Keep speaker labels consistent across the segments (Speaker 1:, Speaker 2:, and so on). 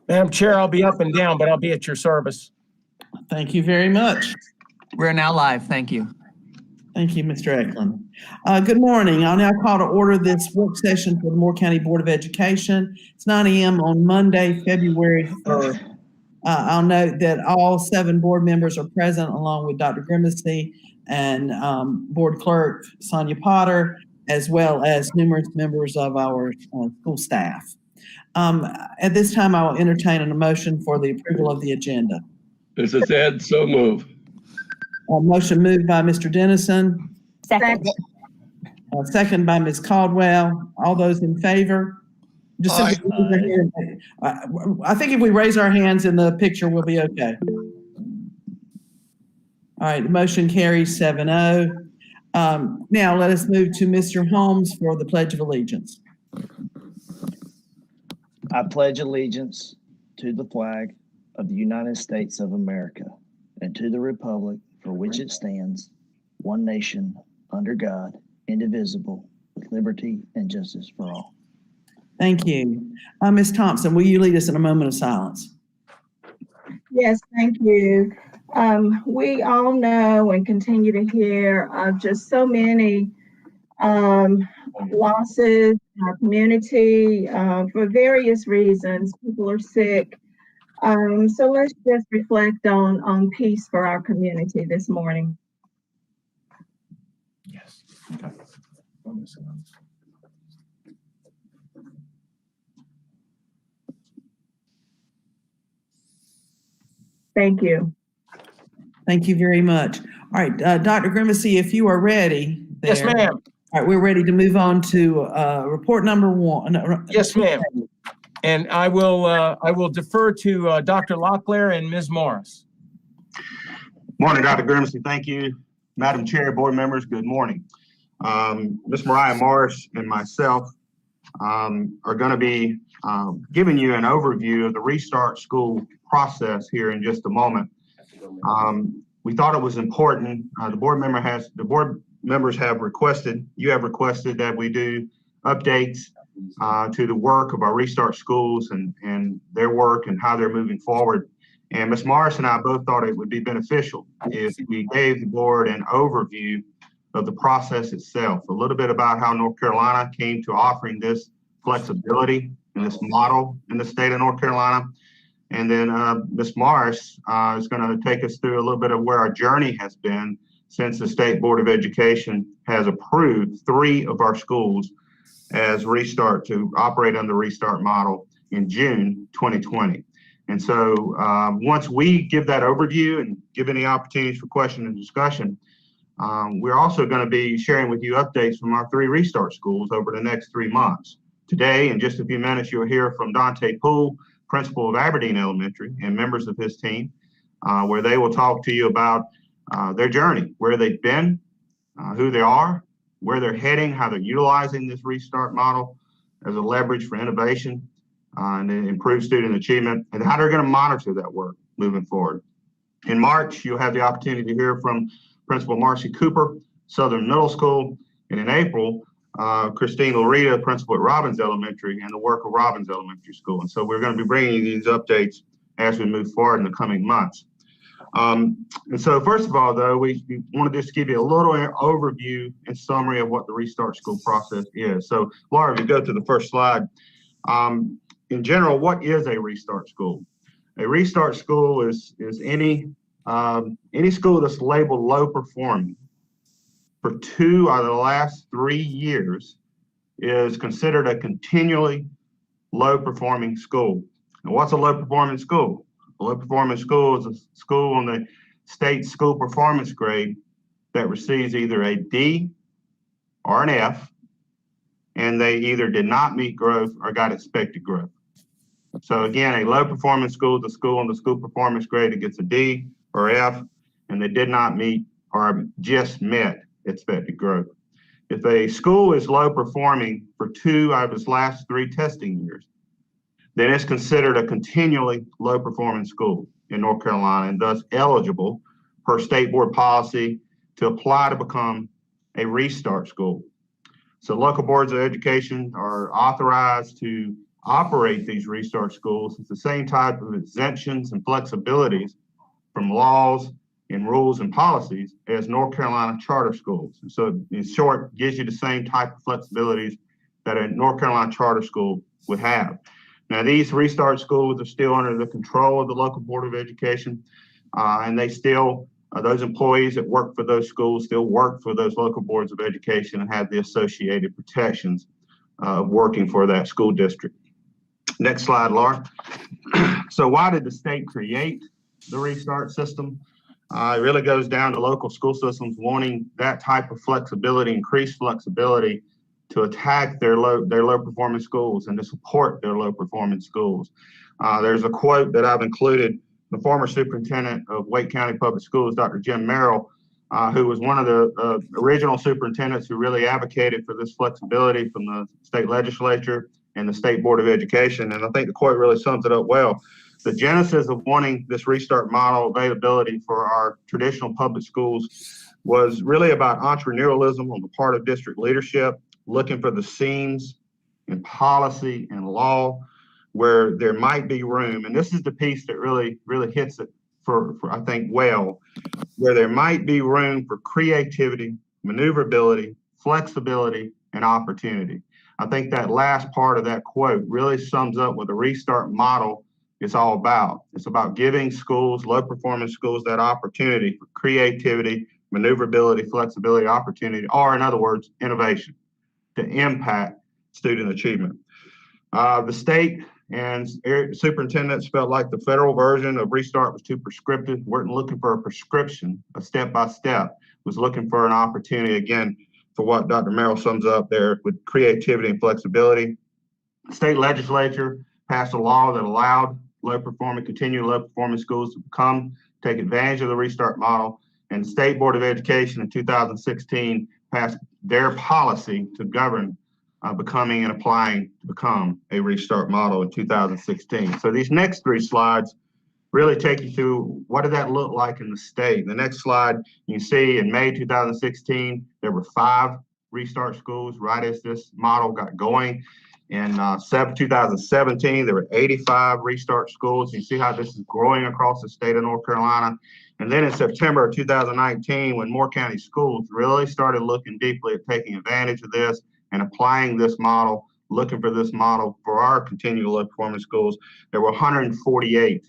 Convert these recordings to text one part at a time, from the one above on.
Speaker 1: Madam Chair, I'll be up and down, but I'll be at your service.
Speaker 2: Thank you very much.
Speaker 3: We're now live. Thank you.
Speaker 2: Thank you, Mr. Eklund. Good morning. I'll now call to order this work session for the Moore County Board of Education. It's 9 a.m. on Monday, February 3rd. I'll note that all 7 board members are present, along with Dr. Grimacy and Board Clerk Sonia Potter, as well as numerous members of our school staff. At this time, I will entertain a motion for the approval of the agenda.
Speaker 4: This is Ed, so move.
Speaker 2: Motion moved by Mr. Dennison.
Speaker 5: Second.
Speaker 2: Second by Ms. Caldwell. All those in favor? Just I think if we raise our hands in the picture, we'll be okay. All right, the motion carries 7-0. Now let us move to Mr. Holmes for the Pledge of Allegiance.
Speaker 6: I pledge allegiance to the flag of the United States of America and to the republic for which it stands, one nation, under God, indivisible, with liberty and justice for all.
Speaker 2: Thank you. Ms. Thompson, will you lead us in a moment of silence?
Speaker 5: Yes, thank you. We all know and continue to hear of just so many losses in our community for various reasons. People are sick. So let's just reflect on peace for our community this morning.
Speaker 1: Yes. Okay.
Speaker 5: Thank you.
Speaker 2: Thank you very much. All right, Dr. Grimacy, if you are ready. There.
Speaker 1: Yes, ma'am.
Speaker 2: All right, we're ready to move on to report number 1.
Speaker 1: Yes, ma'am. And I will defer to Dr. Locklear and Ms. Morris.
Speaker 7: Morning, Dr. Grimacy. Thank you. Madam Chair, board members, good morning. Ms. Mariah Morris and myself are going to be giving you an overview of the Restart School process here in just a moment. We thought it was important. The board members have requested, you have requested that we do updates to the work of our Restart Schools and their work and how they're moving forward. And Ms. Morris and I both thought it would be beneficial if we gave the board an overview of the process itself, a little bit about how North Carolina came to offering this flexibility and this model in the state of North Carolina. And then Ms. Morris is going to take us through a little bit of where our journey has been since the State Board of Education has approved 3 of our schools as Restart to operate on the Restart model in June 2020. And so once we give that overview and give any opportunities for question and discussion, we're also going to be sharing with you updates from our 3 Restart schools over the next 3 months. Today, in just a few minutes, you'll hear from Dante Poole, principal of Aberdeen Elementary, and members of his team, where they will talk to you about their journey, where they've been, who they are, where they're heading, how they're utilizing this Restart model as a leverage for innovation and improve student achievement, and how they're going to monitor that work moving forward. In March, you'll have the opportunity to hear from Principal Marcy Cooper, Southern Middle School, and in April, Christine Larita, principal at Robbins Elementary, and the work of Robbins Elementary School. And so we're going to be bringing you these updates as we move forward in the coming months. And so first of all, though, we want to just give you a little overview and summary of what the Restart School process is. So Laura, if you go to the first slide, in general, what is a Restart School? A Restart School is any school that's labeled low performing for 2 out of the last 3 years is considered a continually low performing school. And what's a low performing school? A low performing school is a school on the state school performance grade that receives either a D or an F, and they either did not meet growth or got expected growth. So again, a low performing school is a school on the school performance grade that gets a D or F, and they did not meet or just met expected growth. If a school is low performing for 2 out of its last 3 testing years, then it's considered a continually low performing school in North Carolina and thus eligible per state board policy to apply to become a Restart School. So local boards of education are authorized to operate these restart schools is the same type of exemptions and flexibilities from laws and rules and policies as North Carolina charter schools. And so in short, gives you the same type of flexibilities that a North Carolina charter school would have. Now, these restart schools are still under the control of the local Board of Education, and they still, those employees that work for those schools still work for those local boards of education and have the associated protections of working for that school district. Next slide, Laura. So why did the state create the restart system? It really goes down to local school systems wanting that type of flexibility, increased flexibility to attack their low performing schools and to support their low performing schools. There's a quote that I've included, the former superintendent of Wake County Public Schools, Dr. Jim Merrill, who was one of the original superintendents who really advocated for this flexibility from the state legislature and the State Board of Education. And I think the quote really sums it up well. The genesis of wanting this restart model availability for our traditional public schools was really about entrepreneurialism on the part of district leadership, looking for the seams in policy and law where there might be room. And this is the piece that really hits it for I think, well, where there might be room for creativity, maneuverability, flexibility, and opportunity. I think that last part of that quote really sums up what the restart model is all about. It's about giving schools, low performing schools, that opportunity for creativity, maneuverability, flexibility, opportunity, or in other words, innovation to impact student achievement. The state and superintendents felt like the federal version of restart was too prescriptive, weren't looking for a prescription, a step-by-step, was looking for an opportunity, again, for what Dr. Merrill sums up there with creativity and flexibility. The state legislature passed a law that allowed continuing low performing schools to take advantage of the restart model, and the State Board of Education in 2016 passed their policy to govern becoming and applying to become a restart model in 2016. So these next three slides really take you through what did that look like in the state. The next slide, you see in May 2016, there were 5 restart schools right as this model got going. In 2017, there were 85 restart schools. You see how this is growing across the state of North Carolina. And then in September of 2019, when Moore County Schools really started looking deeply at taking advantage of this and applying this model, looking for this model for our continual low performing schools, there were 148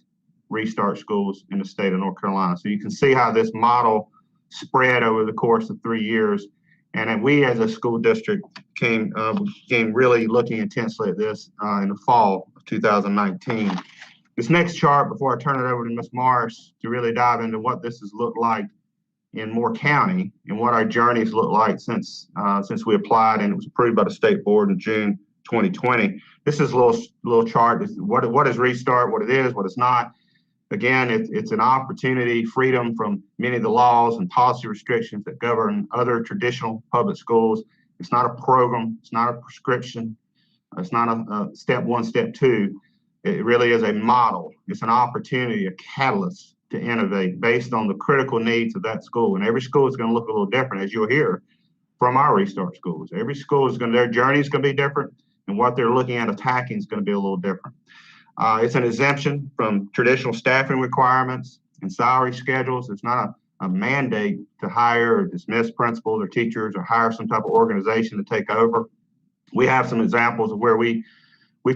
Speaker 7: restart schools in the state of North Carolina. So you can see how this model spread over the course of 3 years. And then we as a school district came really looking intensely at this in the fall of 2019. This next chart, before I turn it over to Ms. Morris to really dive into what this has looked like in Moore County and what our journeys look like since we applied and it was approved by the state board in June 2020. This is a little chart. What is restart, what it is, what it's not. Again, it's an opportunity, freedom from many of the laws and policy restrictions that govern other traditional public schools. It's not a program. It's not a prescription. It's not a step 1, step 2. It really is a model. It's an opportunity, a catalyst to innovate based on the critical needs of that school. And every school is going to look a little different, as you'll hear from our restart schools. Every school their journey is going to be different, and what they're looking at attacking is going to be a little different. It's an exemption from traditional staffing requirements and salary schedules. It's not a mandate to hire or dismiss principals or teachers or hire some type of organization to take over. We have some examples of where we've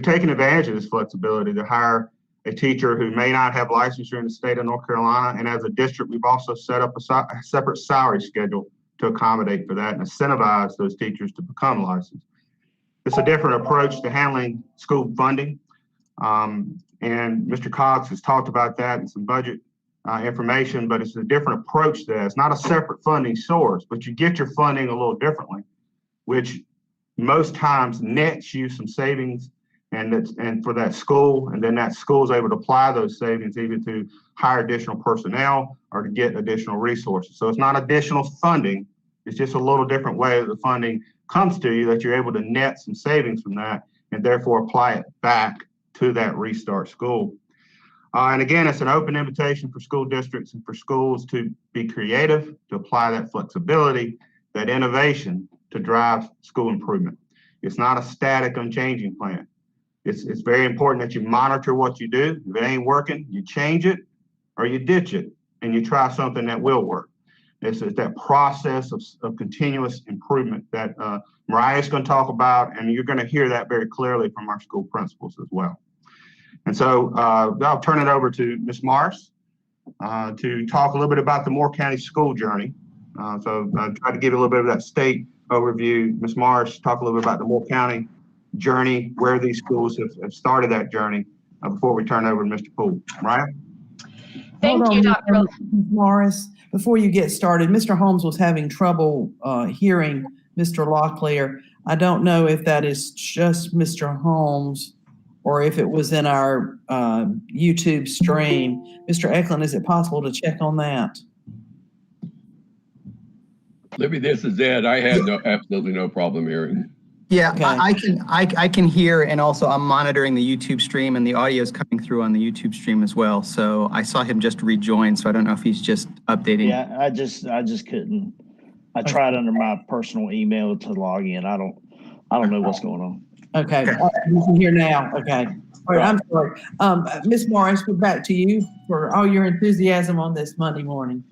Speaker 7: taken advantage of this flexibility to hire a teacher who may not have licensure in the state of North Carolina. And as a district, we've also set up a separate salary schedule to accommodate for that and incentivize those teachers to become licensed. It's a different approach to handling school funding. And Mr. Cox has talked about that in some budget information, but it's a different approach to that. It's not a separate funding source, but you get your funding a little differently, which most times nets you some savings and for that school, and then that school is able to apply those savings either to hire additional personnel or to get additional resources. So it's not additional funding. It's just a little different way that the funding comes to you, that you're able to net some savings from that and therefore apply it back to that restart school. And again, it's an open invitation for school districts and for schools to be creative, to apply that flexibility, that innovation to drive school improvement. It's not a static, unchanging plan. It's very important that you monitor what you do. If it ain't working, you change it or you ditch it and you try something that will work. It's that process of continuous improvement that Mariah is going to talk about, and you're going to hear that very clearly from our school principals as well. And so I'll turn it over to Ms. Morris to talk a little bit about the Moore County school journey. So I'll try to give you a little bit of that state overview. Ms. Morris, talk a little bit about the Moore County journey, where these schools have started that journey before we turn over to Mr. Poole. Mariah?
Speaker 8: Thank you, Dr.
Speaker 2: Ms. Morris. Before you get started, Mr. Holmes was having trouble hearing Mr. Locklear. I don't know if that is just Mr. Holmes or if it was in our YouTube stream. Mr. Eklund, is it possible to check on that?
Speaker 4: Libby, this is Ed. I had absolutely no problem hearing.
Speaker 3: Yeah,
Speaker 2: Okay.
Speaker 3: I can hear, and also I'm monitoring the YouTube stream, and the audio is coming through on the YouTube stream as well. So I saw him just rejoin, so I don't know if he's just updating.
Speaker 6: Yeah, I just couldn't. I tried under my personal email to log in. I don't know what's going on.
Speaker 2: Okay, you can hear now. Okay. All right, I'm sorry. Ms. Morris, we're back to you for all your enthusiasm on this Monday morning.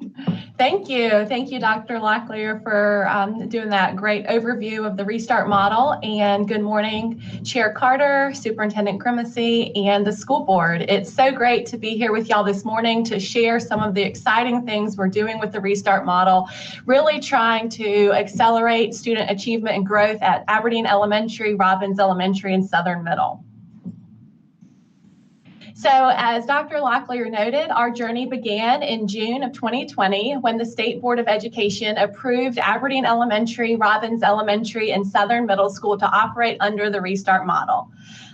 Speaker 8: Thank you. Thank you, Dr. Locklear, for doing that great overview of the Restart model. And good morning, Chair Carter, Superintendent Grimacy, and the school board. It's so great to be here with y'all this morning to share some of the exciting things we're doing with the Restart model, really trying to accelerate student achievement and growth at Aberdeen Elementary, Robbins Elementary, and Southern Middle. So as Dr. Locklear noted, our journey began in June of 2020 when the State Board of Education approved Aberdeen Elementary, Robbins Elementary, and Southern Middle School to operate under the Restart model.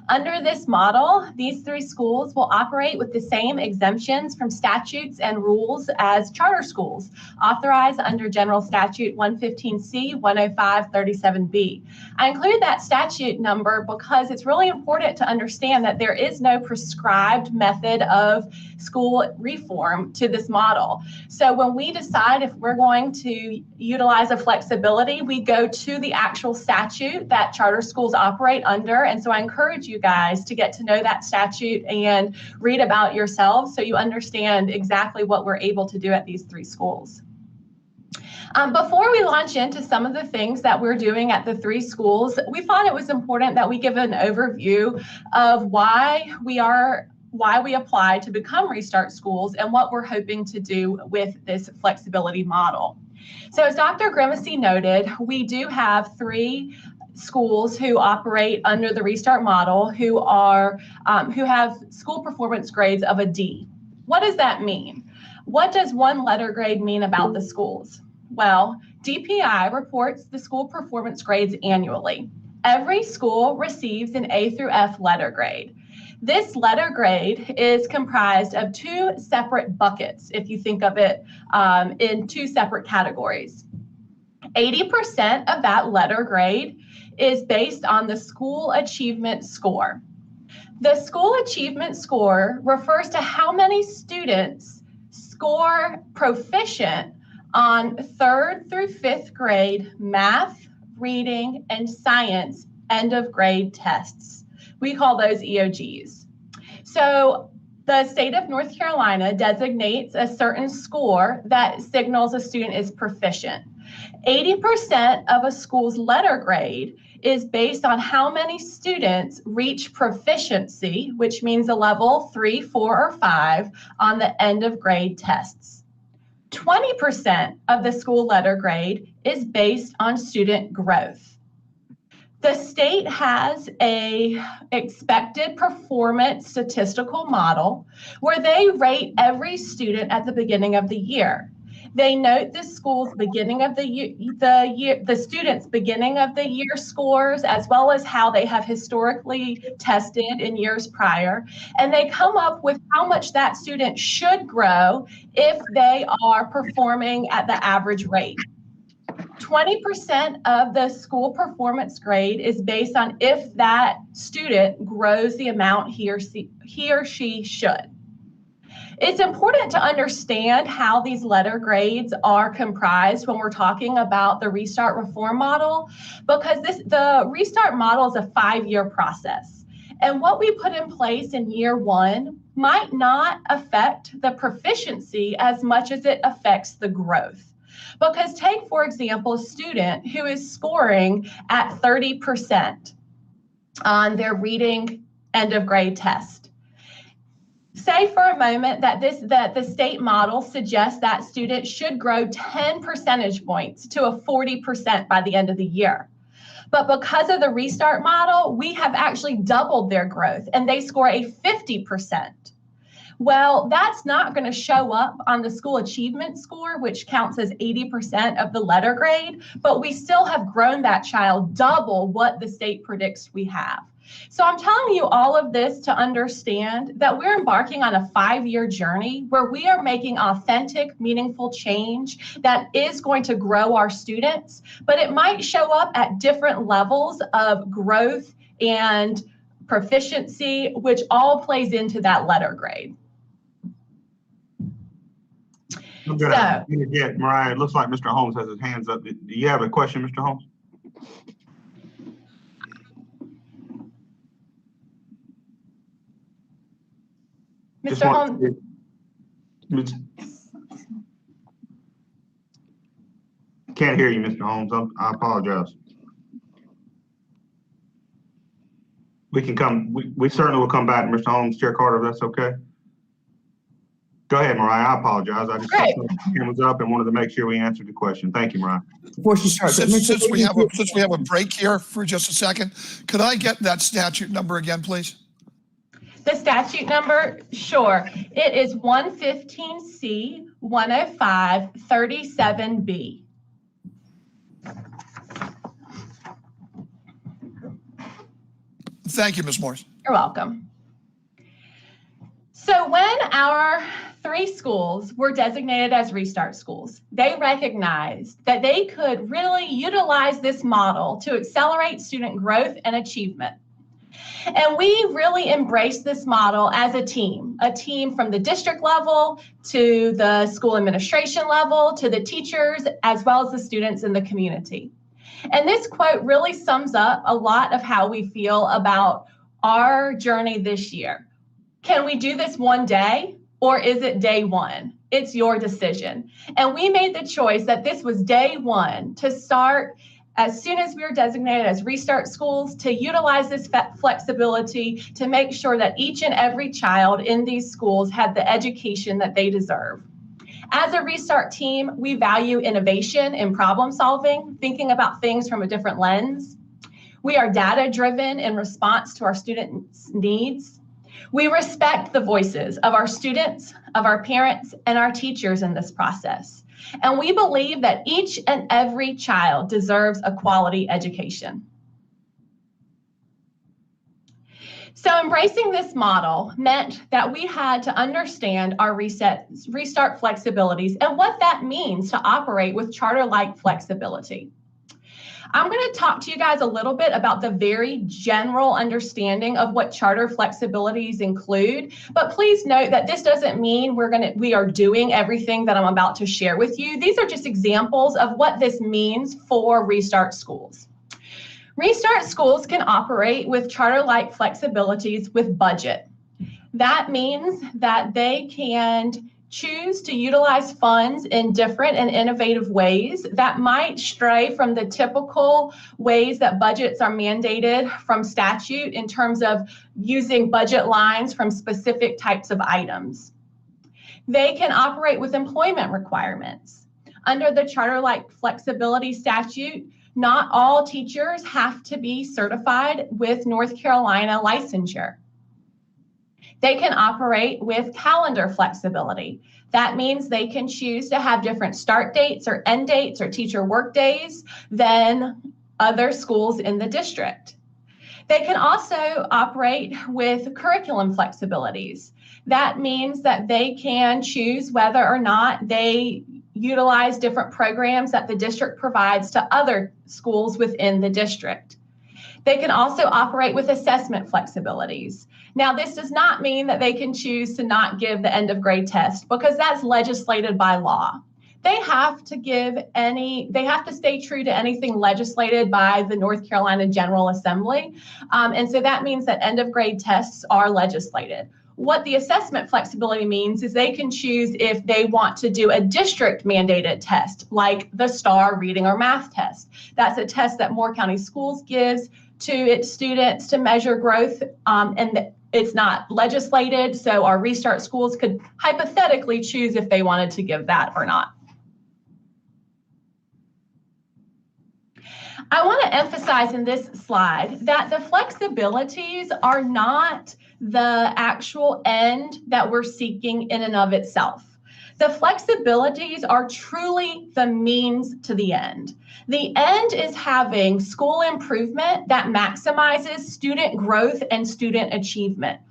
Speaker 8: Under this model, these three schools will operate with the same exemptions from statutes and rules as charter schools, authorized under General Statute 115C 10537B. I include that statute number because it's really important to understand that there is no prescribed method of school reform to this model. So when we decide if we're going to utilize a flexibility, we go to the actual statute that charter schools operate under. And so I encourage you guys to get to know that statute and read about yourselves so you understand exactly what we're able to do at these three schools. Before we launch into some of the things that we're doing at the three schools, we thought it was important that we give an overview of why we applied to become Restart schools and what we're hoping to do with this flexibility model. So as Dr. Grimacy noted, we do have three schools who operate under the Restart model who have school performance grades of a D. What does that mean? What does one letter grade mean about the schools? Well, DPI reports the school performance grades annually. Every school receives an A through F letter grade. This letter grade is comprised of two separate buckets, if you think of it in two separate categories. 80% of that letter grade is based on the school achievement score. The school achievement score refers to how many students score proficient on 3rd through 5th grade math, reading, and science end of grade tests. We call those EOGs. So the state of North Carolina designates a certain score that signals a student is proficient. 80% of a school's letter grade is based on how many students reach proficiency, which means a level 3, 4, or 5 on the end of grade tests. 20% of the school letter grade is based on student growth. The state has a expected performance statistical model where they rate every student at the beginning of the year. They note the school's beginning of the students' beginning of the year scores, as well as how they have historically tested in years prior. And they come up with how much that student should grow if they are performing at the average rate. 20% of the school performance grade is based on if that student grows the amount he or she should. It's important to understand how these letter grades are comprised when we're talking about the Restart reform model, because the Restart model is a 5-year process. And what we put in place in year one might not affect the proficiency as much as it affects the growth. Because take, for example, a student who is scoring at 30% on their reading end of grade test. Say for a moment that the state model suggests that student should grow 10 percentage points to a 40% by the end of the year. But because of the restart model, we have actually doubled their growth and they score a 50%. Well, that's not going to show up on the school achievement score, which counts as 80% of the letter grade, but we still have grown that child double what the state predicts we have. So I'm telling you all of this to understand that we're embarking on a 5-year journey where we are making authentic, meaningful change that is going to grow our students, but it might show up at different levels of growth and proficiency, which all plays into that letter grade.
Speaker 7: I'm gonna get Mariah. It looks like Mr. Holmes has his hands up. Do you have a question, Mr. Holmes?
Speaker 8: Mr. Holmes.
Speaker 7: Can't hear you, Mr. Holmes. I apologize. We can come. We certainly will come back, Mr. Holmes. Chair Carter, if that's okay. Go ahead, Mariah. I apologize. I just saw the hand was up and wanted to make sure we answered the question. Thank you, Mariah.
Speaker 2: Before she starts,
Speaker 9: Since we have a break here for just a second, could I get that statute number again, please?
Speaker 8: The statute number, sure. It is 115C 105 37B.
Speaker 9: Thank you, Ms. Morris.
Speaker 8: You're welcome. So when our 3 schools were designated as restart schools, they recognized that they could really utilize this model to accelerate student growth and achievement. And we really embraced this model as a team from the district level to the school administration level to the teachers, as well as the students in the community. And this quote really sums up a lot of how we feel about our journey this year. Can we do this one day, or is it day one? It's your decision. And we made the choice that this was day one to start as soon as we were designated as restart schools, to utilize this flexibility to make sure that each and every child in these schools had the education that they deserve. As a restart team, we value innovation and problem solving, thinking about things from a different lens. We are data driven in response to our students' needs. We respect the voices of our students, of our parents, and our teachers in this process. And we believe that each and every child deserves a quality education. So embracing this model meant that we had to understand our restart flexibilities and what that means to operate with charter-like flexibility. I'm going to talk to you guys a little bit about the very general understanding of what charter flexibilities include, but please note that this doesn't mean we are doing everything that I'm about to share with you. These are just examples of what this means for restart schools. Restart schools can operate with charter-like flexibilities with budget. That means that they can choose to utilize funds in different and innovative ways that might stray from the typical ways that budgets are mandated from statute in terms of using budget lines from specific types of items. They can operate with employment requirements. Under the charter-like flexibility statute, not all teachers have to be certified with North Carolina licensure. They can operate with calendar flexibility. That means they can choose to have different start dates or end dates or teacher work days than other schools in the district. They can also operate with curriculum flexibilities. That means that they can choose whether or not they utilize different programs that the district provides to other schools within the district. They can also operate with assessment flexibilities. Now, this does not mean that they can choose to not give the end of grade test because that's legislated by law. they have to stay true to anything legislated by the North Carolina General Assembly. And so that means that end of grade tests are legislated. What the assessment flexibility means is they can choose if they want to do a district mandated test, like the STAR reading or math test. That's a test that Moore County Schools gives to its students to measure growth, and it's not legislated, so our Restart schools could hypothetically choose if they wanted to give that or not. I want to emphasize in this slide that the flexibilities are not the actual end that we're seeking in and of itself. The flexibilities are truly the means to the end. The end is having school improvement that maximizes student growth and student achievement.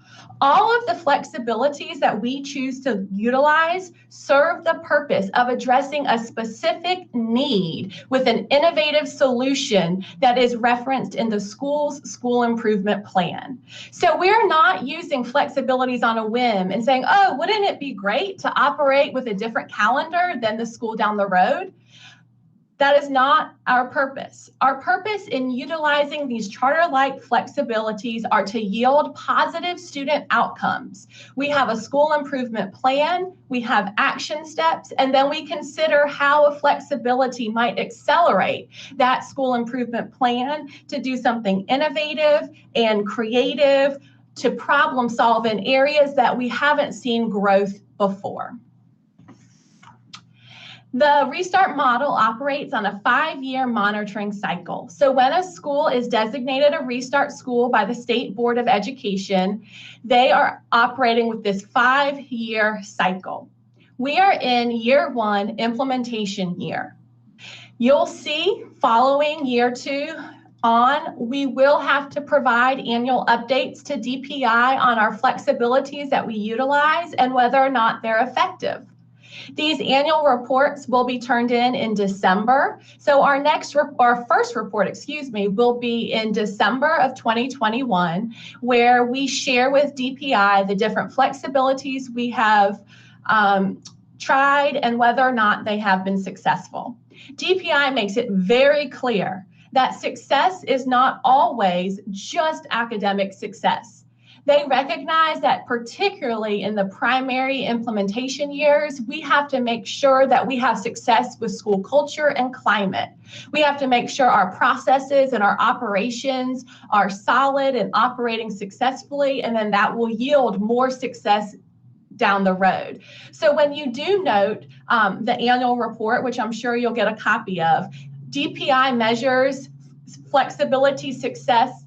Speaker 8: All of the flexibilities that we choose to utilize serve the purpose of addressing a specific need with an innovative solution that is referenced in the school's school improvement plan. So we're not using flexibilities on a whim and saying, oh, wouldn't it be great to operate with a different calendar than the school down the road? That is not our purpose. Our purpose in utilizing these charter-like flexibilities are to yield positive student outcomes. We have a school improvement plan, we have action steps, and then we consider how a flexibility might accelerate that school improvement plan to do something innovative and creative to problem solve in areas that we haven't seen growth before. The Restart model operates on a 5-year monitoring cycle. So when a school is designated a Restart school by the State Board of Education, they are operating with this 5-year cycle. We are in year 1 implementation year. You'll see following year 2 on, we will have to provide annual updates to DPI on our flexibilities that we utilize and whether or not they're effective. These annual reports will be turned in December. So our first report, will be in December of 2021, where we share with DPI the different flexibilities we have tried and whether or not they have been successful. DPI makes it very clear that success is not always just academic success. They recognize that particularly in the primary implementation years, we have to make sure that we have success with school culture and climate. We have to make sure our processes and our operations are solid and operating successfully, and then that will yield more success down the road. So when you do note the annual report, which I'm sure you'll get a copy of, DPI measures flexibility success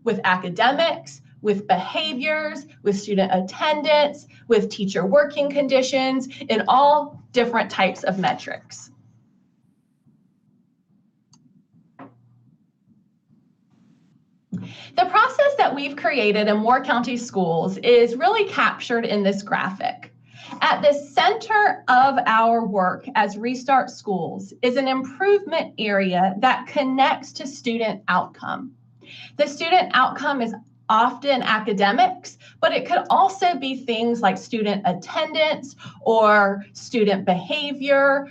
Speaker 8: with academics, with behaviors, with student attendance, with teacher working conditions, in all different types of metrics. The process that we've created in Moore County Schools is really captured in this graphic. At the center of our work as Restart Schools is an improvement area that connects to student outcome. The student outcome is often academics, but it could also be things like student attendance or student behavior,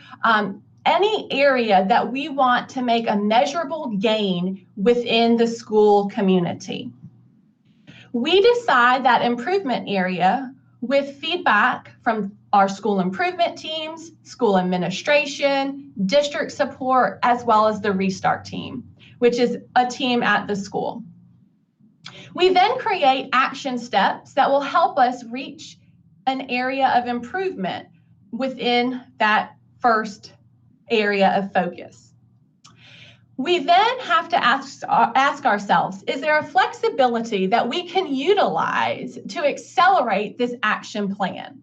Speaker 8: any area that we want to make a measurable gain within the school community. We decide that improvement area with feedback from our school improvement teams, school administration, district support, as well as the Restart team, which is a team at the school. We then create action steps that will help us reach an area of improvement within that first area of focus. We then have to ask ourselves, is there a flexibility that we can utilize to accelerate this action plan?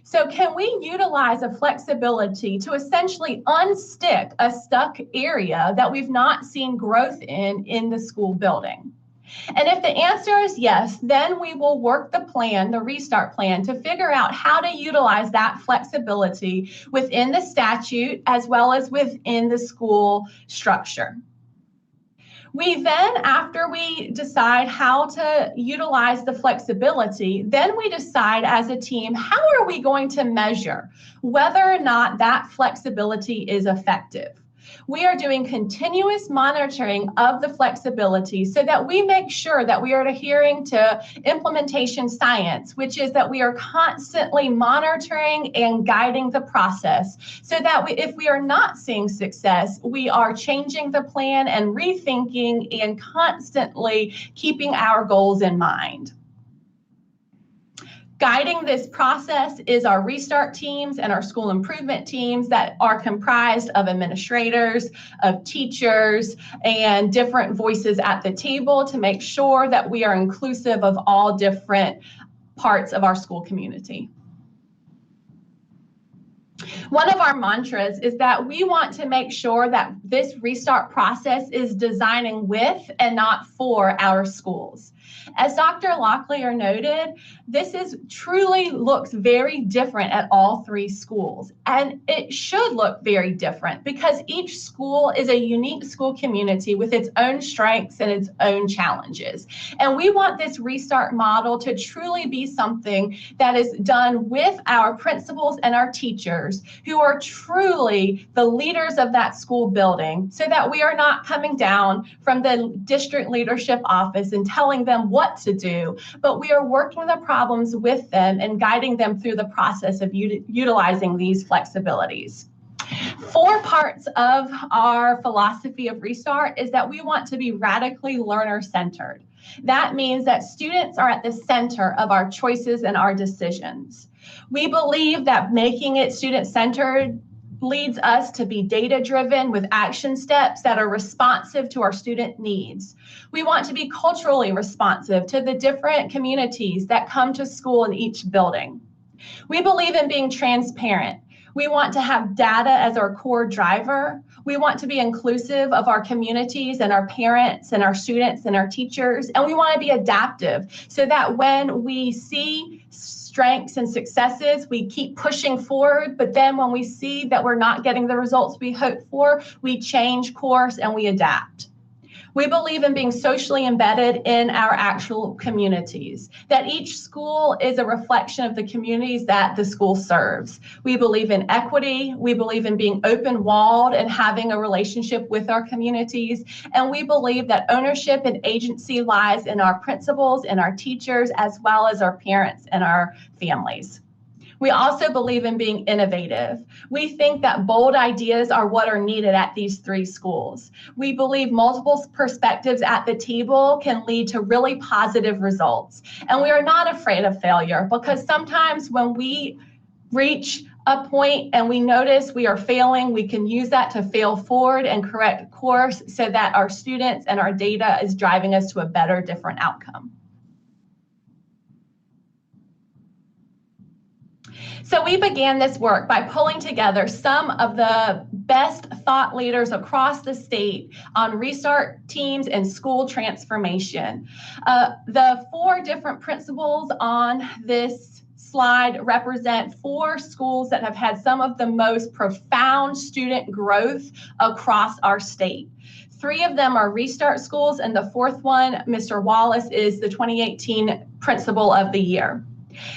Speaker 8: So can we utilize a flexibility to essentially unstick a stuck area that we've not seen growth in the school building? And if the answer is yes, then we will work the plan, the Restart plan, to figure out how to utilize that flexibility within the statute as well as within the school structure. We then, after we decide how to utilize the flexibility, then we decide as a team, how are we going to measure whether or not that flexibility is effective? We are doing continuous monitoring of the flexibility so that we make sure that we are adhering to implementation science, which is that we are constantly monitoring and guiding the process so that if we are not seeing success, we are changing the plan and rethinking and constantly keeping our goals in mind. Guiding this process is our restart teams and our school improvement teams that are comprised of administrators, of teachers, and different voices at the table to make sure that we are inclusive of all different parts of our school community. One of our mantras is that we want to make sure that this restart process is designing with and not for our schools. As Dr. Locklear noted, this truly looks very different at all three schools, and it should look very different because each school is a unique school community with its own strengths and its own challenges. And we want this restart model to truly be something that is done with our principals and our teachers who are truly the leaders of that school building, so that we are not coming down from the district leadership office and telling them what to do, but we are working the problems with them and guiding them through the process of utilizing these flexibilities. 4 parts of our philosophy of restart is that we want to be radically learner-centered. That means that students are at the center of our choices and our decisions. We believe that making it student-centered leads us to be data-driven with action steps that are responsive to our student needs. We want to be culturally responsive to the different communities that come to school in each building. We believe in being transparent. We want to have data as our core driver. We want to be inclusive of our communities and our parents and our students and our teachers. And we want to be adaptive so that when we see strengths and successes, we keep pushing forward. But then when we see that we're not getting the results we hoped for, we change course and we adapt. We believe in being socially embedded in our actual communities, that each school is a reflection of the communities that the school serves. We believe in equity. We believe in being open-walled and having a relationship with our communities. And we believe that ownership and agency lies in our principals and our teachers, as well as our parents and our families. We also believe in being innovative. We think that bold ideas are what are needed at these 3 schools. We believe multiple perspectives at the table can lead to really positive results. And we are not afraid of failure, because sometimes when we reach a point and we notice we are failing, we can use that to fail forward and correct course so that our students and our data is driving us to a better, different outcome. So we began this work by pulling together some of the best thought leaders across the state on restart teams and school transformation. The 4 different principals on this slide represent 4 schools that have had some of the most profound student growth across our state. 3 of them are restart schools, and the 4th one, Mr. Wallace, is the 2018 Principal of the Year.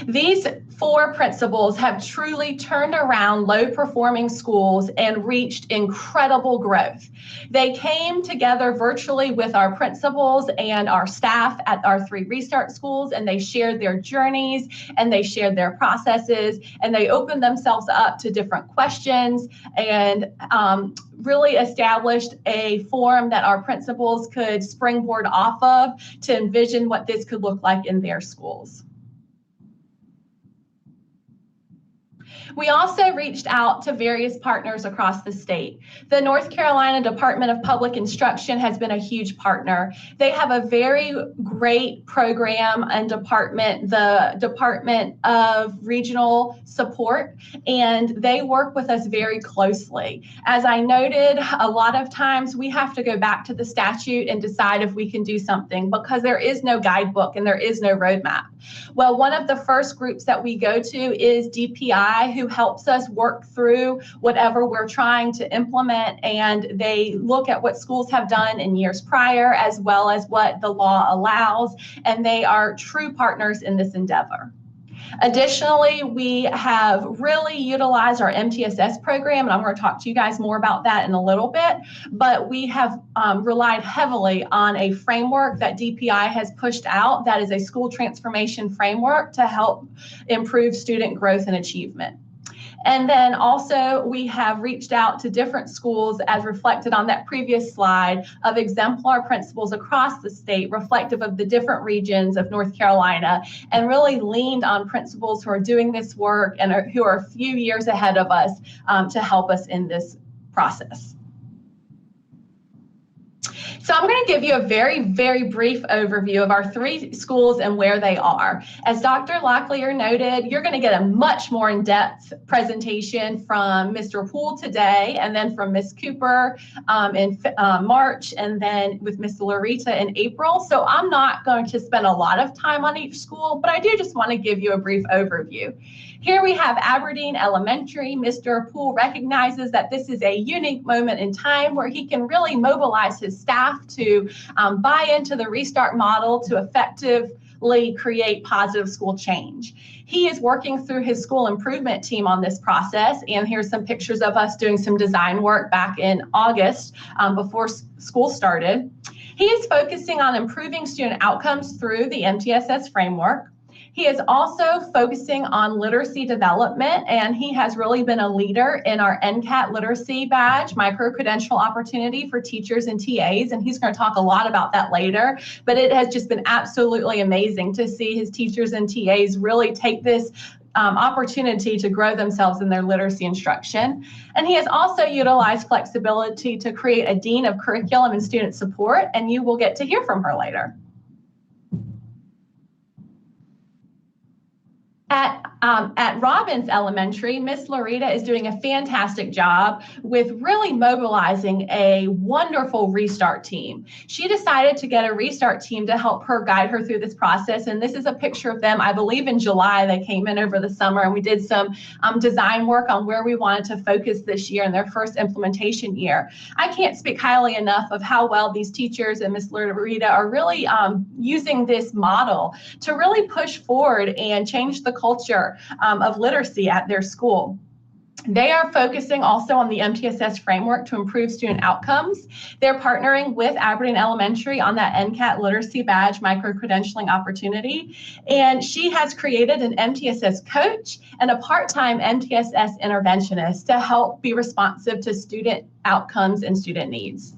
Speaker 8: These 4 principals have truly turned around low-performing schools and reached incredible growth. They came together virtually with our principals and our staff at our 3 restart schools, and they shared their journeys and they shared their processes, and they opened themselves up to different questions and really established a forum that our principals could springboard off of to envision what this could look like in their schools. We also reached out to various partners across the state. The North Carolina Department of Public Instruction has been a huge partner. They have a very great program and department, the Department of Regional Support, and they work with us very closely. As I noted, a lot of times we have to go back to the statute and decide if we can do something because there is no guidebook and there is no roadmap. Well, one of the first groups that we go to is DPI DPI who helps us work through whatever we're trying to implement, and they look at what schools have done in years prior as well as what the law allows, and they are true partners in this endeavor. Additionally, we have really utilized our MTSS program, and I'm going to talk to you guys more about that in a little bit, but we have relied heavily on a framework that DPI has pushed out that is a school transformation framework to help improve student growth and achievement. And then also we have reached out to different schools as reflected on that previous slide of exemplar principals across the state reflective of the different regions of North Carolina, and really leaned on principals who are doing this work and who are a few years ahead of us to help us in this process. So I'm going to give you a very, very brief overview of our 3 schools and where they are. As Dr. Locklear noted, you're going to get a much more in-depth presentation from Mr. Poole today, and then from Ms. Cooper in March, and then with Ms. Larita in April. So I'm not going to spend a lot of time on each school, but I do just want to give you a brief overview. Here we have Aberdeen Elementary. Mr. Poole recognizes that this is a unique moment in time where he can really mobilize his staff to buy into the restart model to effectively create positive school change. He is working through his school improvement team on this process, and here's some pictures of us doing some design work back in August before school started. He is focusing on improving student outcomes through the MTSS framework. He is also focusing on literacy development, and he has really been a leader in our NCAT literacy badge, micro-credential opportunity for teachers and TAs, and he's going to talk a lot about that later. But it has just been absolutely amazing to see his teachers and TAs really take this opportunity to grow themselves in their literacy instruction. And he has also utilized flexibility to create a dean of curriculum and student support, and you will get to hear from her later. At Robbins Elementary, Miss Larita is doing a fantastic job with really mobilizing a wonderful restart team. She decided to get a restart team to help her guide her through this process. And this is a picture of them, I believe in July. They came in over the summer, and we did some design work on where we wanted to focus this year in their first implementation year. I can't speak highly enough of how well these teachers and Miss Larita are really using this model to really push forward and change the culture of literacy at their school. They are focusing also on the MTSS framework to improve student outcomes. They're partnering with Aberdeen Elementary on that NCAT literacy badge micro-credentialing opportunity. And she has created an MTSS coach and a part-time MTSS interventionist to help be responsive to student outcomes and student needs.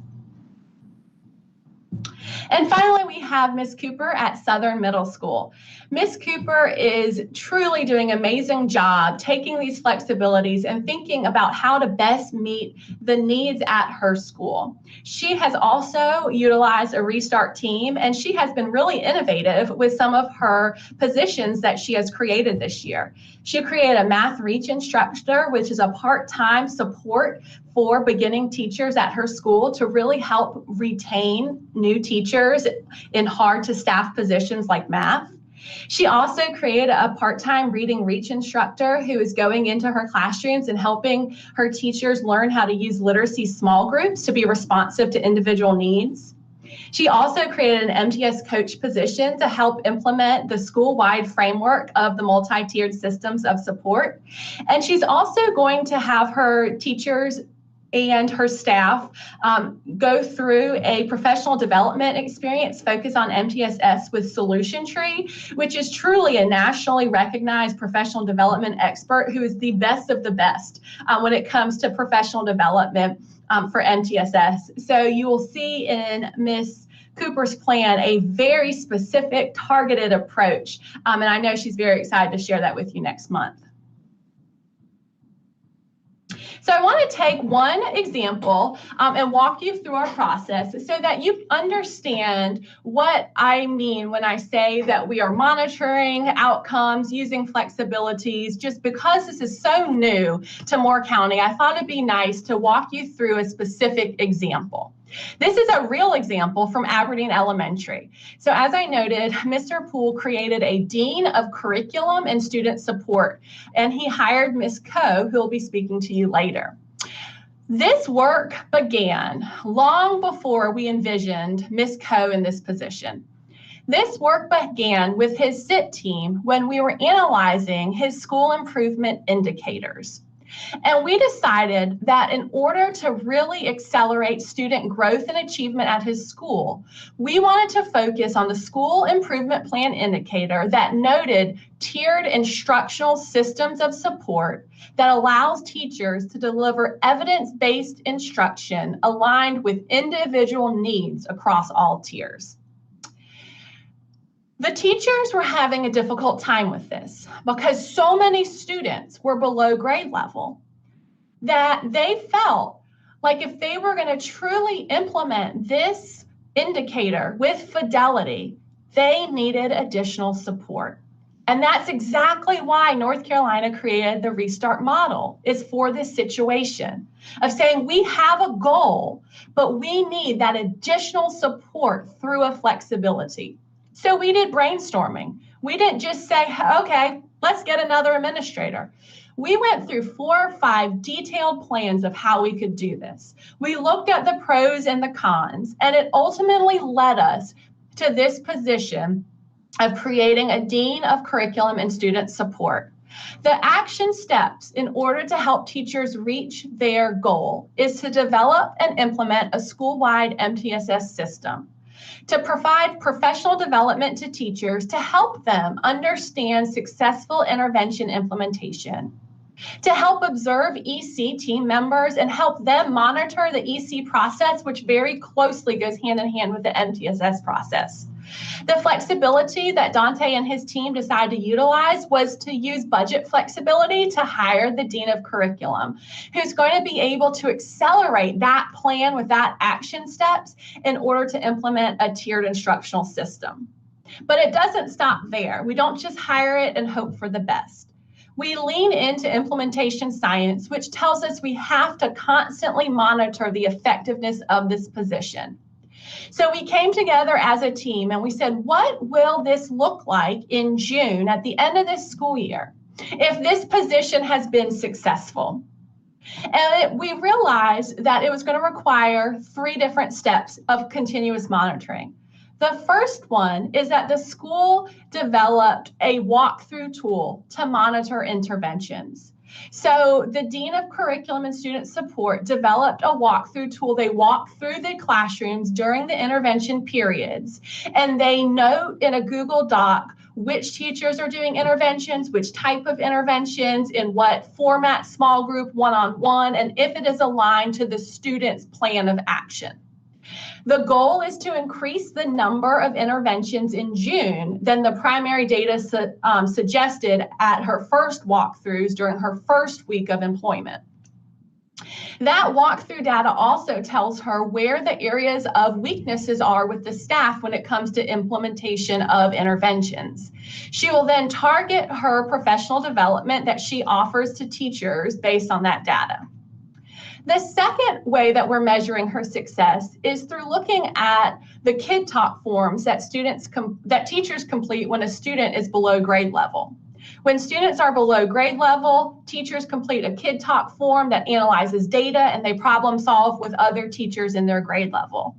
Speaker 8: And finally, we have Ms. Cooper at Southern Middle School. Ms. Cooper is truly doing an amazing job taking these flexibilities and thinking about how to best meet the needs at her school. She has also utilized a restart team, and she has been really innovative with some of her positions that she has created this year. She created a math reach instructor, which is a part-time support for beginning teachers at her school to really help retain new teachers in hard-to-staff positions like math. She also created a part-time reading reach instructor who is going into her classrooms and helping her teachers learn how to use literacy small groups to be responsive to individual needs. She also created an MTS coach position to help implement the school-wide framework of the multi-tiered systems of support. And she's also going to have her teachers and her staff go through a professional development experience focused on MTSS with Solution Tree, which is truly a nationally recognized professional development expert who is the best of the best when it comes to professional development for MTSS. So you will see in Ms. Cooper's plan a very specific targeted approach, and I know she's very excited to share that with you next month. So I want to take one example and walk you through our process so that you understand what I mean when I say that we are monitoring outcomes, using flexibilities. Just because this is so new to Moore County, I thought it'd be nice to walk you through a specific example. This is a real example from Aberdeen Elementary. So as I noted, Mr. Poole created a Dean of Curriculum and Student Support, and he hired Ms. Coe, who will be speaking to you later. This work began long before we envisioned Ms. Coe in this position. This work began with his SIT team when we were analyzing his school improvement indicators. And we decided that in order to really accelerate student growth and achievement at his school, we wanted to focus on the school improvement plan indicator that noted tiered instructional systems of support that allows teachers to deliver evidence-based instruction aligned with individual needs across all tiers. The teachers were having a difficult time with this because so many students were below grade level that they felt like if they were going to truly implement this indicator with fidelity, they needed additional support. And that's exactly why North Carolina created the Restart model, is for this situation of saying we have a goal, but we need that additional support through a flexibility. So we did brainstorming. We didn't just say, okay, let's get another administrator. We went through 4 or 5 detailed plans of how we could do this. We looked at the pros and the cons, and it ultimately led us to this position of creating a Dean of Curriculum and Student Support. The action steps in order to help teachers reach their goal is to develop and implement a school-wide MTSS system, to provide professional development to teachers to help them understand successful intervention implementation, to help observe EC team members and help them monitor the EC process, which very closely goes hand in hand with the MTSS process. The flexibility that Dante and his team decided to utilize was to use budget flexibility to hire the Dean of Curriculum, who's going to be able to accelerate that plan with that action steps in order to implement a tiered instructional system. But it doesn't stop there. We don't just hire it and hope for the best. We lean into implementation science, which tells us we have to constantly monitor the effectiveness of this position. So we came together as a team and we said, what will this look like in June at the end of this school year if this position has been successful? And we realized that it was going to require 3 different steps of continuous monitoring. The first one is that the school developed a walkthrough tool to monitor interventions. So the Dean of Curriculum and Student Support developed a walkthrough tool. They walk through the classrooms during the intervention periods, and they note in a Google Doc which teachers are doing interventions, which type of interventions, in what format, small group, one-on-one, and if it is aligned to the student's plan of action. The goal is to increase the number of interventions in June than the primary data suggested at her first walkthroughs during her first week of employment. That walkthrough data also tells her where the areas of weaknesses are with the staff when it comes to implementation of interventions. She will then target her professional development that she offers to teachers based on that data. The second way that we're measuring her success is through looking at the Kid Talk forms that teachers complete when a student is below grade level. When students are below grade level, teachers complete a Kid Talk form that analyzes data and they problem solve with other teachers in their grade level.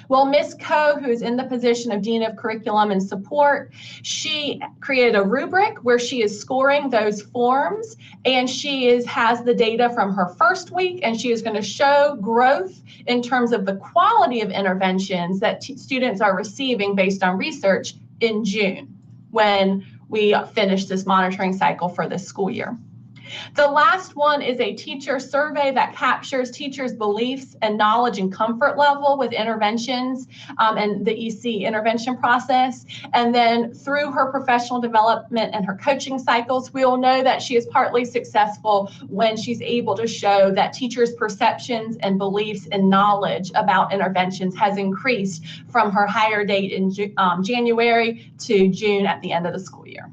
Speaker 8: Well, Ms. Coe, who is in the position of Dean of Curriculum and Support, she created a rubric where she is scoring those forms, and she has the data from her first week, and she is going to show growth in terms of the quality of interventions that students are receiving based on research in June, when we finish this monitoring cycle for this school year. The last one is a teacher survey that captures teachers' beliefs and knowledge and comfort level with interventions and the EC intervention process. And then through her professional development and her coaching cycles, we will know that she is partly successful when she's able to show that teachers' perceptions and beliefs and knowledge about interventions has increased from her hire date in January to June at the end of the school year.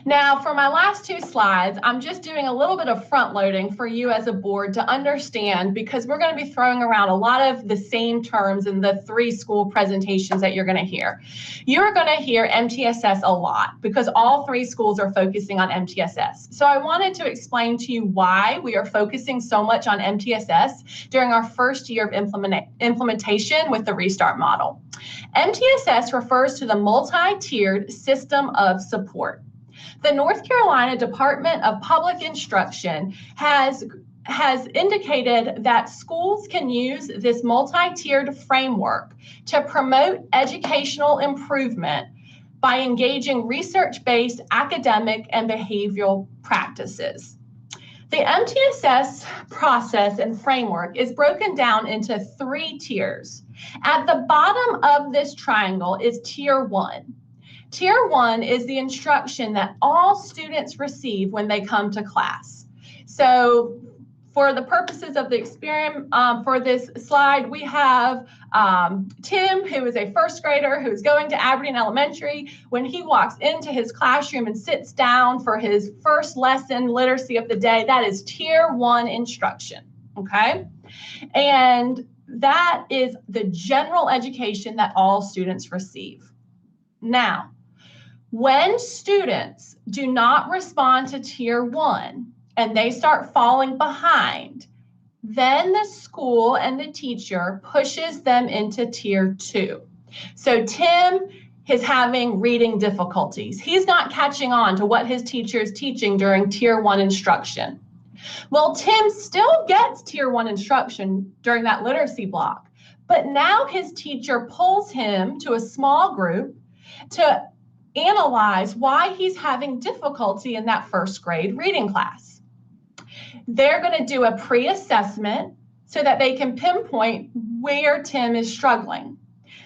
Speaker 8: Now, for my last two slides, I'm just doing a little bit of front loading for you as a board to understand, because we're going to be throwing around a lot of the same terms in the 3 school presentations that you're going to hear. You're going to hear MTSS a lot because all 3 schools are focusing on MTSS. So I wanted to explain to you why we are focusing so much on MTSS during our first year of implementation with the Restart model. MTSS refers to the multi-tiered system of support. The North Carolina Department of Public Instruction has indicated that schools can use this multi-tiered framework to promote educational improvement by engaging research-based academic and behavioral practices. The MTSS process and framework is broken down into 3 tiers. At the bottom of this triangle is Tier 1. Tier 1 is the instruction that all students receive when they come to class. So for the purposes of the experiment, for this slide, we have Tim, who is a first grader who's going to Aberdeen Elementary. When he walks into his classroom and sits down for his first lesson, literacy of the day, that is Tier 1 instruction, okay? And that is the general education that all students receive. Now, when students do not respond to Tier 1 and they start falling behind, then the school and the teacher pushes them into Tier 2. So Tim is having reading difficulties. He's not catching on to what his teacher is teaching during Tier 1 instruction. Well, Tim still gets Tier 1 instruction during that literacy block, but now his teacher pulls him to a small group to analyze why he's having difficulty in that first grade reading class. They're going to do a pre-assessment so that they can pinpoint where Tim is struggling.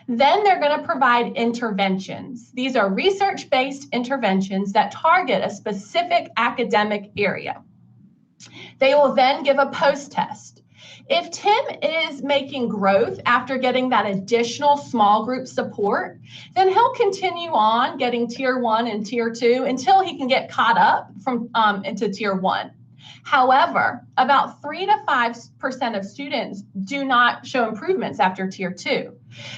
Speaker 8: Then they're going to provide interventions. These are research-based interventions that target a specific academic area. They will then give a post-test. If Tim is making growth after getting that additional small group support, then he'll continue on getting Tier 1 and Tier 2 until he can get caught up into Tier 1. However, about 3 to 5% of students do not show improvements after Tier 2.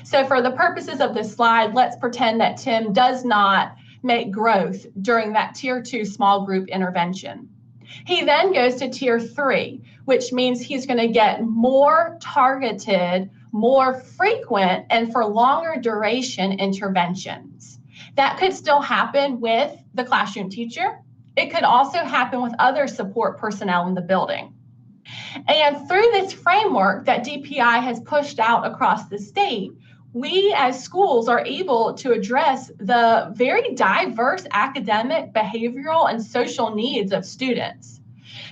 Speaker 8: So for the purposes of this slide, let's pretend that Tim does not make growth during that Tier 2 small group intervention. He then goes to Tier 3, which means he's going to get more targeted, more frequent, and for longer duration interventions. That could still happen with the classroom teacher. It could also happen with other support personnel in the building. And through this framework that DPI has pushed out across the state, we as schools are able to address the very diverse academic, behavioral, and social needs of students.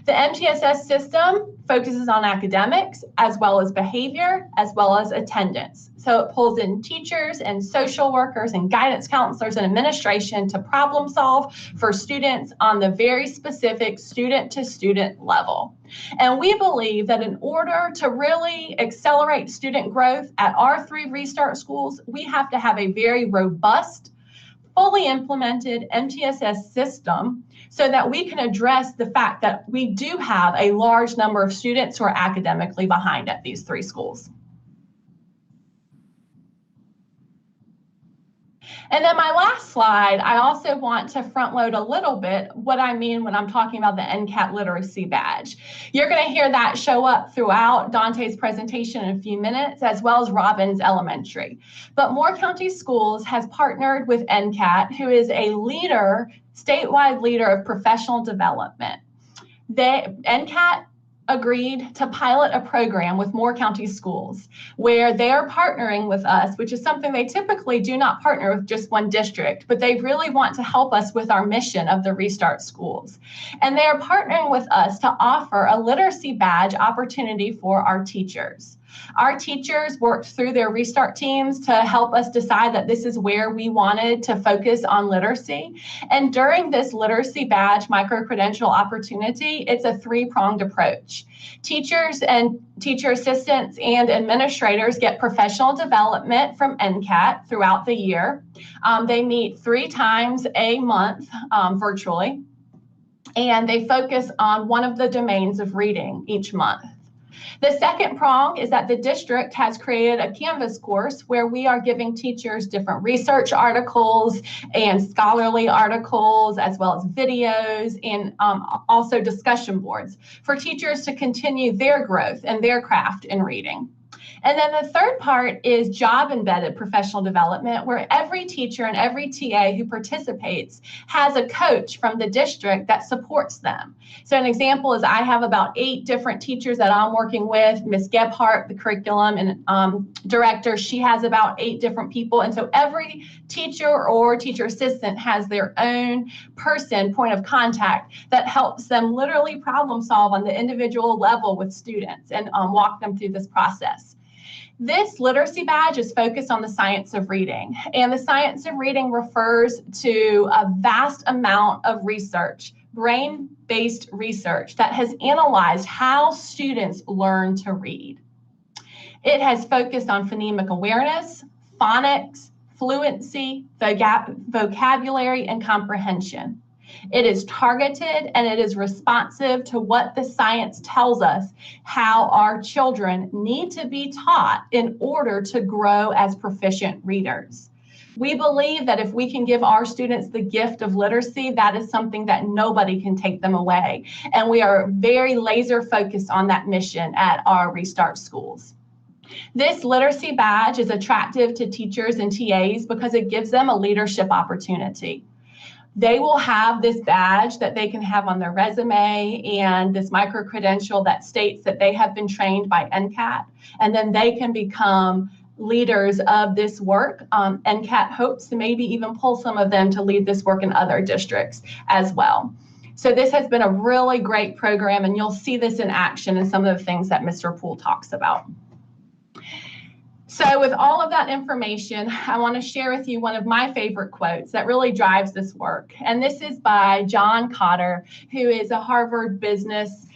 Speaker 8: The MTSS system focuses on academics as well as behavior, as well as attendance. So it pulls in teachers and social workers and guidance counselors and administration to problem solve for students on the very specific student-to-student level. And we believe that in order to really accelerate student growth at our 3 Restart schools, we have to have a very robust, fully implemented MTSS system so that we can address the fact that we do have a large number of students who are academically behind at these 3 schools. And then my last slide, I also want to front load a little bit what I mean when I'm talking about the NCAT literacy badge. You're going to hear that show up throughout Dante's presentation in a few minutes, as well as Robbins Elementary. But Moore County Schools has partnered with NCAT, who is a leader, statewide leader of professional development. NCAT agreed to pilot a program with Moore County Schools where they're partnering with us, which is something they typically do not partner with just one district, but they really want to help us with our mission of the Restart Schools. And they are partnering with us to offer a literacy badge opportunity for our teachers. Our teachers worked through their Restart teams to help us decide that this is where we wanted to focus on literacy. And during this literacy badge micro-credential opportunity, it's a three-pronged approach. Teachers and teacher assistants and administrators get professional development from NCAT throughout the year. They meet 3 times a month virtually, and they focus on one of the domains of reading each month. The second prong is that the district has created a Canvas course where we are giving teachers different research articles and scholarly articles, as well as videos and also discussion boards for teachers to continue their growth and their craft in reading. And then the third part is job-embedded professional development, where every teacher and every TA who participates has a coach from the district that supports them. So an example is I have about 8 different teachers that I'm working with. Ms. Gebhardt, the curriculum and director, she has about 8 different people. And so every teacher or teacher assistant has their own point of contact that helps them literally problem solve on the individual level with students and walk them through this process. This literacy badge is focused on the science of reading, and the science of reading refers to a vast amount of research, brain-based research that has analyzed how students learn to read. It has focused on phonemic awareness, phonics, fluency, vocabulary, and comprehension. It is targeted and it is responsive to what the science tells us how our children need to be taught in order to grow as proficient readers. We believe that if we can give our students the gift of literacy, that is something that nobody can take them away. And we are very laser focused on that mission at our Restart schools. This literacy badge is attractive to teachers and TAs because it gives them a leadership opportunity. They will have this badge that they can have on their resume and this micro-credential that states that they have been trained by NCAT, and then they can become leaders of this work. NCAT hopes to maybe even pull some of them to lead this work in other districts as well. So this has been a really great program, and you'll see this in action in some of the things that Mr. Poole talks about. So with all of that information, I want to share with you one of my favorite quotes that really drives this work. And this is by John Cotter, who is a Harvard business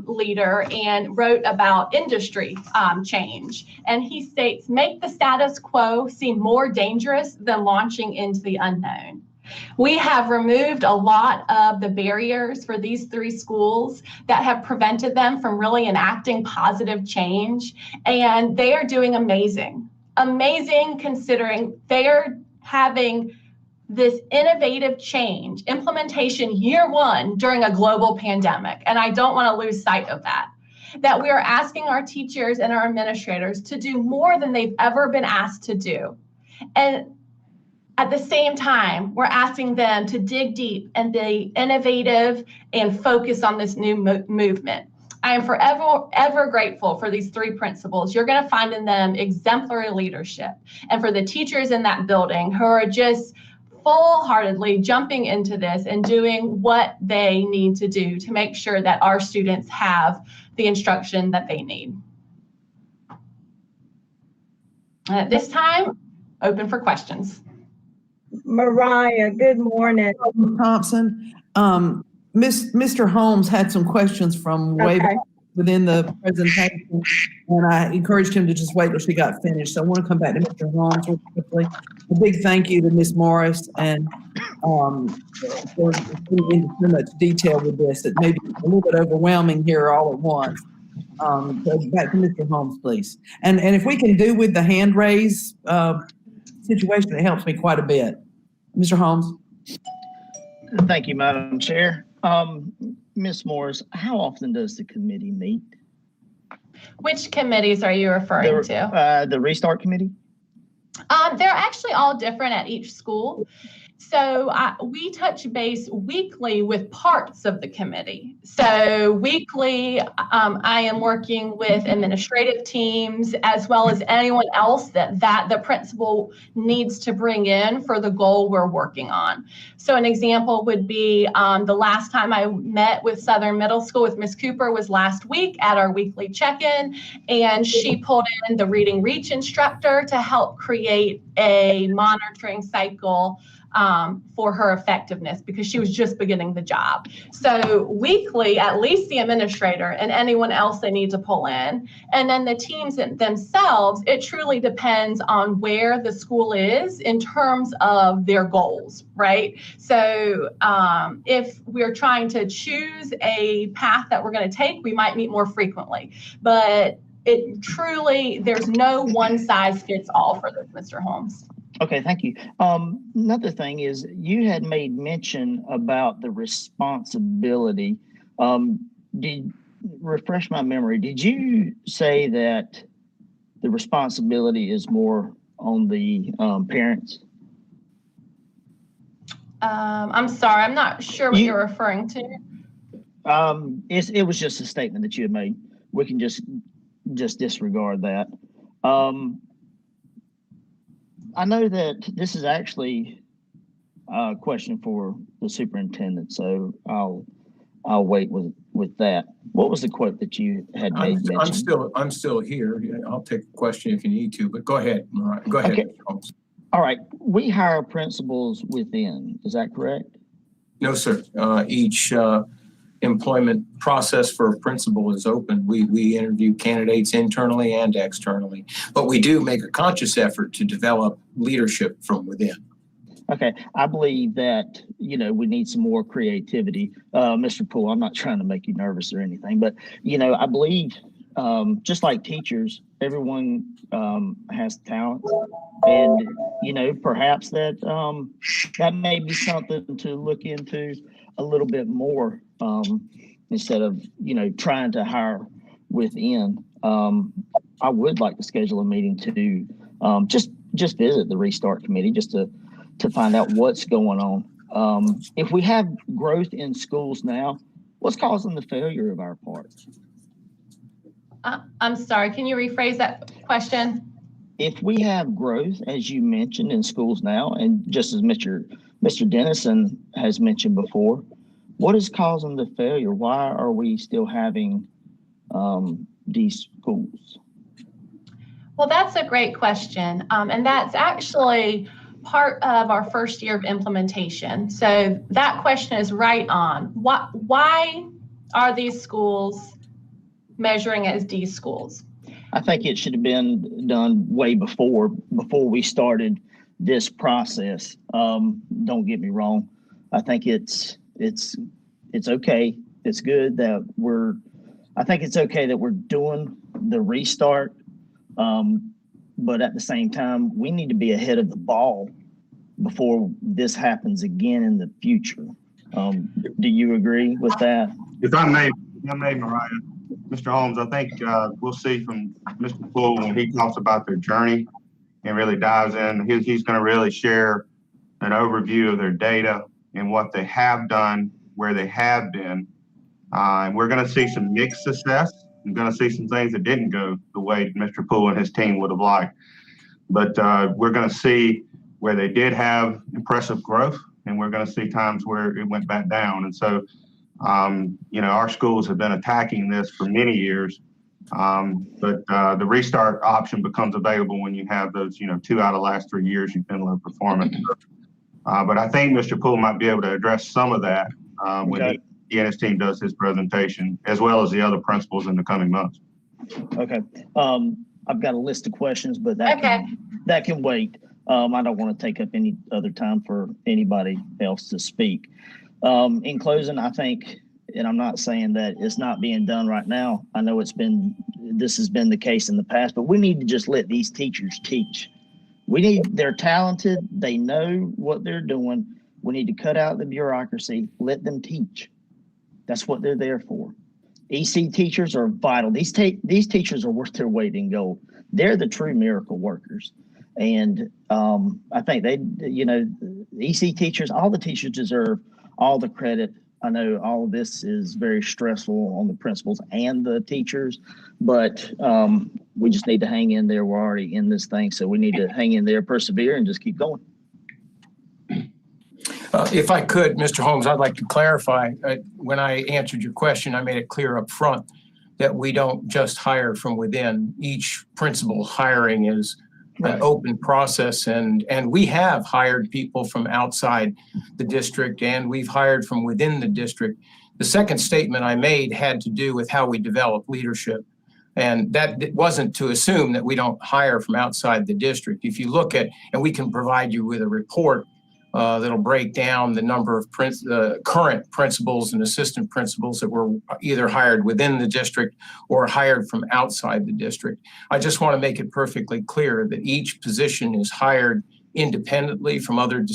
Speaker 8: leader and wrote about industry change. And he states, "Make the status quo seem more dangerous than launching into the unknown." We have removed a lot of the barriers for these 3 schools that have prevented them from really enacting positive change. And they are doing amazing considering they're having this innovative change, implementation year 1 during a global pandemic. And I don't want to lose sight of that we are asking our teachers and our administrators to do more than they've ever been asked to do. And at the same time, we're asking them to dig deep and be innovative and focus on this new movement. I am forever grateful for these 3 principles. You're going to find in them exemplary leadership. And for the teachers in that building who are just full-heartedly jumping into this and doing what they need to do to make sure that our students have the instruction that they need. And at this time, open for questions.
Speaker 5: Mariah, good morning.
Speaker 2: Thompson, Mr. Holmes had some questions from way back within the presentation, and I encouraged him to just wait till she got finished. So I want to come back to Mr. Holmes real quickly. A big thank you to Ms. Morris and for getting into so much detail with this. It may be a little bit overwhelming here all at once. So back to Mr. Holmes, please. And if we can do with the hand raise situation, it helps me quite a bit. Mr. Holmes.
Speaker 6: Thank you, Madam Chair. Ms. Morris, how often does the committee meet?
Speaker 8: Which committees are you referring to?
Speaker 6: The Restart Committee?
Speaker 8: They're actually all different at each school. So we touch base weekly with parts of the committee. So weekly, I am working with administrative teams as well as anyone else that the principal needs to bring in for the goal we're working on. So an example would be the last time I met with Southern Middle School with Ms. Cooper was last week at our weekly check-in, and she pulled in the Reading Reach instructor to help create a monitoring cycle for her effectiveness because she was just beginning the job. So weekly, at least the administrator and anyone else they need to pull in. And then the teams themselves, it truly depends on where the school is in terms of their goals, right? So if we're trying to choose a path that we're going to take, we might meet more frequently. But it truly, there's no one size fits all for this, Mr. Holmes.
Speaker 6: Okay, thank you. Another thing is you had made mention about the responsibility. Refresh my memory. Did you say that the responsibility is more on the parents?
Speaker 8: I'm sorry, I'm not sure what you're referring to.
Speaker 6: It was just a statement that you had made. We can just disregard that. I know that this is actually a question for the superintendent, so I'll wait with that. What was the quote that you had made mention?
Speaker 1: I'm still here. I'll take a question if you need to, but go ahead. Go ahead.
Speaker 6: Okay. All right. We hire principals within. Is that correct?
Speaker 1: No, sir. Each employment process for a principal is open. We interview candidates internally and externally, but we do make a conscious effort to develop leadership from within.
Speaker 6: Okay, I believe that, we need some more creativity. Mr. Poole, I'm not trying to make you nervous or anything, but, I believe just like teachers, everyone has talent, and, perhaps that may be something to look into a little bit more instead of, trying to hire within. I would like to schedule a meeting to just visit the Restart Committee just to find out what's going on. If we have growth in schools now, what's causing the failure of our part?
Speaker 8: I'm sorry, can you rephrase that question?
Speaker 6: If we have growth, as you mentioned, in schools now, and just as Mr. Dennison has mentioned before, what is causing the failure? Why are we still having these schools?
Speaker 8: Well, that's a great question. And that's actually part of our first year of implementation. So that question is right on. Why are these schools measuring as D schools?
Speaker 6: I think it should have been done way before we started this process. Don't get me wrong. I think it's okay. It's good that I think it's okay that we're doing the restart. But at the same time, we need to be ahead of the ball before this happens again in the future. Do you agree with that?
Speaker 7: If I may, Mariah, Mr. Holmes, I think we'll see from Mr. Poole when he talks about their journey and really dives in. He's going to really share an overview of their data and what they have done, where they have been. And we're going to see some mixed success. We're going to see some things that didn't go the way Mr. Poole and his team would have liked. But we're going to see where they did have impressive growth, and we're going to see times where it went back down. And so, our schools have been attacking this for many years, but the restart option becomes available when you have those, 2 out of the last 3 years you've been low performing. But I think Mr. Poole might be able to address some of that when he and his team does his presentation, as well as the other principals in the coming months.
Speaker 6: Okay. I've got a list of questions, but that can wait. I don't want to take up any other time for anybody else to speak. In closing, I think, and I'm not saying that it's not being done right now. I know this has been the case in the past, but we need to just let these teachers teach. They're talented. They know what they're doing. We need to cut out the bureaucracy, let them teach. That's what they're there for. EC teachers are vital. These teachers are worth their weight in gold. They're the true miracle workers. And I think EC teachers, all the teachers deserve all the credit. I know all of this is very stressful on the principals and the teachers, but we just need to hang in there. We're already in this thing, so we need to hang in there, persevere, and just keep going.
Speaker 1: If I could, Mr. Holmes, I'd like to clarify. When I answered your question, I made it clear up front that we don't just hire from within. Each principal hiring is an open process, and we have hired people from outside the district, and we've hired from within the district. The second statement I made had to do with how we develop leadership, and that wasn't to assume that we don't hire from outside the district. If you look at, and we can provide you with a report that'll break down the number of current principals and assistant principals that were either hired within the district or hired from outside the district. I just want to make it perfectly clear that each position is hired independently from other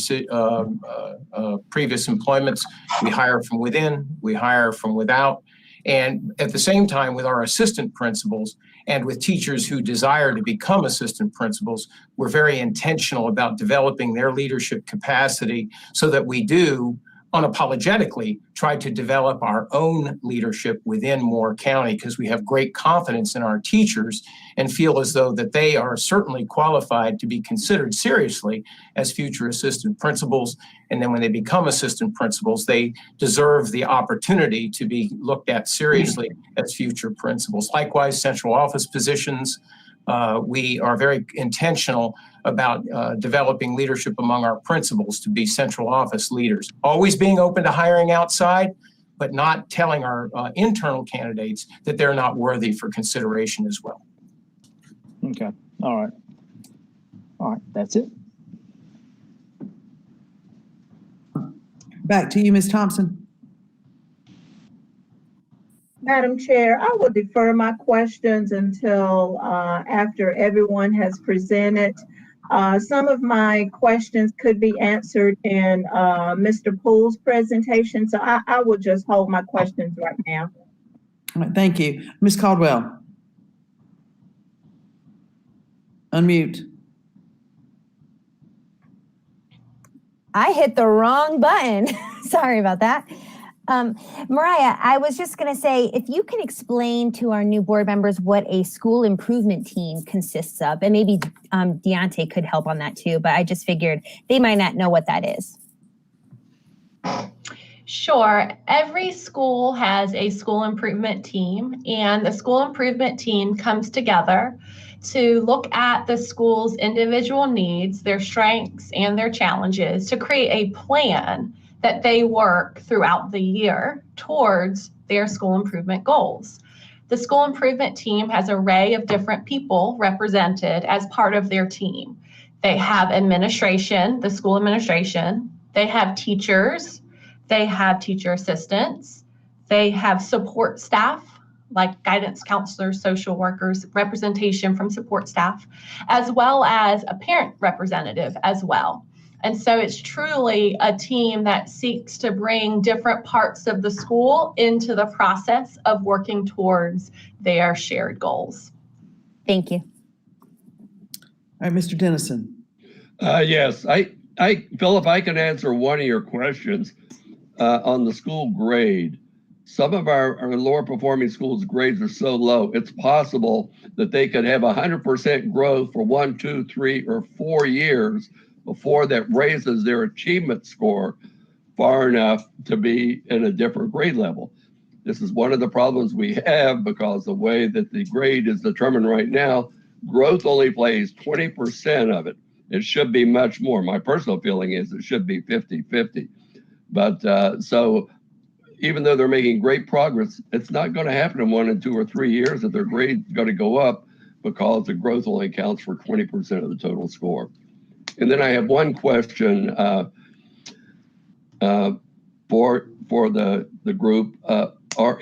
Speaker 1: previous employments. We hire from within, we hire from without. And at the same time, with our assistant principals and with teachers who desire to become assistant principals, we're very intentional about developing their leadership capacity so that we do unapologetically try to develop our own leadership within Moore County, because we have great confidence in our teachers and feel as though that they are certainly qualified to be considered seriously as future assistant principals. And then when they become assistant principals, they deserve the opportunity to be looked at seriously as future principals. Likewise, central office positions, we are very intentional about developing leadership among our principals to be central office leaders. Always being open to hiring outside, but not telling our internal candidates that they're not worthy for consideration as well.
Speaker 6: Okay. All right. All right. That's it.
Speaker 2: Back to you, Ms. Thompson.
Speaker 5: Madam Chair, I will defer my questions until after everyone has presented. Some of my questions could be answered in Mr. Poole's presentation, so I will just hold my questions right now.
Speaker 2: All right, thank you. Ms. Caldwell. Unmute.
Speaker 10: I hit the wrong button. Sorry about that. Mariah, I was just going to say, if you can explain to our new board members what a school improvement team consists of, and maybe Deontay could help on that too, but I just figured they might not know what that is.
Speaker 8: Sure. Every school has a school improvement team, and the school improvement team comes together to look at the school's individual needs, their strengths, and their challenges to create a plan that they work throughout the year towards their school improvement goals. The school improvement team has an array of different people represented as part of their team. They have administration, the school administration, they have teachers, they have teacher assistants, they have support staff, like guidance counselors, social workers, representation from support staff, as well as a parent representative as well. And so it's truly a team that seeks to bring different parts of the school into the process of working towards their shared goals.
Speaker 10: Thank you.
Speaker 2: All right, Mr. Dennison.
Speaker 4: Yes, Philip, I can answer one of your questions on the school grade. Some of our lower performing schools' grades are so low, it's possible that they could have 100% growth for 1, 2, 3, or 4 years before that raises their achievement score far enough to be in a different grade level. This is one of the problems we have because the way that the grade is determined right now, growth only plays 20% of it. It should be much more. My personal feeling is it should be 50-50. But so even though they're making great progress, it's not going to happen in 1 and 2 or 3 years that their grade's going to go up because the growth only counts for 20% of the total score. And then I have one question for the group. Are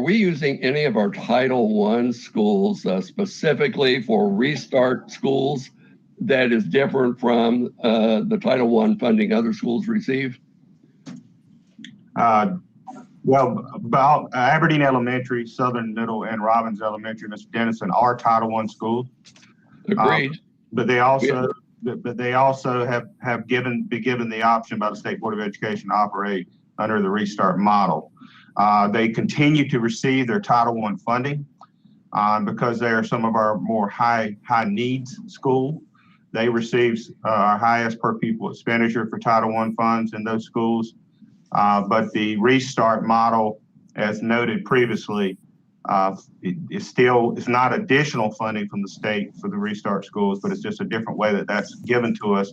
Speaker 4: we using any of our Title I schools specifically for restart schools that is different from the Title I funding other schools receive?
Speaker 7: Well, about Aberdeen Elementary, Southern Middle, and Robbins Elementary, Mr. Dennison, are Title I schools.
Speaker 4: Agreed.
Speaker 7: But they also, have been given the option by the State Board of Education to operate under the Restart model. They continue to receive their Title I funding because they are some of our more high needs schools. They receive our highest per pupil expenditure for Title I funds in those schools. But the Restart model, as noted previously, it's not additional funding from the state for the Restart schools, but it's just a different way that's given to us,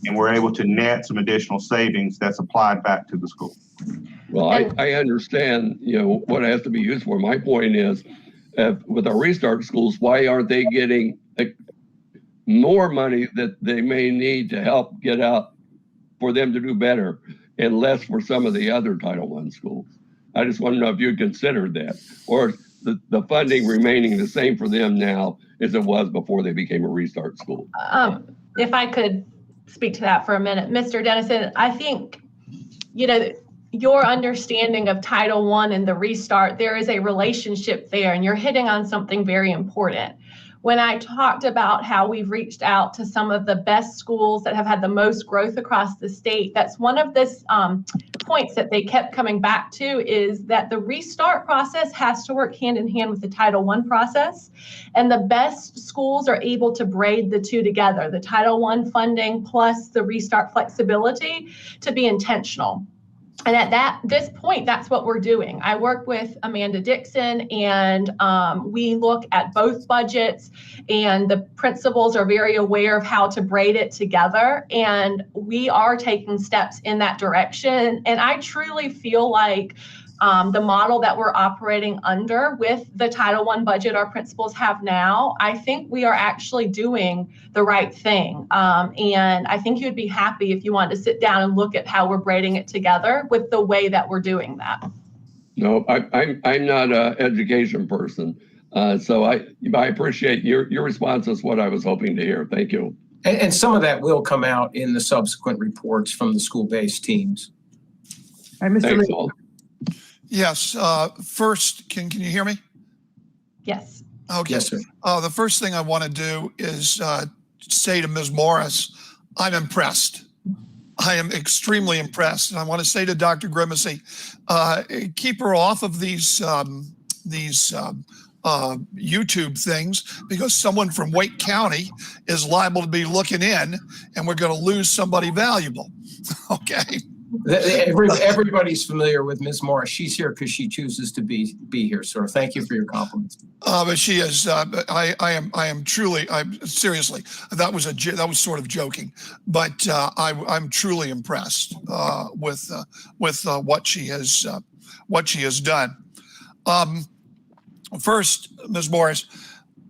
Speaker 7: and we're able to net some additional savings that's applied back to the school.
Speaker 4: Well, I understand, what it has to be used for. My point is, with our Restart schools, why aren't they getting more money that they may need to help get out for them to do better, and less for some of the other Title I schools? I just want to know if you considered that, or the funding remaining the same for them now as it was before they became a Restart school.
Speaker 8: If I could speak to that for a minute, Mr. Dennison, I think, your understanding of Title I and the Restart, there is a relationship there, and you're hitting on something very important. When I talked about how we've reached out to some of the best schools that have had the most growth across the state, that's one of the points that they kept coming back to, is that the Restart process has to work hand in hand with the Title I process. And the best schools are able to braid the two together, the Title I funding plus the Restart flexibility, to be intentional. And at this point, that's what we're doing. I work with Amanda Dixon, and we look at both budgets, and the principals are very aware of how to braid it together. And we are taking steps in that direction. And I truly feel like the model that we're operating under with the Title I budget our principals have now, I think we are actually doing the right thing. And I think you'd be happy if you wanted to sit down and look at how we're braiding it together with the way that we're doing that.
Speaker 4: No, I'm not an education person. So I appreciate your response. Is what I was hoping to hear. Thank you.
Speaker 1: And some of that will come out in the subsequent reports from the school-based teams.
Speaker 2: All right, Mr.
Speaker 4: Thanks,
Speaker 2: Lee.
Speaker 4: all.
Speaker 9: Yes. First, can you hear me?
Speaker 8: Yes.
Speaker 9: Okay.
Speaker 1: Yes, sir.
Speaker 9: The first thing I want to do is say to Ms. Morris, I'm impressed. I am extremely impressed. And I want to say to Dr. Grimacy, keep her off of these YouTube things, because someone from Wake County is liable to be looking in, and we're going to lose somebody valuable. Okay.
Speaker 1: Everybody's familiar with Ms. Morris. She's here because she chooses to be here, sir. Thank you for your compliments.
Speaker 9: But she is. I am truly. I'm seriously. That was sort of joking, but I'm truly impressed with what she has done. First, Ms. Morris,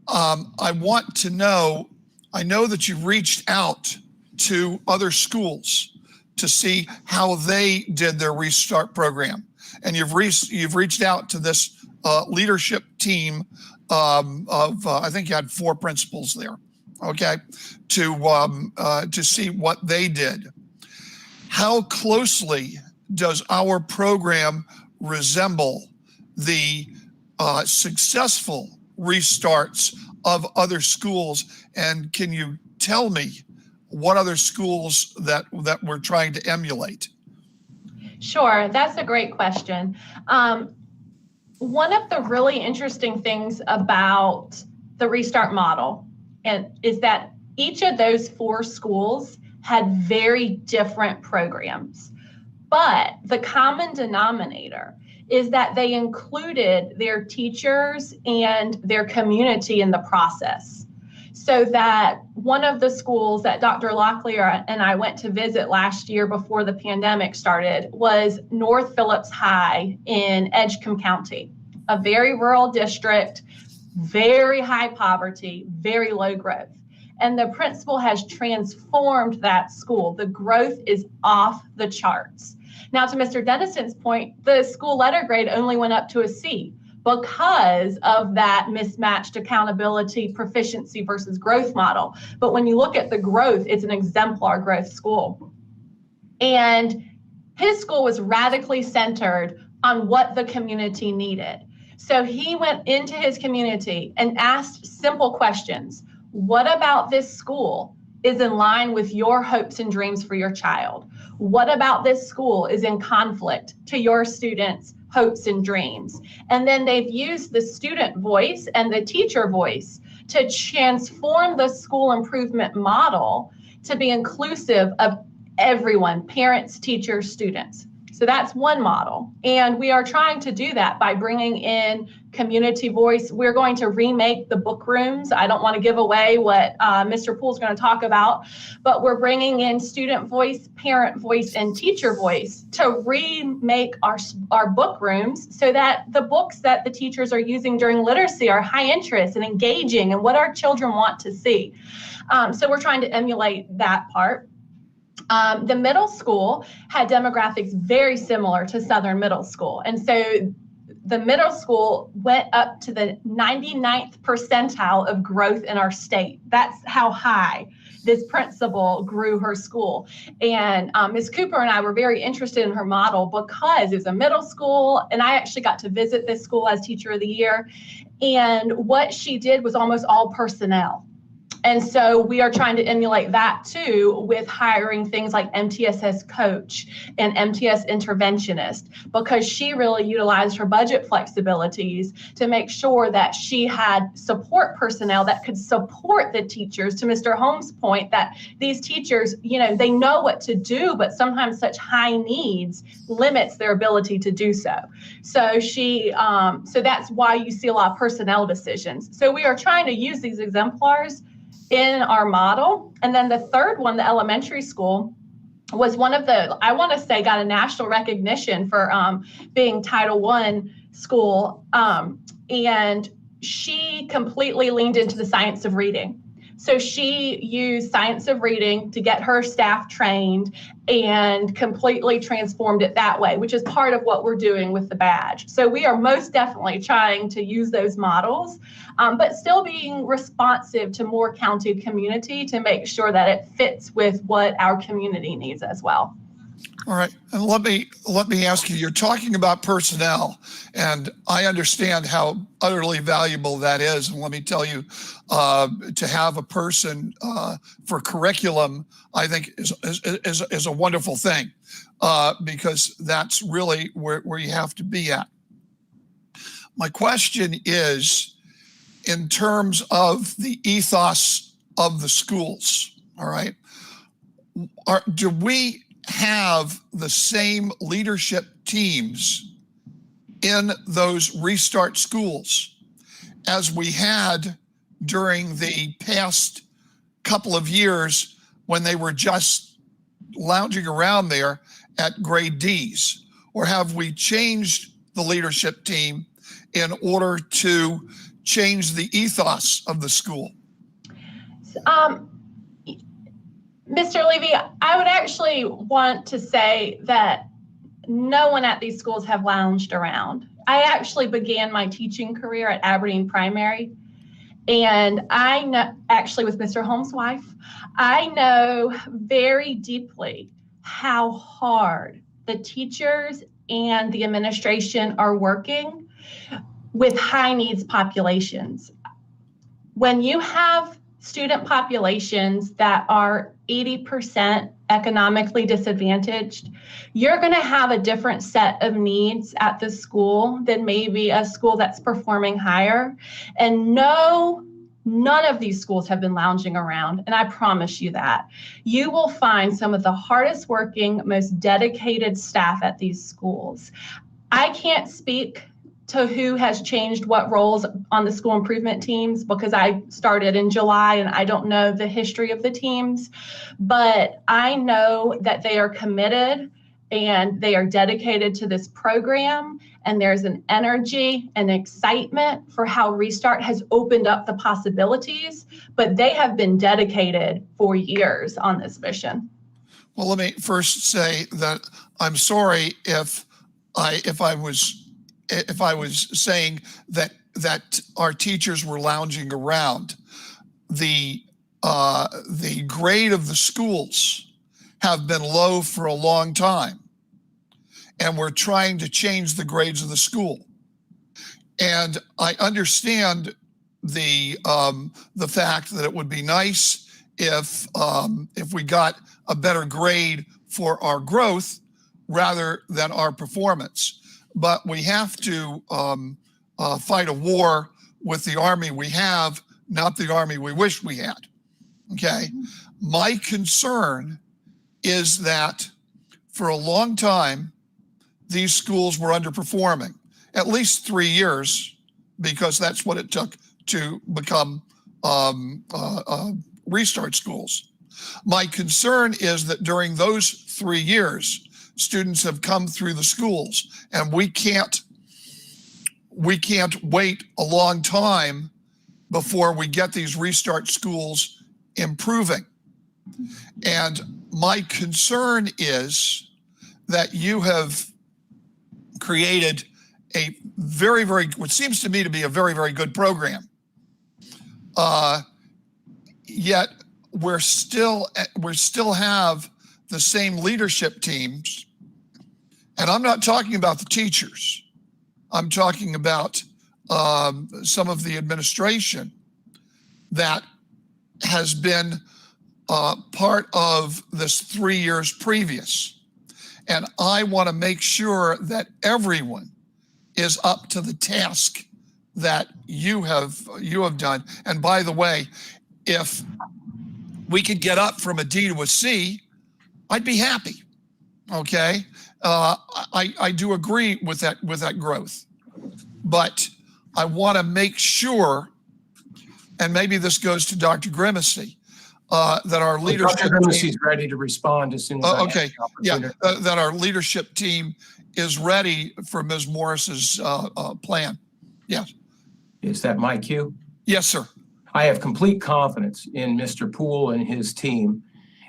Speaker 9: I want to know. I know that you reached out to other schools to see how they did their Restart program, and you've reached out to this leadership team of I think you had 4 principals there, okay, to see what they did. How closely does our program resemble the successful restarts of other schools, and can you tell me what other schools that we're trying to emulate?
Speaker 8: Sure, that's a great question. One of the really interesting things about the Restart model is that each of those 4 schools had very different programs, but the common denominator is that they included their teachers and their community in the process. So that one of the schools that Dr. Locklear and I went to visit last year before the pandemic started was North Phillips High in Edgecombe County, a very rural district, very high poverty, very low growth. And the principal has transformed that school. The growth is off the charts. Now, to Mr. Dennison's point, the school letter grade only went up to a C because of that mismatched accountability, proficiency versus growth model. But when you look at the growth, it's an exemplar growth school. And his school was radically centered on what the community needed. So he went into his community and asked simple questions. What about this school is in line with your hopes and dreams for your child? What about this school is in conflict to your students' hopes and dreams? And then they've used the student voice and the teacher voice to transform the school improvement model to be inclusive of everyone, parents, teachers, students. So that's one model. And we are trying to do that by bringing in community voice. We're going to remake the book rooms. I don't want to give away what Mr. Poole's going to talk about, but we're bringing in student voice, parent voice, and teacher voice to remake our book rooms so that the books that the teachers are using during literacy are high interest and engaging and what our children want to see. So we're trying to emulate that part. The middle school had demographics very similar to Southern Middle School. And so the middle school went up to the 99th percentile of growth in our state. That's how high this principal grew her school. And Ms. Cooper and I were very interested in her model because it's a middle school, and I actually got to visit this school as Teacher of the Year. And what she did was almost all personnel. And so we are trying to emulate that too with hiring things like MTSS coach and MTS interventionist, because she really utilized her budget flexibilities to make sure that she had support personnel that could support the teachers. To Mr. Holmes' point, that these teachers, they know what to do, but sometimes such high needs limits their ability to do so. So so that's why you see a lot of personnel decisions. So we are trying to use these exemplars in our model. And then the third one, the elementary school, was one of the, I want to say, got a national recognition for being Title I school. And she completely leaned into the science of reading. So she used science of reading to get her staff trained and completely transformed it that way, which is part of what we're doing with the badge. So we are most definitely trying to use those models, but still being responsive to Moore County community to make sure that it fits with what our community needs as well.
Speaker 9: All right, and let me ask you, you're talking about personnel, and I understand how utterly valuable that is. And let me tell you, to have a person for curriculum, I think is a wonderful thing, because that's really where you have to be at. My question is, in terms of the ethos of the schools, all right, do we have the same leadership teams in those restart schools as we had during the past couple of years when they were just lounging around there at grade Ds? Or have we changed the leadership team in order to change the ethos of the school?
Speaker 8: Mr. Levy, I would actually want to say that no one at these schools have lounged around. I actually began my teaching career at Aberdeen Primary, and I know, actually with Mr. Holmes' wife, I know very deeply how hard the teachers and the administration are working with high needs populations. When you have student populations that are 80% economically disadvantaged, you're going to have a different set of needs at the school than maybe a school that's performing higher. And none of these schools have been lounging around, and I promise you that. You will find some of the hardest working, most dedicated staff at these schools. I can't speak to who has changed what roles on the school improvement teams, because I started in July and I don't know the history of the teams, but I know that they are committed and they are dedicated to this program, and there's an energy and excitement for how Restart has opened up the possibilities, but they have been dedicated for years on this mission.
Speaker 9: Well, let me first say that I'm sorry if I was saying that our teachers were lounging around. The grade of the schools have been low for a long time, and we're trying to change the grades of the school. And I understand the fact that it would be nice if we got a better grade for our growth rather than our performance. But we have to fight a war with the Army we have, not the Army we wish we had. Okay. My concern is that for a long time, these schools were underperforming, at least 3 years, because that's what it took to become restart schools. My concern is that during those 3 years, students have come through the schools, and we can't wait a long time before we get these restart schools improving. And my concern is that you have created a very, what seems to me to be a very, very good program. Yet we still have the same leadership teams. And I'm not talking about the teachers. I'm talking about some of the administration that has been part of this 3 years previous. And I want to make sure that everyone is up to the task that you have done. And by the way, if we could get up from a D to a C, I'd be happy. Okay, I do agree with that growth, but I want to make sure, and maybe this goes to Dr. Grimacy, that our leadership
Speaker 1: Dr. Grimacy's ready to respond as soon as I
Speaker 9: okay,
Speaker 1: have the opportunity.
Speaker 9: yeah, that our leadership team is ready for Ms. Morris's plan. Yes.
Speaker 1: Is that my cue?
Speaker 9: Yes, sir.
Speaker 1: I have complete confidence in Mr. Poole and his team,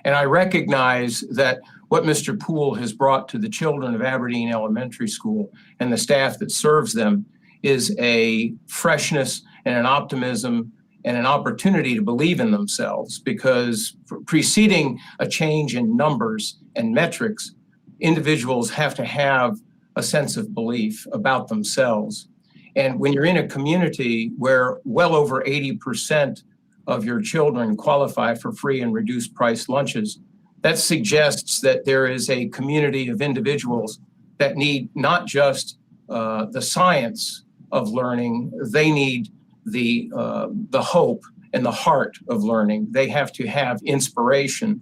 Speaker 1: and I recognize that what Mr. Poole has brought to the children of Aberdeen Elementary School and the staff that serves them is a freshness and an optimism and an opportunity to believe in themselves, because preceding a change in numbers and metrics, individuals have to have a sense of belief about themselves. And when you're in a community where well over 80% of your children qualify for free and reduced price lunches, that suggests that there is a community of individuals that need not just the science of learning, they need the hope and the heart of learning. They have to have inspiration.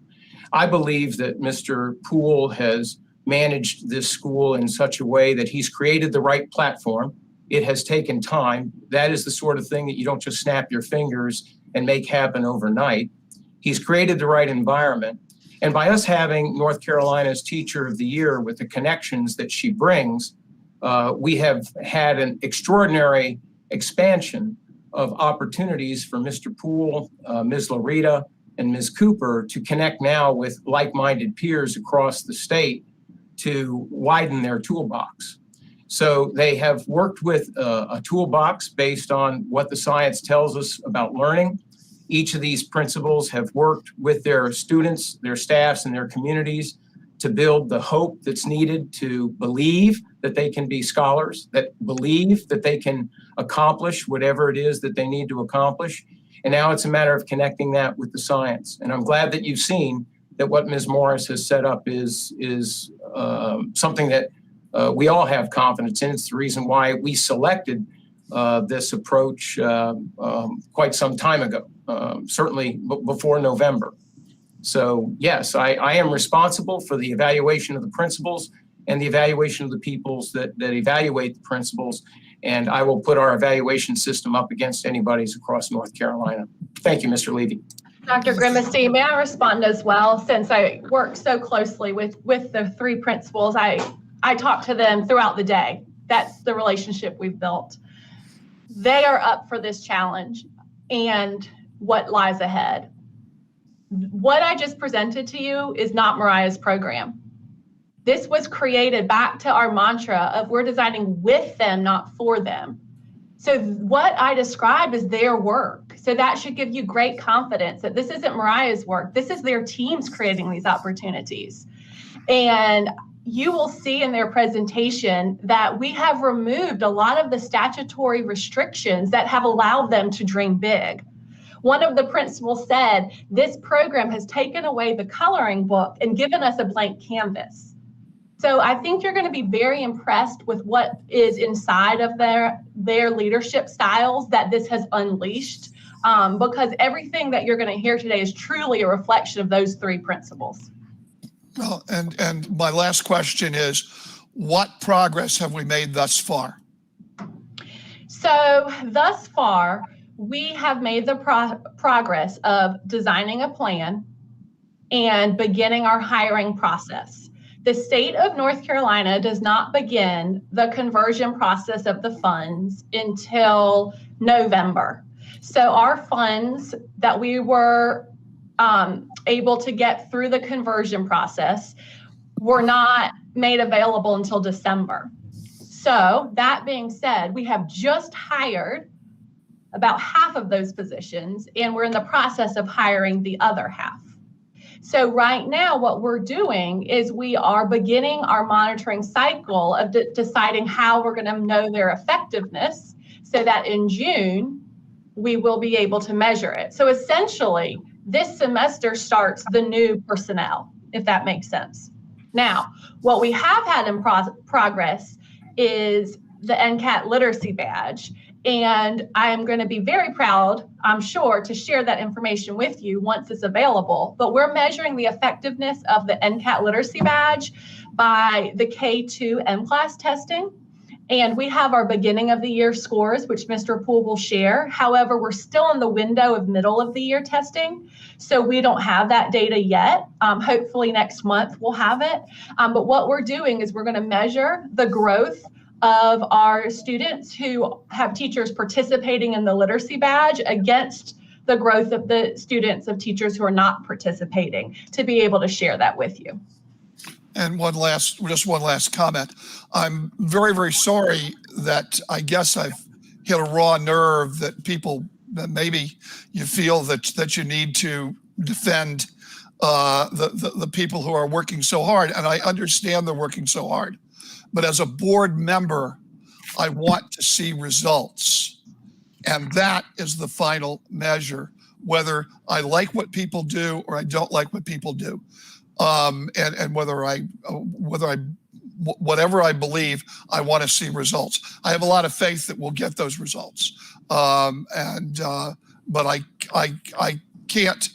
Speaker 1: I believe that Mr. Poole has managed this school in such a way that he's created the right platform. It has taken time. That is the sort of thing that you don't just snap your fingers and make happen overnight. He's created the right environment. And by us having North Carolina's Teacher of the Year with the connections that she brings, we have had an extraordinary expansion of opportunities for Mr. Poole, Ms. Larita, and Ms. Cooper to connect now with like-minded peers across the state to widen their toolbox. So they have worked with a toolbox based on what the science tells us about learning. Each of these principals have worked with their students, their staffs, and their communities to build the hope that's needed to believe that they can be scholars, that believe that they can accomplish whatever it is that they need to accomplish. And now it's a matter of connecting that with the science. And I'm glad that you've seen that what Ms. Morris has set up is something that we all have confidence in. It's the reason why we selected this approach quite some time ago, certainly before November. So yes, I am responsible for the evaluation of the principals and the evaluation of the peoples that evaluate the principals. And I will put our evaluation system up against anybody's across North Carolina. Thank you, Mr. Levy.
Speaker 8: Dr. Grimacy, may I respond as well? Since I work so closely with the three principals, I talk to them throughout the day. That's the relationship we've built. They are up for this challenge and what lies ahead. What I just presented to you is not Mariah's program. This was created back to our mantra of we're designing with them, not for them. So what I described is their work. So that should give you great confidence that this isn't Mariah's work. This is their teams creating these opportunities. And you will see in their presentation that we have removed a lot of the statutory restrictions that have allowed them to dream big. One of the principals said, this program has taken away the coloring book and given us a blank canvas. So I think you're going to be very impressed with what is inside of their leadership styles that this has unleashed, because everything that you're going to hear today is truly a reflection of those three principles.
Speaker 9: Well, and my last question is, what progress have we made thus far?
Speaker 8: So thus far, we have made the progress of designing a plan and beginning our hiring process. The state of North Carolina does not begin the conversion process of the funds until November. So our funds that we were able to get through the conversion process were not made available until December. So that being said, we have just hired about half of those positions, and we're in the process of hiring the other half. So right now, what we're doing is we are beginning our monitoring cycle of deciding how we're going to know their effectiveness so that in June, we will be able to measure it. So essentially, this semester starts the new personnel, if that makes sense. Now, what we have had in progress is the NCAT literacy badge. And I am going to be very proud, I'm sure, to share that information with you once it's available. But we're measuring the effectiveness of the NCAT literacy badge by the K2 M-class testing. And we have our beginning of the year scores, which Mr. Poole will share. However, we're still in the window of middle of the year testing. So we don't have that data yet. Hopefully next month we'll have it. But what we're doing is we're going to measure the growth of our students who have teachers participating in the literacy badge against the growth of the students of teachers who are not participating, to be able to share that with you.
Speaker 9: And just one last comment. I'm very, very sorry that I guess I've hit a raw nerve that maybe you feel that you need to defend the people who are working so hard. And I understand they're working so hard. But as a board member, I want to see results. And that is the final measure, whether I like what people do or I don't like what people do. And whatever I believe, I want to see results. I have a lot of faith that we'll get those results. But I can't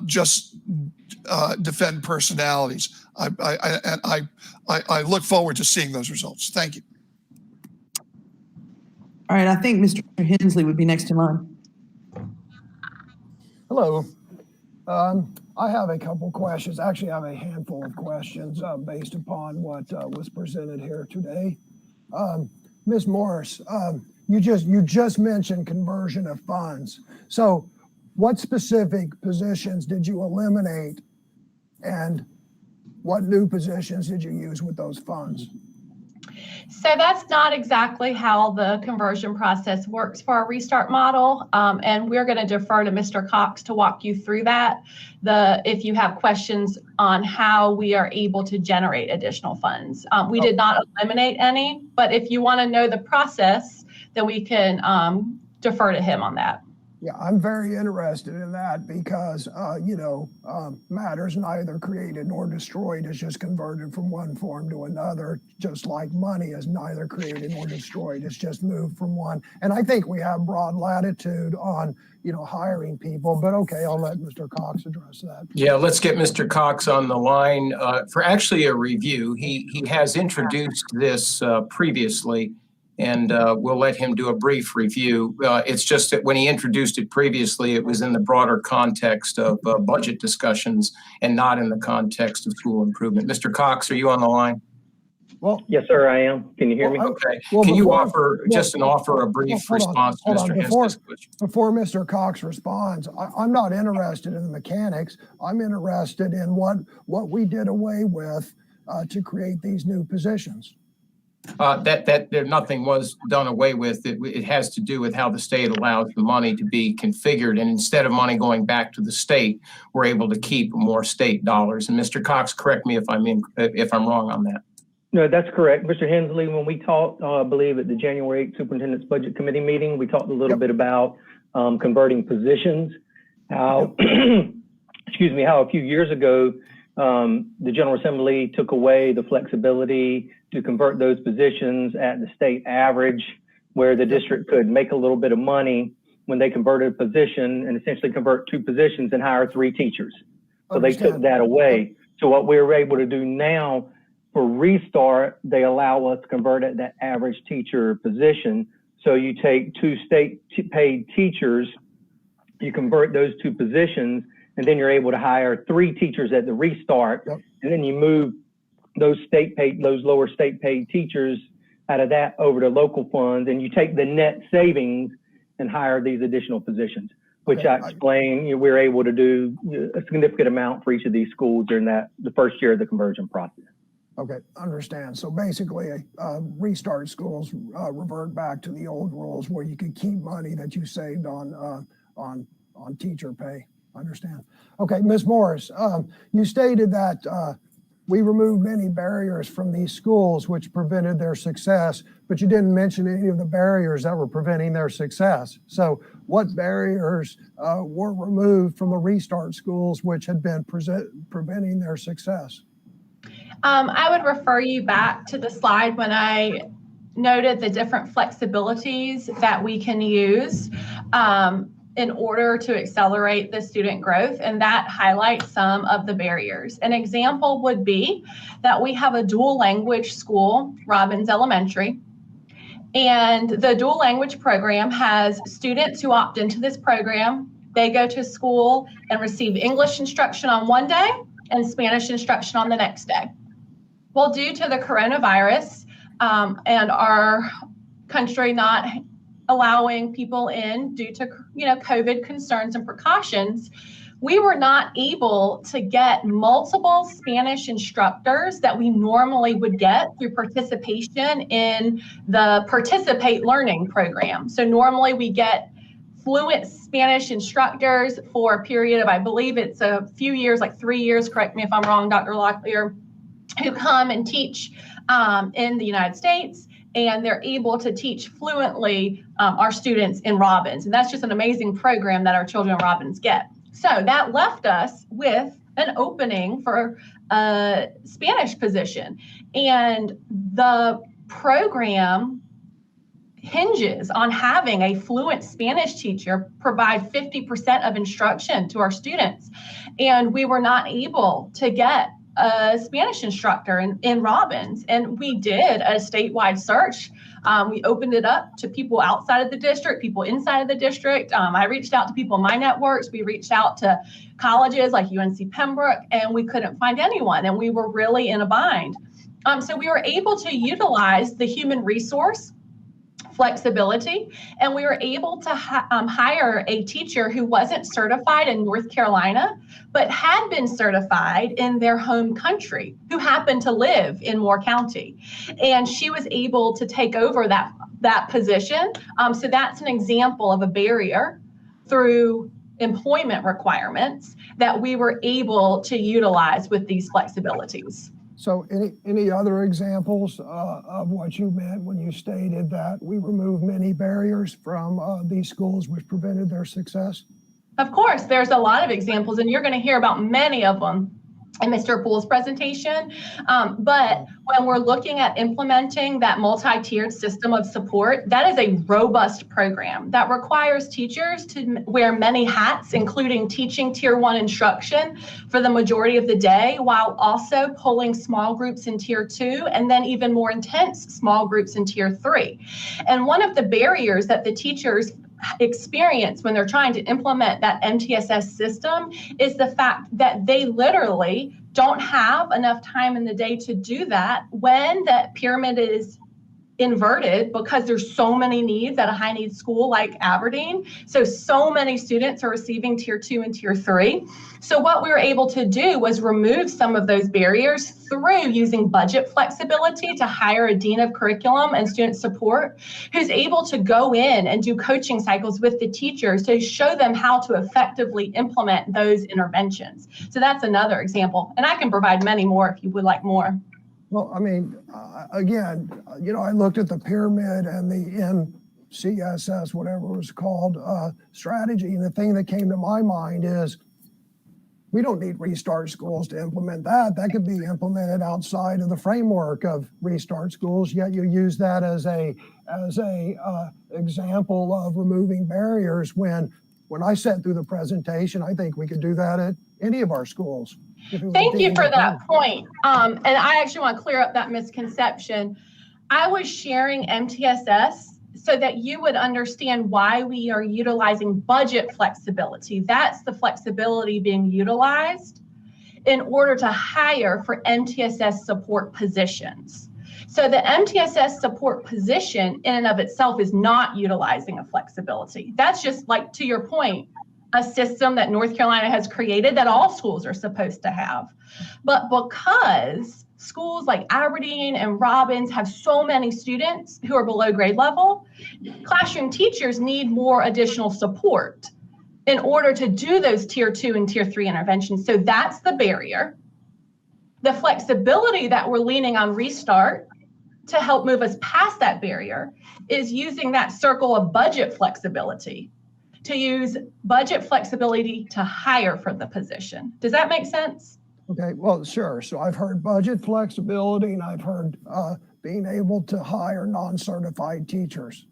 Speaker 9: just defend personalities. I look forward to seeing those results. Thank you.
Speaker 2: All right, I think Mr. Hensley would be next in line.
Speaker 11: Hello. I have a couple questions. Actually, I have a handful of questions based upon what was presented here today. Ms. Morris, you just mentioned conversion of funds. So what specific positions did you eliminate, and what new positions did you use with those funds?
Speaker 8: So that's not exactly how the conversion process works for our restart model. And we're going to defer to Mr. Cox to walk you through that. If you have questions on how we are able to generate additional funds. We did not eliminate any, but if you want to know the process, then we can defer to him on that.
Speaker 11: Yeah, I'm very interested in that because, matter's neither created nor destroyed. It's just converted from one form to another, just like money is neither created nor destroyed. It's just moved from one. And I think we have broad latitude on, hiring people. But okay, I'll let Mr. Cox address that.
Speaker 1: Yeah, let's get Mr. Cox on the line for actually a review. He has introduced this previously. And we'll let him do a brief review. It's just that when he introduced it previously, it was in the broader context of budget discussions and not in the context of school improvement. Mr. Cox, are you on the line?
Speaker 11: Well,
Speaker 12: yes, sir, I am. Can you hear me?
Speaker 1: Okay. Can you offer a brief response to Mr. Hensley's question?
Speaker 11: Before Mr. Cox responds, I'm not interested in the mechanics. I'm interested in what we did away with to create these new positions.
Speaker 1: Nothing was done away with. It has to do with how the state allows the money to be configured. And instead of money going back to the state, we're able to keep more state dollars. And Mr. Cox, correct me if I'm wrong on that.
Speaker 12: No, that's correct. Mr. Hensley, when we talked, I believe at the January 8th Superintendent's Budget Committee meeting, we talked a little bit about converting positions, how, excuse me, how a few years ago, the General Assembly took away the flexibility to convert those positions at the state average, where the district could make a little bit of money when they converted a position and essentially convert 2 positions and hire 3 teachers. So they took that away. So what we're able to do now for Restart, they allow us to convert at that average teacher position. So you take 2 state paid teachers, you convert those 2 positions, and then you're able to hire 3 teachers at the Restart. And then you move those lower state paid teachers out of that over to local funds, and you take the net savings and hire these additional positions, which I explained, we're able to do a significant amount for each of these schools during the first year of the conversion process.
Speaker 11: Okay, understand. So basically, Restart schools revert back to the old rules where you could keep money that you saved on teacher pay. Understand. Okay, Ms. Morris, you stated that we removed many barriers from these schools which prevented their success, but you didn't mention any of the barriers that were preventing their success. So what barriers were removed from the Restart schools which had been preventing their success?
Speaker 8: I would refer you back to the slide when I noted the different flexibilities that we can use in order to accelerate the student growth, and that highlights some of the barriers. An example would be that we have a dual language school, Robbins Elementary, and the dual language program has students who opt into this program. They go to school and receive English instruction on one day and Spanish instruction on the next day. Well, due to the coronavirus and our country not allowing people in due to COVID concerns and precautions, we were not able to get multiple Spanish instructors that we normally would get through participation in the Participate Learning program. So normally we get fluent Spanish instructors for a period of, I believe it's a few years, like 3 years, correct me if I'm wrong, Dr. Locklear, who come and teach in the United States, and they're able to teach fluently our students in Robbins. And that's just an amazing program that our children in Robbins get. So that left us with an opening for a Spanish position. And the program hinges on having a fluent Spanish teacher provide 50% of instruction to our students. And we were not able to get a Spanish instructor in Robbins. And we did a statewide search. We opened it up to people outside of the district, people inside of the district. I reached out to people in my networks. We reached out to colleges like UNC Pembroke, and we couldn't find anyone. And we were really in a bind. So we were able to utilize the human resource flexibility, and we were able to hire a teacher who wasn't certified in North Carolina, but had been certified in their home country, who happened to live in Moore County. And she was able to take over that position. So that's an example of a barrier through employment requirements that we were able to utilize with these flexibilities.
Speaker 11: So any other examples of what you meant when you stated that we removed many barriers from these schools which prevented their success?
Speaker 8: Of course, there's a lot of examples, and you're going to hear about many of them in Mr. Poole's presentation. But when we're looking at implementing that multi-tiered system of support, that is a robust program that requires teachers to wear many hats, including teaching Tier 1 instruction for the majority of the day, while also pulling small groups in Tier 2, and then even more intense small groups in Tier 3. And one of the barriers that the teachers experience when they're trying to implement that MTSS system is the fact that they literally don't have enough time in the day to do that when that pyramid is inverted because there's so many needs at a high needs school like Aberdeen. So many students are receiving tier 2 and tier 3. So what we were able to do was remove some of those barriers through using budget flexibility to hire a dean of curriculum and student support who's able to go in and do coaching cycles with the teachers to show them how to effectively implement those interventions. So that's another example. And I can provide many more if you would like more.
Speaker 11: Well, I mean, again, I looked at the pyramid and the MTSS, whatever it was called, strategy. And the thing that came to my mind is we don't need Restart Schools to implement that. That could be implemented outside of the framework of Restart Schools, yet you use that as a example of removing barriers when I sat through the presentation, I think we could do that at any of our schools.
Speaker 8: Thank you for that point. And I actually want to clear up that misconception. I was sharing MTSS so that you would understand why we are utilizing budget flexibility. That's the flexibility being utilized in order to hire for MTSS support positions. So the MTSS support position in and of itself is not utilizing a flexibility. That's just like, to your point, a system that North Carolina has created that all schools are supposed to have. But because schools like Aberdeen and Robbins have so many students who are below grade level, classroom teachers need more additional support in order to do those tier 2 and tier 3 interventions. So that's the barrier. The flexibility that we're leaning on Restart to help move us past that barrier is using that circle of budget flexibility, to use budget flexibility to hire for the position. Does that make sense?
Speaker 11: Okay, well, sure. So I've heard budget flexibility and I've heard being able to hire non-certified teachers.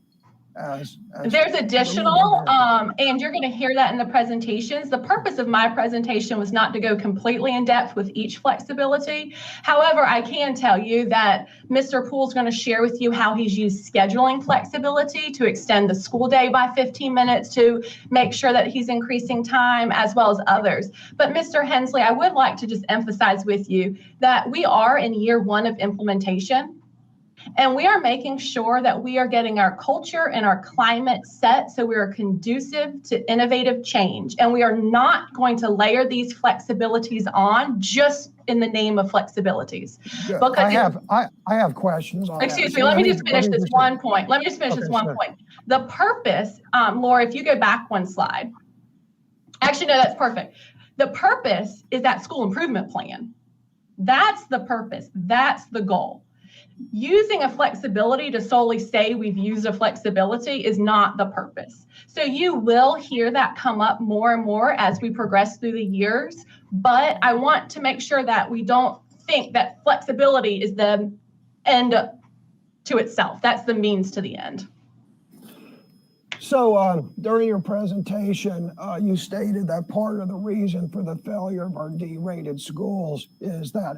Speaker 8: There's additional, and you're going to hear that in the presentations. The purpose of my presentation was not to go completely in depth with each flexibility. However, I can tell you that Mr. Poole's going to share with you how he's used scheduling flexibility to extend the school day by 15 minutes to make sure that he's increasing time, as well as others. But Mr. Hensley, I would like to just emphasize with you that we are in year 1 of implementation. And we are making sure that we are getting our culture and our climate set so we are conducive to innovative change. And we are not going to layer these flexibilities on just in the name of flexibilities.
Speaker 11: Yeah, I have questions on
Speaker 8: excuse
Speaker 11: that.
Speaker 8: me, let me just finish this one point. Let me just finish this one
Speaker 11: sure.
Speaker 8: point. The purpose, Laura, if you go back one slide. Actually, no, that's perfect. The purpose is that school improvement plan. That's the purpose. That's the goal. Using a flexibility to solely say we've used a flexibility is not the purpose. So you will hear that come up more and more as we progress through the years, but I want to make sure that we don't think that flexibility is the end to itself. That's the means to the end.
Speaker 11: So during your presentation, you stated that part of the reason for the failure of our D-rated schools is that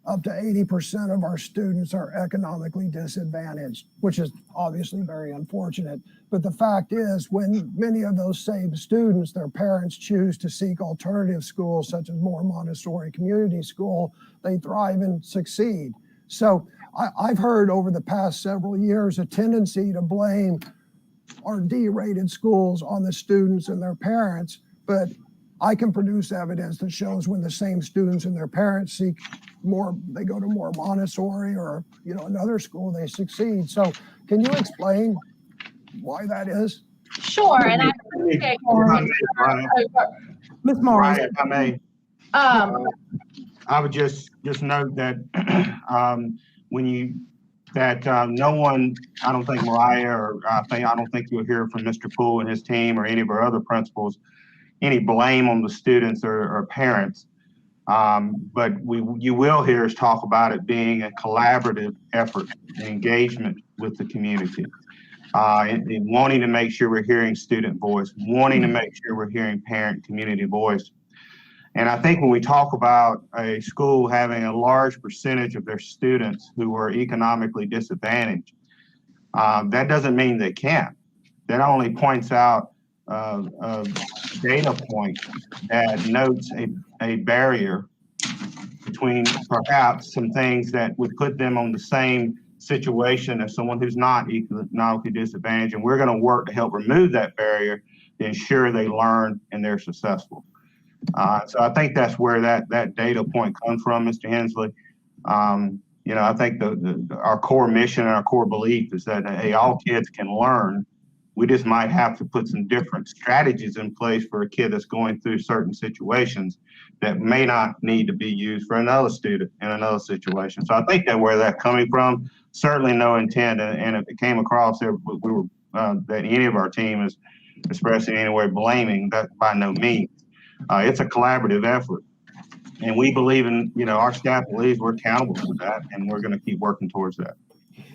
Speaker 11: up to 80% of our students are economically disadvantaged, which is obviously very unfortunate. But the fact is, when many of those same students, their parents choose to seek alternative schools, such as more Montessori community school, they thrive and succeed. So I've heard over the past several years a tendency to blame our D-rated schools on the students and their parents, but I can produce evidence that shows when the same students and their parents seek more, they go to more Montessori or another school, they succeed. So can you explain why that is?
Speaker 8: Sure, and I appreciate
Speaker 2: Ms. Morris.
Speaker 7: If I may, I would just note that no one, I don't think Mariah or I don't think you'll hear from Mr. Poole and his team or any of our other principals any blame on the students or parents. But you will hear us talk about it being a collaborative effort and engagement with the community. And wanting to make sure we're hearing student voice, wanting to make sure we're hearing parent community voice. And I think when we talk about a school having a large percentage of their students who are economically disadvantaged, that doesn't mean they can't. That only points out a data point that notes a barrier between perhaps some things that would put them on the same situation as someone who's not economically disadvantaged. And we're going to work to help remove that barrier to ensure they learn and they're successful. So I think that's where that data point comes from, Mr. Hensley. I think our core mission and our core belief is that, hey, all kids can learn. We just might have to put some different strategies in place for a kid that's going through certain situations that may not need to be used for another student in another situation. So I think that where that's coming from, certainly no intent. And if it came across there, that any of our team is expressing any way blaming, that by no means. It's a collaborative effort. And we believe in, our staff believes we're accountable for that, and we're going to keep working towards that.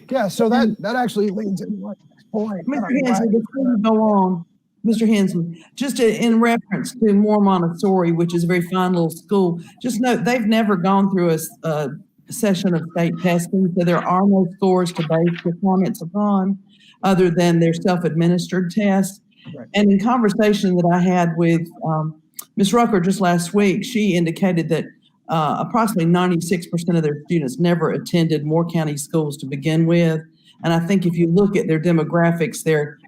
Speaker 11: Yeah, so that actually leads into my next point.
Speaker 2: Mr. Hensley, before you go on, Mr. Hensley, just in reference to Moore Montessori, which is a very fine little school, just note they've never gone through a session of state testing, so there are no scores to base your comments upon other than their self-administered tests.
Speaker 11: Right.
Speaker 2: And in conversation that I had with Ms. Rucker just last week, she indicated that approximately 96% of their students never attended Moore County schools to begin with. And I think if you look at their demographics, their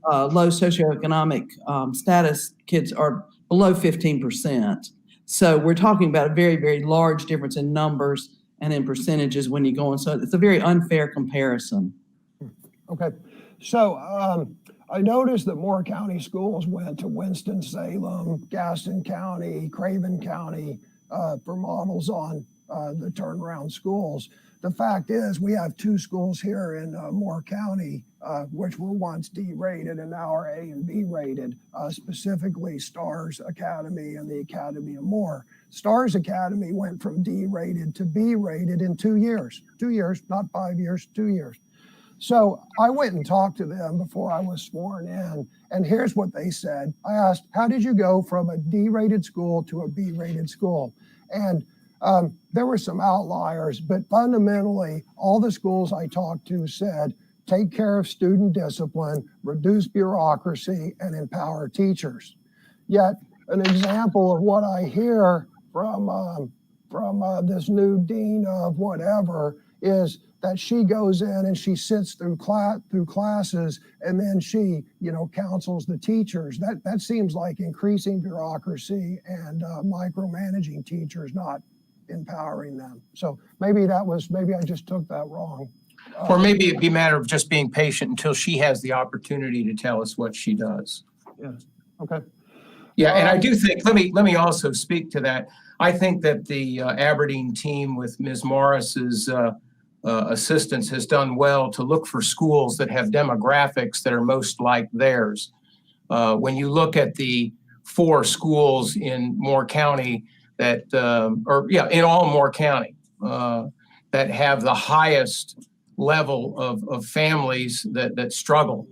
Speaker 2: low socioeconomic status kids are below 15%. So we're talking about a very, very large difference in numbers and in percentages when you go on. So it's a very unfair comparison.
Speaker 11: Okay. So I noticed that Moore County schools went to Winston-Salem, Gaston County, Craven County for models on the turnaround schools. The fact is we have two schools here in Moore County, which were once D-rated and now are A and B rated, specifically Stars Academy and the Academy of Moore. Stars Academy went from D-rated to B-rated in 2 years. 2 years, not 5 years, 2 years. So I went and talked to them before I was sworn in, and here's what they said. I asked, how did you go from a D-rated school to a B-rated school? And there were some outliers, but fundamentally, all the schools I talked to said, take care of student discipline, reduce bureaucracy, and empower teachers. Yet, an example of what I hear from this new dean of whatever is that she goes in and she sits through classes and then she, counsels the teachers. That seems like increasing bureaucracy and micromanaging teachers, not empowering them. So maybe I just took that wrong.
Speaker 1: Or maybe it'd be a matter of just being patient until she has the opportunity to tell us what she does.
Speaker 11: Yeah. Okay.
Speaker 1: Yeah, and I do think, let me also speak to that. I think that the Aberdeen team with Ms. Morris's assistance has done well to look for schools that have demographics that are most like theirs. When you look at the 4 schools in Moore County that, in all Moore County, that have the highest level of families that struggle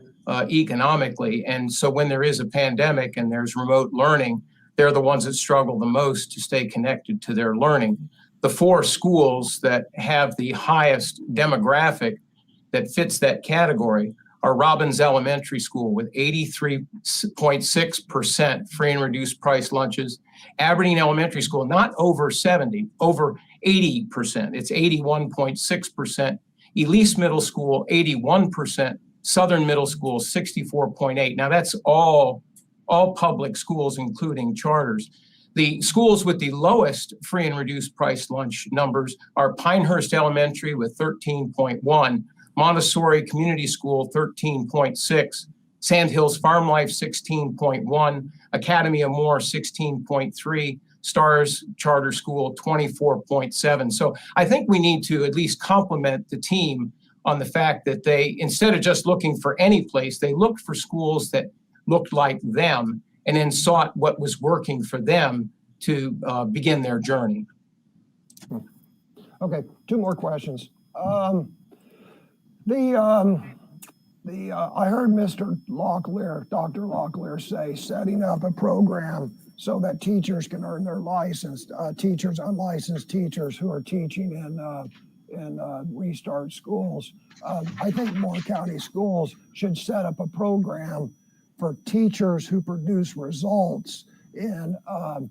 Speaker 1: economically. And so when there is a pandemic and there's remote learning, they're the ones that struggle the most to stay connected to their learning. The 4 schools that have the highest demographic that fits that category are Robbins Elementary School with 83.6% free and reduced price lunches. Aberdeen Elementary School, not over 70, over 80%. It's 81.6%. Elise Middle School, 81%. Southern Middle School, 64.8. Now that's all public schools, including charters. The schools with the lowest free and reduced price lunch numbers are Pinehurst Elementary with 13.1, Montessori Community School 13.6, Sandhills Farm Life 16.1, Academy of Moore 16.3, Stars Charter School 24.7. So I think we need to at least compliment the team on the fact that they, instead of just looking for any place, they looked for schools that looked like them and then sought what was working for them to begin their journey.
Speaker 11: Okay, 2 more questions. I heard Mr. Locklear, Dr. Locklear say setting up a program so that teachers can earn their license, unlicensed teachers who are teaching in Restart schools. I think Moore County schools should set up a program for teachers who produce results in our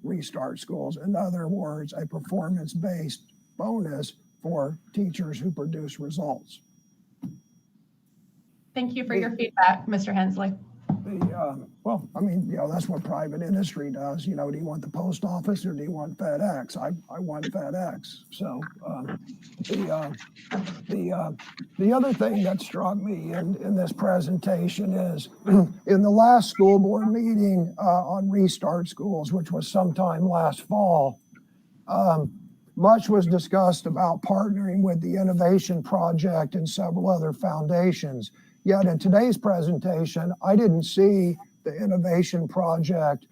Speaker 11: Restart schools. In other words, a performance-based bonus for teachers who produce results.
Speaker 8: Thank you for your feedback, Mr. Hensley.
Speaker 11: Well, I mean, that's what private industry does. Do you want the post office or do you want FedEx? I want FedEx. So the other thing that struck me in this presentation is in the last school board meeting on Restart Schools, which was sometime last fall, much was discussed about partnering with the Innovation Project and several other foundations. Yet in today's presentation, I didn't see the Innovation Project,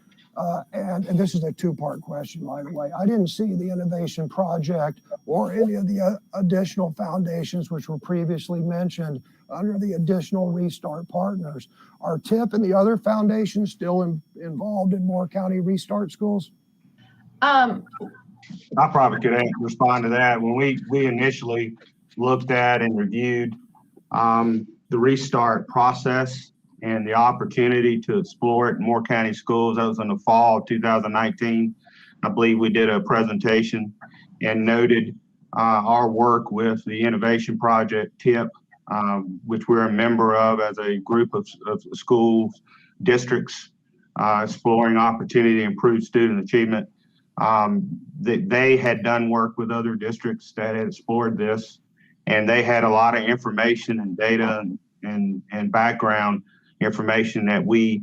Speaker 11: and this is a two-part question, by the way. I didn't see the Innovation Project or any of the additional foundations which were previously mentioned under the additional Restart partners. Are TIP and the other foundations still involved in Moore County Restart Schools?
Speaker 7: I probably could respond to that. When we initially looked at and reviewed the restart process and the opportunity to explore it in Moore County schools, that was in the fall of 2019. I believe we did a presentation and noted our work with the Innovation Project, TIP, which we're a member of as a group of schools, districts, exploring opportunity to improve student achievement. That they had done work with other districts that had explored this, and they had a lot of information and data and background information that we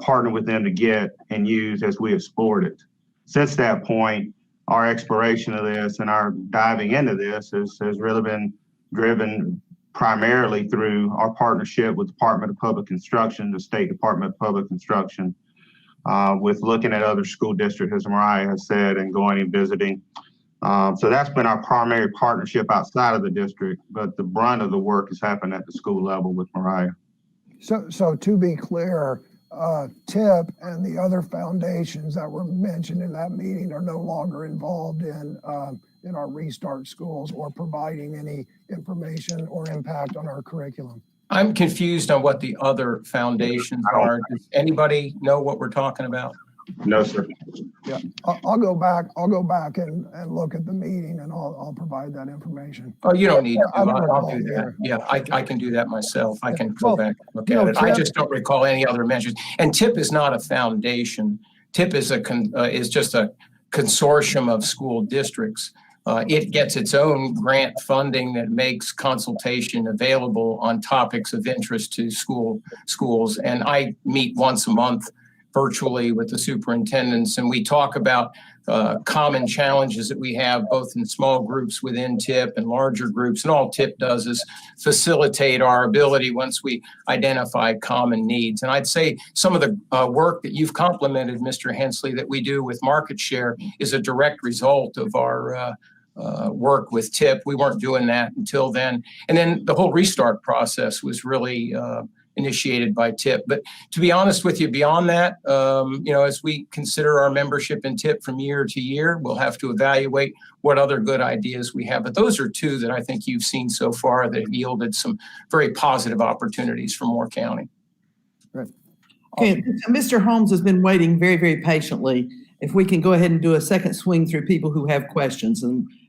Speaker 7: partnered with them to get and use as we explored it. Since that point, our exploration of this and our diving into this has really been driven primarily through our partnership with the Department of Public Instruction, the State Department of Public Instruction, with looking at other school districts, as Mariah has said, and going and visiting. So that's been our primary partnership outside of the district, but the brunt of the work has happened at the school level with Mariah.
Speaker 11: So to be clear, TIP and the other foundations that were mentioned in that meeting are no longer involved in our Restart Schools or providing any information or impact on our curriculum.
Speaker 1: I'm confused on what the other foundations are. Does anybody know what we're talking about?
Speaker 7: No, sir.
Speaker 11: Yeah, I'll go back and look at the meeting and I'll provide that information.
Speaker 1: Oh, you don't need to. I'll do that.
Speaker 11: Here.
Speaker 1: Yeah, I can do that myself. I can go
Speaker 11: Well,
Speaker 1: back and look at it. I just don't recall any other measures. And TIP is not a foundation. TIP is just a consortium of school districts. It gets its own grant funding that makes consultation available on topics of interest to schools. And I meet once a month virtually with the superintendents, and we talk about common challenges that we have both in small groups within TIP and larger groups. And all TIP does is facilitate our ability once we identify common needs. And I'd say some of the work that you've complimented, Mr. Hensley, that we do with market share is a direct result of our work with TIP. We weren't doing that until then. And then the whole restart process was really initiated by TIP. But to be honest with you, beyond that, as we consider our membership in TIP from year to year, we'll have to evaluate what other good ideas we have. But those are two that I think you've seen so far that have yielded some very positive opportunities for Moore County.
Speaker 11: Right.
Speaker 2: Okay, Mr. Holmes has been waiting very, very patiently. If we can go ahead and do a second swing through people who have questions.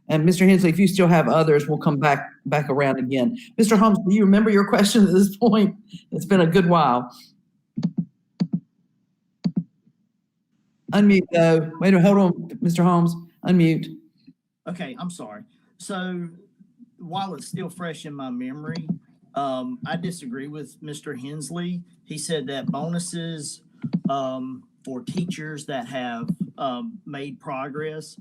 Speaker 2: And Mr. Hensley, if you still have others, we'll come back around again. Mr. Holmes, do you remember your question at this point? It's been a good while. Unmute though. Wait a minute, hold on, Mr. Holmes. Unmute.
Speaker 13: Okay, I'm sorry. So while it's still fresh in my memory, I disagree with Mr. Hensley. He said that bonuses for teachers that have made progress.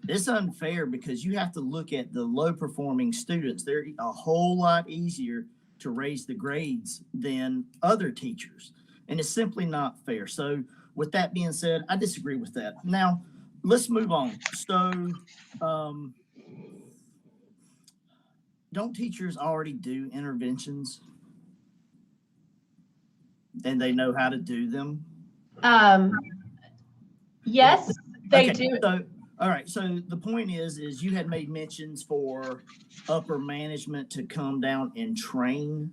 Speaker 13: It's unfair because you have to look at the low performing students. They're a whole lot easier to raise the grades than other teachers. And it's simply not fair. So with that being said, I disagree with that. Now, let's move on. So don't teachers already do interventions? And they know how to do them?
Speaker 8: Yes, they
Speaker 13: okay,
Speaker 8: do.
Speaker 13: So, all right. So the point is you had made mentions for upper management to come down and train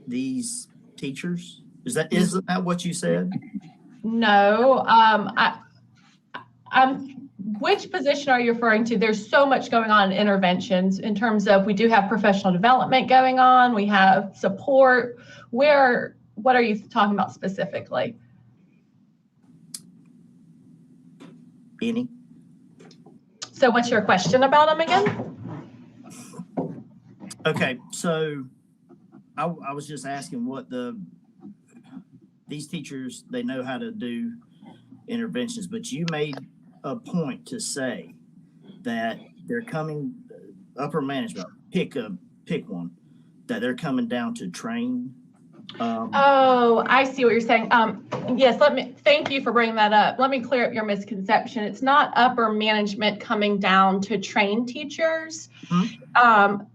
Speaker 13: these teachers. Isn't that what you said?
Speaker 8: No, which position are you referring to? There's so much going on in interventions in terms of we do have professional development going on. We have support. What are you talking about specifically?
Speaker 13: Any?
Speaker 8: So what's your question about them again?
Speaker 13: Okay, so I was just asking what these teachers, they know how to do interventions, but you made a point to say that they're coming, upper management, pick one, that they're coming down to train.
Speaker 8: Oh, I see what you're saying. Yes, thank you for bringing that up. Let me clear up your misconception. It's not upper management coming down to train teachers.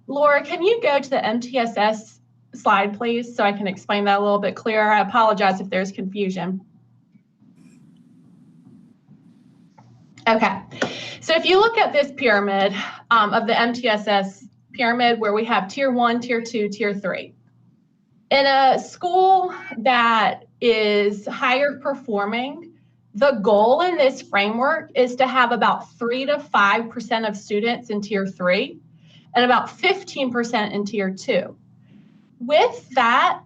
Speaker 8: Laura, can you go to the MTSS slide, please, so I can explain that a little bit clearer? I apologize if there's confusion. Okay, so if you look at this pyramid of the MTSS pyramid where we have tier 1, tier 2, tier 3. In a school that is higher performing, the goal in this framework is to have about 3 to 5% of students in tier 3 and about 15% in tier 2. With that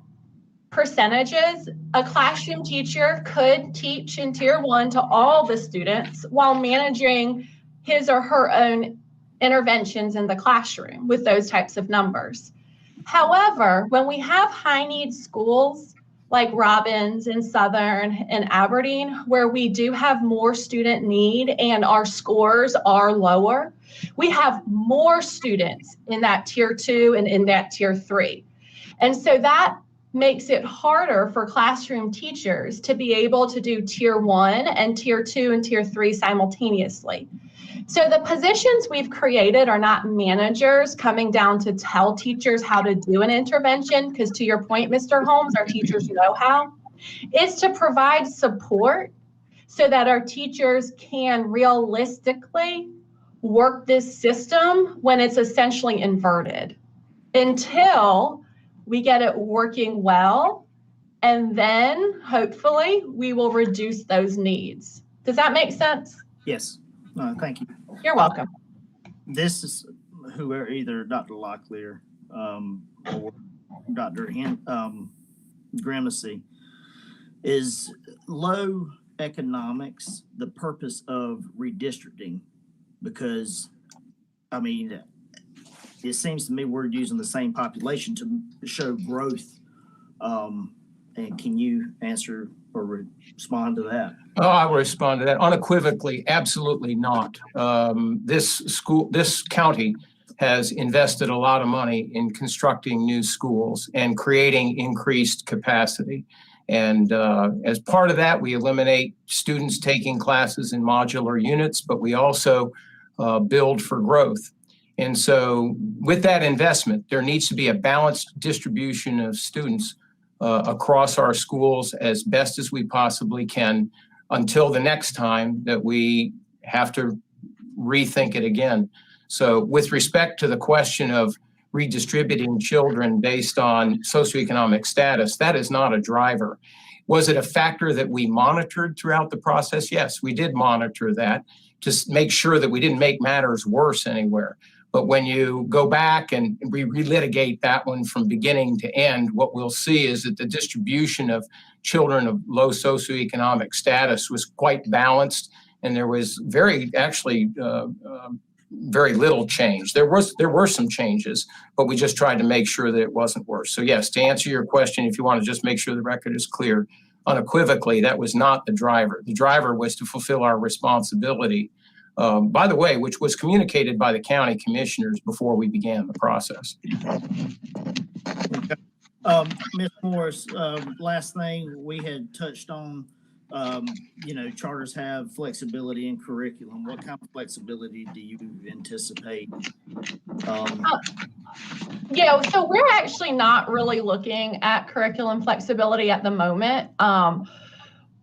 Speaker 8: percentages, a classroom teacher could teach in tier 1 to all the students while managing his or her own interventions in the classroom with those types of numbers. However, when we have high need schools like Robbins and Southern and Aberdeen, where we do have more student need and our scores are lower, we have more students in that tier 2 and in that tier 3. And so that makes it harder for classroom teachers to be able to do tier 1 and tier 2 and tier 3 simultaneously. So the positions we've created are not managers coming down to tell teachers how to do an intervention, because to your point, Mr. Holmes, our teachers know how. It's to provide support so that our teachers can realistically work this system when it's essentially inverted until we get it working well, and then hopefully we will reduce those needs. Does that make sense?
Speaker 13: Yes. Thank you.
Speaker 8: You're welcome.
Speaker 13: This is whoever, either Dr. Locklear or Dr. Grimacy, is low economics the purpose of redistricting? Because, I mean, it seems to me we're using the same population to show growth. And can you answer or respond to that?
Speaker 1: Oh, I will respond to that unequivocally. Absolutely not. This county has invested a lot of money in constructing new schools and creating increased capacity. And as part of that, we eliminate students taking classes in modular units, but we also build for growth. And so with that investment, there needs to be a balanced distribution of students across our schools as best as we possibly can until the next time that we have to rethink it again. So with respect to the question of redistributing children based on socioeconomic status, that is not a driver. Was it a factor that we monitored throughout the process? Yes, we did monitor that to make sure that we didn't make matters worse anywhere. But when you go back and we relitigate that one from beginning to end, what we'll see is that the distribution of children of low socioeconomic status was quite balanced, and there was very little change. There were some changes, but we just tried to make sure that it wasn't worse. So yes, to answer your question, if you want to just make sure the record is clear, unequivocally, that was not the driver. The driver was to fulfill our responsibility, by the way, which was communicated by the county commissioners before we began the process.
Speaker 13: Ms. Morris, last thing we had touched on, charters have flexibility in curriculum. What kind of flexibility do you anticipate?
Speaker 8: So we're actually not really looking at curriculum flexibility at the moment.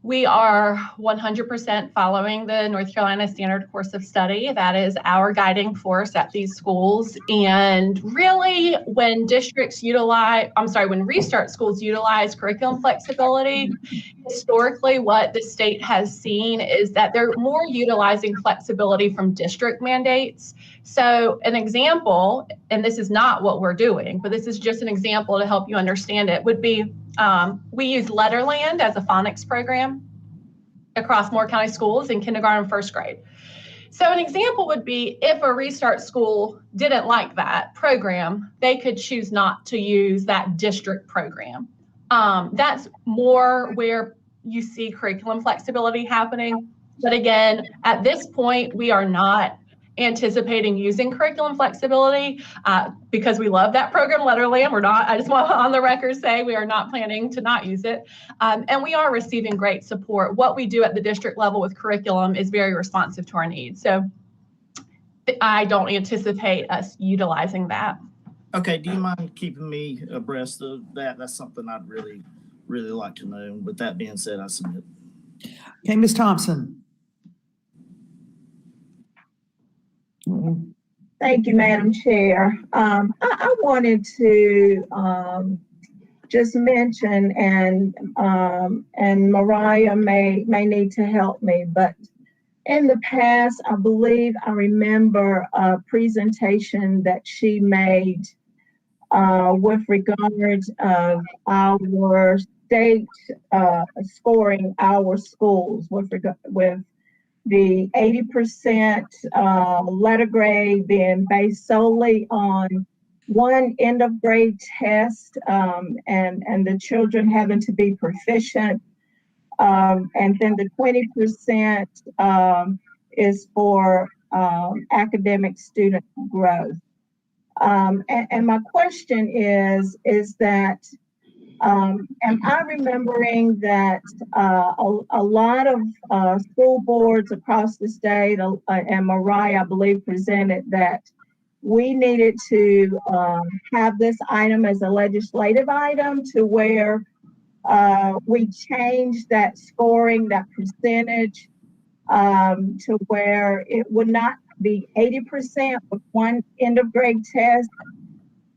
Speaker 8: We are 100% following the North Carolina Standard Course of Study. That is our guiding force at these schools. And really, when Restart schools utilize curriculum flexibility, historically, what the state has seen is that they're more utilizing flexibility from district mandates. So an example, and this is not what we're doing, but this is just an example to help you understand it, would be we use Letterland as a phonics program across Moore County schools in kindergarten and first grade. So an example would be if a Restart school didn't like that program, they could choose not to use that district program. That's more where you see curriculum flexibility happening. But again, at this point, we are not anticipating using curriculum flexibility because we love that program, Letterland. I just want to on the record say we are not planning to not use it. And we are receiving great support. What we do at the district level with curriculum is very responsive to our needs. So I don't anticipate us utilizing that.
Speaker 13: Okay, do you mind keeping me abreast of that? That's something I'd really like to know. With that being said, I submit.
Speaker 2: Okay, Ms. Thompson.
Speaker 5: Thank you, Madam Chair. I wanted to just mention, and Mariah may need to help me, but in the past, I believe I remember a presentation that she made with regards of our state scoring our schools with the 80% letter grade being based solely on one end of grade test and the children having to be proficient. And then the 20% is for academic student growth. And my question is that, am I remembering that a lot of school boards across the state, and Mariah, I believe, presented that we needed to have this item as a legislative item to where we changed that scoring, that percentage, to where it would not be 80% with one end of grade test,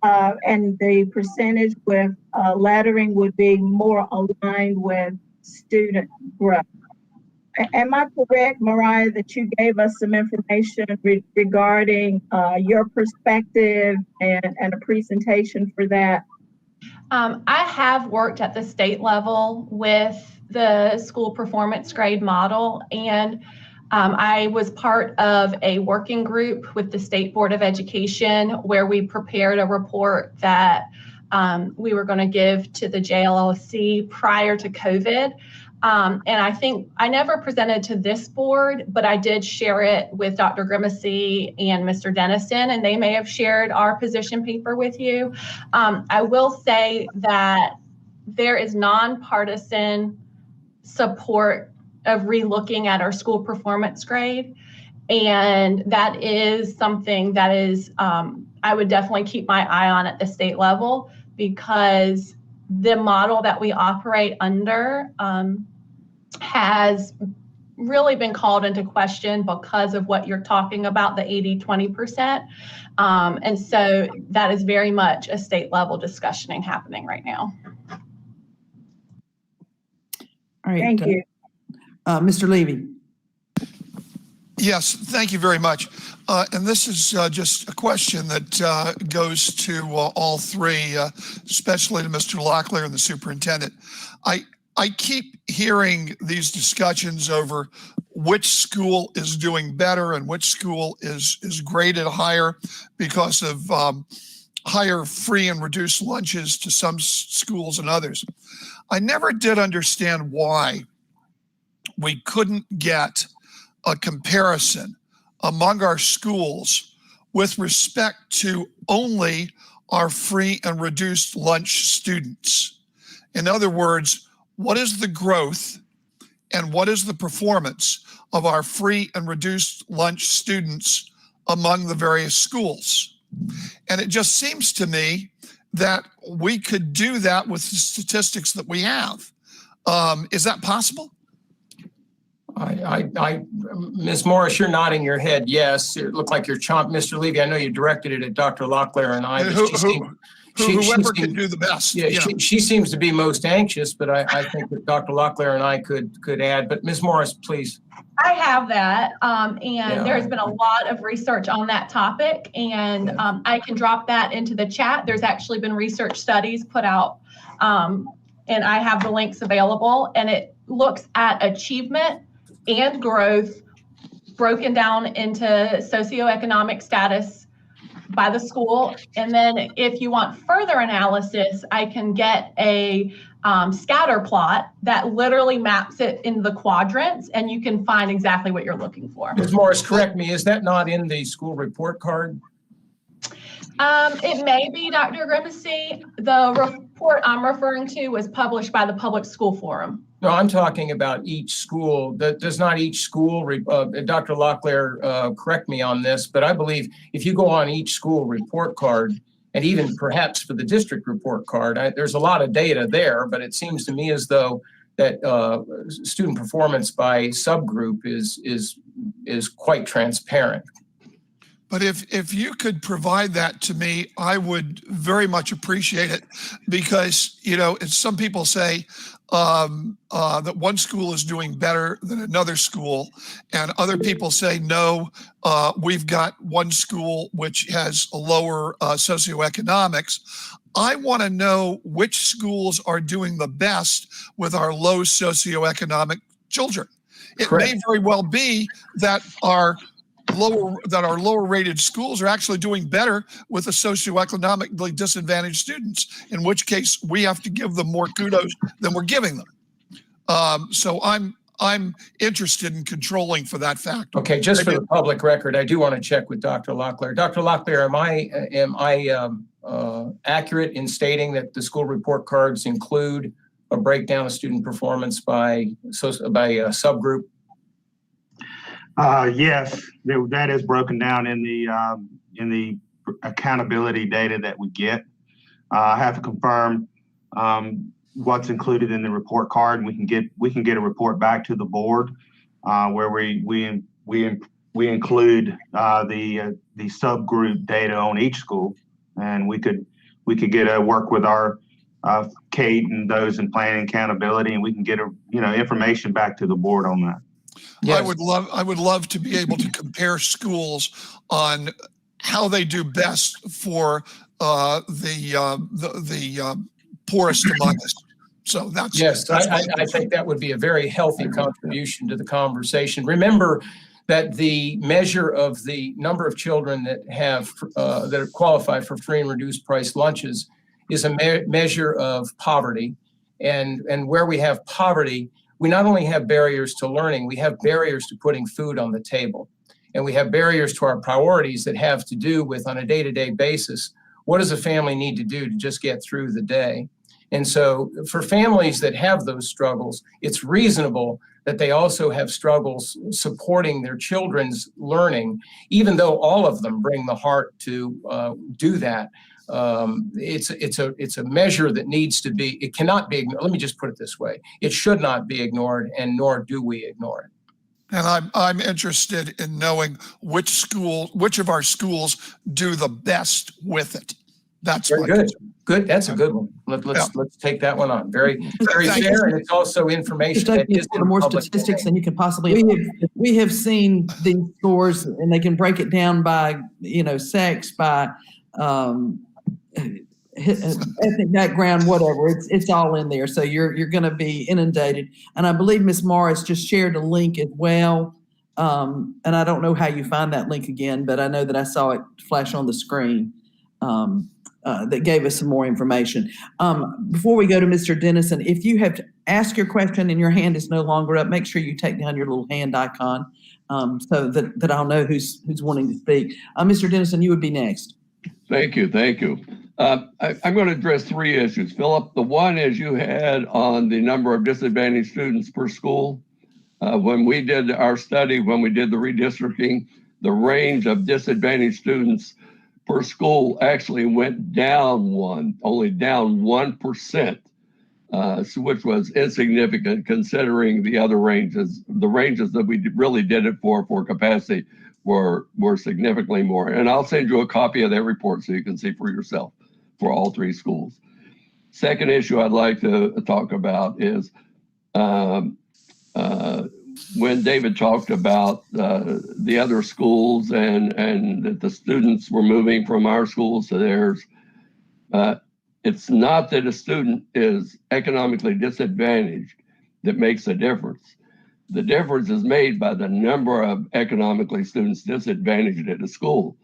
Speaker 5: and the percentage with lettering would be more aligned with student growth. Am I correct, Mariah, that you gave us some information regarding your perspective and a presentation for that?
Speaker 8: I have worked at the state level with the school performance grade model, and I was part of a working group with the State Board of Education where we prepared a report that we were going to give to the JLLC prior to COVID. And I think I never presented to this board, but I did share it with Dr. Grimacy and Mr. Dennison, and they may have shared our position paper with you. I will say that there is nonpartisan support of relooking at our school performance grade. And that is something that is, I would definitely keep my eye on at the state level, because the model that we operate under has really been called into question because of what you're talking about, the 80-20%. And so that is very much a state level discussioning happening right now.
Speaker 2: All right.
Speaker 5: Thank you.
Speaker 2: Mr. Levy.
Speaker 9: Yes, thank you very much. And this is just a question that goes to all three, especially to Mr. Locklear and the superintendent. I keep hearing these discussions over which school is doing better and which school is graded higher because of higher free and reduced lunches to some schools and others. I never did understand why we couldn't get a comparison among our schools with respect to only our free and reduced lunch students. In other words, what is the growth and what is the performance of our free and reduced lunch students among the various schools? And it just seems to me that we could do that with the statistics that we have. Is that possible?
Speaker 1: Ms. Morris, you're nodding your head. Yes, it looked like you're Mr. Levy, I know you directed it at Dr. Locklear and I.
Speaker 9: Whoever could do the best.
Speaker 1: Yeah, she seems to be most anxious, but I think that Dr. Locklear and I could add. But Ms. Morris, please.
Speaker 8: I have that, and there's been a lot of research on that topic, and I can drop that into the chat. There's actually been research studies put out, and I have the links available, and it looks at achievement and growth broken down into socioeconomic status by the school. And then if you want further analysis, I can get a scatter plot that literally maps it into the quadrants, and you can find exactly what you're looking for.
Speaker 1: Ms. Morris, correct me, is that not in the school report card?
Speaker 8: It may be, Dr. Grimacy. The report I'm referring to was published by the Public School Forum.
Speaker 1: No, I'm talking about each school. Does not each school, Dr. Locklear, correct me on this, but I believe if you go on each school report card, and even perhaps for the district report card, there's a lot of data there, but it seems to me as though that student performance by subgroup is quite transparent.
Speaker 9: But if you could provide that to me, I would very much appreciate it, because, you know, some people say that one school is doing better than another school, and other people say, no, we've got one school which has a lower socioeconomics. I want to know which schools are doing the best with our low socioeconomic children. It
Speaker 1: Correct.
Speaker 9: may very well be that our lower rated schools are actually doing better with the socioeconomically disadvantaged students, in which case we have to give them more kudos than we're giving them. So I'm interested in controlling for that fact.
Speaker 1: Okay, just for the public record, I do want to check with Dr. Locklear. Dr. Locklear, am I accurate in stating that the school report cards include a breakdown of student performance by subgroup?
Speaker 7: Yes, that is broken down in the accountability data that we get. I have to confirm what's included in the report card, and we can get a report back to the board where we include the subgroup data on each school, and we could get a work with our Kate and those in planning accountability, and we can get information back to the board on that.
Speaker 1: Yes.
Speaker 9: I would love to be able to compare schools on how they do best for the poorest among us. So that's
Speaker 1: I think that would be a very healthy contribution to the conversation. Remember that the measure of the number of children that are qualified for free and reduced price lunches is a measure of poverty, and where we have poverty, we not only have barriers to learning, we have barriers to putting food on the table. And we have barriers to our priorities that have to do with, on a day-to-day basis, what does a family need to do to just get through the day? And so for families that have those struggles, it's reasonable that they also have struggles supporting their children's learning, even though all of them bring the heart to do that. It's a measure that needs to be, it cannot be ignored. Let me just put it this way. It should not be ignored, and nor do we ignore it.
Speaker 9: And I'm interested in knowing which of our schools do the best with it. That's
Speaker 1: very good. Good. That's a good one. Let's take that one on. Very fair, and it's also information that is in
Speaker 2: more
Speaker 1: public
Speaker 2: statistics than you can possibly. We have seen these scores, and they can break it down by sex, by ethnic background, whatever. It's all in there. So you're going to be inundated. And I believe Ms. Morris just shared a link as well. And I don't know how you find that link again, but I know that I saw it flash on the screen that gave us some more information. Before we go to Mr. Dennison, if you have to ask your question and your hand is no longer up, make sure you take down your little hand icon so that I'll know who's wanting to speak. Mr. Dennison, you would be next.
Speaker 4: Thank you. I'm going to address three issues. Philip, the one is you had on the number of disadvantaged students per school. When we did our study, when we did the redistricting, the range of disadvantaged students per school actually went down only down 1%. which was insignificant considering the other ranges. The ranges that we really did it for capacity were significantly more. And I'll send you a copy of that report so you can see for yourself for all three schools. Second issue I'd like to talk about is when David talked about the other schools and that the students were moving from our schools to theirs. It's not that a student is economically disadvantaged that makes a difference. The difference is made by the number of economically students disadvantaged at a school.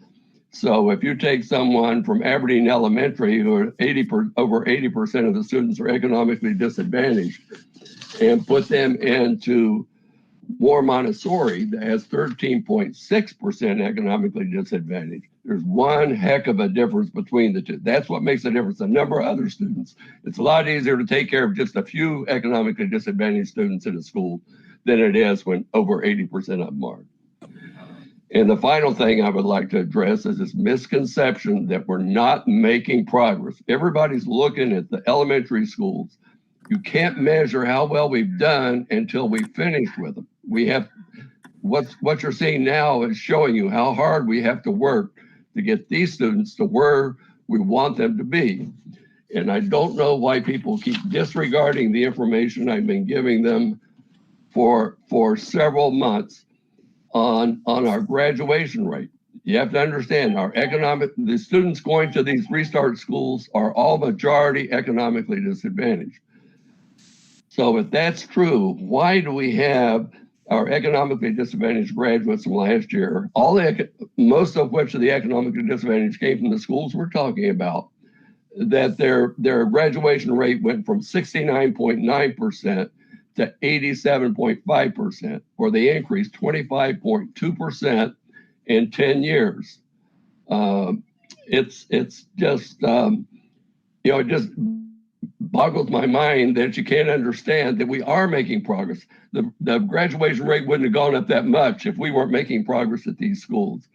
Speaker 4: So if you take someone from Aberdeen Elementary, who are over 80% of the students are economically disadvantaged, and put them into Moore Montessori that has 13.6% economically disadvantaged, there's one heck of a difference between the two. That's what makes the difference. A number of other students. It's a lot easier to take care of just a few economically disadvantaged students in a school than it is when over 80% of them are. And the final thing I would like to address is this misconception that we're not making progress. Everybody's looking at the elementary schools. You can't measure how well we've done until we finish with them. We have what you're seeing now is showing you how hard we have to work to get these students to where we want them to be. And I don't know why people keep disregarding the information I've been giving them for several months on our graduation rate. You have to understand the students going to these restart schools are all majority economically disadvantaged. So if that's true, why do we have our economically disadvantaged graduates from last year, most of which of the economically disadvantaged came from the schools we're talking about, that their graduation rate went from 69.9% to 87.5%, or they increased 25.2% in 10 years. It's just, it just boggles my mind that you can't understand that we are making progress. The graduation rate wouldn't have gone up that much if we weren't making progress at these schools.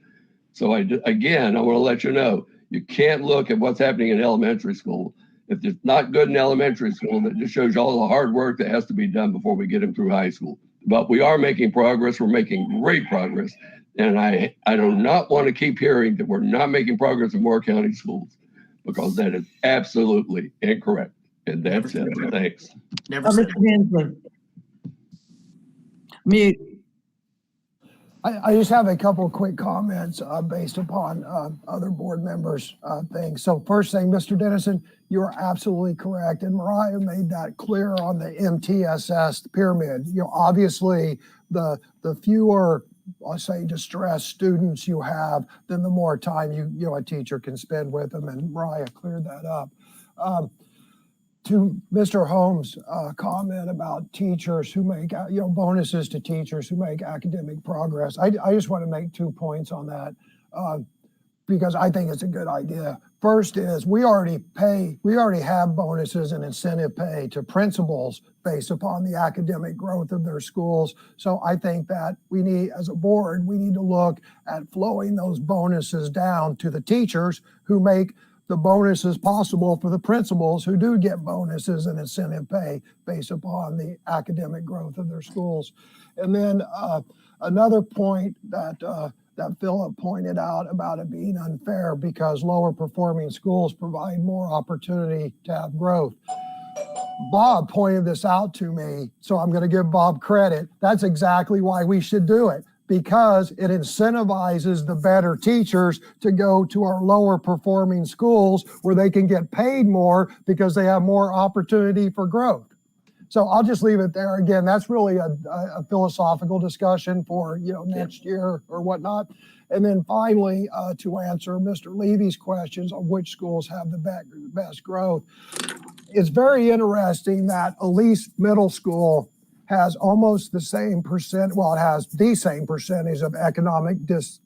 Speaker 4: So I want to let you know, you can't look at what's happening in elementary school. If it's not good in elementary school, that just shows you all the hard work that has to be done before we get them through high school. But we are making progress. We're making great progress. And I do not want to keep hearing that we're not making progress in Moore County schools, because that is absolutely incorrect. And that's it. Thanks.
Speaker 13: Never said
Speaker 2: Mr. Hensley. Mute.
Speaker 11: I just have a couple of quick comments based upon other board members' things. So first thing, Mr. Dennison, you're absolutely correct. And Mariah made that clear on the MTSS pyramid. Obviously the fewer, I'll say, distressed students you have, then the more time a teacher can spend with them. And Mariah cleared that up. To Mr. Holmes' comment about teachers who make, bonuses to teachers who make academic progress, I just want to make 2 points on that because I think it's a good idea. First is we already have bonuses and incentive pay to principals based upon the academic growth of their schools. So I think that we need, as a board, we need to look at flowing those bonuses down to the teachers who make the bonuses possible for the principals who do get bonuses and incentive pay based upon the academic growth of their schools. And then another point that Philip pointed out about it being unfair because lower performing schools provide more opportunity to have growth. Bob pointed this out to me, so I'm going to give Bob credit. That's exactly why we should do it, because it incentivizes the better teachers to go to our lower performing schools where they can get paid more because they have more opportunity for growth. So I'll just leave it there. Again, that's really a philosophical discussion for next year or whatnot. And then finally, to answer Mr. Levy's questions on which schools have the best growth, it's very interesting that Elise Middle School has almost the same percent, well, it has the same percentage of economic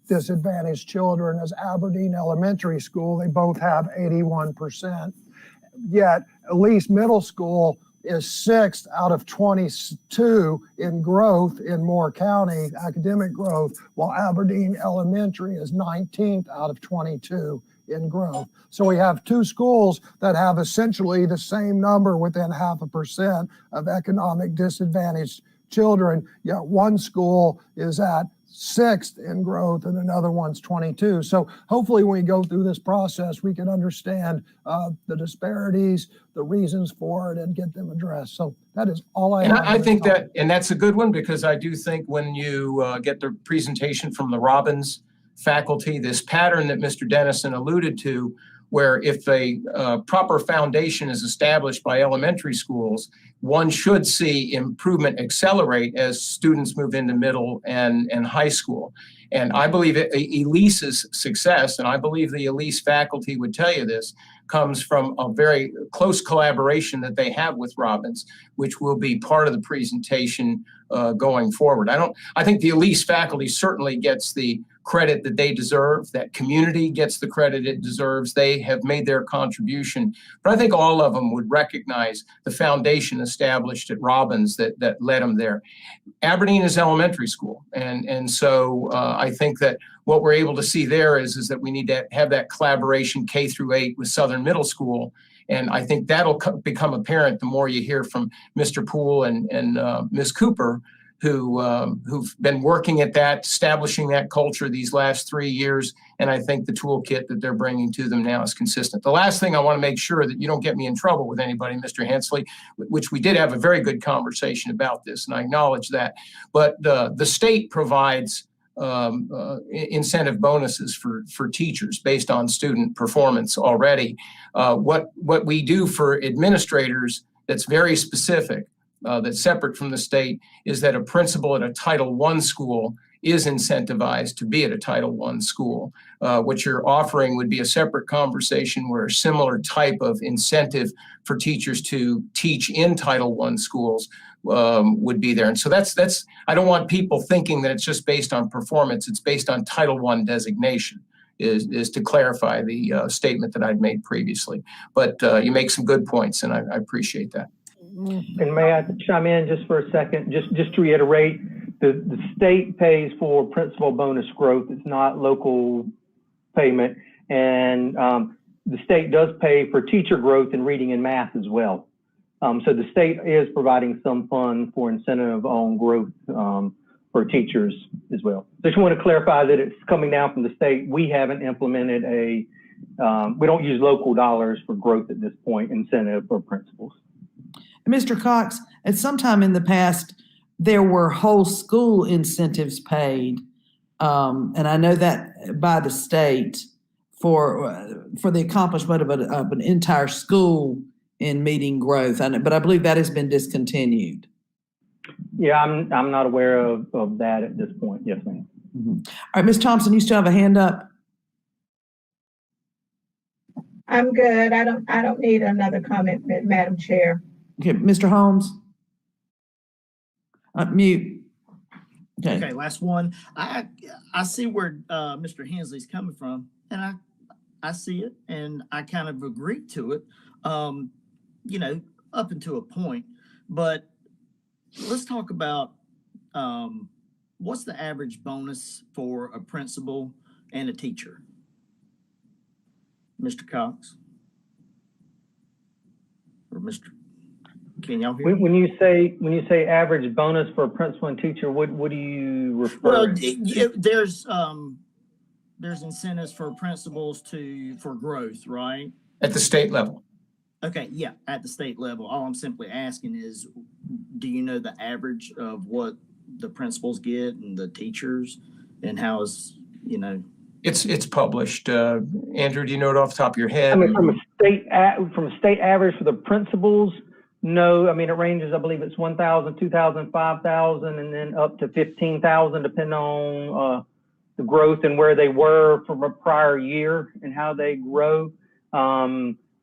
Speaker 11: disadvantaged children as Aberdeen Elementary School. They both have 81%. Yet Elise Middle School is 6th out of 22 in growth in Moore County, academic growth, while Aberdeen Elementary is 19th out of 22 in growth. So we have two schools that have essentially the same number within 0.5% of economic disadvantaged children, yet one school is at 6th in growth and another one's 22. So hopefully when we go through this process, we can understand the disparities, the reasons for it, and get them addressed. So that is all I
Speaker 1: And
Speaker 11: have.
Speaker 1: I think that, and that's a good one, because I do think when you get the presentation from the Robbins faculty, this pattern that Mr. Dennison alluded to, where if a proper foundation is established by elementary schools, one should see improvement accelerate as students move into middle and high school. And I believe Elise's success, and I believe the Elise faculty would tell you this, comes from a very close collaboration that they have with Robbins, which will be part of the presentation going forward. I think the Elise faculty certainly gets the credit that they deserve. That community gets the credit it deserves. They have made their contribution. But I think all of them would recognize the foundation established at Robbins that led them there. Aberdeen is elementary school. And so I think that what we're able to see there is that we need to have that collaboration K through 8 with Southern Middle School. And I think that'll become apparent the more you hear from Mr. Poole and Ms. Cooper, who've been working at that, establishing that culture these last 3 years. And I think the toolkit that they're bringing to them now is consistent. The last thing I want to make sure that you don't get me in trouble with anybody, Mr. Hensley, which we did have a very good conversation about this, and I acknowledge that. But the state provides incentive bonuses for teachers based on student performance already. What we do for administrators that's very specific, that's separate from the state, is that a principal at a Title I school is incentivized to be at a Title I school. What you're offering would be a separate conversation where a similar type of incentive for teachers to teach in Title I schools would be there. And so that's I don't want people thinking that it's just based on performance. It's based on Title I designation, is to clarify the statement that I'd made previously. But you make some good points, and I appreciate that.
Speaker 12: And may I chime in just for a second? Just to reiterate, the state pays for principal bonus growth. It's not local payment. And the state does pay for teacher growth in reading and math as well. So the state is providing some fund for incentive on growth for teachers as well. Just want to clarify that it's coming down from the state. We haven't implemented we don't use local dollars for growth at this point, incentive for principals.
Speaker 2: Mr. Cox, at some time in the past, there were whole school incentives paid, and I know that by the state for the accomplishment of an entire school in meeting growth. But I believe that has been discontinued.
Speaker 12: Yeah, I'm not aware of that at this point. Yes, ma'am.
Speaker 2: Mm-hmm. All right, Ms. Thompson, you still have a hand up?
Speaker 5: I'm good. I don't need another comment, Madam Chair.
Speaker 2: Okay, Mr. Holmes? Mute.
Speaker 13: Okay, last one. I see where Mr. Hensley's coming from, and I see it, and I kind of agree to it, up until a point. But let's talk about what's the average bonus for a principal and a teacher? Mr. Cox? Or Mr. Can y'all hear me?
Speaker 12: When you say average bonus for a principal and teacher, what do you refer?
Speaker 13: Well, there's incentives for principals for growth, right?
Speaker 1: At the state level.
Speaker 13: Okay, yeah, at the state level. All I'm simply asking is, do you know the average of what the principals get and the teachers, and how is
Speaker 1: It's published. Andrew, do you know it off the top of your head?
Speaker 12: I mean, from a state average for the principals. No, I mean, it ranges, I believe it's 1,000, 2,000, 5,000, and then up to 15,000, depending on the growth and where they were from a prior year and how they grow.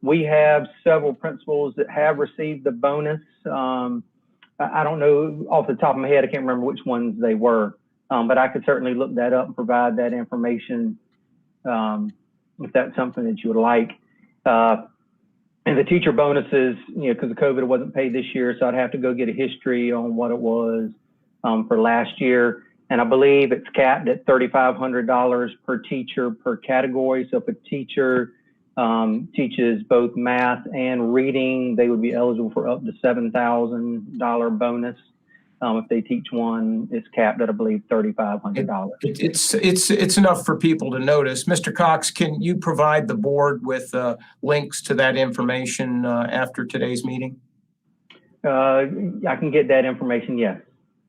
Speaker 12: We have several principals that have received the bonus. I don't know off the top of my head, I can't remember which ones they were, but I could certainly look that up and provide that information if that's something that you would like. And the teacher bonuses, because of COVID, it wasn't paid this year, so I'd have to go get a history on what it was for last year. And I believe it's capped at $3,500 per teacher per category. So if a teacher teaches both math and reading, they would be eligible for up to $7,000 bonus. If they teach one, it's capped at, I believe, $3,500.
Speaker 1: It's enough for people to notice. Mr. Cox, can you provide the board with links to that information after today's meeting?
Speaker 12: I can get that information, yes.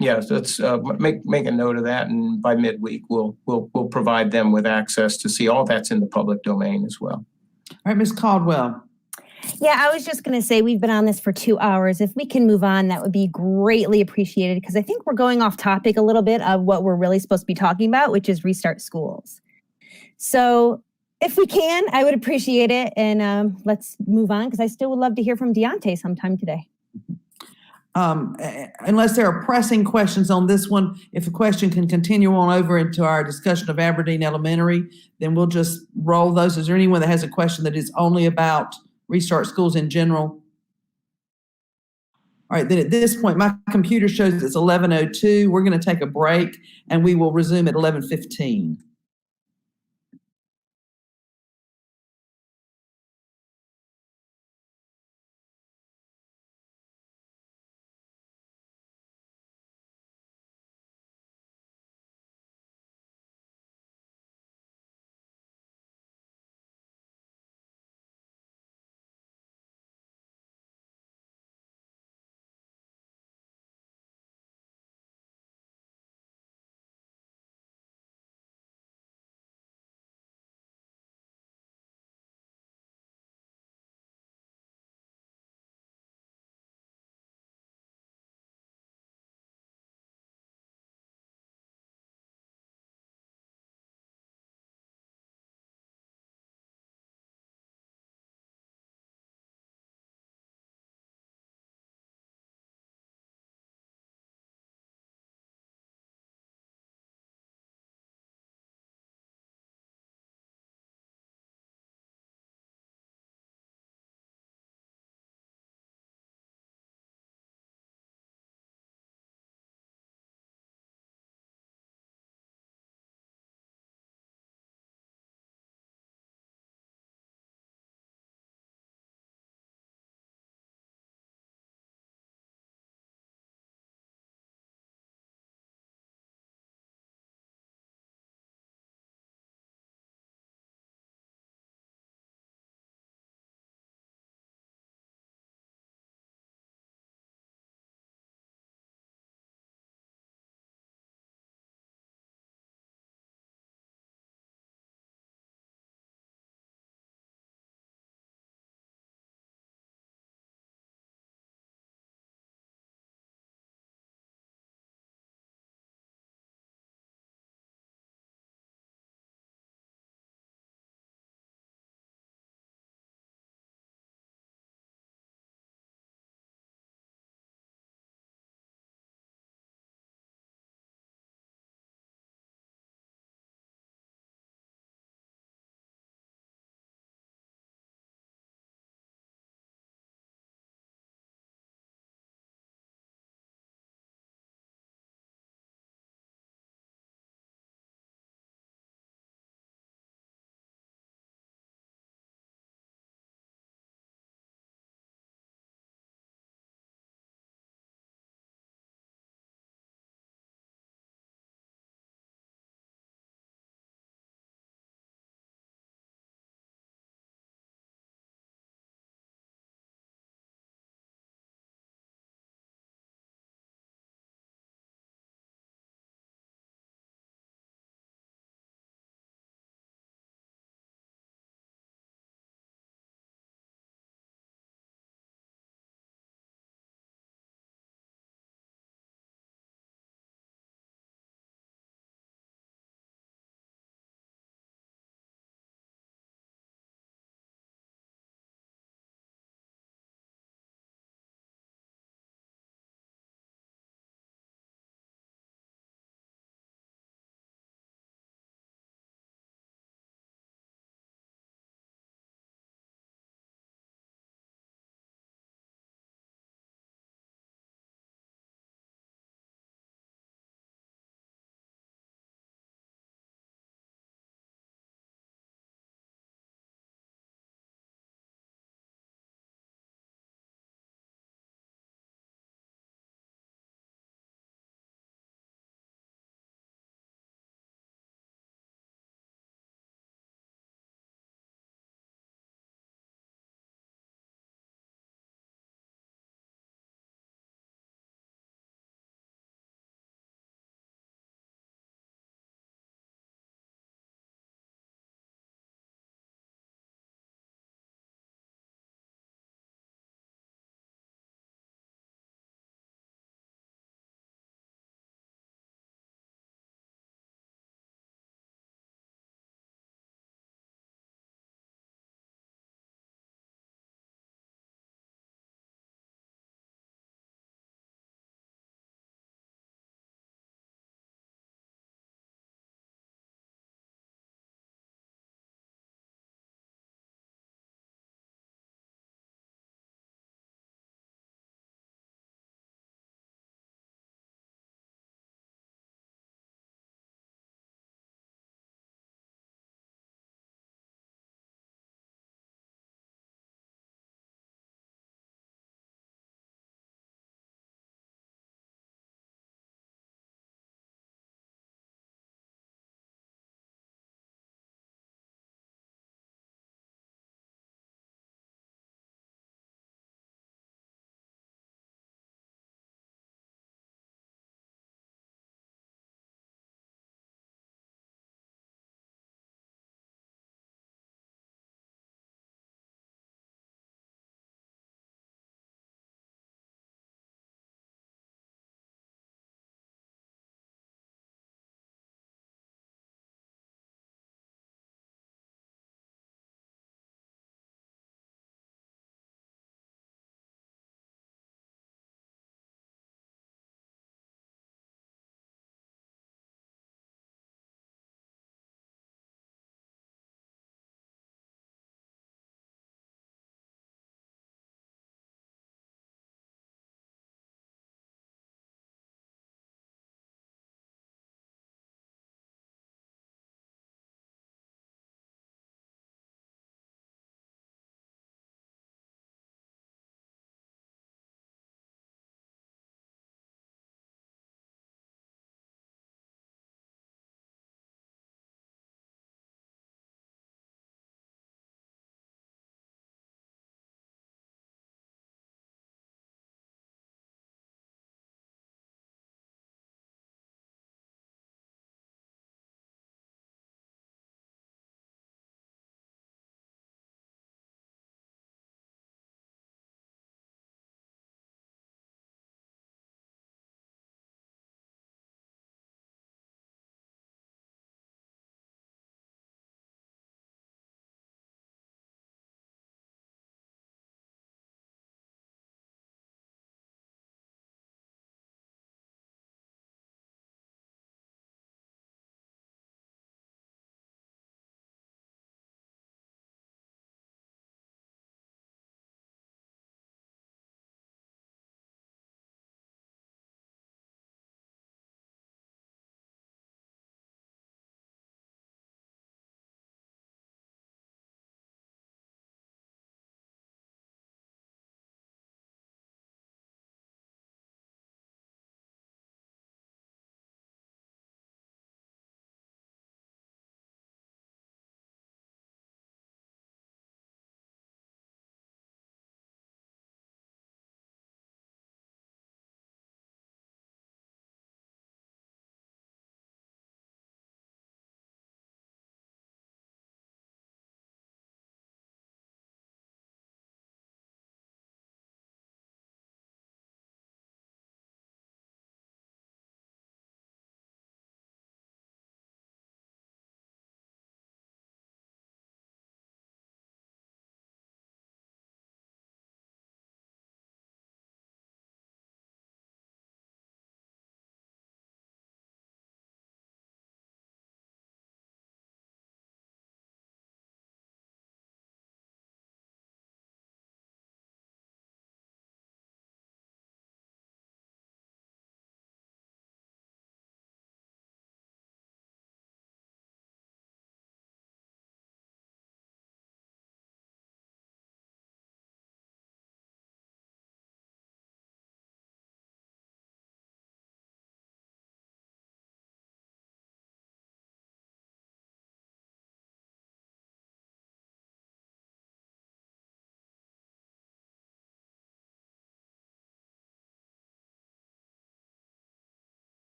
Speaker 1: Yes, let's make a note of that, and by midweek we'll provide them with access to see all that's in the public domain as well.
Speaker 2: All right, Ms. Caldwell.
Speaker 10: Yeah, I was just going to say we've been on this for 2 hours. If we can move on, that would be greatly appreciated, because I think we're going off topic a little bit of what we're really supposed to be talking about, which is restart schools. So if we can, I would appreciate it. And let's move on, because I still would love to hear from Deontay sometime today.
Speaker 2: Unless there are pressing questions on this one, if a question can continue on over into our discussion of Aberdeen Elementary, then we'll just roll those. Is there anyone that has a question that is only about restart schools in general? All right, then at this point, my computer shows it's 11:02. We're going to take a break, and we will resume at 11:15.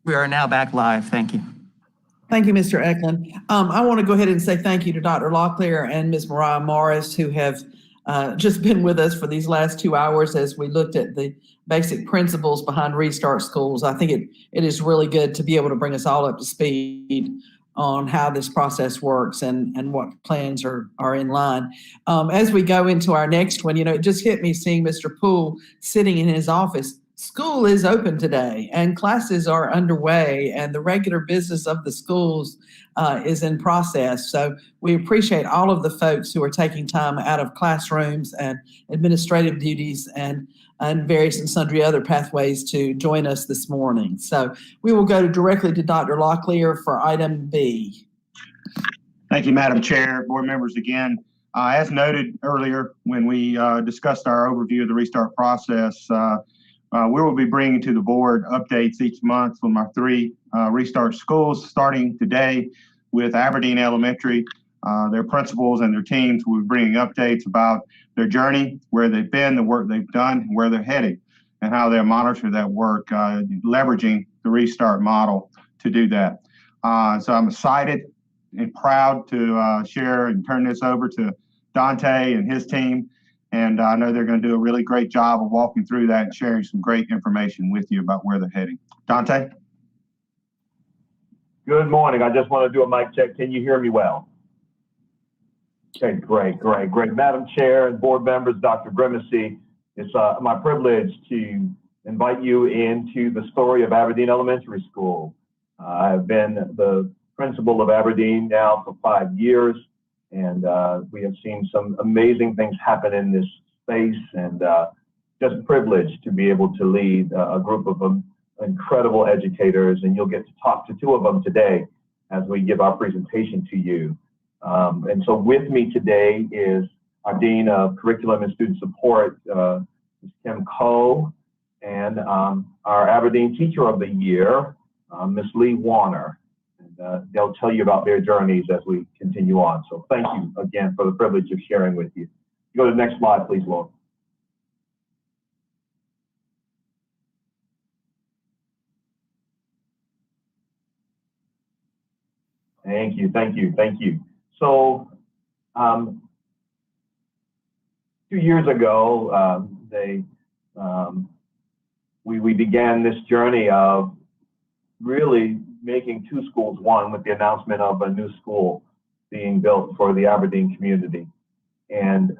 Speaker 3: We are now back live. Thank you.
Speaker 2: Thank you, Mr. Eklund. I want to go ahead and say thank you to Dr. Locklear and Ms. Mariah Morris, who have just been with us for these last 2 hours as we looked at the basic principles behind Restart Schools. I think it is really good to be able to bring us all up to speed on how this process works and what plans are in line. As we go into our next one, it just hit me seeing Mr. Poole sitting in his office. School is open today and classes are underway and the regular business of the schools is in process. So we appreciate all of the folks who are taking time out of classrooms and administrative duties and various and sundry other pathways to join us this morning. So we will go directly to Dr. Locklear for item B.
Speaker 7: Thank you, Madam Chair, board members again. As noted earlier when we discussed our overview of the restart process, we will be bringing to the board updates each month from our 3 restart schools, starting today with Aberdeen Elementary. Their principals and their teams will be bringing updates about their journey, where they've been, the work they've done, where they're headed, and how they'll monitor that work, leveraging the restart model to do that. So I'm excited and proud to share and turn this over to Dante and his team. And I know they're going to do a really great job of walking through that and sharing some great information with you about where they're heading. Dante?
Speaker 14: Good morning. I just want to do a mic check. Can you hear me well? Okay, great. Madam Chair and board members, Dr. Grimacy, it's my privilege to invite you into the story of Aberdeen Elementary School. I've been the principal of Aberdeen now for 5 years. And we have seen some amazing things happen in this space, and just privileged to be able to lead a group of incredible educators. And you'll get to talk to 2 of them today as we give our presentation to you. And so with me today is our Dean of Curriculum and Student Support, Ms. Kim Coe, and our Aberdeen Teacher of the Year, Ms. Lee Warner. They'll tell you about their journeys as we continue on. So thank you again for the privilege of sharing with you. Go to the next slide, please, Laura. Thank you. So 2 years ago, we began this journey of really making 2 schools one with the announcement of a new school being built for the Aberdeen community. And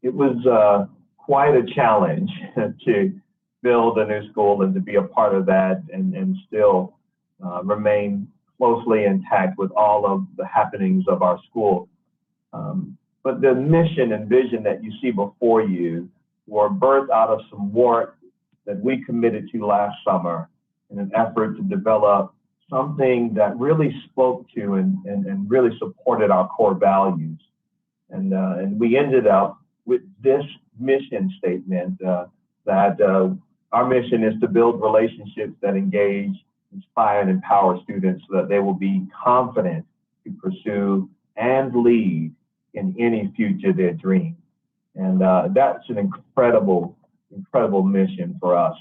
Speaker 14: it was quite a challenge to build a new school and to be a part of that and still remain closely intact with all of the happenings of our school. But the mission and vision that you see before you were birthed out of some work that we committed to last summer in an effort to develop something that really spoke to and really supported our core values. And we ended up with this mission statement that our mission is to build relationships that engage, inspire, and empower students so that they will be confident to pursue and lead in any future they dream. And that's an incredible mission for us.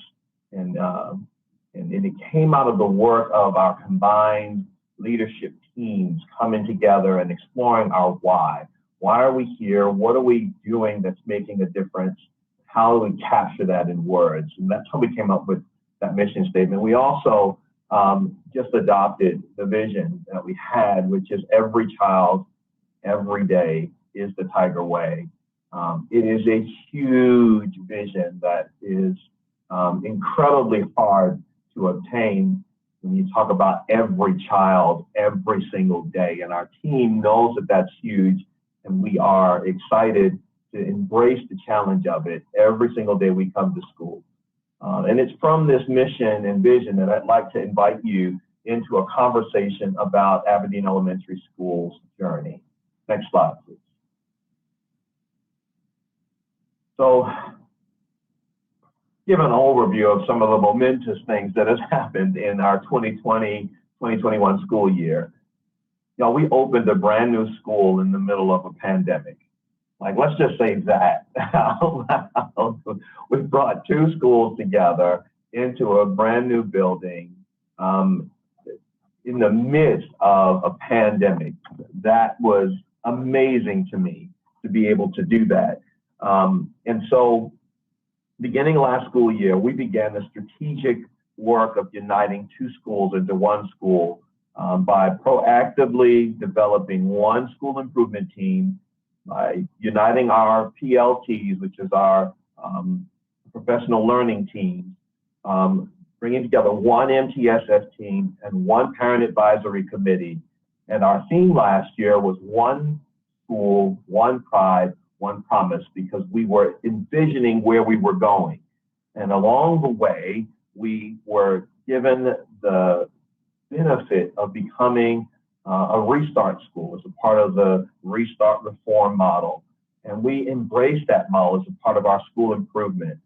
Speaker 14: And it came out of the work of our combined leadership teams coming together and exploring our why. Why are we here? What are we doing that's making a difference? How do we capture that in words? And that's how we came up with that mission statement. We also just adopted the vision that we had, which is every child, every day is the Tiger Way. It is a huge vision that is incredibly hard to obtain when you talk about every child every single day. And our team knows that that's huge, and we are excited to embrace the challenge of it every single day we come to school. And it's from this mission and vision that I'd like to invite you into a conversation about Aberdeen Elementary School's journey. Next slide, please. So, give an overview of some of the momentous things that has happened in our 2020-2021 school year. You know, we opened a brand new school in the middle of a pandemic. Like, let's just say that. We brought 2 schools together into a brand new building in the midst of a pandemic. That was amazing to me to be able to do that. And so beginning last school year, we began the strategic work of uniting 2 schools into 1 school by proactively developing 1 school improvement team, by uniting our PLTs, which is our professional learning team, bringing together 1 MTSS team and 1 parent advisory committee. And our theme last year was 1 school, 1 pride, 1 promise, because we were envisioning where we were going. And along the way, we were given the benefit of becoming a restart school as a part of the restart reform model. And we embraced that model as a part of our school improvement.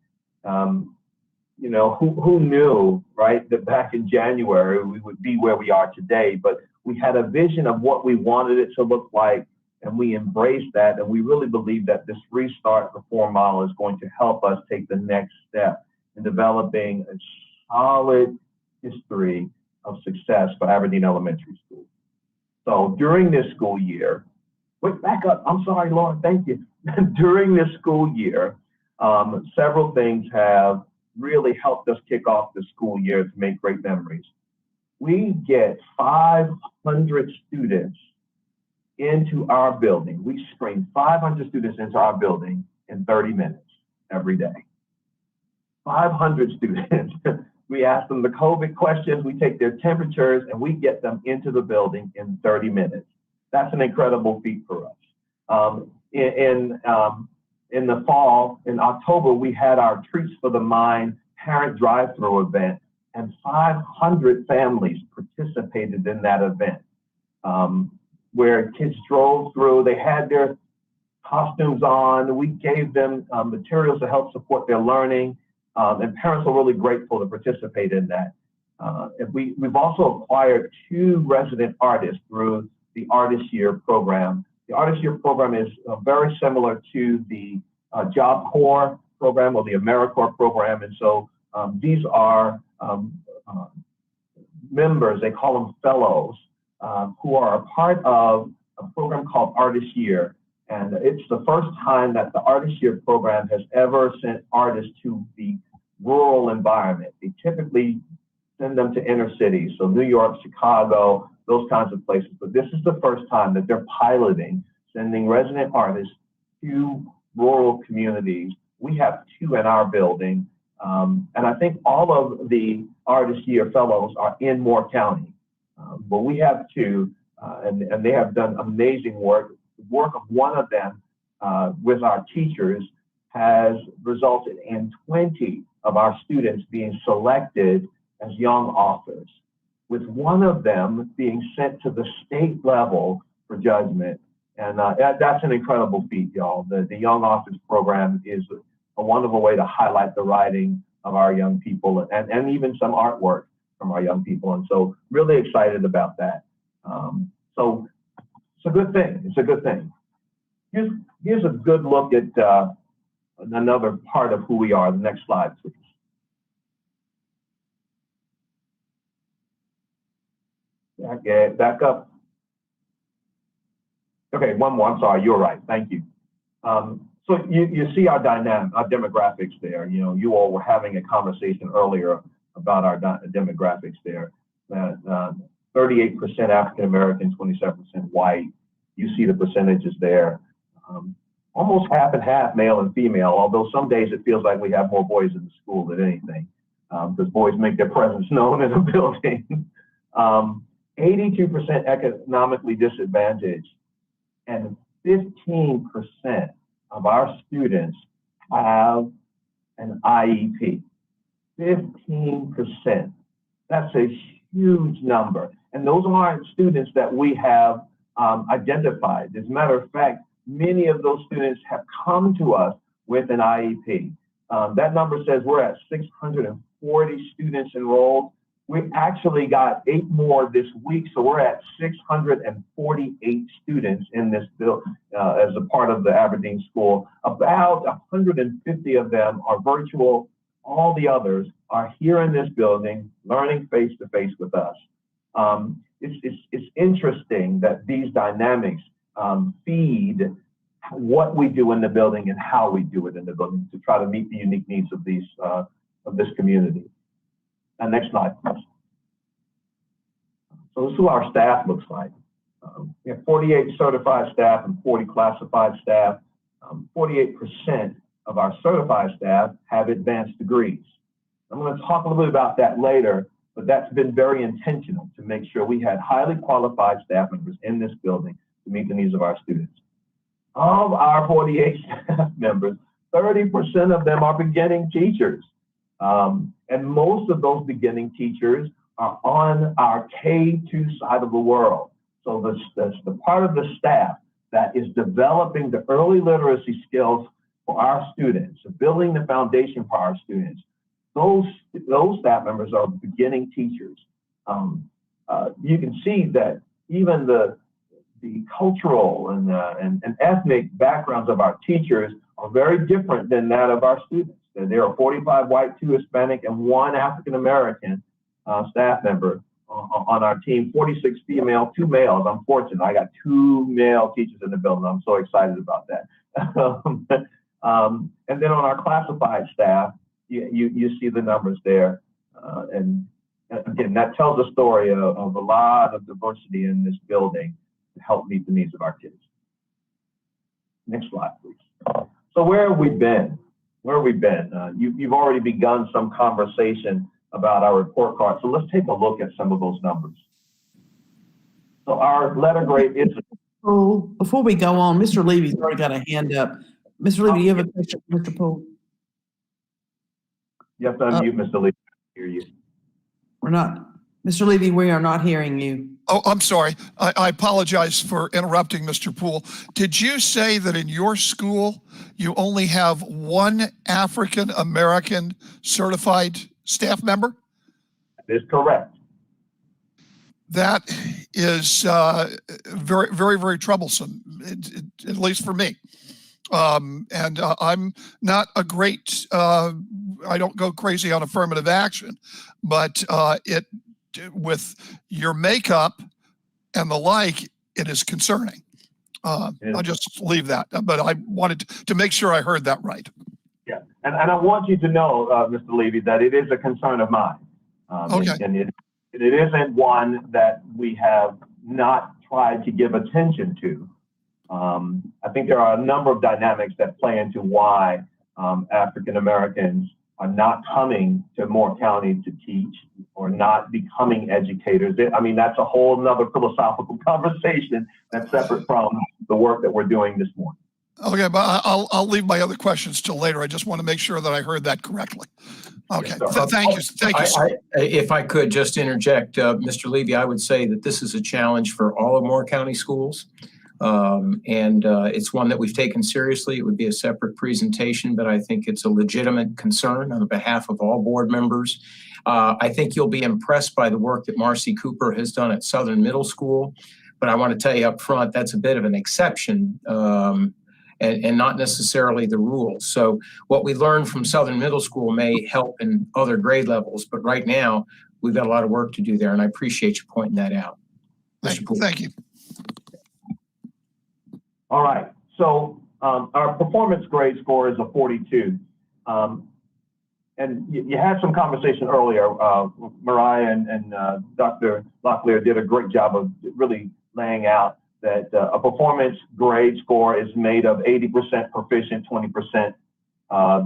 Speaker 14: You know, who knew, right, that back in January we would be where we are today, but we had a vision of what we wanted it to look like, and we embraced that, and we really believe that this restart reform model is going to help us take the next step in developing a solid history of success for Aberdeen Elementary School. So during this school year, wait, back up, I'm sorry, Lauren, thank you. During this school year, several things have really helped us kick off the school year to make great memories. We get 500 students into our building. We screen 500 students into our building in 30 minutes every day. 500 students. We ask them the COVID questions, we take their temperatures, and we get them into the building in 30 minutes. That's an incredible feat for us. In the fall, in October, we had our Treats for the Mind parent drive-through event, and 500 families participated in that event, where kids drove through, they had their costumes on, we gave them materials to help support their learning, and parents were really grateful to participate in that. We've also acquired 2 resident artists through the Artist Year program. The Artist Year program is very similar to the Job Corps program or the AmeriCorps program. And so these are members, they call them fellows, who are a part of a program called Artist Year. And it's the first time that the Artist Year program has ever sent artists to the rural environment. They typically send them to inner cities, so New York, Chicago, those kinds of places. But this is the first time that they're piloting, sending resident artists to rural communities. We have 2 in our building. And I think all of the Artist Year fellows are in Moore County. But we have 2, and they have done amazing work. The work of one of them with our teachers has resulted in 20 of our students being selected as young authors, with one of them being sent to the state level for judgment. And that's an incredible feat, y'all. The Young Authors program is a wonderful way to highlight the writing of our young people and even some artwork from our young people. And so really excited about that. So it's a good thing. It's a good thing. Here's a good look at another part of who we are. The next slide, please. Back up. Okay, one more. I'm sorry. You're right. Thank you. So you see our demographics there. You know, you all were having a conversation earlier about our demographics there. 38% African American, 27% white. You see the percentages there. Almost half and half, male and female. Although some days it feels like we have more boys in the school than anything, because boys make their presence known in a building. 82% economically disadvantaged, and 15% of our students have an IEP. 15%. That's a huge number. And those aren't students that we have identified. As a matter of fact, many of those students have come to us with an IEP. That number says we're at 640 students enrolled. We actually got 8 more this week, so we're at 648 students in this bill as a part of the Aberdeen School. About 150 of them are virtual. All the others are here in this building, learning face to face with us. It's interesting that these dynamics feed what we do in the building and how we do it in the building to try to meet the unique needs of these of this community. And next slide, please. So this is who our staff looks like. We have 48 certified staff and 40 classified staff. 48% of our certified staff have advanced degrees. I'm going to talk a little bit about that later, but that's been very intentional to make sure we had highly qualified staff members in this building to meet the needs of our students. Of our 48 staff members, 30% of them are beginning teachers. And most of those beginning teachers are on our K-2 side of the world. So the part of the staff that is developing the early literacy skills for our students, building the foundation for our students, those staff members are beginning teachers. You can see that even the cultural and ethnic backgrounds of our teachers are very different than that of our students. There are 45 white, 2 Hispanic, and 1 African-American staff member on our team, 46 female, 2 males. I'm fortunate. I got 2 male teachers in the building. I'm so excited about that. And then on our classified staff, you see the numbers there. And again, that tells a story of a lot of diversity in this building to help meet the needs of our kids. Next slide, please. So where have we been? Where have we been? You've already begun some conversation about our report card. So let's take a look at some of those numbers. So our letter grade is...
Speaker 2: Oh, before we go on, Mr. Levy's already got a hand up. Mr. Levy, do you have a question for Mr. Poole?
Speaker 14: You have to unmute, Mr. Levy. I hear you.
Speaker 2: We're not. Mr. Levy, we are not hearing you.
Speaker 9: Oh, I'm sorry. I apologize for interrupting, Mr. Poole. Did you say that in your school you only have 1 African American certified staff member?
Speaker 14: That is correct.
Speaker 9: That is very, very, very troublesome, at least for me. And I'm not a great, I don't go crazy on affirmative action, but with your makeup and the like, it is concerning. I'll just leave that, but I wanted to make sure I heard that right.
Speaker 14: Yeah, and I want you to know, Mr. Levy, that it is a concern of mine.
Speaker 9: Okay.
Speaker 14: And it isn't one that we have not tried to give attention to. I think there are a number of dynamics that play into why African Americans are not coming to Moore County to teach or not becoming educators. I mean, that's a whole nother philosophical conversation that's separate from the work that we're doing this morning.
Speaker 9: Okay, but I'll leave my other questions till later. I just want to make sure that I heard that correctly. Okay,
Speaker 14: Yes,
Speaker 9: thank you. Thank you, sir.
Speaker 1: If I could just interject, Mr. Levy, I would say that this is a challenge for all of Moore County schools. It's one that we've taken seriously. It would be a separate presentation, but I think it's a legitimate concern on behalf of all board members. I think you'll be impressed by the work that Marcy Cooper has done at Southern Middle School, but I want to tell you up front, that's a bit of an exception and not necessarily the rule. So what we learned from Southern Middle School may help in other grade levels, but right now we've got a lot of work to do there, and I appreciate you pointing that out.
Speaker 9: Thank you.
Speaker 14: All right, so our performance grade score is a 42. And you had some conversation earlier. Mariah and Dr. Locklear did a great job of really laying out that a performance grade score is made of 80% proficient, 20%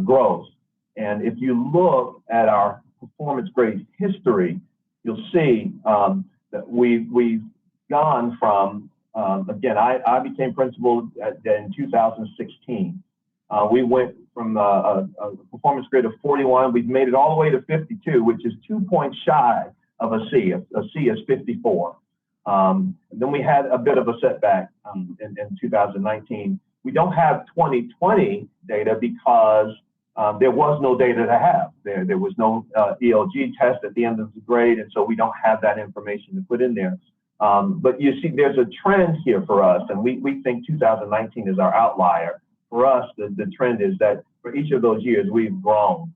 Speaker 14: growth. And if you look at our performance grade history, you'll see that we've gone from, again, I became principal in 2016. We went from a performance grade of 41. We've made it all the way to 52, which is 2 points shy of a C. A C is 54. Then we had a bit of a setback in 2019. We don't have 2020 data because there was no data to have. There was no ELG test at the end of the grade, and so we don't have that information to put in there. But you see, there's a trend here for us, and we think 2019 is our outlier. For us, the trend is that for each of those years, we've grown,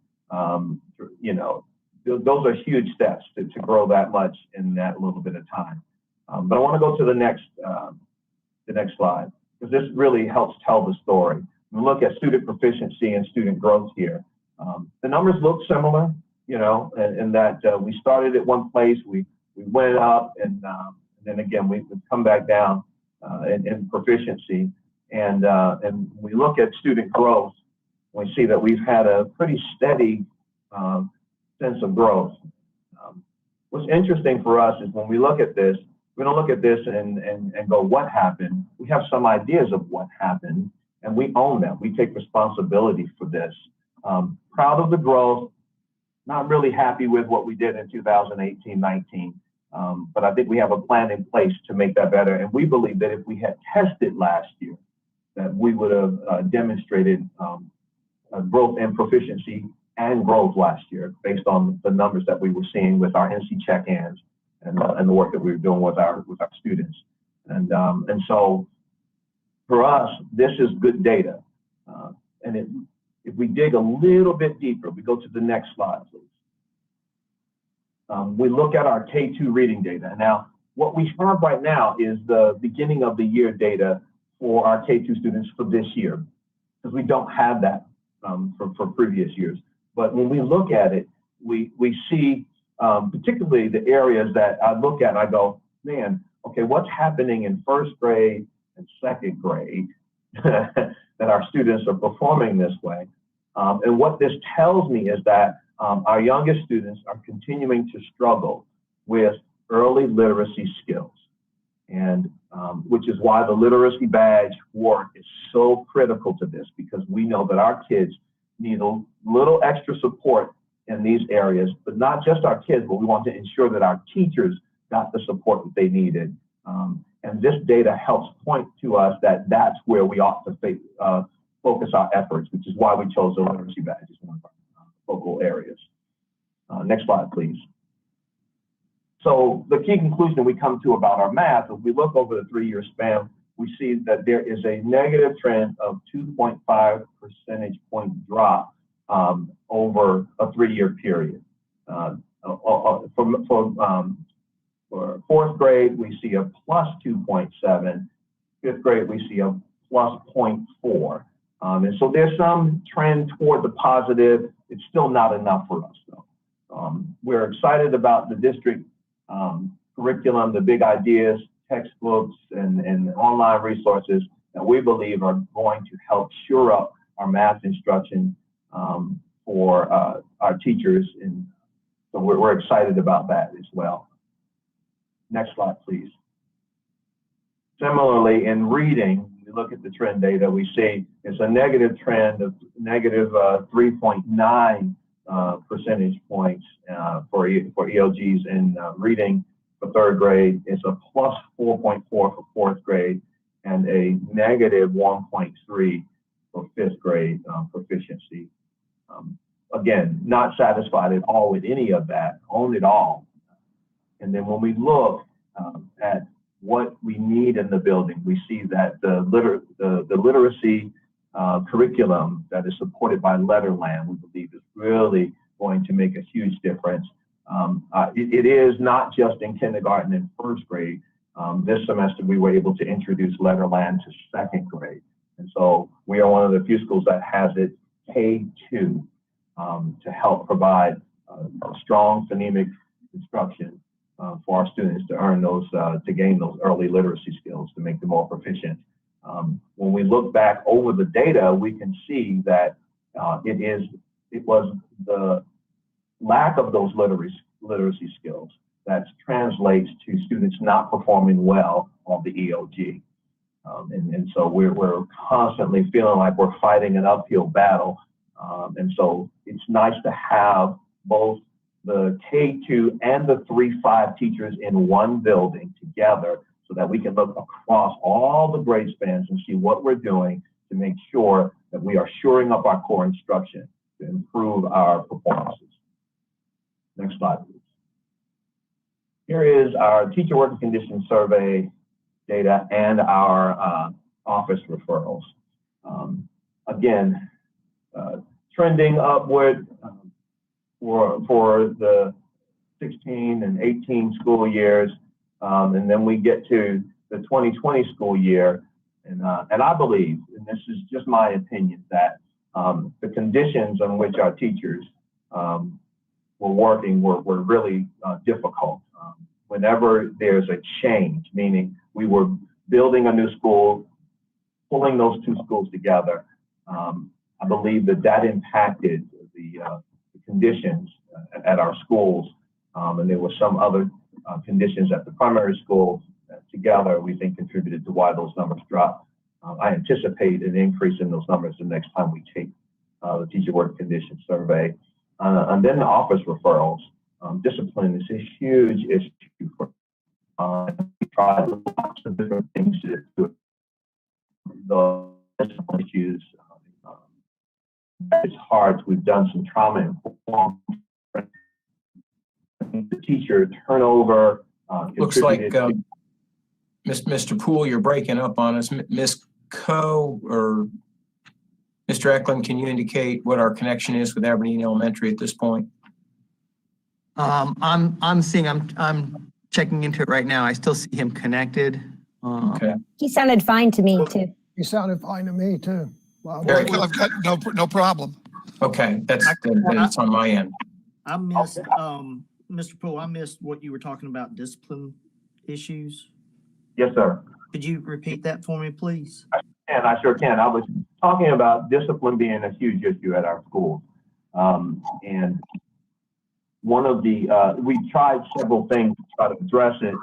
Speaker 14: those are huge steps to grow that much in that little bit of time. But I want to go to the next slide, because this really helps tell the story. We look at student proficiency and student growth here. The numbers look similar, you know, in that we started at one place, we went up, and then again we've come back down in proficiency. And we look at student growth, we see that we've had a pretty steady sense of growth. What's interesting for us is when we look at this, we don't look at this and go, what happened? We have some ideas of what happened, and we own them. We take responsibility for this. Proud of the growth, not really happy with what we did in 2018-19, but I think we have a plan in place to make that better. And we believe that if we had tested last year, that we would have demonstrated growth and proficiency and growth last year based on the numbers that we were seeing with our NC check-ins and the work that we were doing with our students. And so for us, this is good data. If we dig a little bit deeper, we go to the next slide, please. We look at our K2 reading data. Now, what we have right now is the beginning of the year data for our K2 students for this year, because we don't have that for previous years. But when we look at it, we see particularly the areas that I look at and I go, man, okay, what's happening in first grade and second grade that our students are performing this way? And what this tells me is that our youngest students are continuing to struggle with early literacy skills. And which is why the literacy badge work is so critical to this, because we know that our kids need a little extra support in these areas, but not just our kids, but we want to ensure that our teachers got the support that they needed. And this data helps point to us that that's where we ought to focus our efforts, which is why we chose the literacy badge as one of our focal areas. Next slide, please. So the key conclusion we come to about our math, if we look over the 3-year span, we see that there is a negative trend of 2.5 percentage point drop over a 3-year period. For fourth grade, we see a plus 2.7. Fifth grade, we see a plus 0.4. And so there's some trend toward the positive. It's still not enough for us, though. We're excited about the district curriculum, the big ideas, textbooks, and online resources that we believe are going to help shore up our math instruction for our teachers. And so we're excited about that as well. Next slide, please. Similarly, in reading, we look at the trend data, we see it's a negative trend of negative 3.9 percentage points for ELGs in reading for third grade. It's a plus 4.4 for fourth grade and a negative 1.3 for fifth grade proficiency. Again, not satisfied at all with any of that, own it all. And then when we look at what we need in the building, we see that the literacy curriculum that is supported by Letterland, we believe is really going to make a huge difference. It is not just in kindergarten and first grade. This semester, we were able to introduce Letterland to second grade. And so we are one of the few schools that has it K2 to help provide strong phonemic instruction for our students to earn those, to gain those early literacy skills, to make them more proficient. When we look back over the data, we can see that it was the lack of those literacy skills that translates to students not performing well on the ELG. And so we're constantly feeling like we're fighting an uphill battle. And so it's nice to have both the K2 and the 3-5 teachers in one building together so that we can look across all the grade spans and see what we're doing to make sure that we are shoring up our core instruction to improve our performances. Next slide, please. Here is our teacher working condition survey data and our office referrals. Again, trending upward. for the 16 and 18 school years, and then we get to the 2020 school year, and I believe, and this is just my opinion, that the conditions on which our teachers were working were really difficult. Whenever there's a change, meaning we were building a new school, pulling those two schools together, I believe that impacted the conditions at our schools, and there were some other conditions at the primary school together we think contributed to why those numbers dropped. I anticipate an increase in those numbers the next time we take the teacher work condition survey. And then the office referrals. Discipline is a huge issue for we tried lots of different things to do the discipline issues. It's hard. We've done some trauma informed. The teacher turnover.
Speaker 1: Looks like Mr. Poole, you're breaking up on us. Ms. Coe or Mr. Eklund, can you indicate what our connection is with Aberdeen Elementary at this point?
Speaker 3: I'm checking into it right now. I still see him connected.
Speaker 1: Okay.
Speaker 10: He sounded fine to me too.
Speaker 11: He sounded fine to me too. Wow.
Speaker 9: Very good. I've got no problem.
Speaker 1: Okay, that's on my end.
Speaker 13: I missed, Mr. Poole, I missed what you were talking about, discipline issues.
Speaker 14: Yes, sir.
Speaker 13: Could you repeat that for me, please?
Speaker 14: And I sure can. I was talking about discipline being a huge issue at our schools. And one of the, we tried several things to try to address it,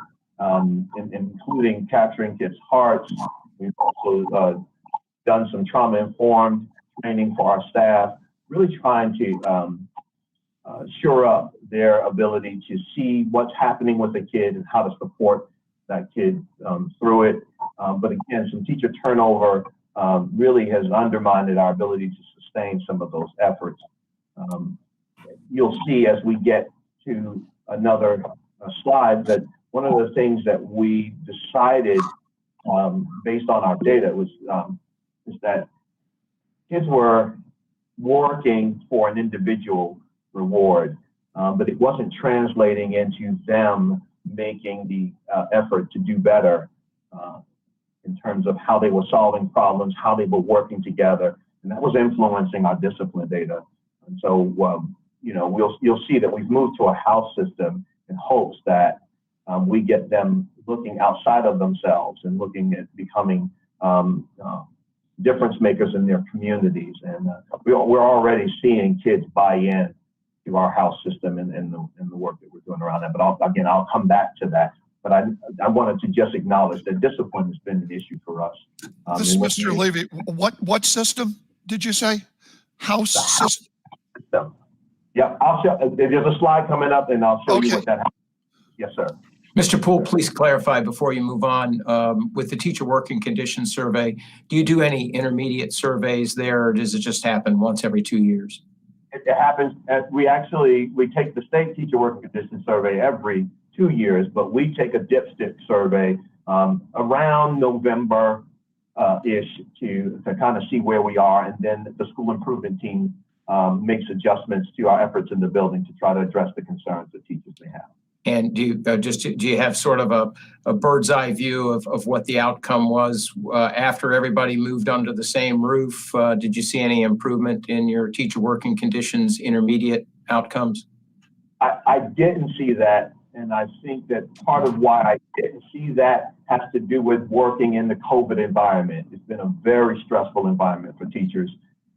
Speaker 14: including capturing kids' hearts. We've also done some trauma-informed training for our staff, really trying to shore up their ability to see what's happening with the kid and how to support that kid through it. But again, some teacher turnover really has undermined our ability to sustain some of those efforts. You'll see as we get to another slide that one of the things that we decided based on our data was is that kids were working for an individual reward, but it wasn't translating into them making the effort to do better in terms of how they were solving problems, how they were working together, and that was influencing our discipline data. And so, you know, you'll see that we've moved to a house system in hopes that we get them looking outside of themselves and looking at becoming difference makers in their communities. And we're already seeing kids buy in to our house system and the work that we're doing around that. But I'll come back to that. But I wanted to just acknowledge that discipline has been an issue for us.
Speaker 9: This is Mr. Levy. What system did you say? House system.
Speaker 14: Yeah, I'll show. There's a slide coming up, and I'll show you what that. Yes, sir.
Speaker 1: Mr. Poole, please clarify before you move on. With the teacher working conditions survey, do you do any intermediate surveys there, or does it just happen once every 2 years?
Speaker 14: It happens. We take the state teacher working conditions survey every 2 years, but we take a dipstick survey around November ish to kind of see where we are, and then the school improvement team makes adjustments to our efforts in the building to try to address the concerns that teachers may have.
Speaker 1: And do you have sort of a bird's eye view of what the outcome was after everybody moved under the same roof? Did you see any improvement in your teacher working conditions intermediate outcomes?
Speaker 14: I didn't see that, and I think that part of why I didn't see that has to do with working in the COVID environment. It's been a very stressful environment for teachers,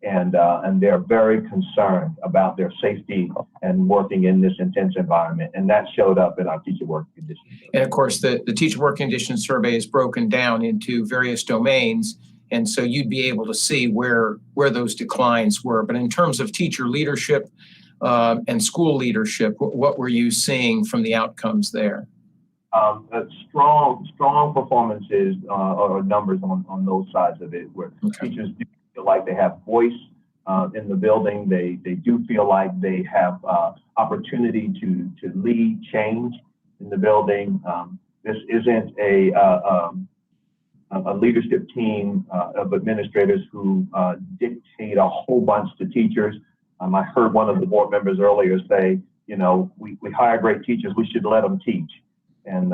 Speaker 14: and they're very concerned about their safety and working in this intense environment. And that showed up in our teacher work conditions. And
Speaker 1: of course, the teacher work conditions survey is broken down into various domains. And so you'd be able to see where those declines were. But in terms of teacher leadership and school leadership, what were you seeing from the outcomes there?
Speaker 14: Strong performances or numbers on those sides of it, where teachers do feel like they have voice in the building. They do feel like they have opportunity to lead change in the building. This isn't a leadership team of administrators who dictate a whole bunch to teachers. I heard one of the board members earlier say, you know, we hire great teachers, we should let them teach. And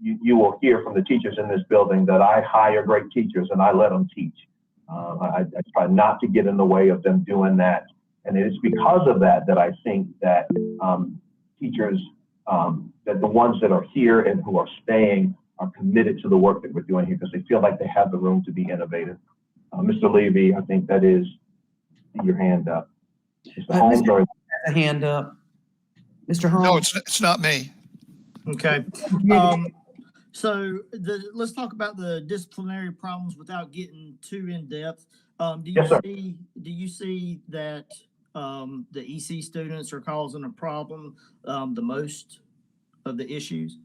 Speaker 14: you will hear from the teachers in this building that I hire great teachers and I let them teach. I try not to get in the way of them doing that. And it's because of that that I think that teachers, that the ones that are here and who are staying are committed to the work that we're doing here because they feel like they have the room to be innovative. Mr. Levy, I think that is your hand up. Mr. Holmes, or
Speaker 2: a hand up. Mr. Holmes?
Speaker 9: No, it's not me.
Speaker 13: Okay. So let's talk about the disciplinary problems without getting too in depth. Do you see that the EC students are causing a problem, the most of the issues?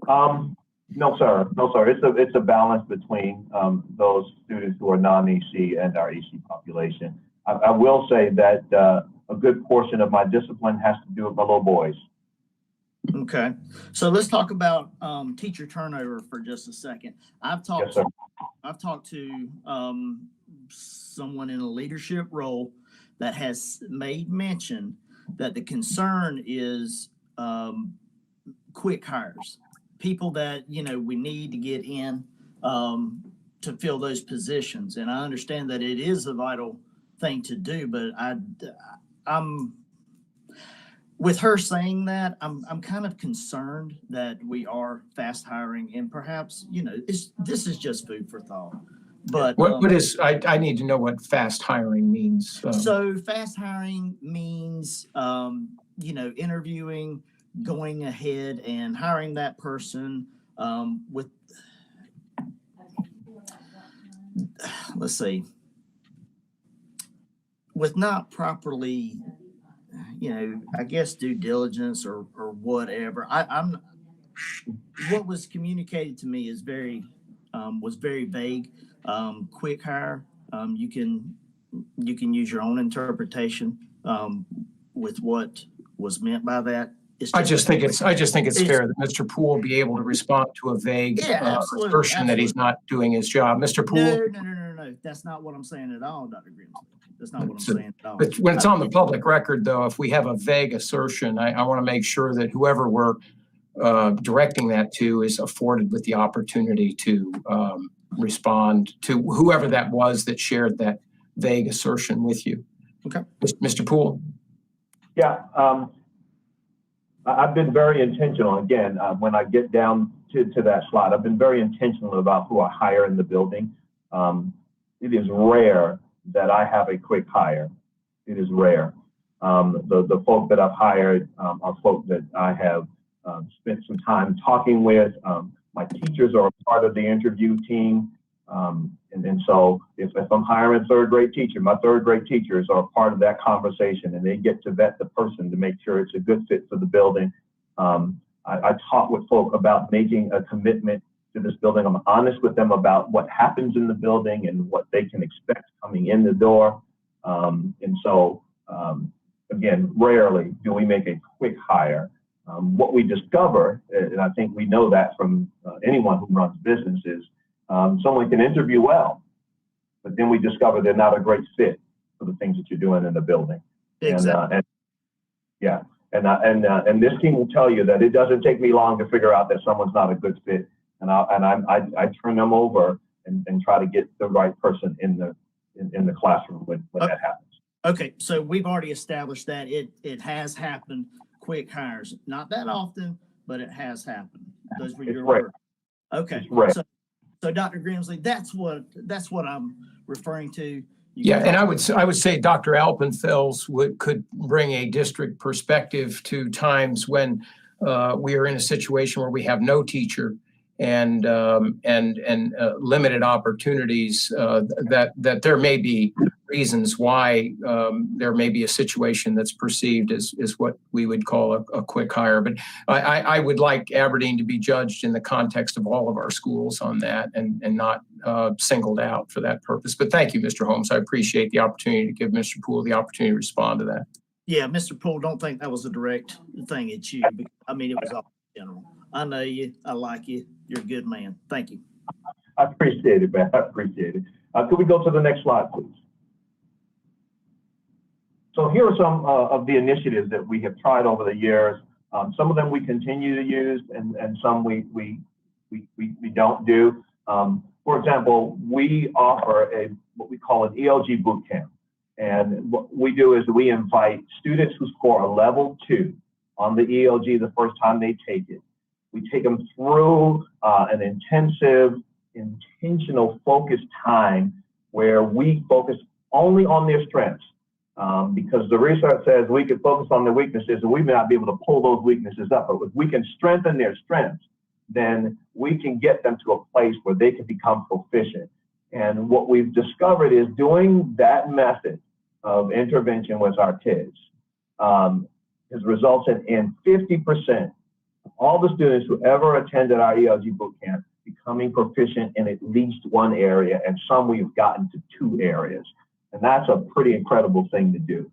Speaker 14: No, sir. No, sir. It's a balance between those students who are non-EC and our EC population. I will say that a good portion of my discipline has to do with my little boys.
Speaker 13: Okay, so let's talk about teacher turnover for just a second. I've talked to someone in a leadership role that has made mention that the concern is quick hires, people that, you know, we need to get in to fill those positions. And I understand that it is a vital thing to do, but I'm with her saying that, I'm kind of concerned that we are fast hiring, and perhaps, you know, this is just food for thought. But
Speaker 1: what is, I need to know what fast hiring means.
Speaker 13: So fast hiring means, you know, interviewing, going ahead and hiring that person with, let's see, with not properly, you know, I guess due diligence or whatever. I'm what was communicated to me is was very vague. Quick hire, you can use your own interpretation with what was meant by that.
Speaker 1: I just think it's fair that Mr. Poole be able to respond to a vague assertion that he's not doing his job. Mr. Poole?
Speaker 13: No. That's not what I'm saying at all, Dr. Grimsley. That's not what I'm saying at all.
Speaker 1: But when it's on the public record, though, if we have a vague assertion, I want to make sure that whoever we're directing that to is afforded with the opportunity to respond to whoever that was that shared that vague assertion with you.
Speaker 13: Okay.
Speaker 1: Mr. Poole?
Speaker 14: Yeah. I've been very intentional. Again, when I get down to that slide, I've been very intentional about who I hire in the building. It is rare that I have a quick hire. It is rare. The folk that I've hired are folk that I have spent some time talking with. My teachers are a part of the interview team. And so if I'm hiring a third grade teacher, my third grade teachers are a part of that conversation, and they get to vet the person to make sure it's a good fit for the building. I talk with folk about making a commitment to this building. I'm honest with them about what happens in the building and what they can expect coming in the door. And so, again, rarely do we make a quick hire. What we discover, and I think we know that from anyone who runs businesses, someone can interview well, but then we discover they're not a great fit for the things that you're doing in the building.
Speaker 13: Exactly.
Speaker 14: And this team will tell you that it doesn't take me long to figure out that someone's not a good fit. And I turn them over and try to get the right person in the classroom when that happens.
Speaker 13: Okay, so we've already established that it has happened. Quick hires, not that often, but it has happened. Those were your words. Okay, so Dr. Grimsley, that's what I'm referring to.
Speaker 1: And I would say Dr. Alpenfels could bring a district perspective to times when we are in a situation where we have no teacher and limited opportunities, that there may be reasons why there may be a situation that's perceived as what we would call a quick hire. But I would like Aberdeen to be judged in the context of all of our schools on that and not singled out for that purpose. But thank you, Mr. Holmes. I appreciate the opportunity to give Mr. Poole the opportunity to respond to that.
Speaker 13: Yeah, Mr. Poole, don't think that was a direct thing at you. I mean, it was all general. I know you. I like you. You're a good man. Thank you.
Speaker 14: I appreciate it, man. I appreciate it. Could we go to the next slide, please? So here are some of the initiatives that we have tried over the years. Some of them we continue to use, and some we don't do. For example, we offer what we call an ELG boot camp. And what we do is we invite students who score a level 2 on the ELG the first time they take it. We take them through an intensive, intentional, focused time where we focus only on their strengths. Because the research says we can focus on their weaknesses and we may not be able to pull those weaknesses up. But if we can strengthen their strengths, then we can get them to a place where they can become proficient. And what we've discovered is doing that method of intervention with our kids has resulted in 50% of all the students who ever attended our ELG boot camp becoming proficient in at least one area, and some we've gotten to 2 areas. And that's a pretty incredible thing to do.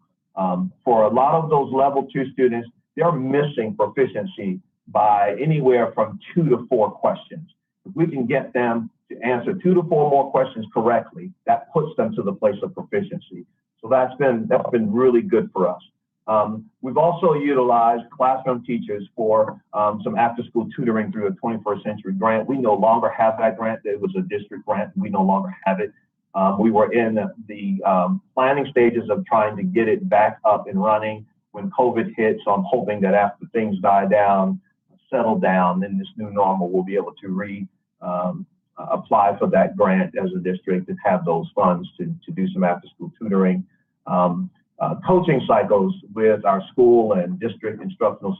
Speaker 14: For a lot of those level 2 students, they're missing proficiency by anywhere from 2 to 4 questions. If we can get them to answer 2 to 4 more questions correctly, that puts them to the place of proficiency. So that's been really good for us. We've also utilized classroom teachers for some after-school tutoring through a 21st Century grant. We no longer have that grant. It was a district grant. We no longer have it. We were in the planning stages of trying to get it back up and running when COVID hit. So I'm hoping that after things die down, settle down, then this new normal, we'll be able to apply for that grant as a district and have those funds to do some after-school tutoring. Coaching cycles with our school and district instructional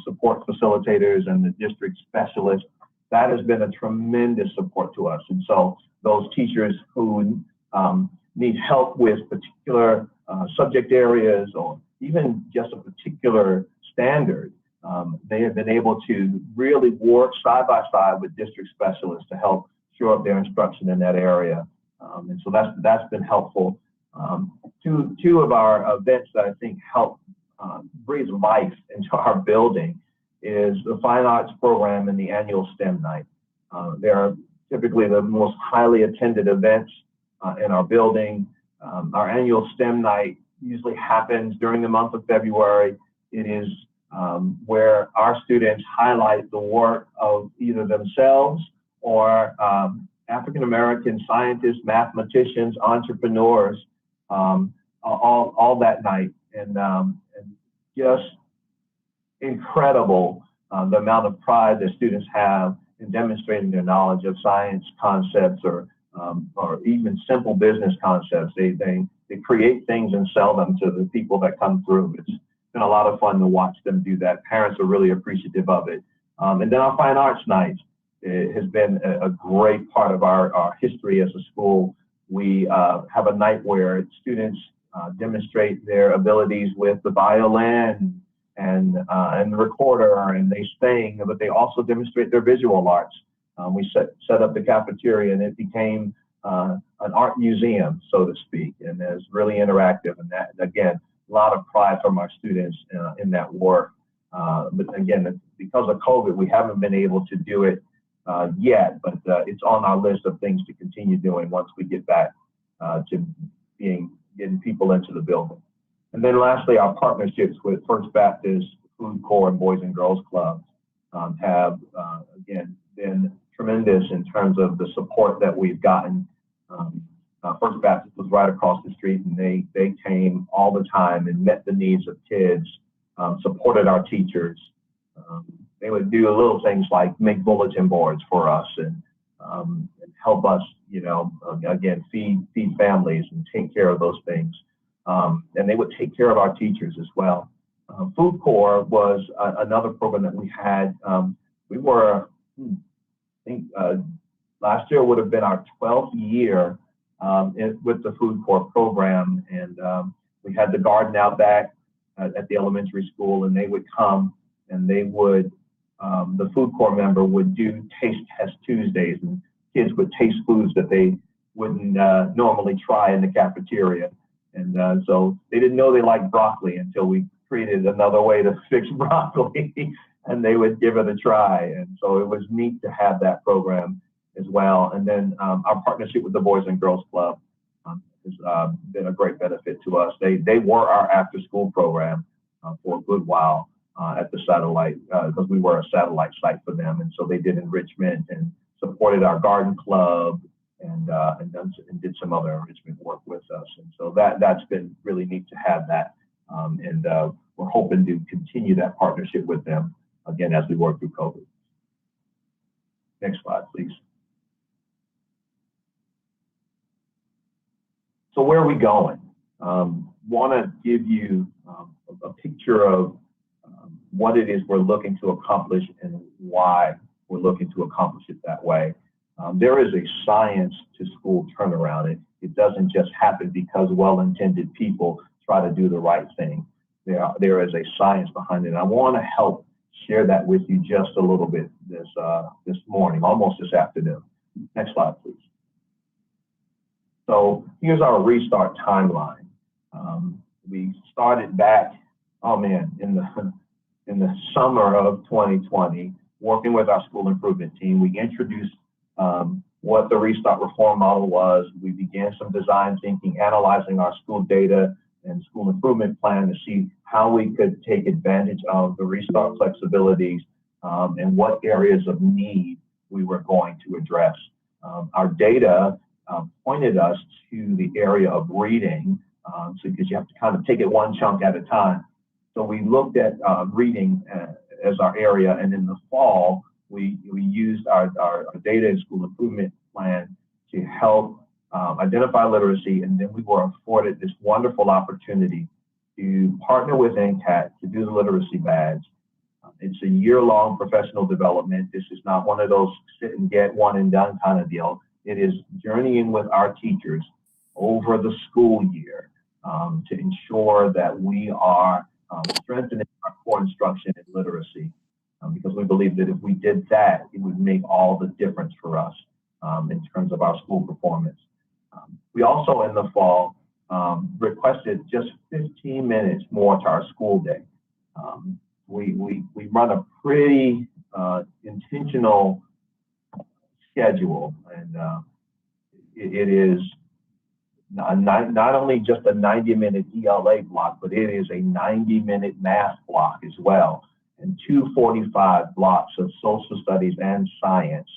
Speaker 14: support facilitators and the district specialists, that has been a tremendous support to us. And so those teachers who need help with particular subject areas or even just a particular standard, they have been able to really work side by side with district specialists to help shore up their instruction in that area. And so that's been helpful. Two of our events that I think help breathe life into our building is the Fine Arts program and the annual STEM night. They are typically the most highly attended events in our building. Our annual STEM night usually happens during the month of February. It is where our students highlight the work of either themselves or African-American scientists, mathematicians, entrepreneurs, all that night. And just incredible the amount of pride that students have in demonstrating their knowledge of science concepts or even simple business concepts. They create things and sell them to the people that come through. It's been a lot of fun to watch them do that. Parents are really appreciative of it. And then our Fine Arts Night has been a great part of our history as a school. We have a night where students demonstrate their abilities with the violin and the recorder, and they sing, but they also demonstrate their visual arts. We set up the cafeteria, and it became an art museum, so to speak, and it's really interactive. And that, again, a lot of pride from our students in that work. But again, because of COVID, we haven't been able to do it yet, but it's on our list of things to continue doing once we get back to getting people into the building. And then lastly, our partnerships with First Baptist, Food Corps, and Boys and Girls Clubs have, again, been tremendous in terms of the support that we've gotten. First Baptist was right across the street, and they came all the time and met the needs of kids, supported our teachers. They would do little things like make bulletin boards for us and help us, again, feed families and take care of those things. And they would take care of our teachers as well. Food Corps was another program that we had. We were, I think, last year would have been our 12th year with the Food Corps program. And we had the garden out back at the elementary school, and they would come and they would, the Food Corps member would do Taste Test Tuesdays, and kids would taste foods that they wouldn't normally try in the cafeteria. And so they didn't know they liked broccoli until we created another way to fix broccoli, and they would give it a try. And so it was neat to have that program as well. And then our partnership with the Boys and Girls Club has has been a great benefit to us. They were our after-school program for a good while at the satellite because we were a satellite site for them, and so they did enrichment and supported our garden club and did some other enrichment work with us. And so that's been really neat to have that, and we're hoping to continue that partnership with them again as we work through COVID. Next slide, please. So where are we going? Want to give you a picture of what it is we're looking to accomplish and why we're looking to accomplish it that way. There is a science to school turnaround. It doesn't just happen because well-intended people try to do the right thing. There is a science behind it. And I want to help share that with you just a little bit this morning, almost this afternoon. Next slide, please. So here's our restart timeline. We started back, in the summer of 2020, working with our school improvement team. We introduced what the restart reform model was. We began some design thinking, analyzing our school data and school improvement plan to see how we could take advantage of the restart flexibilities and what areas of need we were going to address. Our data pointed us to the area of reading, because you have to kind of take it one chunk at a time. So we looked at reading as our area, and in the fall, we used our data and school improvement plan to help identify literacy, and then we were afforded this wonderful opportunity to partner with NCAT to do the literacy badge. It's a year-long professional development. This is not one of those sit and get one and done kind of deal. It is journeying with our teachers over the school year to ensure that we are strengthening our core instruction in literacy, because we believe that if we did that, it would make all the difference for us in terms of our school performance. We also, in the fall, requested just 15 minutes more to our school day. We run a pretty intentional schedule, and it is not only just a 90-minute ELA block, but it is a 90-minute math block as well, and 245 blocks of social studies and science,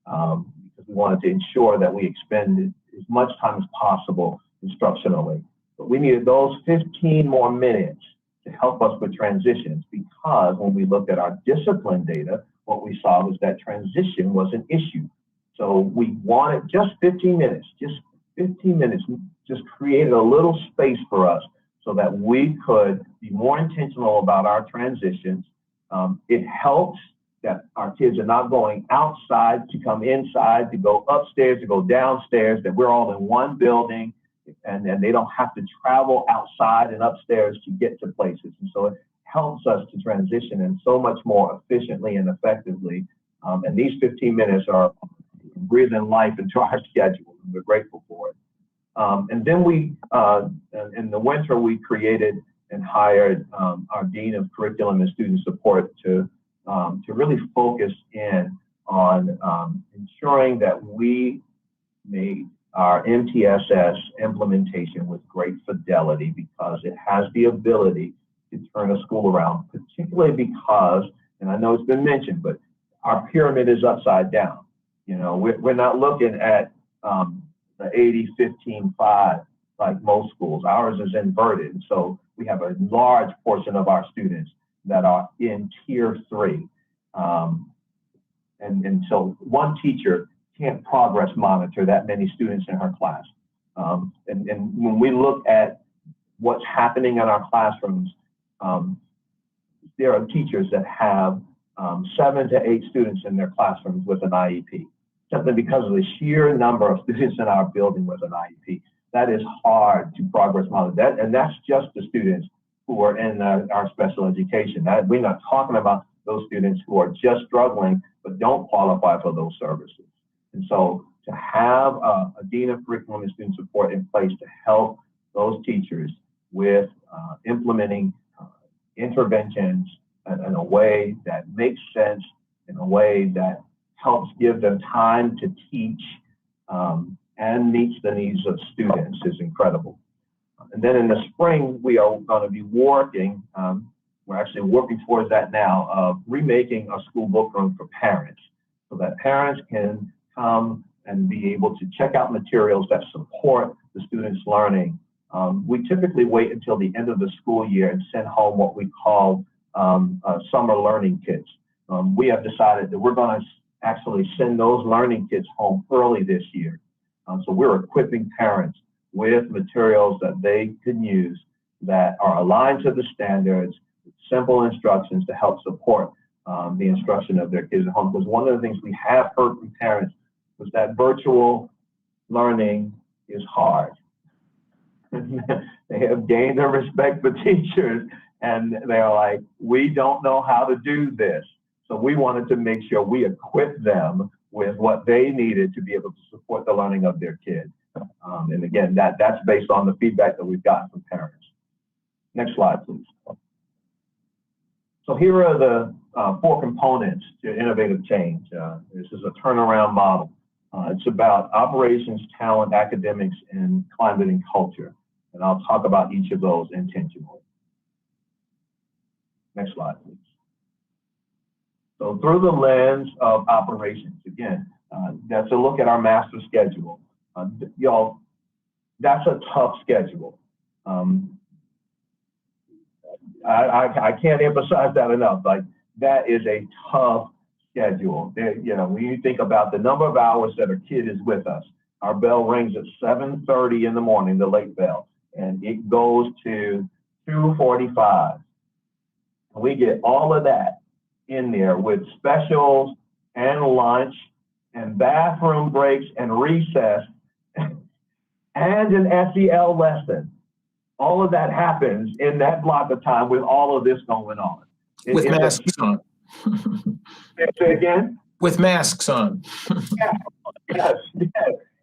Speaker 14: because we wanted to ensure that we expend as much time as possible instructionally. But we needed those 15 more minutes to help us with transitions, because when we looked at our discipline data, what we saw was that transition was an issue. So we wanted just 15 minutes, just created a little space for us so that we could be more intentional about our transitions. It helps that our kids are not going outside to come inside, to go upstairs, to go downstairs, that we're all in one building, and they don't have to travel outside and upstairs to get to places. And so it helps us to transition in so much more efficiently and effectively. And these 15 minutes are breathing life into our schedule, and we're grateful for it. And then we, in the winter, we created and hired our Dean of Curriculum and Student Support to really focus in on ensuring that we made our MTSS implementation with great fidelity, because it has the ability to turn a school around, particularly because, and I know it's been mentioned, but our pyramid is upside down. You know, we're not looking at the 80-15-5 like most schools. Ours is inverted. So we have a large portion of our students that are in tier 3. And so one teacher can't progress monitor that many students in her class. And when we look at what's happening in our classrooms, there are teachers that have 7 to 8 students in their classrooms with an IEP, simply because of the sheer number of students in our building with an IEP. That is hard to progress monitor. And that's just the students who are in our special education. We're not talking about those students who are just struggling but don't qualify for those services. And so to have a Dean of Curriculum and Student Support in place to help those teachers with implementing interventions in a way that makes sense, in a way that helps give them time to teach, and meets the needs of students is incredible. And then in the spring, we are going to be working, we're actually working towards that now, of remaking a school book room for parents so that parents can come and be able to check out materials that support the students' learning. We typically wait until the end of the school year and send home what we call summer learning kits. We have decided that we're going to actually send those learning kits home early this year. So we're equipping parents with materials that they can use that are aligned to the standards, simple instructions to help support the instruction of their kids at home. Because one of the things we have heard from parents was that virtual learning is hard. They have gained their respect for teachers, and they're like, we don't know how to do this. So we wanted to make sure we equip them with what they needed to be able to support the learning of their kids. And again, that's based on the feedback that we've gotten from parents. Next slide, please. So here are the 4 components to innovative change. This is a turnaround model. It's about operations, talent, academics, and climate and culture. And I'll talk about each of those intentionally. Next slide, please. So through the lens of operations, again, that's a look at our master schedule. Y'all, that's a tough schedule. I can't emphasize that enough. Like, that is a tough schedule. You know, when you think about the number of hours that a kid is with us, our bell rings at 7:30 in the morning, the late bell, and it goes to 2:45. We get all of that in there with specials and lunch and bathroom breaks and recess and an SEL lesson. All of that happens in that block of time with all of this going on.
Speaker 1: With masks on.
Speaker 14: Say again?
Speaker 1: With masks on.
Speaker 14: Yes.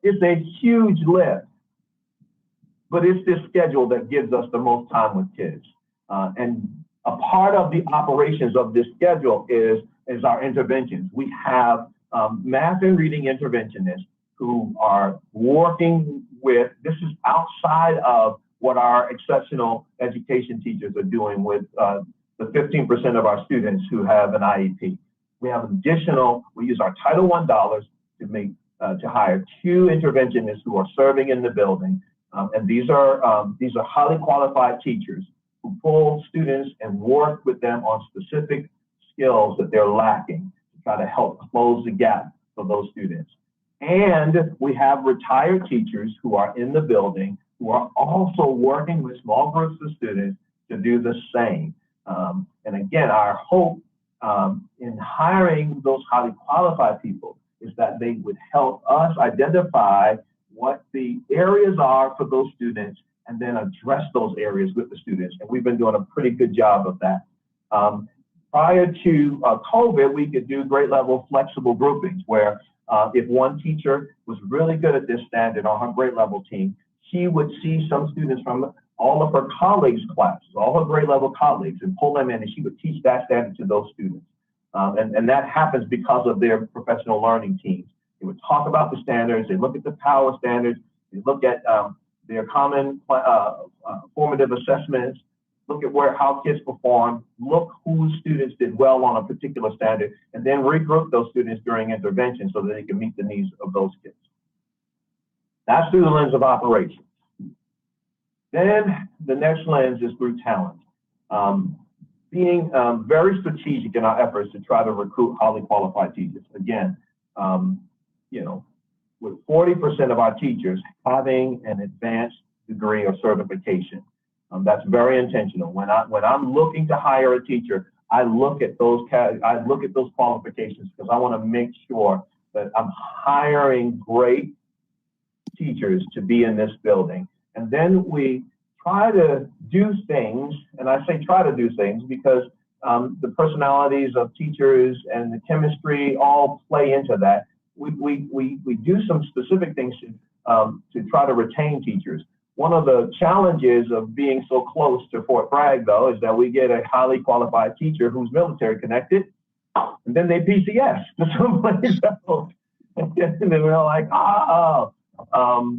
Speaker 14: It's a huge lift. But it's this schedule that gives us the most time with kids. And a part of the operations of this schedule is our interventions. We have math and reading interventionists who are working with, this is outside of what our exceptional education teachers are doing with the 15% of our students who have an IEP. We have additional, we use our Title I dollars to hire 2 interventionists who are serving in the building. And these are highly qualified teachers who pull students and work with them on specific skills that they're lacking to try to help close the gap for those students. And we have retired teachers who are in the building who are also working with small groups of students to do the same. And again, our hope in hiring those highly qualified people is that they would help us identify what the areas are for those students and then address those areas with the students. And we've been doing a pretty good job of that. Prior to COVID, we could do grade level flexible groupings where if one teacher was really good at this standard on her grade level team, she would see some students from all of her colleagues' classes, all her grade level colleagues, and pull them in, and she would teach that standard to those students. And that happens because of their professional learning teams. They would talk about the standards, they look at the power standards, they look at their common formative assessments, look at how kids perform, look whose students did well on a particular standard, and then regroup those students during intervention so that they can meet the needs of those kids. That's through the lens of operations. Then the next lens is through talent. Being very strategic in our efforts to try to recruit highly qualified teachers. Again, you know, with 40% of our teachers having an advanced degree or certification, that's very intentional. When I'm looking to hire a teacher, I look at those qualifications because I want to make sure that I'm hiring great teachers to be in this building. And then we try to do things, and I say try to do things because the personalities of teachers and the chemistry all play into that. We do some specific things to try to retain teachers. One of the challenges of being so close to Fort Bragg, though, is that we get a highly qualified teacher who's military connected, and then they PCS to someplace else. And then we're like, But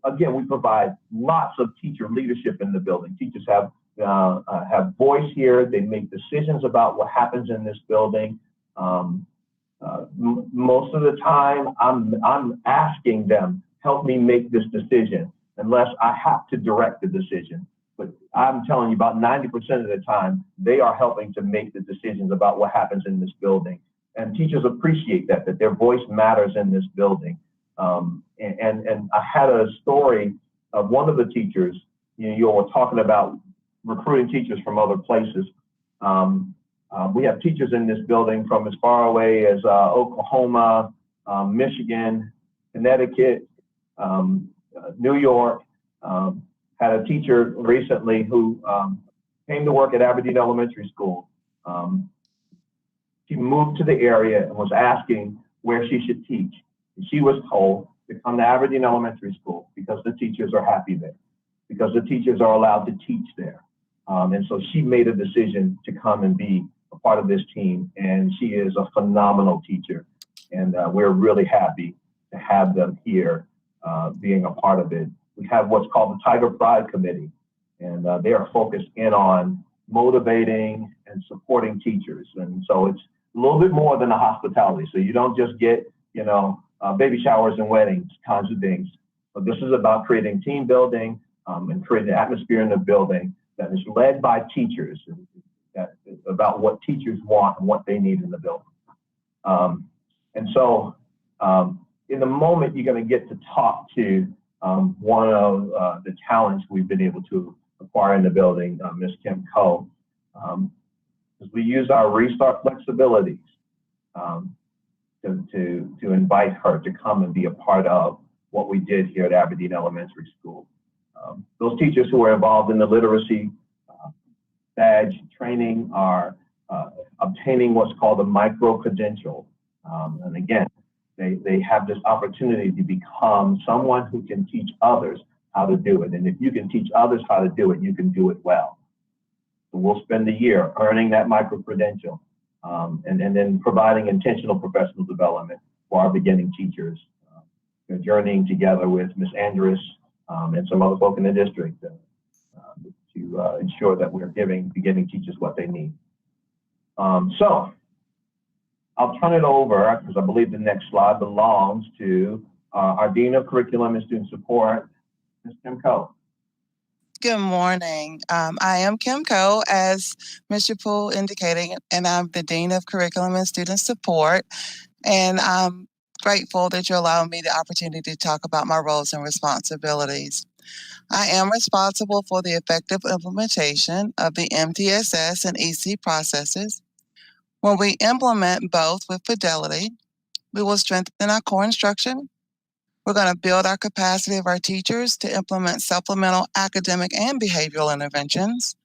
Speaker 14: again, we provide lots of teacher leadership in the building. Teachers have voice here. They make decisions about what happens in this building. Most of the time, I'm asking them, help me make this decision, unless I have to direct the decision. But I'm telling you, about 90% of the time, they are helping to make the decisions about what happens in this building. And teachers appreciate that their voice matters in this building. And I had a story of one of the teachers. You were talking about recruiting teachers from other places. We have teachers in this building from as far away as Oklahoma, Michigan, Connecticut, New York. Had a teacher recently who came to work at Aberdeen Elementary School. She moved to the area and was asking where she should teach. And she was told to come to Aberdeen Elementary School because the teachers are happy there, because the teachers are allowed to teach there. And so she made a decision to come and be a part of this team. And she is a phenomenal teacher. And we're really happy to have them here being a part of it. We have what's called the Tiger Pride Committee, and they are focused in on motivating and supporting teachers. And so it's a little bit more than a hospitality. So you don't just get, baby showers and weddings, kinds of things. But this is about creating team building and creating an atmosphere in the building that is led by teachers, about what teachers want and what they need in the building. And so in a moment, you're going to get to talk to one of the talents we've been able to acquire in the building, Ms. Kim Coe, as we use our restart flexibilities to invite her to come and be a part of what we did here at Aberdeen Elementary School. Those teachers who are involved in the literacy badge training are obtaining what's called a micro-credential. And again, they have this opportunity to become someone who can teach others how to do it. And if you can teach others how to do it, you can do it well. So we'll spend a year earning that micro-credential and then providing intentional professional development for our beginning teachers, journeying together with Ms. Andrus and some other folk in the district to ensure that we're giving beginning teachers what they need. So I'll turn it over, because I believe the next slide belongs to our Dean of Curriculum and Student Support, Ms. Kim Coe.
Speaker 15: Good morning. I am Kim Coe, as Mr. Poole indicated, and I'm the Dean of Curriculum and Student Support. And I'm grateful that you allowed me the opportunity to talk about my roles and responsibilities. I am responsible for the effective implementation of the MTSS and EC processes. When we implement both with fidelity, we will strengthen our core instruction. We're going to build our capacity of our teachers to implement supplemental academic and behavioral interventions,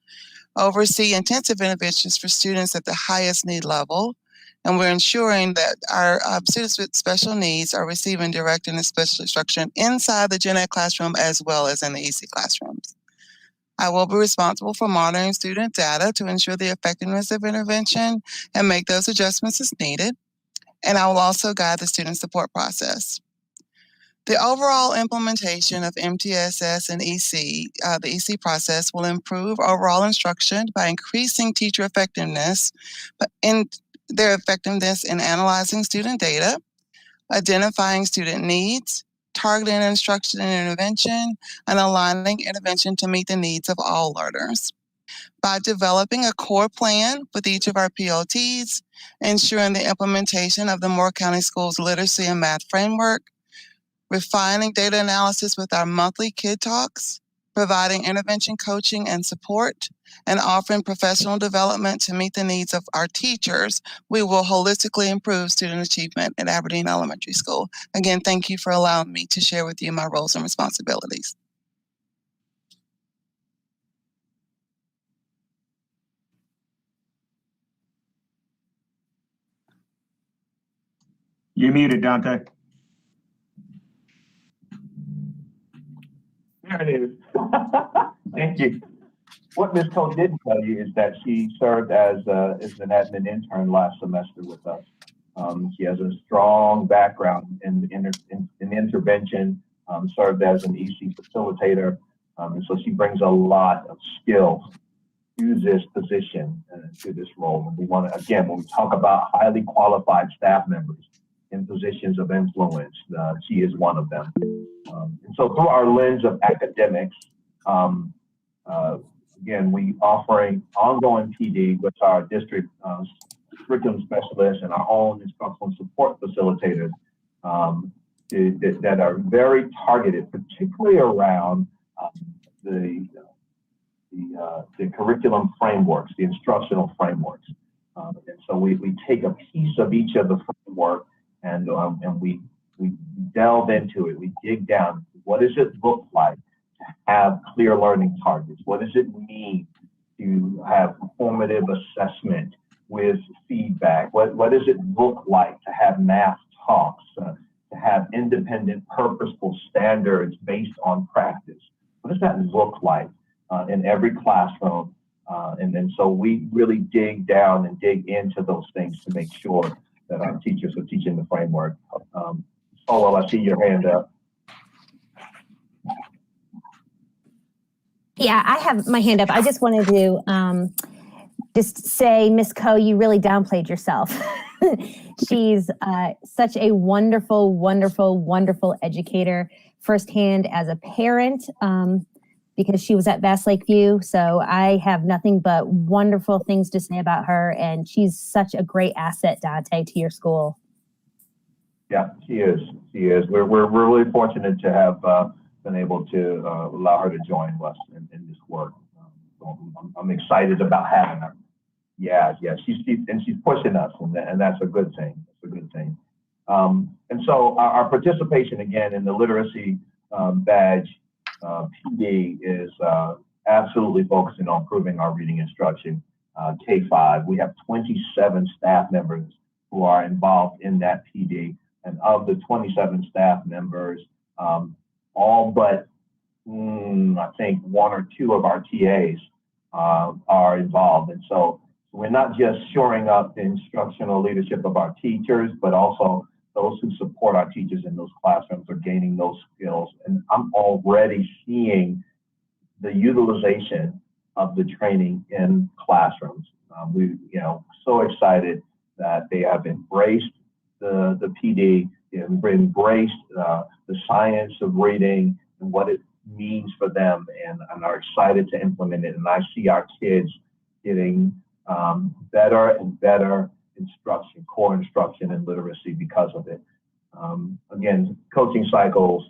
Speaker 15: oversee intensive interventions for students at the highest need level, and we're ensuring that our students with special needs are receiving direct and special instruction inside the gen ed classroom as well as in the EC classrooms. I will be responsible for monitoring student data to ensure the effectiveness of intervention and make those adjustments as needed. And I will also guide the student support process. The overall implementation of MTSS and EC, the EC process, will improve overall instruction by increasing teacher effectiveness, in their effectiveness in analyzing student data, identifying student needs, targeting instruction and intervention, and aligning intervention to meet the needs of all learners. By developing a core plan with each of our PLTs, ensuring the implementation of the Moore County Schools Literacy and Math Framework, refining data analysis with our monthly Kid Talks, providing intervention coaching and support, and offering professional development to meet the needs of our teachers, we will holistically improve student achievement at Aberdeen Elementary School. Again, thank you for allowing me to share with you my roles and responsibilities.
Speaker 7: You're muted, Dante.
Speaker 14: There it is. Thank you. What Ms. Coe didn't tell you is that she served as an admin intern last semester with us. She has a strong background in intervention, served as an EC facilitator, and so she brings a lot of skills to this position, to this role. And we want to, again, when we talk about highly qualified staff members in positions of influence, she is one of them. And so through our lens of academics, again, we offering ongoing PD with our district curriculum specialists and our own instructional support facilitators that are very targeted, particularly around the curriculum frameworks, the instructional frameworks. And so we take a piece of each of the framework and we delve into it. We dig down. What does it look like to have clear learning targets? What does it mean to have formative assessment with feedback? What does it look like to have math talks, to have independent, purposeful standards based on practice? What does that look like in every classroom? And so we really dig down and dig into those things to make sure that our teachers are teaching the framework. Oh, well, I see your hand up.
Speaker 10: Yeah, I have my hand up. I just wanted to just say, Ms. Coe, you really downplayed yourself. She's such a wonderful, wonderful, wonderful educator, firsthand as a parent, because she was at Vast Lakeview. So I have nothing but wonderful things to say about her, and she's such a great asset, Dante, to your school.
Speaker 14: Yeah, she is. She is. We're really fortunate to have been able to allow her to join us in this work. So I'm excited about having her. Yeah, she's pushing us, and that's a good thing. It's a good thing. And so our participation again in the literacy badge PD is absolutely focusing on improving our reading instruction. K-5, we have 27 staff members who are involved in that PD. And of the 27 staff members, all but I think one or two of our TAs are involved. And so we're not just shoring up the instructional leadership of our teachers, but also those who support our teachers in those classrooms are gaining those skills. And I'm already seeing the utilization of the training in classrooms. We, so excited that they have embraced the PD, and embraced the science of reading and what it means for them, and are excited to implement it. And I see our kids getting better and better instruction, core instruction in literacy because of it. Again, coaching cycles,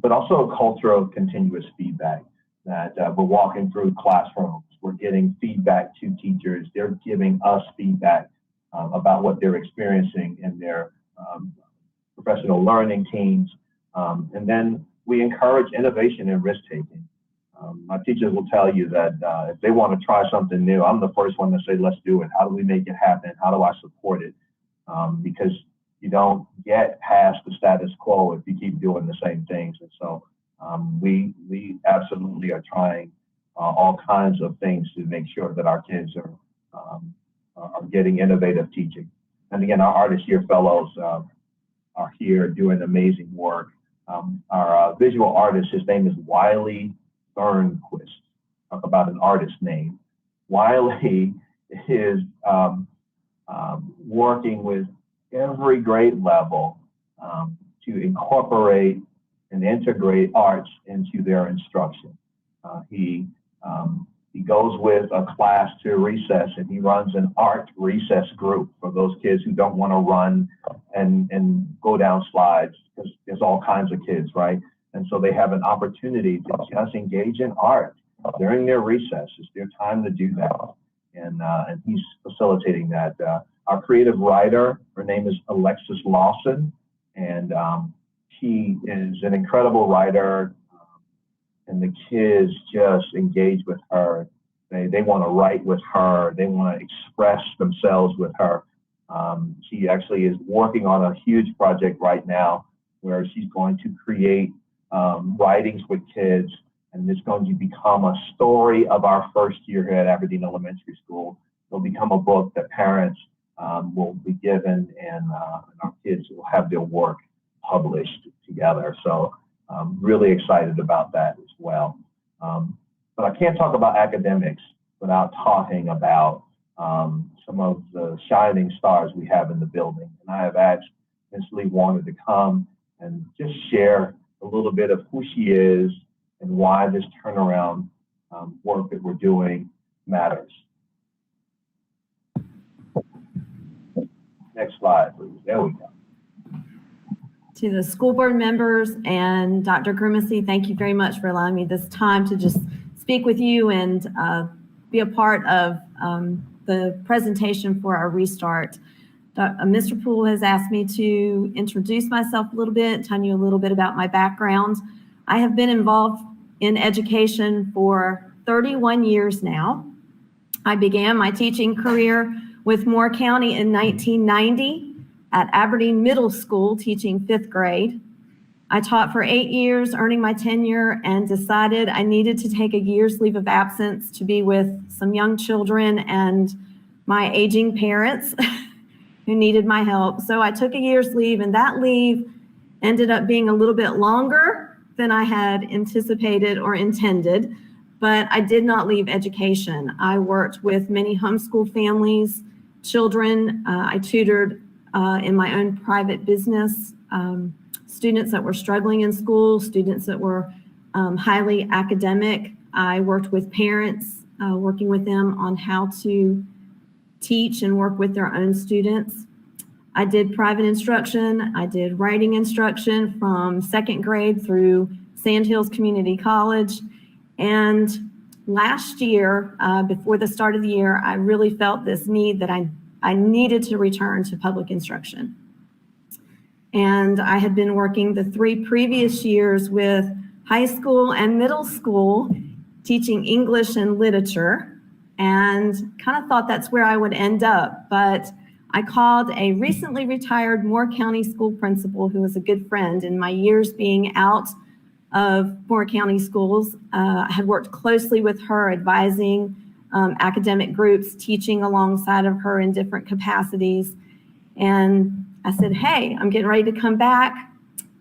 Speaker 14: but also a culture of continuous feedback, that we're walking through classrooms, we're getting feedback to teachers, they're giving us feedback about what they're experiencing in their professional learning teams. And then we encourage innovation and risk-taking. My teachers will tell you that if they want to try something new, I'm the first one to say, let's do it. How do we make it happen? How do I support it? Because you don't get past the status quo if you keep doing the same things. And so we absolutely are trying all kinds of things to make sure that our kids are getting innovative teaching. And again, our Artist Year Fellows are here doing amazing work. Our visual artist, his name is Wiley Thornquist. Talk about an artist name. Wiley is working with every grade level to incorporate and integrate arts into their instruction. He goes with a class to recess, and he runs an art recess group for those kids who don't want to run and go down slides, because there's all kinds of kids, right? And so they have an opportunity to just engage in art during their recess. It's their time to do that. And he's facilitating that. Our creative writer, her name is Alexis Lawson, and she is an incredible writer. And the kids just engage with her. They want to write with her. They want to express themselves with her. She actually is working on a huge project right now where she's going to create writings with kids, and it's going to become a story of our first year here at Aberdeen Elementary School. It'll become a book that parents will be given, and our kids will have their work published together. So I'm really excited about that as well. But I can't talk about academics without talking about some of the shining stars we have in the building. And I have asked Ms. Lee Warner to come and just share a little bit of who she is and why this turnaround work that we're doing matters. Next slide, please. There we go.
Speaker 16: To the school board members and Dr. Grimacy, thank you very much for allowing me this time to just speak with you and be a part of the presentation for our restart. Mr. Poole has asked me to introduce myself a little bit, tell you a little bit about my background. I have been involved in education for 31 years now. I began my teaching career with Moore County in 1990 at Aberdeen Middle School, teaching 5th grade. I taught for 8 years, earning my tenure, and decided I needed to take a year's leave of absence to be with some young children and my aging parents who needed my help. So I took a year's leave, and that leave ended up being a little bit longer than I had anticipated or intended, but I did not leave education. I worked with many homeschool families, children. I tutored in my own private business, students that were struggling in school, students that were highly academic. I worked with parents, working with them on how to teach and work with their own students. I did private instruction. I did writing instruction from 2nd grade through Sandhills Community College. And last year, before the start of the year, I really felt this need that I needed to return to public instruction. And I had been working the 3 previous years with high school and middle school, teaching English and literature, and kind of thought that's where I would end up. But I called a recently retired Moore County school principal who was a good friend. In my years being out of Moore County schools, I had worked closely with her, advising academic groups, teaching alongside of her in different capacities. And I said, hey, I'm getting ready to come back.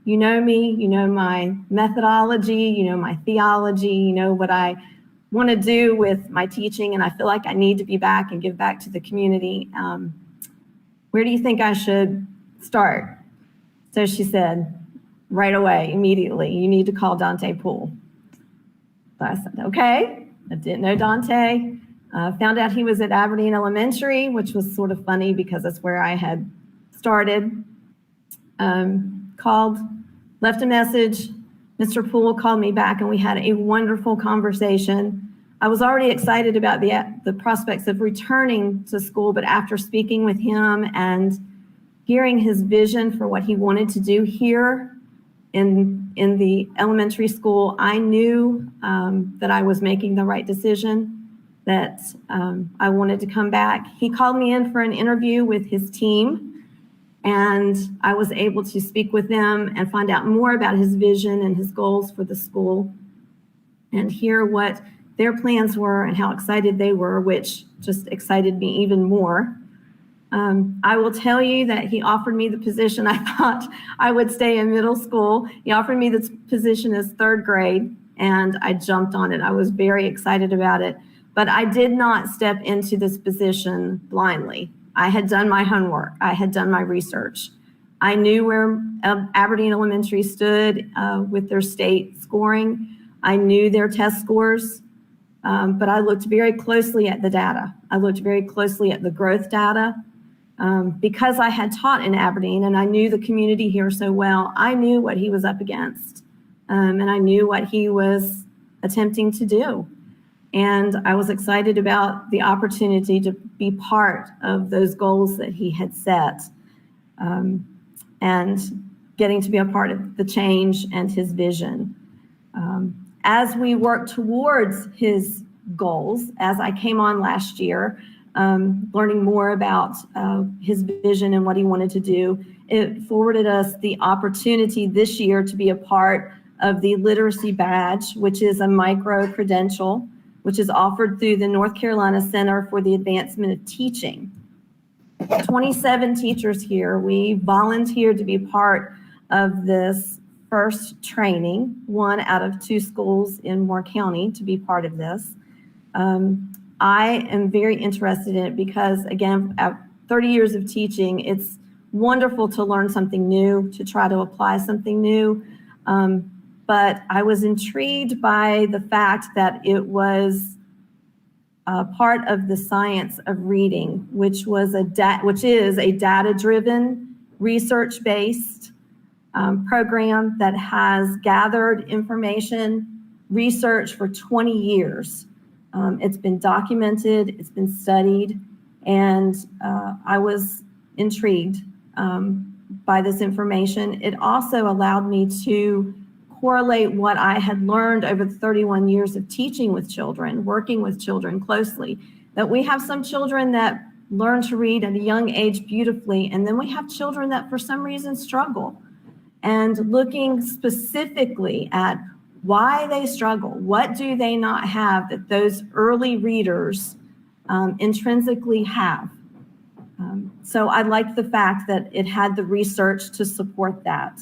Speaker 16: You know me, you know my methodology, you know my theology, you know what I want to do with my teaching, and I feel like I need to be back and give back to the community. Where do you think I should start? So she said, right away, immediately, you need to call Dante Poole. So I said, okay. I didn't know Dante. Found out he was at Aberdeen Elementary, which was sort of funny because that's where I had started. Called, left a message. Mr. Poole called me back, and we had a wonderful conversation. I was already excited about the prospects of returning to school, but after speaking with him and hearing his vision for what he wanted to do here in the elementary school, I knew that I was making the right decision, that I wanted to come back. He called me in for an interview with his team, and I was able to speak with them and find out more about his vision and his goals for the school and hear what their plans were and how excited they were, which just excited me even more. I will tell you that he offered me the position. I thought I would stay in middle school. He offered me this position as 3rd grade, and I jumped on it. I was very excited about it, but I did not step into this position blindly. I had done my homework. I had done my research. I knew where Aberdeen Elementary stood with their state scoring. I knew their test scores, but I looked very closely at the data. I looked very closely at the growth data. Because I had taught in Aberdeen and I knew the community here so well, I knew what he was up against, and I knew what he was attempting to do. And I was excited about the opportunity to be part of those goals that he had set, and getting to be a part of the change and his vision. As we work towards his goals, as I came on last year, learning more about his vision and what he wanted to do, it forwarded us the opportunity this year to be a part of the Literacy Badge, which is a micro-credential, which is offered through the North Carolina Center for the Advancement of Teaching. 27 teachers here. We volunteered to be part of this first training, one out of 2 schools in Moore County to be part of this. I am very interested in it because, again, at 30 years of teaching, it's wonderful to learn something new, to try to apply something new. But I was intrigued by the fact that it was part of the science of reading, which is a data-driven, research-based program that has gathered information, research for 20 years. It's been documented, it's been studied, and I was intrigued by this information. It also allowed me to correlate what I had learned over the 31 years of teaching with children, working with children closely, that we have some children that learn to read at a young age beautifully, and then we have children that for some reason struggle. And looking specifically at why they struggle, what do they not have that those early readers intrinsically have. So I liked the fact that it had the research to support that.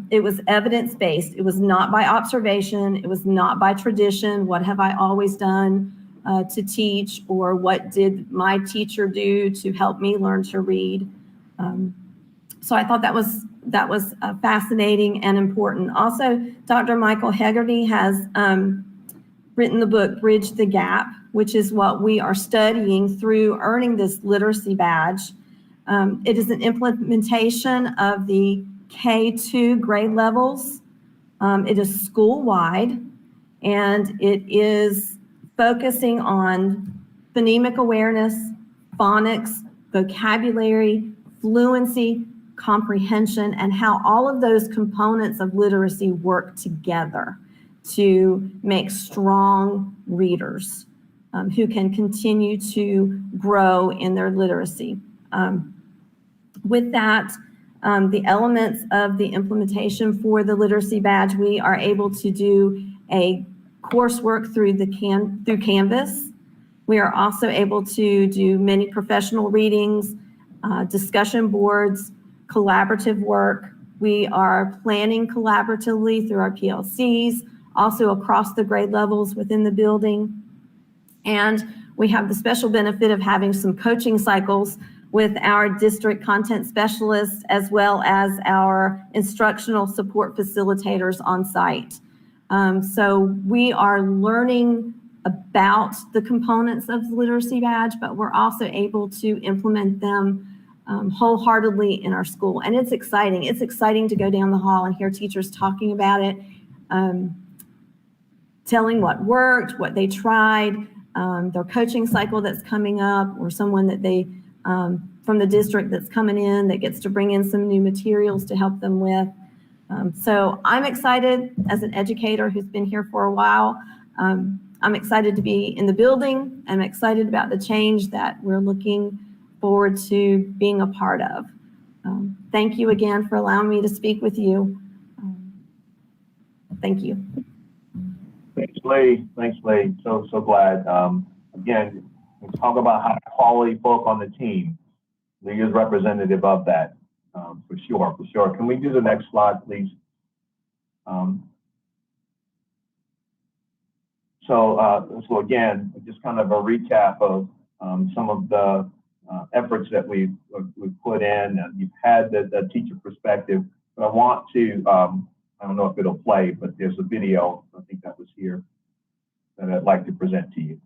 Speaker 16: It was evidence-based. It was not by observation. It was not by tradition. What have I always done to teach, or what did my teacher do to help me learn to read? So I thought that was fascinating and important. Also, Dr. Michael Hegarty has written the book Bridge the Gap, which is what we are studying through earning this literacy badge. It is an implementation of the K2 grade levels. It is school-wide, and it is focusing on phonemic awareness, phonics, vocabulary, fluency, comprehension, and how all of those components of literacy work together to make strong readers who can continue to grow in their literacy. With that, the elements of the implementation for the literacy badge, we are able to do a coursework through Canvas. We are also able to do many professional readings, discussion boards, collaborative work. We are planning collaboratively through our PLCs, also across the grade levels within the building. And we have the special benefit of having some coaching cycles with our district content specialists, as well as our instructional support facilitators on site. So we are learning about the components of the literacy badge, but we're also able to implement them wholeheartedly in our school. And it's exciting. It's exciting to go down the hall and hear teachers talking about it, telling what worked, what they tried, their coaching cycle that's coming up, or someone that they, from the district that's coming in that gets to bring in some new materials to help them with. So I'm excited as an educator who's been here for a while. I'm excited to be in the building. I'm excited about the change that we're looking forward to being a part of. Thank you again for allowing me to speak with you. Thank you.
Speaker 14: Thanks, Lee. Thanks, Lee. So glad. Again, we talk about high quality folk on the team. Lee is representative of that, for sure. Can we do the next slide, please? So again, just kind of a recap of some of the efforts that we've put in. You've had the teacher perspective, but I want to, I don't know if it'll play, but there's a video, I think that was here, that I'd like to present to you.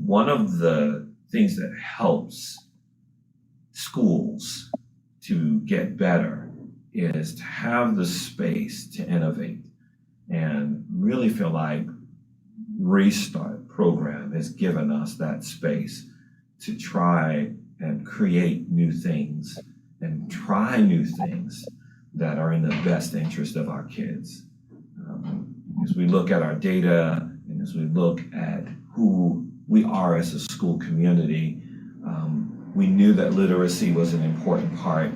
Speaker 17: One of the things that helps schools to get better is to have the space to innovate, and really feel like Restart program has given us that space to try and create new things and try new things that are in the best interest of our kids. As we look at our data and as we look at who we are as a school community, we knew that literacy was an important part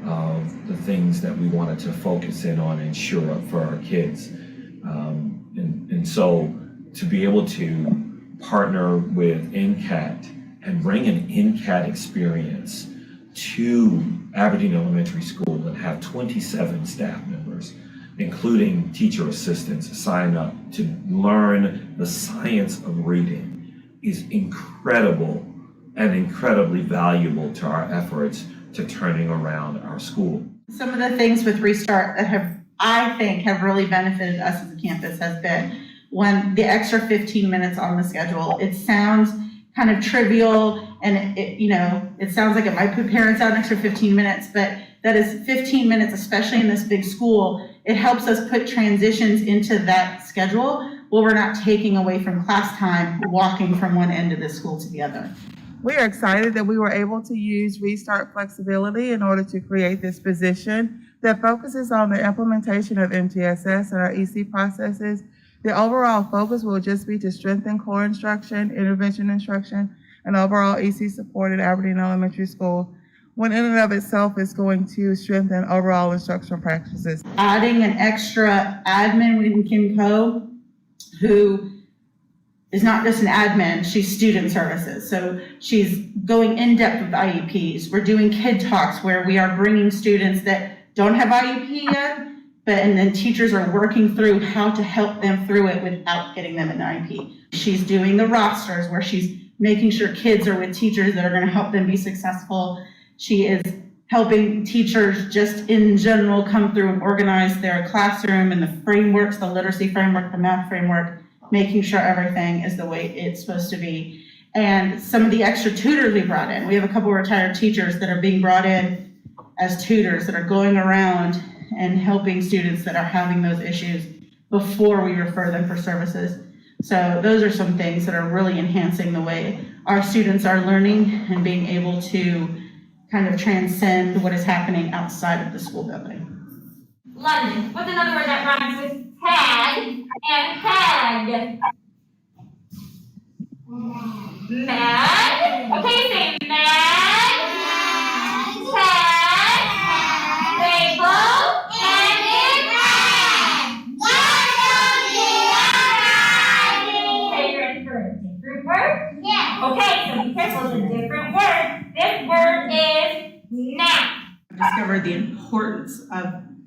Speaker 17: of the things that we wanted to focus in on and shore up for our kids. And so to be able to partner with NCAT and bring an NCAT experience to Aberdeen Elementary School and have 27 staff members, including teacher assistants, sign up to learn the science of reading is incredible and incredibly valuable to our efforts to turning around our school.
Speaker 18: Some of the things with Restart that I think have really benefited us as a campus has been when the extra 15 minutes on the schedule. It sounds kind of trivial and it sounds like it might put parents out an extra 15 minutes, but that is 15 minutes, especially in this big school. It helps us put transitions into that schedule where we're not taking away from class time, walking from one end of the school to the other.
Speaker 19: We are excited that we were able to use Restart Flexibility in order to create this position that focuses on the implementation of MTSS and our EC processes. The overall focus will just be to strengthen core instruction, intervention instruction, and overall EC support at Aberdeen Elementary School, when in and of itself is going to strengthen overall instructional practices.
Speaker 18: Adding an extra admin within Kimco, who is not just an admin, she's student services. So she's going in depth with IEPs. We're doing kid talks where we are bringing students that don't have IEP yet, and then teachers are working through how to help them through it without getting them an IEP. She's doing the rosters where she's making sure kids are with teachers that are going to help them be successful. She is helping teachers just in general come through and organize their classroom and the frameworks, the literacy framework, the math framework, making sure everything is the way it's supposed to be. And some of the extra tutors we brought in, we have a couple of retired teachers that are being brought in as tutors that are going around and helping students that are having those issues before we refer them for services. So those are some things that are really enhancing the way our students are learning and being able to kind of transcend what is happening outside of the school building.
Speaker 20: London. What's another word that rhymes with tag and hag? Mad. Okay, say mad, tag, they both end in ag. Okay, you're ready for a different word? Yeah. Okay, so be careful, it's a different word. This word is nap.
Speaker 18: Discovered the importance of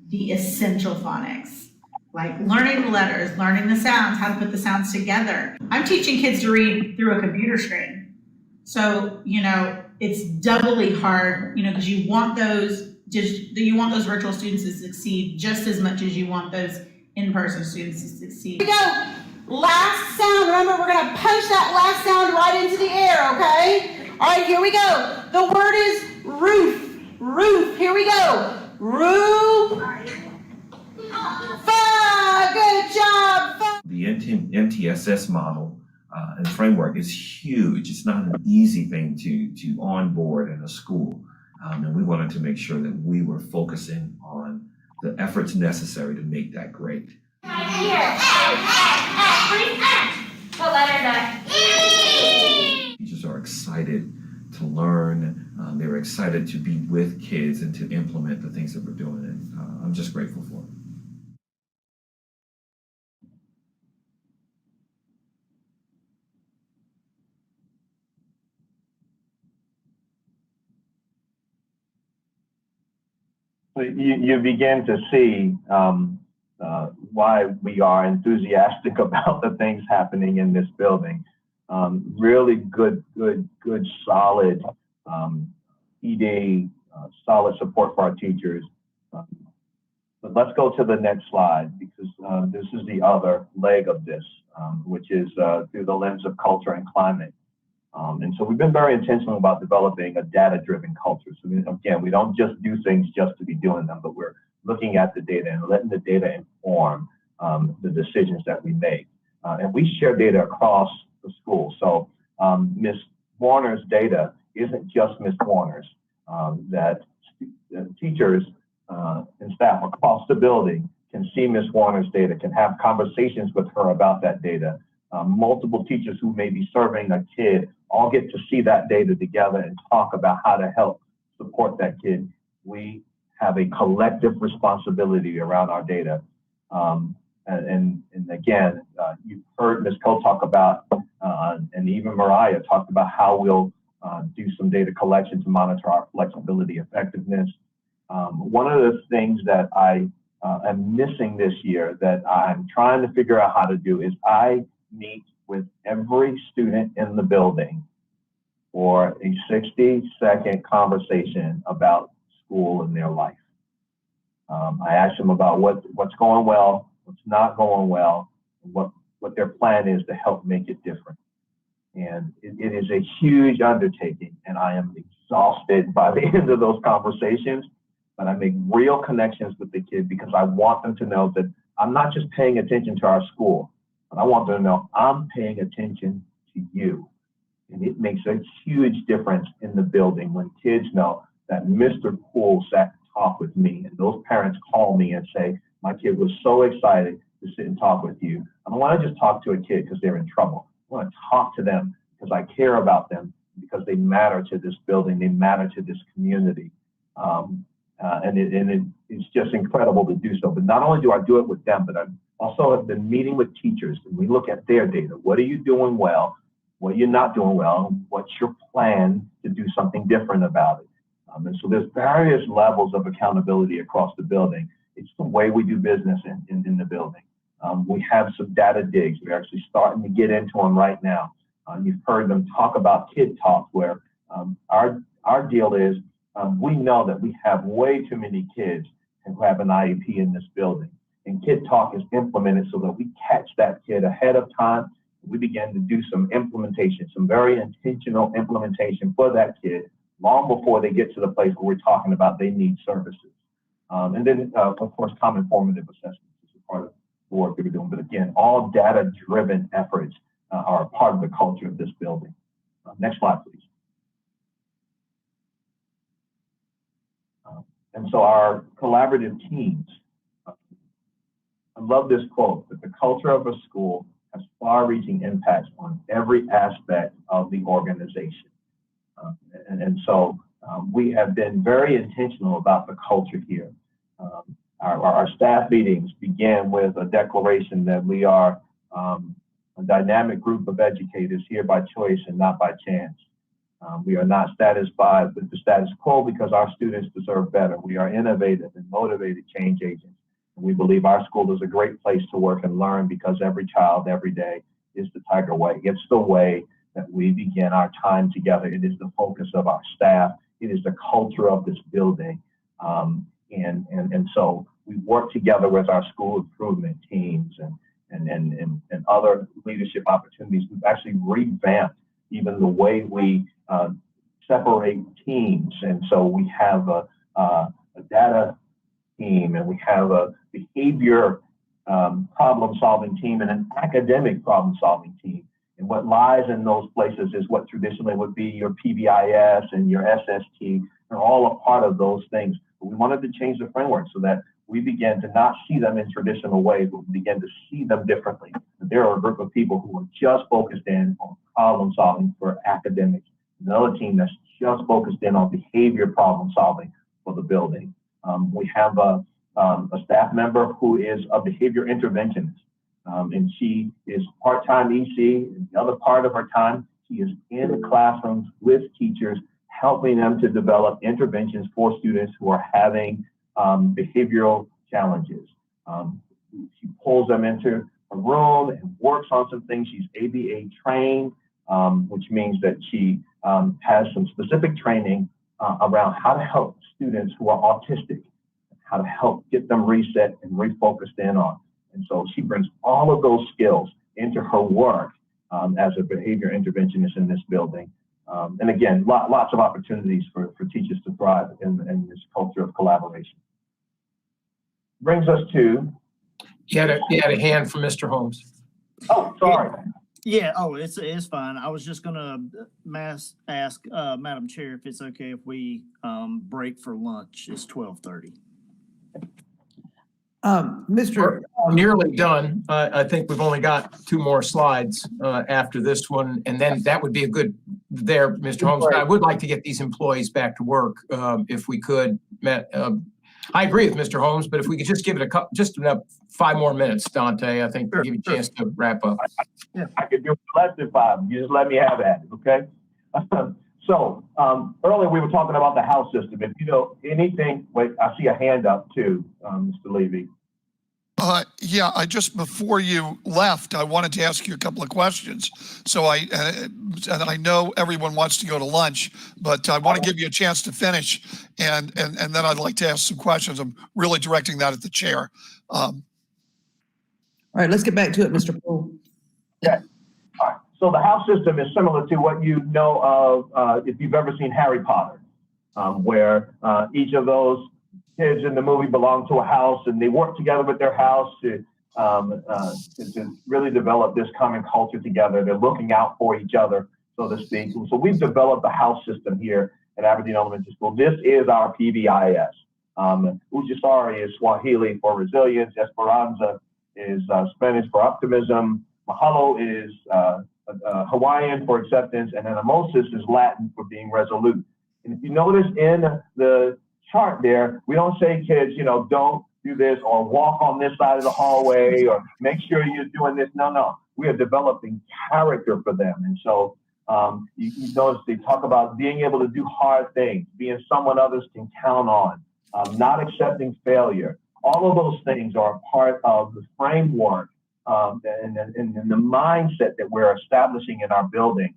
Speaker 18: the essential phonics, like learning the letters, learning the sounds, how to put the sounds together. I'm teaching kids to read through a computer screen. So, it's doubly hard, because you want those virtual students to succeed just as much as you want those in-person students to succeed.
Speaker 20: Here we go. Last sound. Remember, we're going to punch that last sound right into the air, okay? All right, here we go. The word is roof. Roof. Here we go. Roof. Good job.
Speaker 17: The MTSS model and framework is huge. It's not an easy thing to onboard in a school. And we wanted to make sure that we were focusing on the efforts necessary to make that great.
Speaker 20: Right here. Please. What letter is that?
Speaker 17: Teachers are excited to learn. They're excited to be with kids and to implement the things that we're doing. And I'm just grateful for it.
Speaker 14: So you begin to see why we are enthusiastic about the things happening in this building. Really good, solid ED, solid support for our teachers. But let's go to the next slide, because this is the other leg of this, which is through the lens of culture and climate. And so we've been very intentional about developing a data-driven culture. So again, we don't just do things just to be doing them, but we're looking at the data and letting the data inform the decisions that we make. And we share data across the school. So Ms. Warner's data isn't just Ms. Warner's, that teachers and staff across the building can see Ms. Warner's data, can have conversations with her about that data. Multiple teachers who may be serving a kid all get to see that data together and talk about how to help support that kid. We have a collective responsibility around our data. And again, you've heard Ms. Cole talk about, and even Mariah talked about how we'll do some data collection to monitor our flexibility effectiveness. One of the things that I am missing this year that I'm trying to figure out how to do is I meet with every student in the building for a 60-second conversation about school and their life. I ask them about what's going well, what's not going well, and what their plan is to help make it different. And it is a huge undertaking, and I am exhausted by the end of those conversations, but I make real connections with the kid because I want them to know that I'm not just paying attention to our school, but I want them to know I'm paying attention to you. And it makes a huge difference in the building when kids know that Mr. Poole sat and talked with me, and those parents call me and say, my kid was so excited to sit and talk with you. I don't want to just talk to a kid because they're in trouble. I want to talk to them because I care about them, because they matter to this building, they matter to this community. It's just incredible to do so. But not only do I do it with them, but I also have been meeting with teachers, and we look at their data. What are you doing well? What are you not doing well? What's your plan to do something different about it? And so there's various levels of accountability across the building. It's the way we do business in the building. We have some data digs. We're actually starting to get into them right now. You've heard them talk about Kid Talk, where our deal is we know that we have way too many kids who have an IEP in this building. And Kid Talk is implemented so that we catch that kid ahead of time. We begin to do some implementation, some very intentional implementation for that kid long before they get to the place where we're talking about they need services. And then, of course, common formative assessments is a part of the work that we're doing. But again, all data-driven efforts are a part of the culture of this building. Next slide, please. And so our collaborative teams, I love this quote, that the culture of a school has far-reaching impacts on every aspect of the organization. So we have been very intentional about the culture here. Our staff meetings began with a declaration that we are a dynamic group of educators here by choice and not by chance. We are not satisfied with the status quo because our students deserve better. We are innovative and motivated change agents. And we believe our school is a great place to work and learn because every child, every day is the Tiger way. It's the way that we begin our time together. It is the focus of our staff. It is the culture of this building. And so we work together with our school improvement teams and other leadership opportunities. We've actually revamped even the way we separate teams. And so we have a data team, and we have a behavior problem-solving team and an academic problem-solving team. And what lies in those places is what traditionally would be your PBIS and your SST. They're all a part of those things. But we wanted to change the framework so that we began to not see them in traditional ways, but we began to see them differently. There are a group of people who are just focused in on problem solving for academics. Another team that's just focused in on behavior problem solving for the building. We have a staff member who is a behavior interventionist, and she is part-time EC, and the other part of her time, she is in classrooms with teachers, helping them to develop interventions for students who are having behavioral challenges. She pulls them into a room and works on some things. She's ABA trained, which means that she has some specific training around how to help students who are autistic, how to help get them reset and refocused in on. And so she brings all of those skills into her work as a behavior interventionist in this building. And again, lots of opportunities for teachers to thrive in this culture of collaboration. Brings us to...
Speaker 1: You had a hand from Mr. Holmes.
Speaker 14: Oh, sorry.
Speaker 13: Yeah, it's fine. I was just gonna ask Madam Chair if it's okay if we break for lunch. It's 12:30.
Speaker 2: Mr.
Speaker 1: We're nearly done. I think we've only got 2 more slides after this one, and then that would be a good there, Mr. Holmes. I would like to get these employees back to work if we could. I agree with Mr. Holmes, but if we could just give it just enough 5 more minutes, Dante, I think give you a chance to wrap up.
Speaker 14: I could do less than 5. You just let me have at it, okay? So earlier we were talking about the house system. If you know anything, wait, I see a hand up too, Mr. Levy.
Speaker 9: Yeah, before you left, I wanted to ask you a couple of questions. So and I know everyone wants to go to lunch, but I want to give you a chance to finish, and then I'd like to ask some questions. I'm really directing that at the chair.
Speaker 2: All right, let's get back to it, Mr. Poole.
Speaker 14: Yeah. All right. So the house system is similar to what you know of if you've ever seen Harry Potter, where each of those kids in the movie belong to a house, and they work together with their house to really develop this common culture together. They're looking out for each other, so to speak. So we've developed a house system here at Aberdeen Elementary School. This is our PBIS. Ujasari is Swahili for resilience. Esperanza is Spanish for optimism. Mahalo is Hawaiian for acceptance. And then Amosis is Latin for being resolute. And if you notice in the chart there, we don't say kids, don't do this or walk on this side of the hallway or make sure you're doing this. No. We are developing character for them. And so you notice they talk about being able to do hard things, being someone others can count on, not accepting failure. All of those things are a part of the framework and the mindset that we're establishing in our building.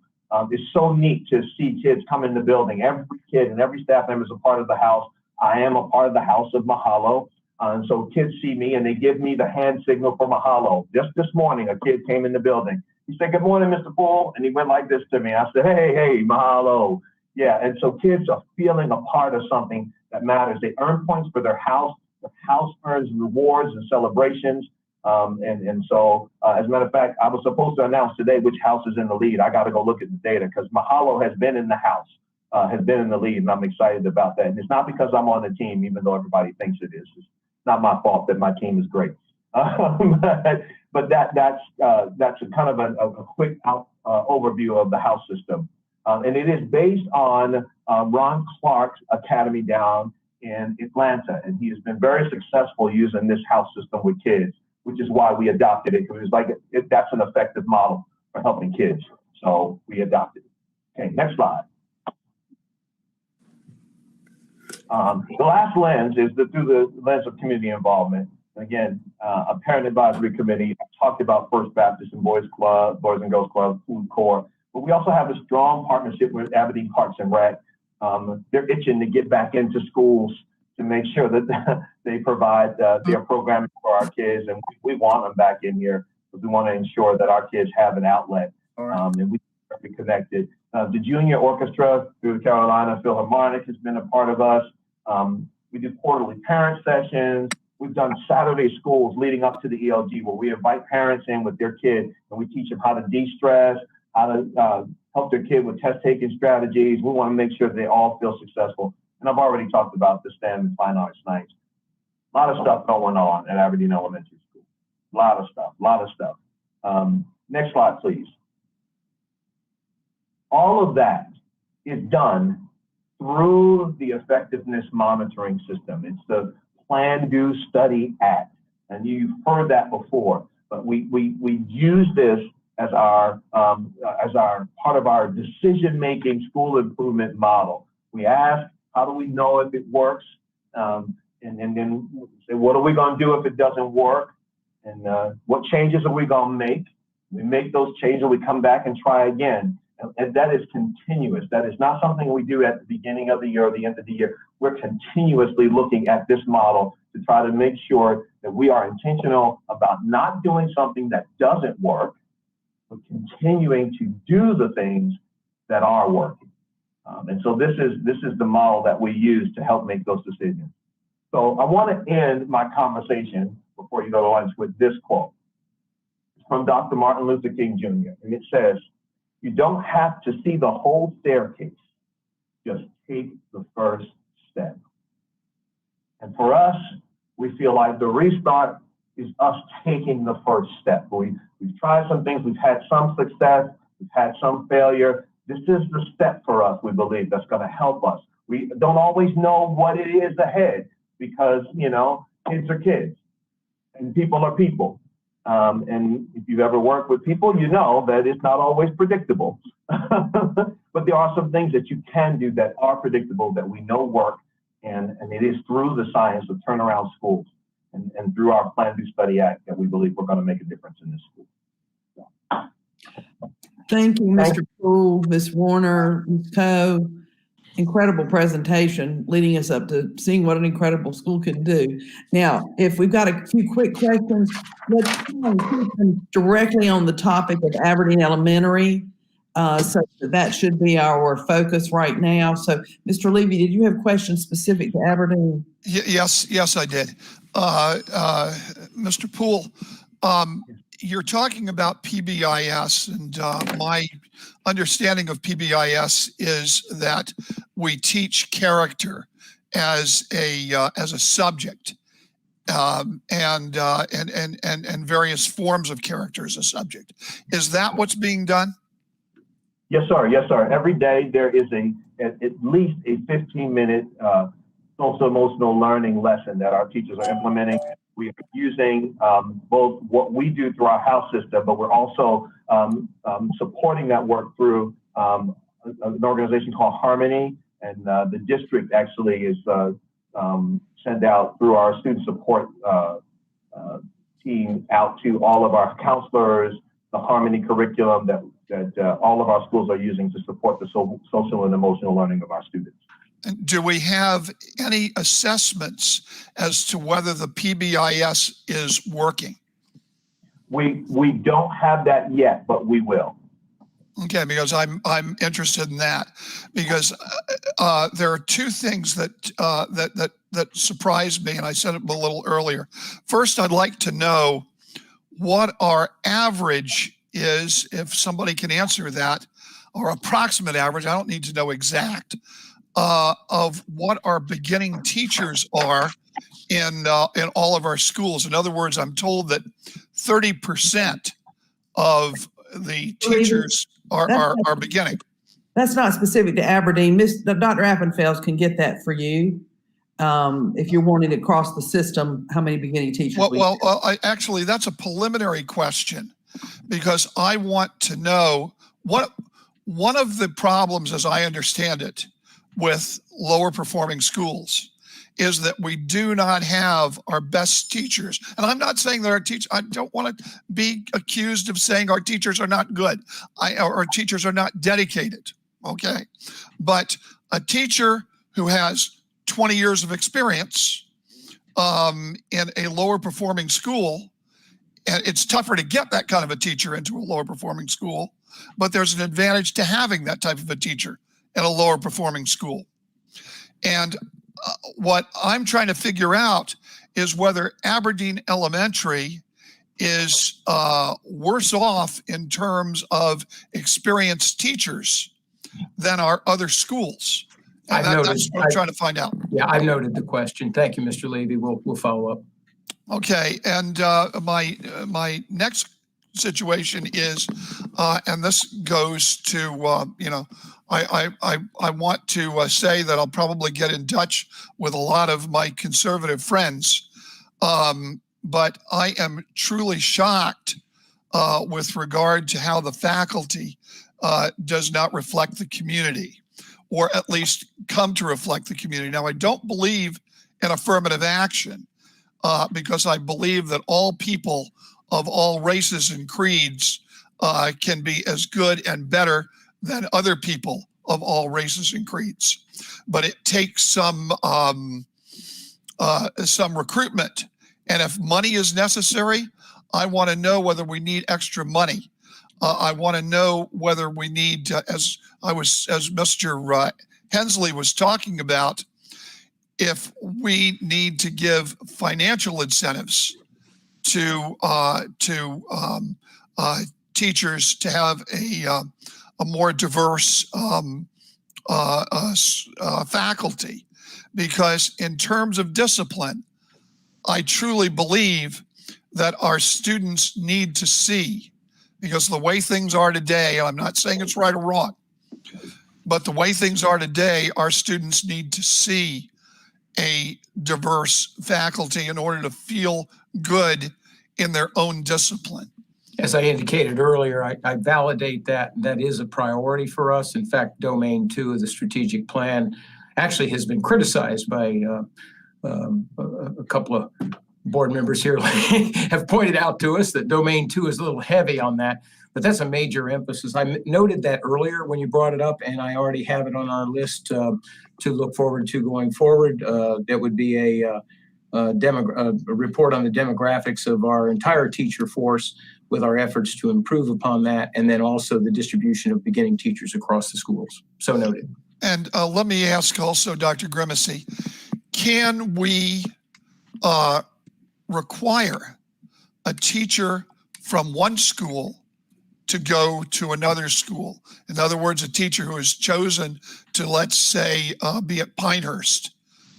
Speaker 14: It's so neat to see kids come in the building. Every kid and every staff member is a part of the house. I am a part of the house of Mahalo. And so kids see me and they give me the hand signal for Mahalo. Just this morning, a kid came in the building. He said, "Good morning, Mr. Poole." And he went like this to me. I said, hey, Mahalo. Yeah, and so kids are feeling a part of something that matters. They earn points for their house. The house earns rewards and celebrations. So, as a matter of fact, I was supposed to announce today which house is in the lead. I got to go look at the data because Mahalo has been in the house, has been in the lead, and I'm excited about that. And it's not because I'm on the team, even though everybody thinks it is. It's not my fault that my team is great. But that's a kind of a quick overview of the house system. And it is based on Ron Clark's academy down in Atlanta. And he has been very successful using this house system with kids, which is why we adopted it. Because it's like that's an effective model for helping kids. So we adopted it. Okay, next slide. The last lens is through the lens of community involvement. Again, a parent advisory committee. I talked about First Baptist and Boys and Girls Club, Food Corps. But we also have a strong partnership with Aberdeen Parks and Rec. They're itching to get back into schools to make sure that they provide their programming for our kids. And we want them back in here because we want to ensure that our kids have an outlet. And we are connected. The junior orchestra through the Carolina Philharmonic has been a part of us. We do quarterly parent sessions. We've done Saturday schools leading up to the ELG where we invite parents in with their kid and we teach them how to de-stress, how to help their kid with test-taking strategies. We want to make sure they all feel successful. And I've already talked about the STEM and Fine Arts Nights. A lot of stuff going on at Aberdeen Elementary School. A lot of stuff. Next slide, please. All of that is done through the effectiveness monitoring system. It's the Plan, Do, Study, Act. And you've heard that before, but we use this as our part of our decision-making school improvement model. We ask, how do we know if it works? And then say, what are we going to do if it doesn't work? And what changes are we going to make? We make those changes, we come back and try again. And that is continuous. That is not something we do at the beginning of the year or the end of the year. We're continuously looking at this model to try to make sure that we are intentional about not doing something that doesn't work, but continuing to do the things that are working. And so this is the model that we use to help make those decisions. So I want to end my conversation before you go to lunch with this quote. It's from Dr. Martin Luther King Jr. And it says, "You don't have to see the whole staircase, just take the first step." And for us, we feel like the restart is us taking the first step. We've tried some things, we've had some success, we've had some failure. This is the step for us, we believe, that's going to help us. We don't always know what it is ahead, because, kids are kids and people are people. And if you've ever worked with people, you know that it's not always predictable. But there are some things that you can do that are predictable, that we know work, and it is through the science of turnaround schools and through our Plan, Do, Study, Act that we believe we're going to make a difference in this school.
Speaker 2: Thank you, Mr. Poole, Ms. Warner, Ms. Coe. Incredible presentation leading us up to seeing what an incredible school can do. Now, if we've got a few quick questions, let's keep them directly on the topic of Aberdeen Elementary. So that should be our focus right now. So, Mr. Levy, did you have questions specific to Aberdeen?
Speaker 9: Yes, I did. Mr. Poole, you're talking about PBIS, and my understanding of PBIS is that we teach character as a subject, and various forms of character as a subject. Is that what's being done?
Speaker 14: Yes, sir. Yes, sir. Every day there is at least a 15-minute social emotional learning lesson that our teachers are implementing. We are using both what we do through our house system, but we're also supporting that work through an organization called Harmony, and the district actually is sent out through our student support team out to all of our counselors, the Harmony curriculum that all of our schools are using to support the social and emotional learning of our students.
Speaker 9: And do we have any assessments as to whether the PBIS is working?
Speaker 14: We don't have that yet, but we will.
Speaker 9: Okay, because I'm interested in that, because there are two things that surprised me, and I said it a little earlier. First, I'd like to know what our average is, if somebody can answer that, or approximate average. I don't need to know exact. Of what our beginning teachers are in all of our schools. In other words, I'm told that 30% of the teachers are beginning.
Speaker 2: That's not specific to Aberdeen. Dr. Appenfeld can get that for you. If you're wanting to cross the system, how many beginning teachers?
Speaker 9: Actually, that's a preliminary question, because I want to know one of the problems, as I understand it, with lower performing schools is that we do not have our best teachers. And I'm not saying that our teachers, I don't want to be accused of saying our teachers are not good. Our teachers are not dedicated, okay? But a teacher who has 20 years of experience in a lower performing school, and it's tougher to get that kind of a teacher into a lower performing school, but there's an advantage to having that type of a teacher in a lower performing school. And what I'm trying to figure out is whether Aberdeen Elementary is worse off in terms of experienced teachers than our other schools. And that's what I'm trying to find out.
Speaker 1: Yeah, I've noted the question. Thank you, Mr. Levy. We'll follow up.
Speaker 9: Okay, and my next situation is, and this goes to I want to say that I'll probably get in touch with a lot of my conservative friends, but I am truly shocked with regard to how the faculty does not reflect the community, or at least come to reflect the community. Now, I don't believe in affirmative action because I believe that all people of all races and creeds can be as good and better than other people of all races and creeds. But it takes some recruitment. And if money is necessary, I want to know whether we need extra money. I want to know whether we need, as Mr. Hensley was talking about, if we need to give financial incentives to teachers to have a more diverse faculty, because in terms of discipline, I truly believe that our students need to see, because the way things are today, I'm not saying it's right or wrong, but the way things are today, our students need to see a diverse faculty in order to feel good in their own discipline?
Speaker 1: As I indicated earlier, I validate that that is a priority for us. In fact, Domain 2 of the strategic plan actually has been criticized by a couple of board members here have pointed out to us that Domain 2 is a little heavy on that, but that's a major emphasis. I noted that earlier when you brought it up, and I already have it on our list to look forward to going forward. That would be a report on the demographics of our entire teacher force with our efforts to improve upon that, and then also the distribution of beginning teachers across the schools. So noted.
Speaker 9: And let me ask also, Dr. Grimacy, can we require a teacher from one school to go to another school? In other words, a teacher who has chosen to, let's say, be at Pinehurst,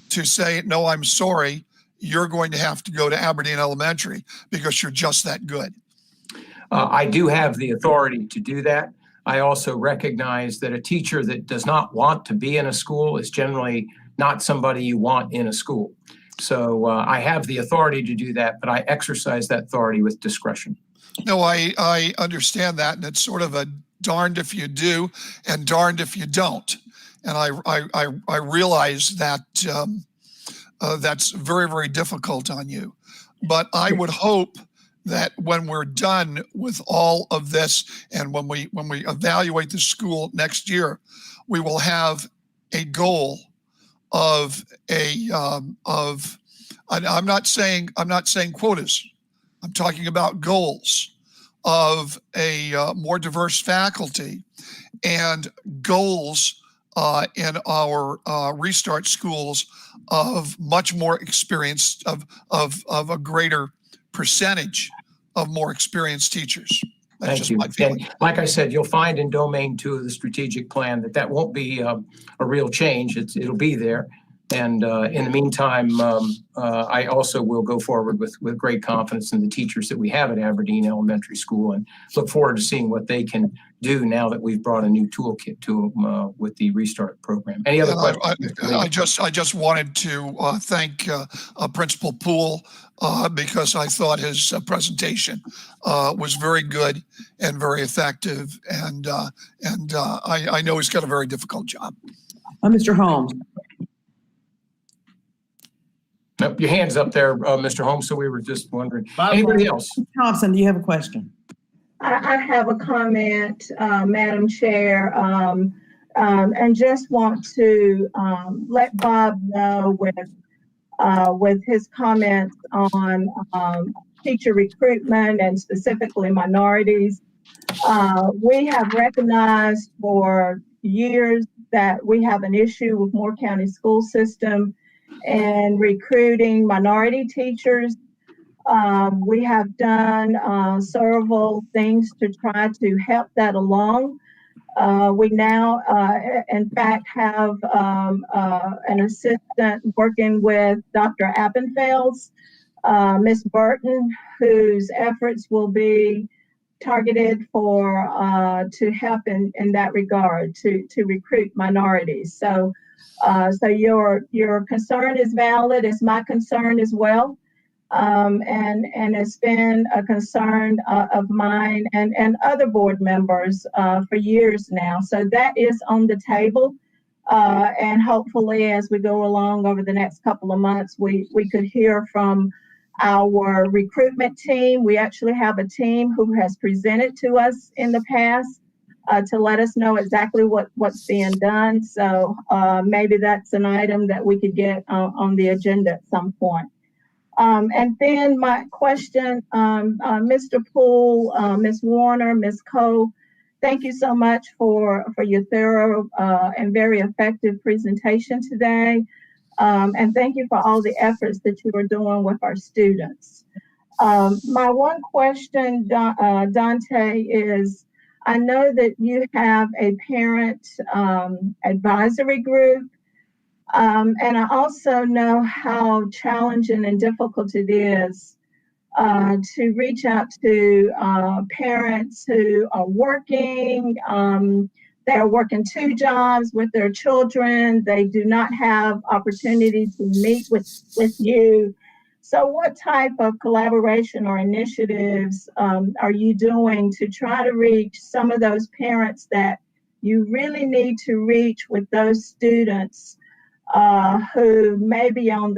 Speaker 9: to say, no, I'm sorry, you're going to have to go to Aberdeen Elementary because you're just that good.
Speaker 1: I do have the authority to do that. I also recognize that a teacher that does not want to be in a school is generally not somebody you want in a school. So I have the authority to do that, but I exercise that authority with discretion.
Speaker 9: No, I understand that, and it's sort of a darned if you do and darned if you don't. And I realize that that's very, very difficult on you. But I would hope that when we're done with all of this and when we evaluate the school next year, we will have a goal of I'm not saying quotas. I'm talking about goals of a more diverse faculty and goals in our restart schools of much more experienced, of a greater percentage of more experienced teachers. That's
Speaker 1: Thank you. And like I said, you'll find in Domain 2 of the strategic plan that won't be a real change. It'll be there. And in the meantime, I also will go forward with great confidence in the teachers that we have at Aberdeen Elementary School, and look forward to seeing what they can do now that we've brought a new toolkit to them with the Restart program. Any other questions?
Speaker 9: I just wanted to thank Principal Poole because I thought his presentation was very good and very effective, and I know he's got a very difficult job.
Speaker 2: Mr. Holmes.
Speaker 1: Nope, your hand's up there, Mr. Holmes, so we were just wondering. Anybody else?
Speaker 2: Thompson, do you have a question?
Speaker 5: I have a comment, Madam Chair, and just want to let Bob know with his comments on teacher recruitment and specifically minorities. We have recognized for years that we have an issue with Moore County school system and recruiting minority teachers. We have done several things to try to help that along. We now, in fact, have an assistant working with Dr. Appenfels, Ms. Burton, whose efforts will be targeted for to help in that regard to recruit minorities. So your concern is valid. It's my concern as well. And it's been a concern of mine and other board members for years now. So that is on the table. And hopefully as we go along over the next couple of months, we could hear from our recruitment team. We actually have a team who has presented to us in the past to let us know exactly what's being done. So maybe that's an item that we could get on the agenda at some point. And then my question, Mr. Poole, Ms. Warner, Ms. Cole, thank you so much for your thorough and very effective presentation today. And thank you for all the efforts that you are doing with our students. My one question, Dante, is I know that you have a parent advisory group. And I also know how challenging and difficult it is to reach out to parents who are working, they are working 2 jobs with their children. They do not have opportunity to meet with you. So what type of collaboration or initiatives are you doing to try to reach some of those parents that you really need to reach with those students who may be on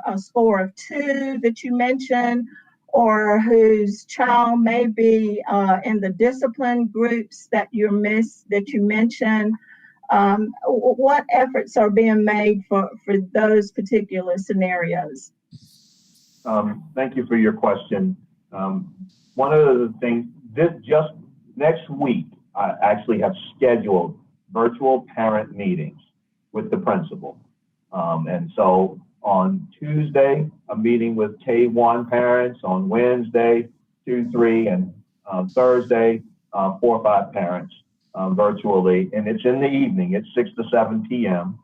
Speaker 5: a score of 2 that you mentioned, or whose child may be in the discipline groups that you mentioned? What efforts are being made for those particular scenarios?
Speaker 14: Thank you for your question. One of the things, just next week, I actually have scheduled virtual parent meetings with the principal. And so on Tuesday, a meeting with K1 parents, on Wednesday, 2, 3, and Thursday, 4 or 5 parents virtually. And it's in the evening, it's 6 to 7 p.m.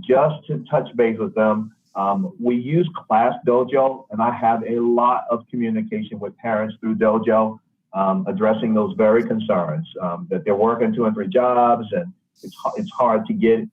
Speaker 14: Just to touch base with them. We use Class Dojo, and I have a lot of communication with parents through Dojo, addressing those very concerns, that they're working 2 and 3 jobs, and it's hard to get,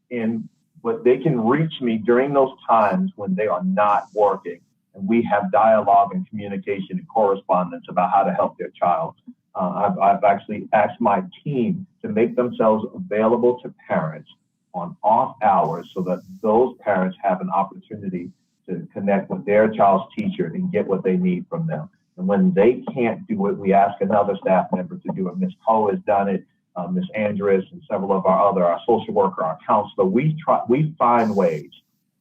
Speaker 14: in, but they can reach me during those times when they are not working. And we have dialogue and communication and correspondence about how to help their child. I've actually asked my team to make themselves available to parents on off hours so that those parents have an opportunity to connect with their child's teacher and get what they need from them. And when they can't do it, we ask another staff member to do it. Ms. Poe has done it, Ms. Andrus, and several of our social worker, our counselor. We find ways,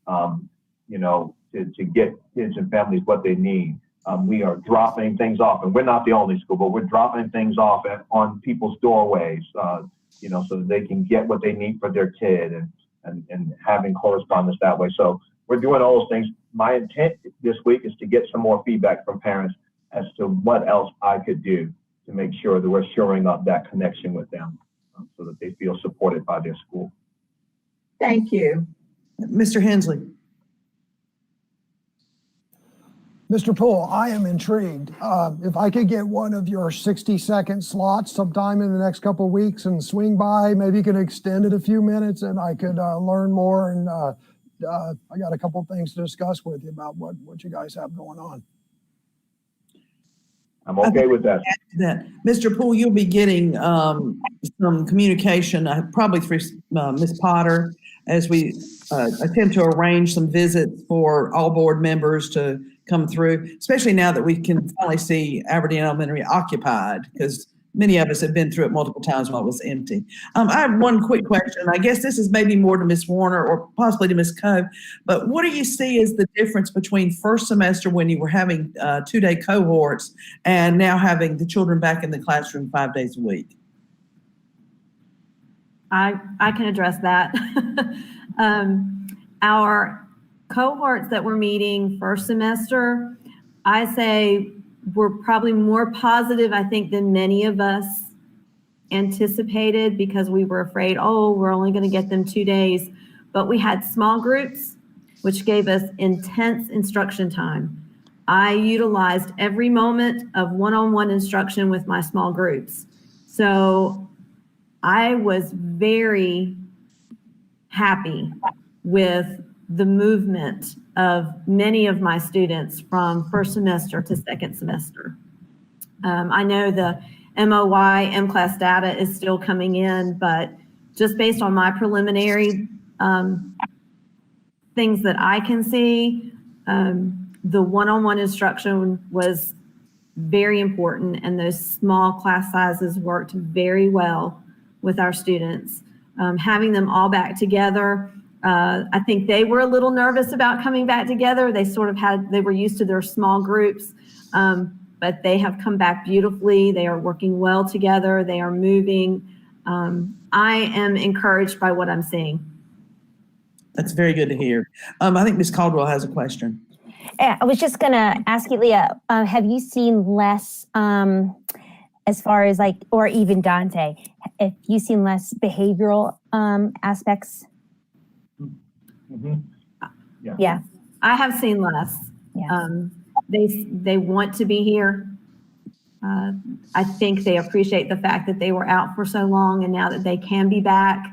Speaker 14: to get kids and families what they need. We are dropping things off, and we're not the only school, but we're dropping ththings off on people's doorways, so that they can get what they need for their kid, and having correspondence that way. So we're doing all those things. My intent this week is to get some more feedback from parents as to what else I could do to make sure that we're shoring up that connection with them, so that they feel supported by their school.
Speaker 5: Thank you.
Speaker 2: Mr. Hensley.
Speaker 11: Mr. Poole, I am intrigued. If I could get one of your 60-second slots sometime in the next couple of weeks and swing by, maybe you can extend it a few minutes and I could learn more. And I got a couple of things to discuss with you about what you guys have going on.
Speaker 14: I'm okay with that.
Speaker 2: Mr. Poole, you'll be getting some communication, probably through Ms. Potter, as we attempt to arrange some visits for all board members to come through, especially now that we can finally see Aberdeen Elementary occupied, because many of us have been through it multiple times while it was empty. I have one quick question. I guess this is maybe more to Ms. Warner or possibly to Ms. Coe, but what do you see as the difference between first semester when you were having 2-day cohorts and now having the children back in the classroom 5 days a week?
Speaker 16: I can address that. Our cohorts that we're meeting first semester, I say we're probably more positive, I think, than many of us anticipated, because we were afraid, we're only going to get them 2 days. But we had small groups, which gave us intense instruction time. I utilized every moment of one-on-one instruction with my small groups. So I was very happy with the movement of many of my students from first semester to second semester. I know the MOY, M-Class data is still coming in, but just based on my preliminary things that I can see, the one-on-one instruction was very important, and those small class sizes worked very well with our students. Having them all back together, I think they were a little nervous about coming back together. They were used to their small groups, but they have come back beautifully. They are working well together. They are moving. I am encouraged by what I'm seeing.
Speaker 2: That's very good to hear. I think Ms. Caldwell has a question.
Speaker 10: I was just going to ask you, Leah, have you seen less, as far as or even Dante, have you seen less behavioral aspects?
Speaker 14: Mm-hmm.
Speaker 10: Yeah.
Speaker 16: I have seen less.
Speaker 10: Yeah.
Speaker 16: They want to be here. I think they appreciate the fact that they were out for so long, and now that they can be back.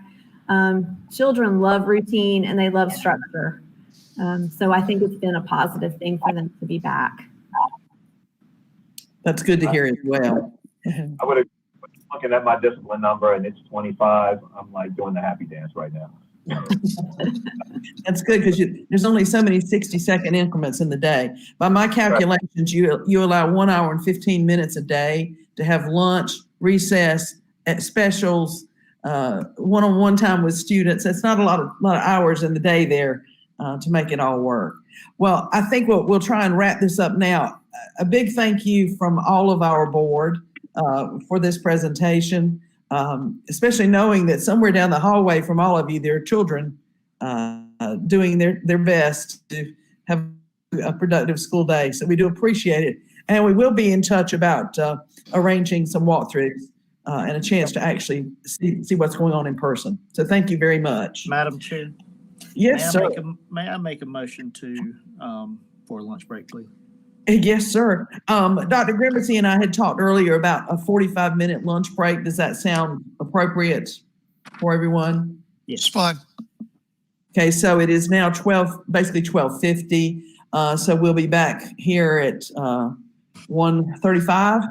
Speaker 16: Children love routine and they love structure. So I think it's been a positive thing for them to be back.
Speaker 2: That's good to hear as well.
Speaker 14: I would have looking at my discipline number and it's 25. I'm like doing the happy dance right now.
Speaker 2: That's good because there's only so many 60-second increments in the day. By my calculations, you allow 1 hour and 15 minutes a day to have lunch, recess, at specials, one-on-one time with students. It's not a lot of hours in the day there to make it all work. Well, I think we'll try and wrap this up now. A big thank you from all of our board for this presentation, especially knowing that somewhere down the hallway from all of you, there are children doing their best to have a productive school day. So we do appreciate it. And we will be in touch about arranging some walkthroughs and a chance to actually see what's going on in person. So thank you very much.
Speaker 13: Madam Chair.
Speaker 2: Yes, sir.
Speaker 13: May I make a motion for a lunch break, please?
Speaker 2: Yes, sir. Dr. Grimacy and I had talked earlier about a 45-minute lunch break. Does that sound appropriate for everyone?
Speaker 13: Yes.
Speaker 9: It's fine.
Speaker 2: Okay, so it is now basically 12:50. So we'll be back here at 1:35.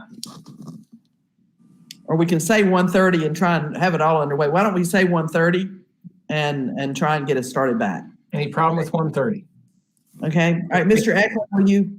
Speaker 2: Or we can say 1:30 and try and have it all underway. Why don't we say 1:30 and try and get us started back?
Speaker 1: Any problem with 1:30?
Speaker 2: Okay. All right, Mr. Eklund, will you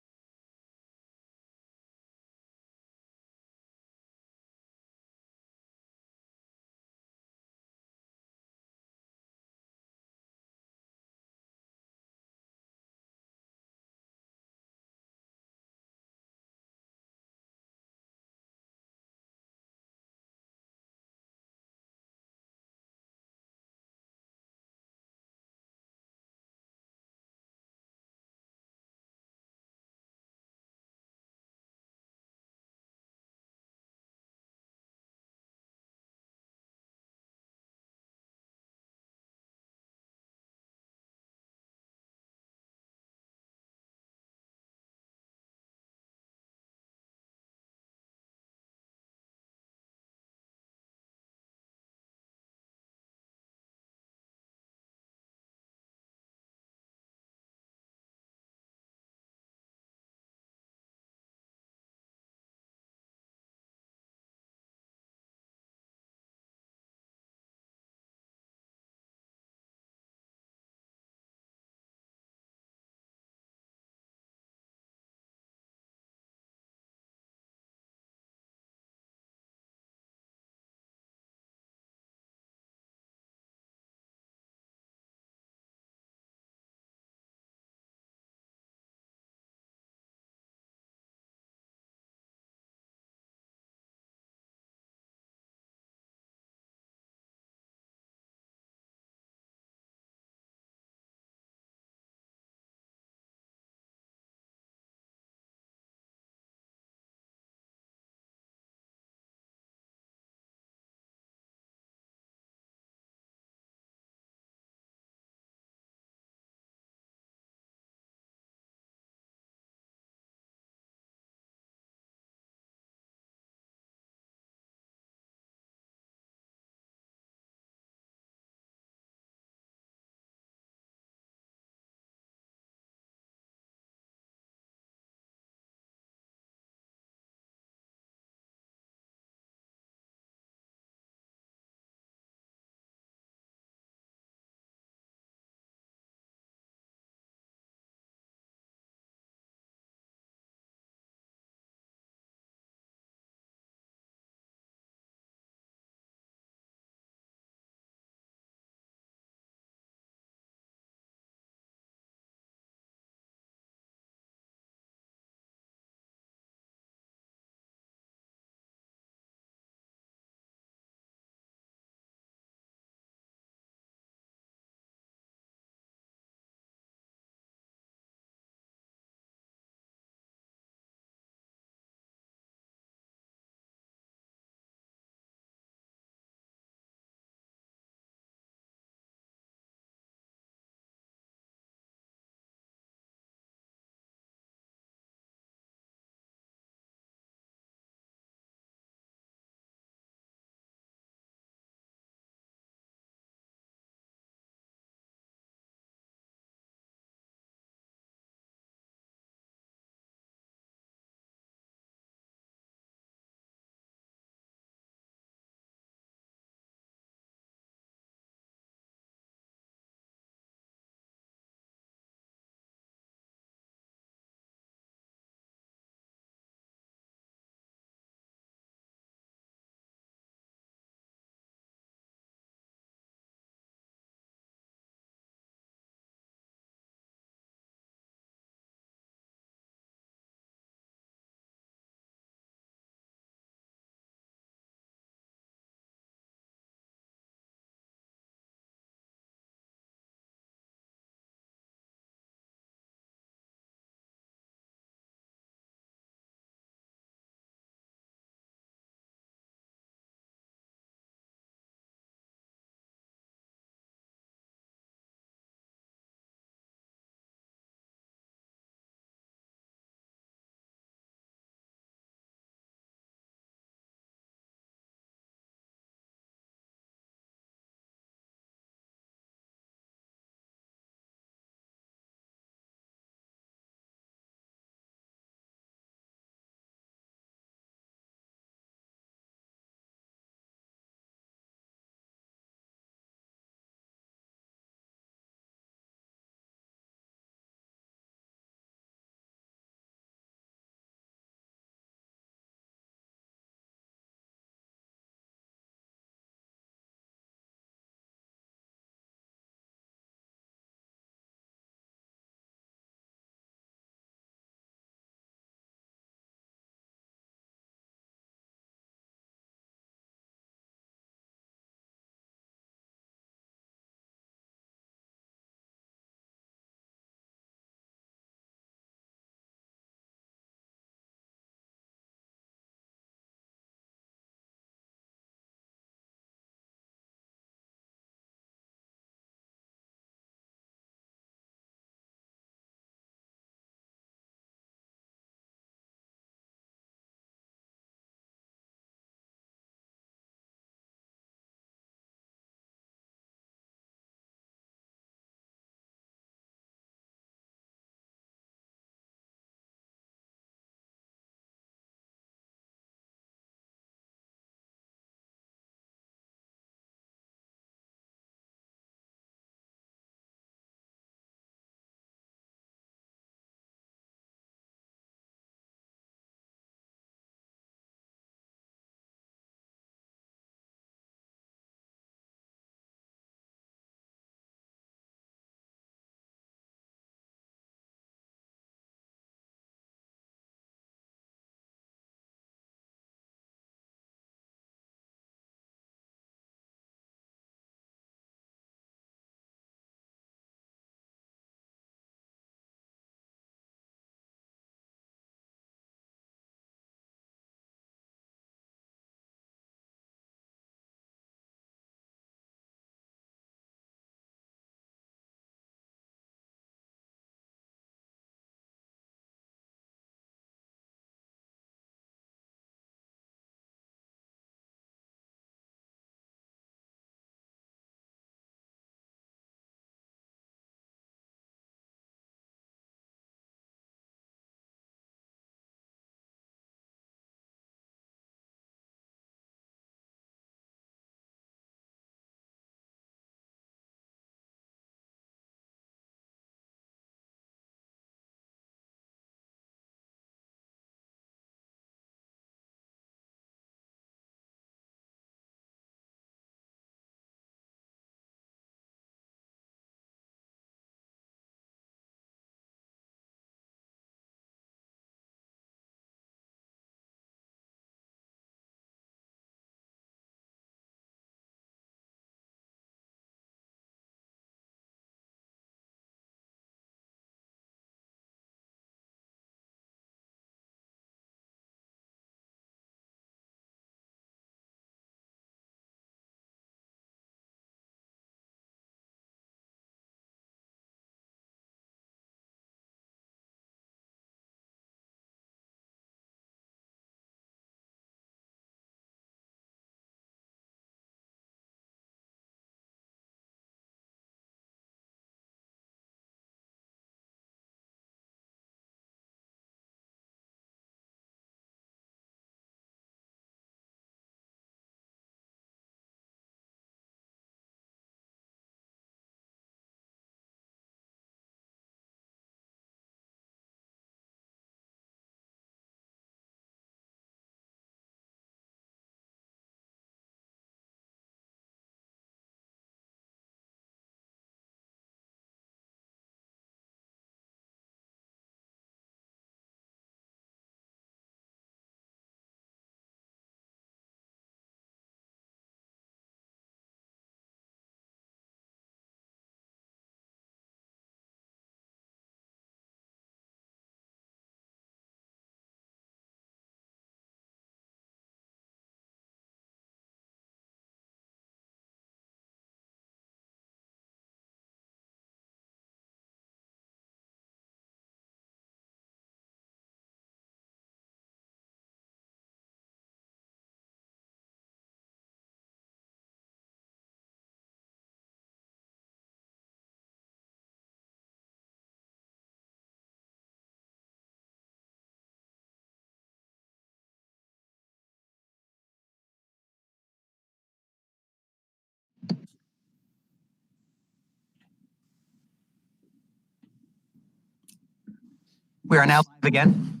Speaker 3: We are now live again.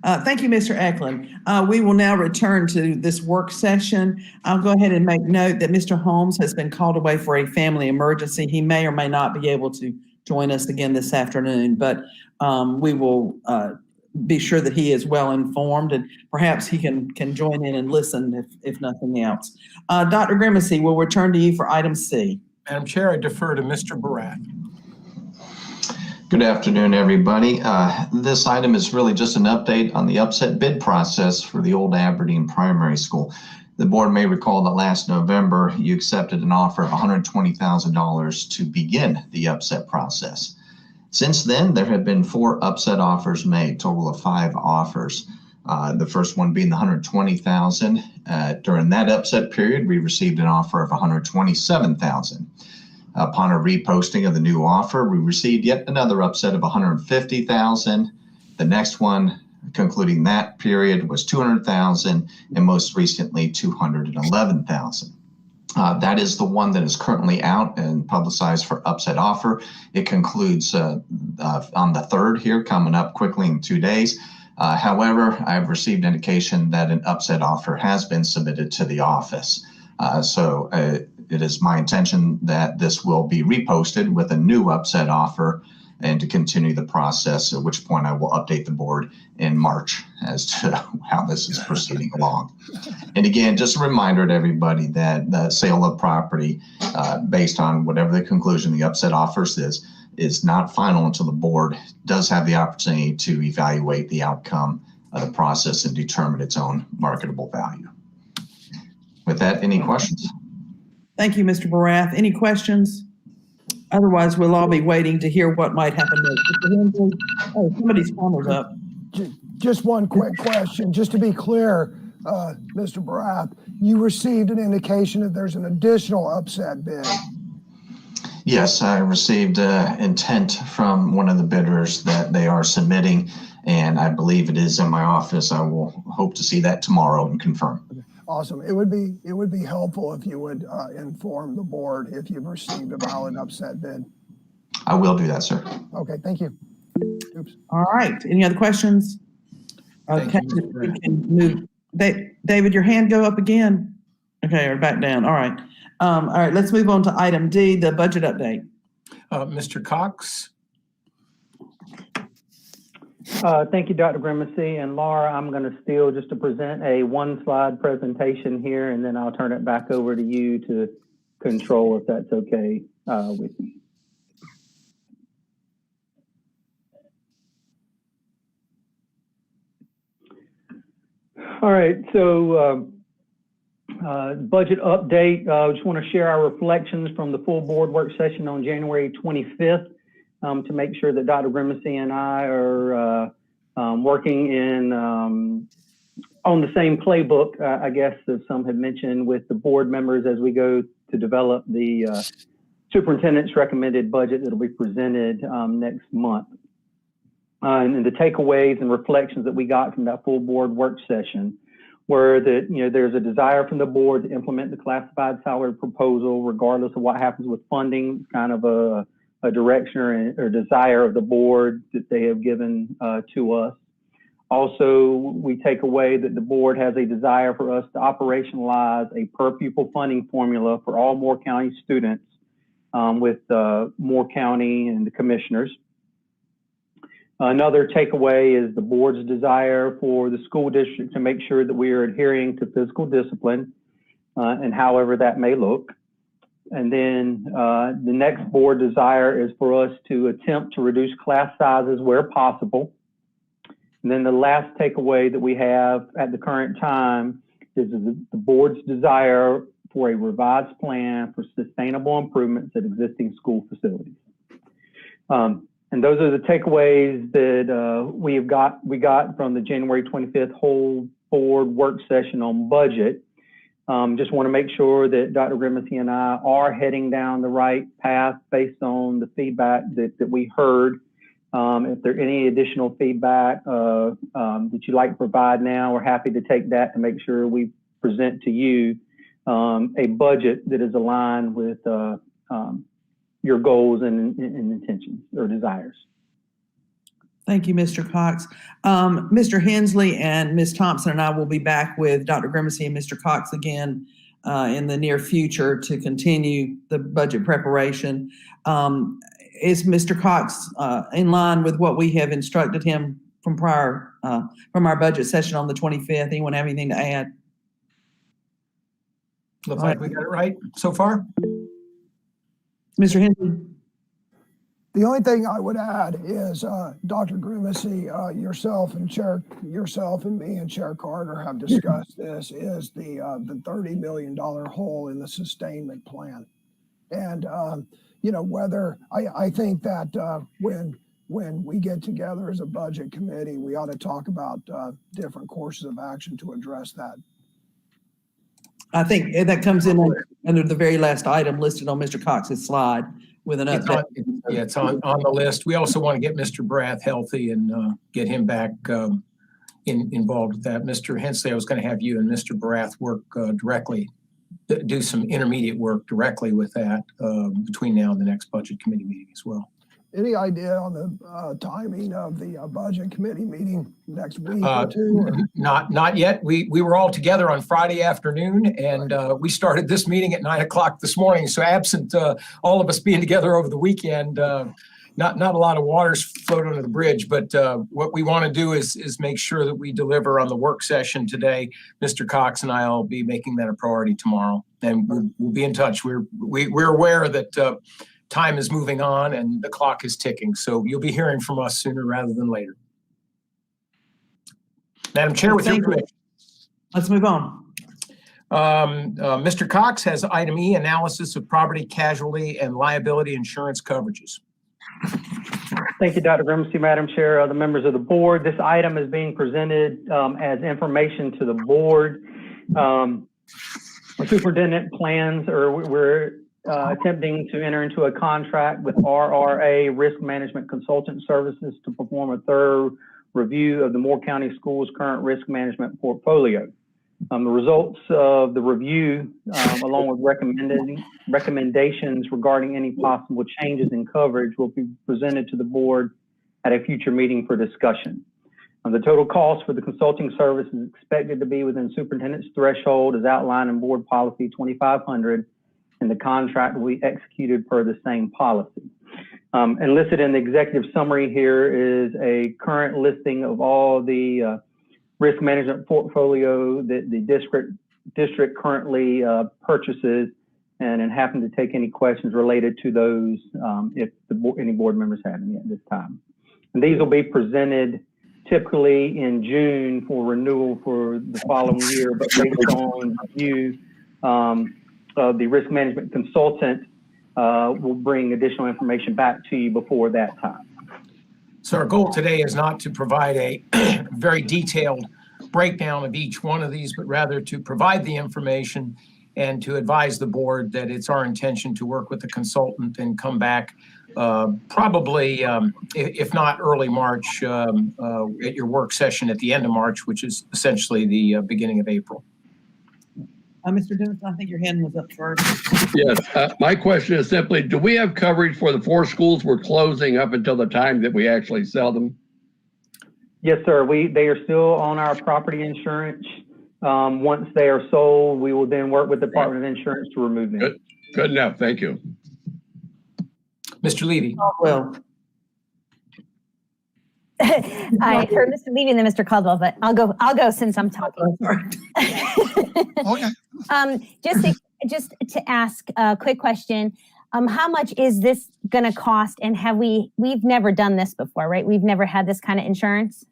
Speaker 2: Thank you, Mr. Eklund. We will now return to this work session. I'll go ahead and make note that Mr. Holmes has been called away for a family emergency. He may or may not be able to join us again this afternoon, but we will be sure that he is well informed, and perhaps he can join in and listen if nothing else. Dr. Grimacy, we'll return to you for item C.
Speaker 1: Madam Chair, I defer to Mr. Barath.
Speaker 21: Good afternoon, everybody. This item is really just an update on the upset bid process for the old Aberdeen Primary School. The board may recall that last November, you accepted an offer of $120,000 to begin the upset process. Since then, there have been 4 upset offers made, total of 5 offers. The first one being the $120,000. During that upset period, we received an offer of $127,000. Upon a reposting of the new offer, we received yet another upset of $150,000. The next one, concluding that period, was $200,000, and most recently $211,000. That is the one that is currently out and publicized for upset offer. It concludes on the 3rd here, coming up quickly in 2 days. However, I've received indication that an upset offer has been submitted to the office. So it is my intention that this will be reposted with a new upset offer and to continue the process, at which point I will update the board in March as to how this is proceeding along. And again, just a reminder to everybody that the sale of property, based on whatever the conclusion the upset offers is not final until the board does have the opportunity to evaluate the outcome of the process and determine its own marketable value. With that, any questions?
Speaker 2: Thank you, Mr. Barath. Any questions? Otherwise, we'll all be waiting to hear what might happen next. Mr. Hensley? Oh, somebody's phone was up.
Speaker 11: Just one quick question. Just to be clear, Mr. Barath, you received an indication that there's an additional upset bid.
Speaker 21: Yes, I received intent from one of the bidders that they are submitting, and I believe it is in my office. I will hope to see that tomorrow and confirm.
Speaker 11: Okay. Awesome. It would be helpful if you would inform the board if you've received a valid upset bid.
Speaker 21: I will do that, sir.
Speaker 11: Okay, thank you. Oops.
Speaker 2: All right. Any other questions? Okay, we can move. David, your hand go up again. Okay, or back down. All right. All right, let's move on to item D, the budget update.
Speaker 1: Mr. Cox.
Speaker 12: Thank you, Dr. Grimacy. And Laura, I'm going to steal just to present a 1-slide presentation here, and then I'll turn it back over to you to control if that's okay with you. All right, so budget update. I just want to share our reflections from the full board work session on January 25th. To make sure that Dr. Grimacy and I are working on the same playbook, I guess, as some have mentioned, with the board members as we go to develop the superintendent's recommended budget that will be presented next month. And the takeaways and reflections that we got from that full board work session were that, there's a desire from the board to implement the classified salary proposal regardless of what happens with funding. It's kind of a direction or desire of the board that they have given to us. Also, we take away that the board has a desire for us to operationalize a per pupil funding formula for all Moore County students with Moore County and the commissioners. Another takeaway is the board's desire for the school district to make sure that we are adhering to physical discipline and however that may look. And then the next board desire is for us to attempt to reduce class sizes where possible. And then the last takeaway that we have at the current time is the board's desire for a revised plan for sustainable improvements at existing school facilities. And those are the takeaways that we got from the January 25th whole board work session on budget. Just want to make sure that Dr. Grimacy and I are heading down the right path based on the feedback that we heard. If there any additional feedback that you'd like to provide now, we're happy to take that to make sure we present to you a budget that is aligned with your goals and intentions or desires.
Speaker 2: Thank you, Mr. Cox. Mr. Hensley and Ms. Thompson and I will be back with Dr. Grimacy and Mr. Cox again in the near future to continue the budget preparation. Is Mr. Cox in line with what we have instructed him from our budget session on the 25th? Anyone have anything to add?
Speaker 1: Looks like we got it right so far.
Speaker 2: Mr. Hensley?
Speaker 11: The only thing I would add is Dr. Grimacy, yourself and me and Chair Carter have discussed this, is the $30 million hole in the sustainment plan. And, whether I think that when we get together as a budget committee, we ought to talk about different courses of action to address that.
Speaker 2: I think that comes in under the very last item listed on Mr. Cox's slide with an update.
Speaker 1: It's on the list. We also want to get Mr. Brath healthy and get him back involved with that. Mr. Hensley, I was going to have you and Mr. Brath work directly, do some intermediate work directly with that between now and the next budget committee meeting as well.
Speaker 11: Any idea on the timing of the budget committee meeting next week or two? Or?
Speaker 1: Not yet. We were all together on Friday afternoon, and we started this meeting at 9 o'clock this morning. So absent all of us being together over the weekend, not a lot of water's flowed under the bridge. But what we want to do is make sure that we deliver on the work session today. Mr. Cox and I will be making that a priority tomorrow, and we'll be in touch. We're aware that. Time is moving on and the clock is ticking. So you'll be hearing from us sooner rather than later. Madam Chair, with your permission.
Speaker 2: Let's move on.
Speaker 1: Mr. Cox has item E, analysis of property, casualty, and liability insurance coverages.
Speaker 12: Thank you, Dr. Grimacy, Madam Chair, the members of the board. This item is being presented as information to the board. Our superintendent plans, or we're attempting to enter into a contract with RRA Risk Management Consultant Services to perform a thorough review of the Moore County Schools' current risk management portfolio. The results of the review, along with recommendations regarding any possible changes in coverage, will be presented to the board at a future meeting for discussion. The total cost for the consulting service is expected to be within superintendent's threshold as outlined in board policy 2500, and the contract will be executed per the same policy. And listed in the executive summary here is a current listing of all the risk management portfolio that the district currently purchases, and happen to take any questions related to those if any board members have any at this time. And these will be presented typically in June for renewal for the following year, but based on review, the risk management consultant will bring additional information back to you before that time.
Speaker 1: So our goal today is not to provide a very detailed breakdown of each one of these, but rather to provide the information and to advise the board that it's our intention to work with the consultant and come back probably, if not early March, at your work session at the end of March, which is essentially the beginning of April.
Speaker 2: Mr. Dennis, I think your hand was up first.
Speaker 4: Yes, my question is simply, do we have coverage for the 4 schools we're closing up until the time that we actually sell them?
Speaker 12: Yes, sir. They are still on our property insurance. Once they are sold, we will then work with the Department of Insurance to remove them.
Speaker 4: Good enough. Thank you.
Speaker 1: Mr. Levy.
Speaker 2: Well,
Speaker 10: I heard Mr. Levy and then Mr. Caldwell, but I'll go since I'm talking.
Speaker 9: Okay.
Speaker 10: Just to ask a quick question, how much is this going to cost? And we've never done this before, right? We've never had this kind of insurance.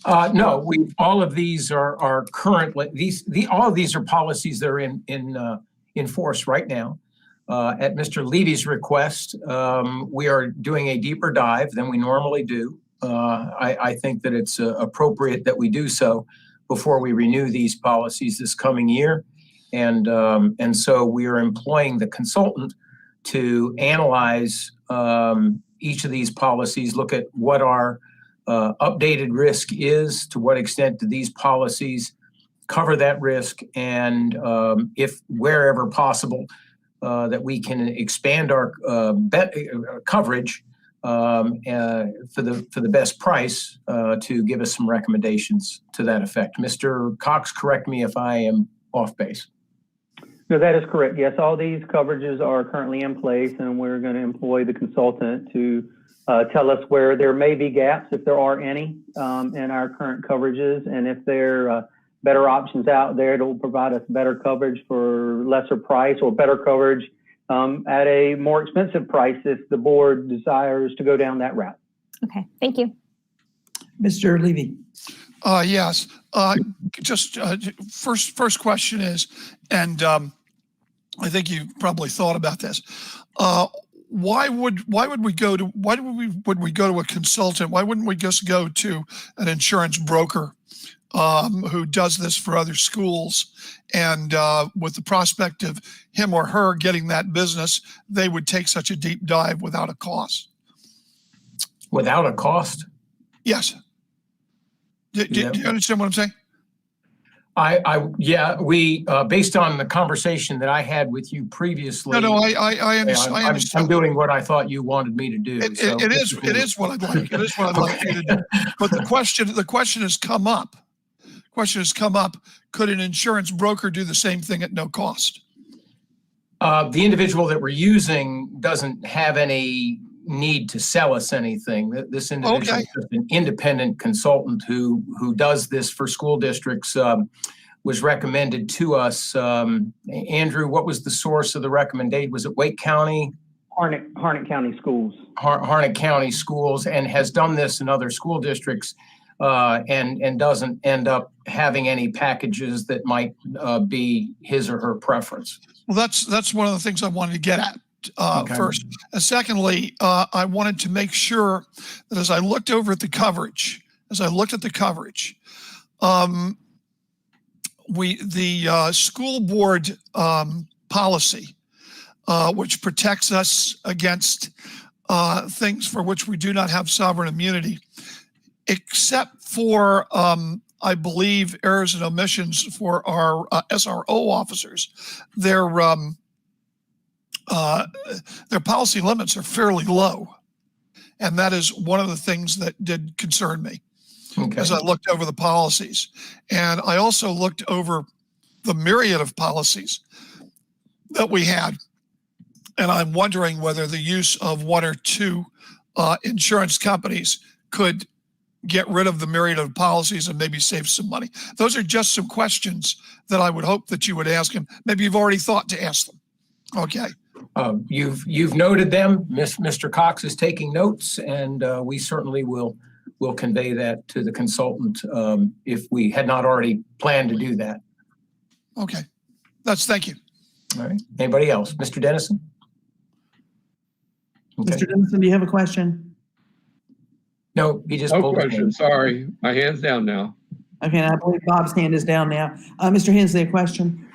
Speaker 1: No, all of these are currently all of these are policies that are in force right now. At Mr. Levy's request, we are doing a deeper dive than we normally do. I think that it's appropriate that we do so before we renew these policies this coming year. And so we are employing the consultant to analyze each of these policies, look at what our updated risk is, to what extent do these policies cover that risk, and if wherever possible, that we can expand our coverage for the best price to give us some recommendations to that effect. Mr. Cox, correct me if I am off base.
Speaker 12: No, that is correct. Yes, all these coverages are currently in place, and we're going to employ the consultant to tell us where there may be gaps, if there are any, in our current coverages. And if there are better options out there, it'll provide us better coverage for lesser price, or better coverage at a more expensive price if the board desires to go down that route.
Speaker 10: Okay, thank you.
Speaker 2: Mr. Levy.
Speaker 9: Yes. Just first question is, and I think you probably thought about this. Why would we go to a consultant? Why wouldn't we just go to an insurance broker who does this for other schools? And with the prospect of him or her getting that business, they would take such a deep dive without a cost.
Speaker 1: Without a cost?
Speaker 9: Yes. Do you understand what I'm saying?
Speaker 1: Yeah, we based on the conversation that I had with you previously.
Speaker 9: No, I understand.
Speaker 1: I'm doing what I thought you wanted me to do.
Speaker 9: It is what I'd like. It is what I'd like you to do. But the question has come up. Could an insurance broker do the same thing at no cost?
Speaker 1: The individual that we're using doesn't have any need to sell us anything. This individual is just an independent consultant who does this for school districts, was recommended to us. Andrew, what was the source of the recommendation? Was it Wake County?
Speaker 12: Harnett County Schools.
Speaker 1: Harnett County Schools, and has done this in other school districts, and doesn't end up having any packages that might be his or her preference.
Speaker 9: Well, that's one of the things I wanted to get at. First. And secondly, I wanted to make sure that as I looked at the coverage, the school board policy, which protects us against things for which we do not have sovereign immunity, except for, I believe, errors and omissions for our SRO officers. Their policy limits are fairly low. And that is one of the things that did concern me as I looked over the policies. And I also looked over the myriad of policies that we had. And I'm wondering whether the use of one or two insurance companies could get rid of the myriad of policies and maybe save some money. Those are just some questions that I would hope that you would ask him. Maybe you've already thought to ask them. Okay.
Speaker 1: You've noted them. Mr. Cox is taking notes, and we certainly will convey that to the consultant if we had not already planned to do that.
Speaker 9: Okay. Thank you.
Speaker 1: All right. Anybody else? Mr. Dennison? Okay.
Speaker 2: Mr. Dennison, do you have a question?
Speaker 1: No, he just
Speaker 4: no
Speaker 1: pulled
Speaker 4: question. Sorry. My hand's down now.
Speaker 2: Okay, and I believe Bob's hand is down now. Mr. Hensley, a question?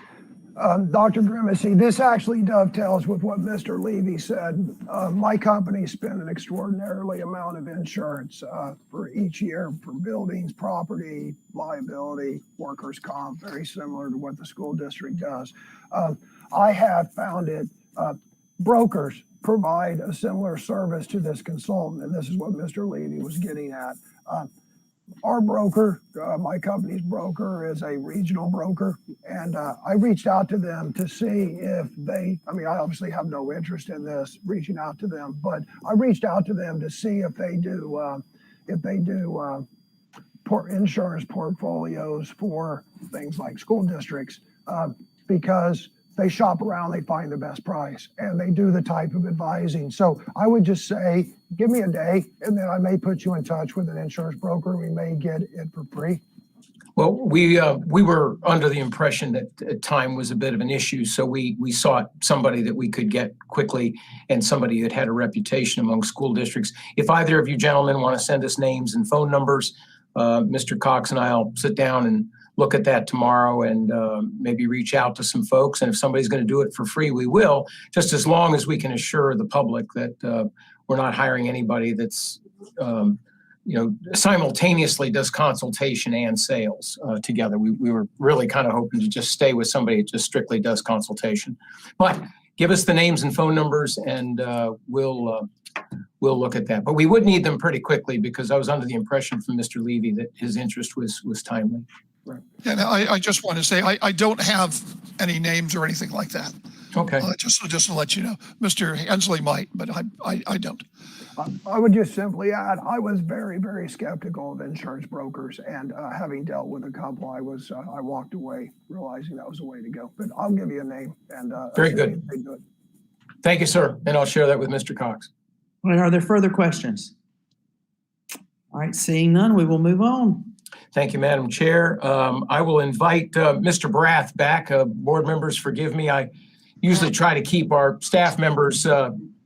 Speaker 11: Dr. Grimacy, this actually dovetails with what Mr. Levy said. My company spent an extraordinarily amount of insurance for each year for buildings, property, liability, workers' comp, very similar to what the school district does. I have found it, brokers provide a similar service to this consultant, and this is what Mr. Levy was getting at. Our broker, my company's broker, is a regional broker, and I reached out to them to see if I obviously have no interest in this, reaching out to them, but I reached out to them to see if they do insurance portfolios for things like school districts, because they shop around, they find the best price, and they do the type of advising. So I would just say, give me a day, and then I may put you in touch with an insurance broker. We may get it for free.
Speaker 1: Well, we were under the impression that time was a bit of an issue, so we sought somebody that we could get quickly and somebody that had a reputation among school districts. If either of you gentlemen want to send us names and phone numbers, Mr. Cox and I'll sit down and look at that tomorrow and maybe reach out to some folks. And if somebody's going to do it for free, we will, just as long as we can assure the public that we're not hiring anybody that's, simultaneously does consultation and sales together. We were really kind of hoping to just stay with somebody that just strictly does consultation. But give us the names and phone numbers, and we'll we'll look at that. But we would need them pretty quickly because I was under the impression from Mr. Levy that his interest was timely.
Speaker 9: And I just want to say, I don't have any names or anything like that.
Speaker 1: Okay.
Speaker 9: Just to let you know, Mr. Hensley might, but I don't.
Speaker 11: I would just simply add, I was very, very skeptical of insurance brokers, and having dealt with a couple, I walked away realizing that was the way to go. But I'll give you a name, and
Speaker 1: very good. Thank you, sir, and I'll share that with Mr. Cox.
Speaker 2: All right, are there further questions? All right, seeing none, we will move on.
Speaker 1: Thank you, Madam Chair. I will invite Mr. Brath back. Board members, forgive me. I usually try to keep our staff members'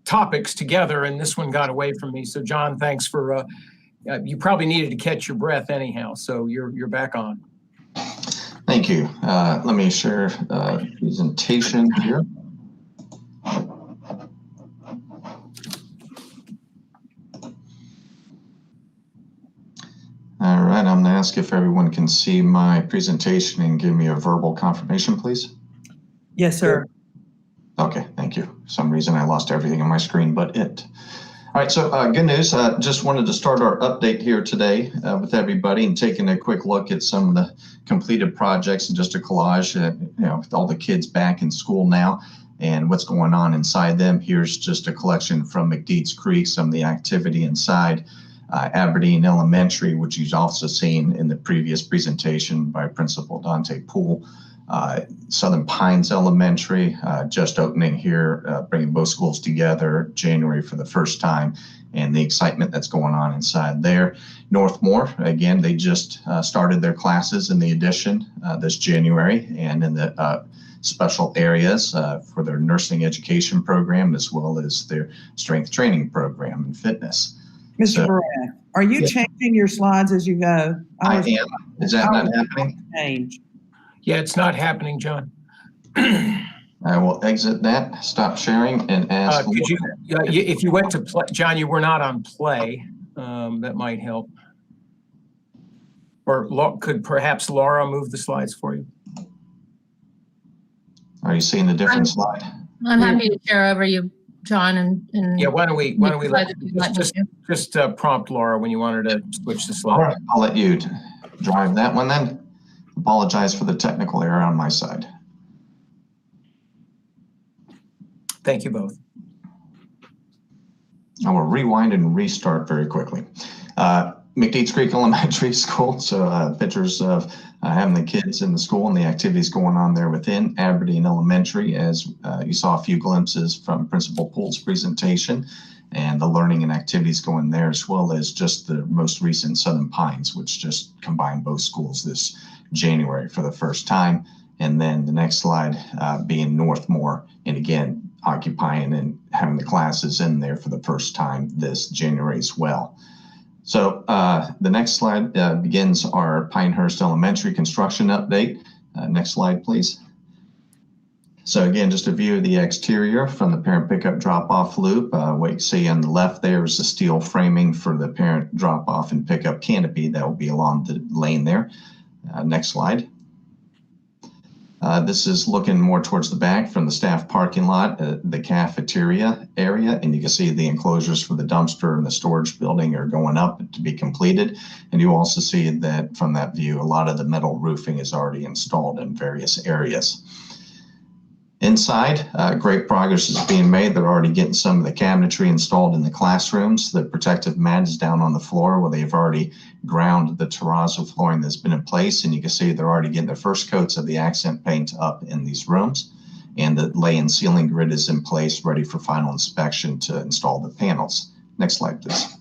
Speaker 1: topics together, and this one got away from me. So, John, thanks for. You probably needed to catch your breath anyhow, so you're back on.
Speaker 21: Thank you. Let me share presentation here. All right, I'm going to ask if everyone can see my presentation and give me a verbal confirmation, please.
Speaker 2: Yes, sir.
Speaker 21: Okay, thank you. For some reason I lost everything on my screen but it. All right, so good news. Just wanted to start our update here today with everybody and taking a quick look at some of the completed projects and just a collage, with all the kids back in school now and what's going on inside them. Here's just a collection from McDeeds Creek, some of the activity inside Aberdeen Elementary, which you've also seen in the previous presentation by Principal Dante Poole. Southern Pines Elementary, just opening here, bringing both schools together January for the first time, and the excitement that's going on inside there. Northmore, again, they just started their classes in the addition this January, and in the special areas for their nursing education program, as well as their strength training program and fitness.
Speaker 2: Mr. Barak, are you changing your slides as you go?
Speaker 21: I am. Is that not happening?
Speaker 2: Change.
Speaker 1: Yeah, it's not happening, John.
Speaker 21: I will exit that, stop sharing, and ask.
Speaker 1: Could you, if you went to play, John, you were not on play. That might help. Or could perhaps Laura move the slides for you?
Speaker 21: Are you seeing the different slide?
Speaker 6: I'm happy to share over you, John, and
Speaker 1: yeah. Why don't we just prompt Laura when you want her to switch the slide?
Speaker 21: All right, I'll let you drive that one then. Apologize for the technical error on my side.
Speaker 1: Thank you both.
Speaker 21: I will rewind and restart very quickly. McDeeds Creek Elementary School, so pictures of having the kids in the school and the activities going on there within Aberdeen Elementary, as you saw a few glimpses from Principal Poole's presentation, and the learning and activities going there, as well as just the most recent Southern Pines, which just combined both schools this January for the first time. And then the next slide being Northmore, and again, occupying and having the classes in there for the first time this January as well. So the next slide begins our Pinehurst Elementary construction update. Next slide, please. So again, just a view of the exterior from the parent pickup drop-off loop. What you see on the left there is the steel framing for the parent drop-off and pickup canopy that will be along the lane there. Next slide. This is looking more towards the back from the staff parking lot, the cafeteria area, and you can see the enclosures for the dumpster and the storage building are going up to be completed. And you also see that from that view, a lot of the metal roofing is already installed in various areas. Inside, great progress is being made. They're already getting some of the cabinetry installed in the classrooms. The protective mat is down on the floor where they've already ground the terrazzo flooring that's been in place. And you can see they're already getting the first coats of the accent paint up in these rooms. And the lay-in ceiling grid is in place, ready for final inspection to install the panels. Next slide, please.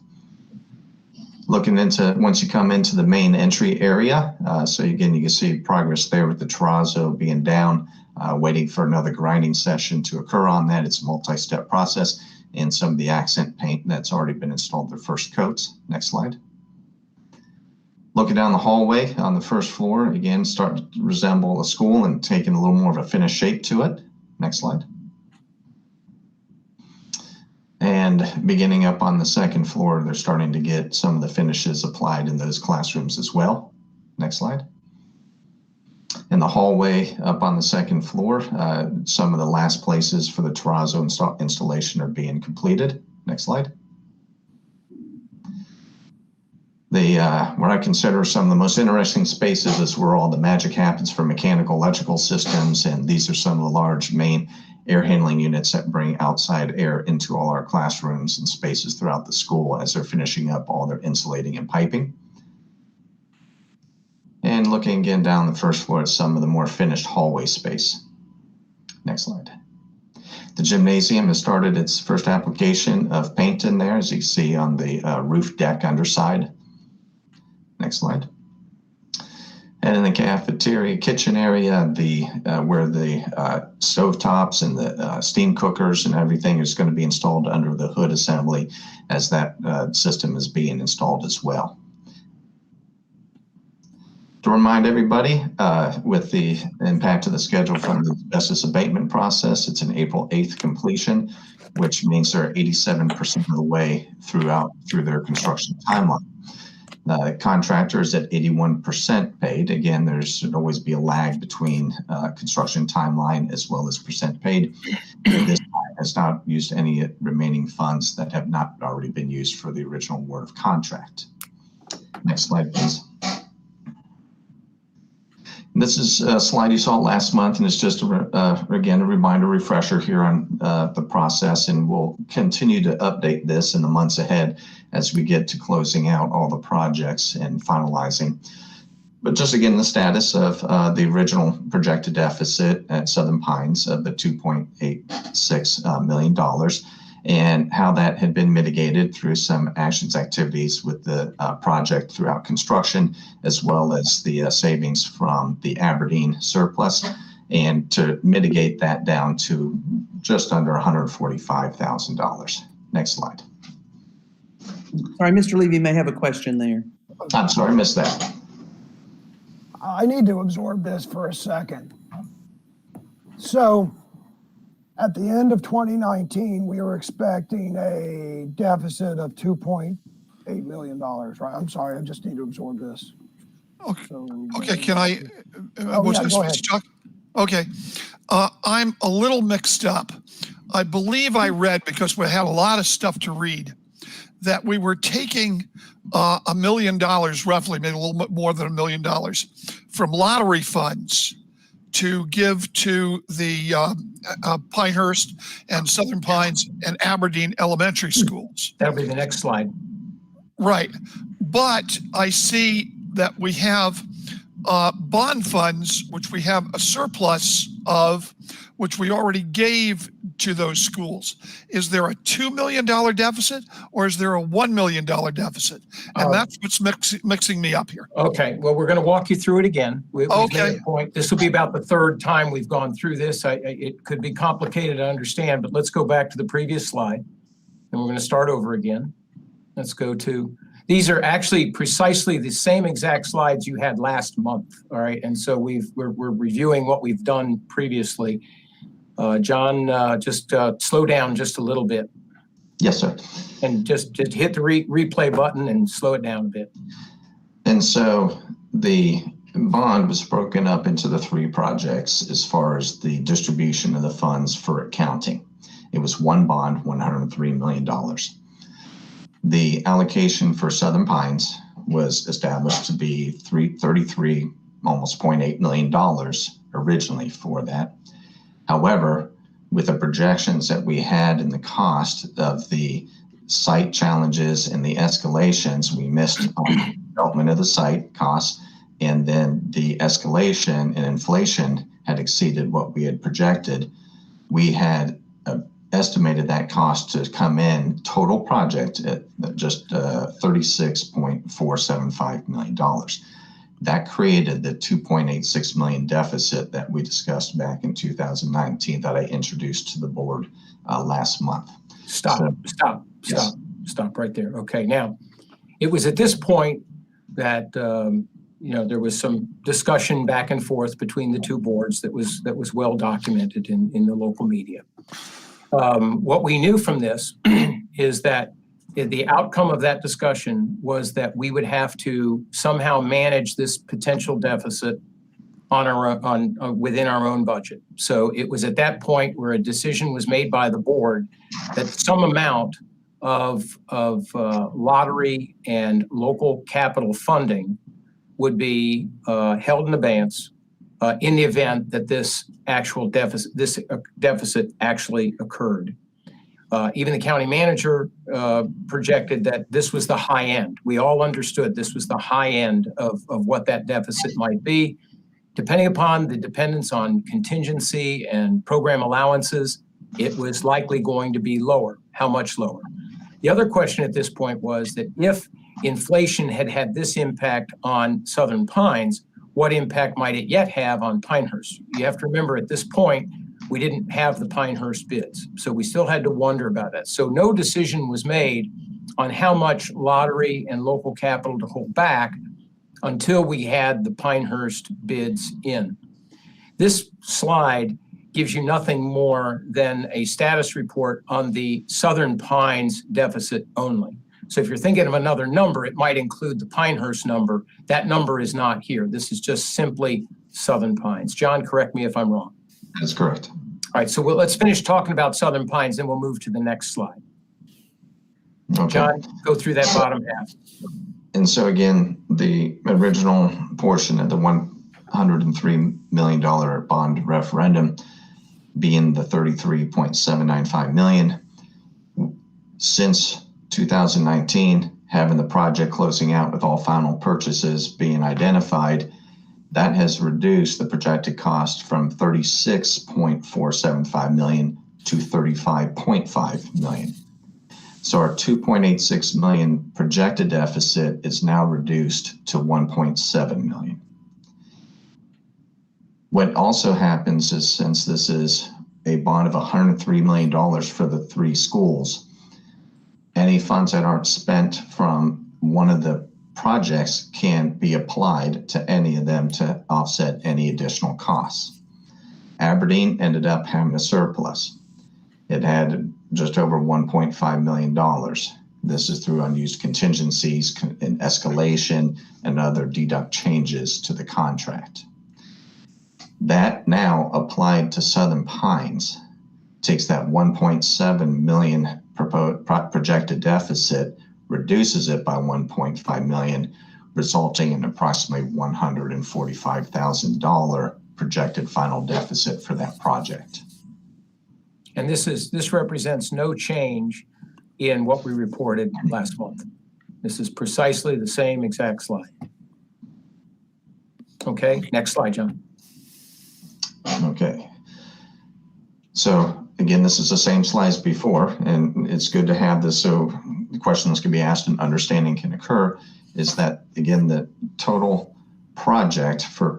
Speaker 21: Looking into, once you come into the main entry area, so again, you can see progress there with the terrazzo being down. Waiting for another grinding session to occur on that. It's a multi-step process, and some of the accent paint that's already been installed, their first coats. Next slide. Looking down the hallway on the first floor, again, starting to resemble a school and taking a little more of a finished shape to it. Next slide. And beginning up on the second floor, they're starting to get some of the finishes applied in those classrooms as well. Next slide. In the hallway up on the second floor, some of the last places for the terrazzo installation are being completed. Next slide. what I consider some of the most interesting spaces is where all the magic happens for mechanical electrical systems, and these are some of the large main air handling units that bring outside air into all our classrooms and spaces throughout the school as they're finishing up all their insulating and piping. And looking again down the first floor at some of the more finished hallway space. Next slide. The gymnasium has started its first application of paint in there, as you see on the roof deck underside. Next slide. And in the cafeteria kitchen area, where the stovetops and the steam cookers and everything is going to be installed under the hood assembly as that system is being installed as well. To remind everybody, with the impact of the schedule from the asbestos abatement process, it's an April 8th completion, which means they're 87% of the way through their construction timeline. The contractor is at 81% paid. Again, there should always be a lag between construction timeline as well as percent paid. And this time has not used any remaining funds that have not already been used for the original award of contract. Next slide, please. And this is a slide you saw last month, and it's just, again, a reminder, refresher here on the process, and we'll continue to update this in the months ahead as we get to closing out all the projects and finalizing. But just again, the status of the original projected deficit at Southern Pines of the $2.86 million, and how that had been mitigated through some actions activities with the project throughout construction, as well as the savings from the Aberdeen surplus, and to mitigate that down to just under $145,000. Next slide.
Speaker 2: Sorry, Mr. Levy may have a question there.
Speaker 21: I'm sorry, I missed that.
Speaker 11: I need to absorb this for a second. So at the end of 2019, we were expecting a deficit of $2.8 million, right? I'm sorry, I just need to absorb this.
Speaker 9: Okay,
Speaker 11: So,
Speaker 9: okay, can I,
Speaker 11: go ahead.
Speaker 9: Chuck? Okay, I'm a little mixed up. I believe I read, because we had a lot of stuff to read, that we were taking $1 million, roughly, maybe a little bit more than $1 million, from lottery funds to give to the Pinehurst and Southern Pines and Aberdeen Elementary schools.
Speaker 1: That'll be the next slide.
Speaker 9: Right. But I see that we have bond funds, which we have a surplus of, which we already gave to those schools. Is there a $2 million deficit, or is there a $1 million deficit? And that's what's mixing me up here.
Speaker 1: Okay, well, we're going to walk you through it again. We've
Speaker 9: Okay.
Speaker 1: made a point. This will be about the third time we've gone through this. It could be complicated to understand, but let's go back to the previous slide, and we're going to start over again. Let's go to, these are actually precisely the same exact slides you had last month, all right? And so we're reviewing what we've done previously. John, just slow down just a little bit.
Speaker 21: Yes, sir.
Speaker 1: And just hit the replay button and slow it down a bit.
Speaker 21: And so the bond was broken up into the three projects as far as the distribution of the funds for accounting. It was one bond, $103 million. The allocation for Southern Pines was established to be $33, almost $0.8 million originally for that. However, with the projections that we had and the cost of the site challenges and the escalations, we missed on the development of the site costs, and then the escalation and inflation had exceeded what we had projected. We had estimated that cost to come in total project at just $36.475 million. That created the $2.86 million deficit that we discussed back in 2019 that I introduced to the board last month.
Speaker 1: Stop right there. Okay, now, it was at this point that there was some discussion back and forth between the two boards that was well documented in the local media. What we knew from this is that the outcome of that discussion was that we would have to somehow manage this potential deficit within our own budget. So it was at that point where a decision was made by the board that some amount of lottery and local capital funding would be held in abeyance in the event that this deficit actually occurred. Even the county manager projected that this was the high end. We all understood this was the high end of what that deficit might be. Depending upon the dependence on contingency and program allowances, it was likely going to be lower. How much lower? The other question at this point was that if inflation had had this impact on Southern Pines, what impact might it yet have on Pinehurst? You have to remember at this point, we didn't have the Pinehurst bids. So we still had to wonder about that. So no decision was made on how much lottery and local capital to hold back until we had the Pinehurst bids in. This slide gives you nothing more than a status report on the Southern Pines deficit only. So if you're thinking of another number, it might include the Pinehurst number. That number is not here. This is just simply Southern Pines. John, correct me if I'm wrong.
Speaker 21: That's correct.
Speaker 1: All right, so let's finish talking about Southern Pines, then we'll move to the next slide.
Speaker 21: Okay.
Speaker 1: John, go through that bottom half.
Speaker 21: And so again, the original portion of the $103 million bond referendum being the $33.795 million. Since 2019, having the project closing out with all final purchases being identified, that has reduced the projected cost from $36.475 million to $35.5 million. So our $2.86 million projected deficit is now reduced to $1.7 million. What also happens is, since this is a bond of $103 million for the 3 schools, any funds that aren't spent from one of the projects can be applied to any of them to offset any additional costs. Aberdeen ended up having a surplus. It had just over $1.5 million. This is through unused contingencies and escalation and other deduct changes to the contract. That now applied to Southern Pines takes that $1.7 million projected deficit, reduces it by $1.5 million, resulting in approximately $145,000 projected final deficit for that project.
Speaker 1: And this represents no change in what we reported last month. This is precisely the same exact slide. Okay, next slide, John.
Speaker 21: Okay. So again, this is the same slide as before, and it's good to have this so the questions can be asked and understanding can occur. Is that, again, the total project for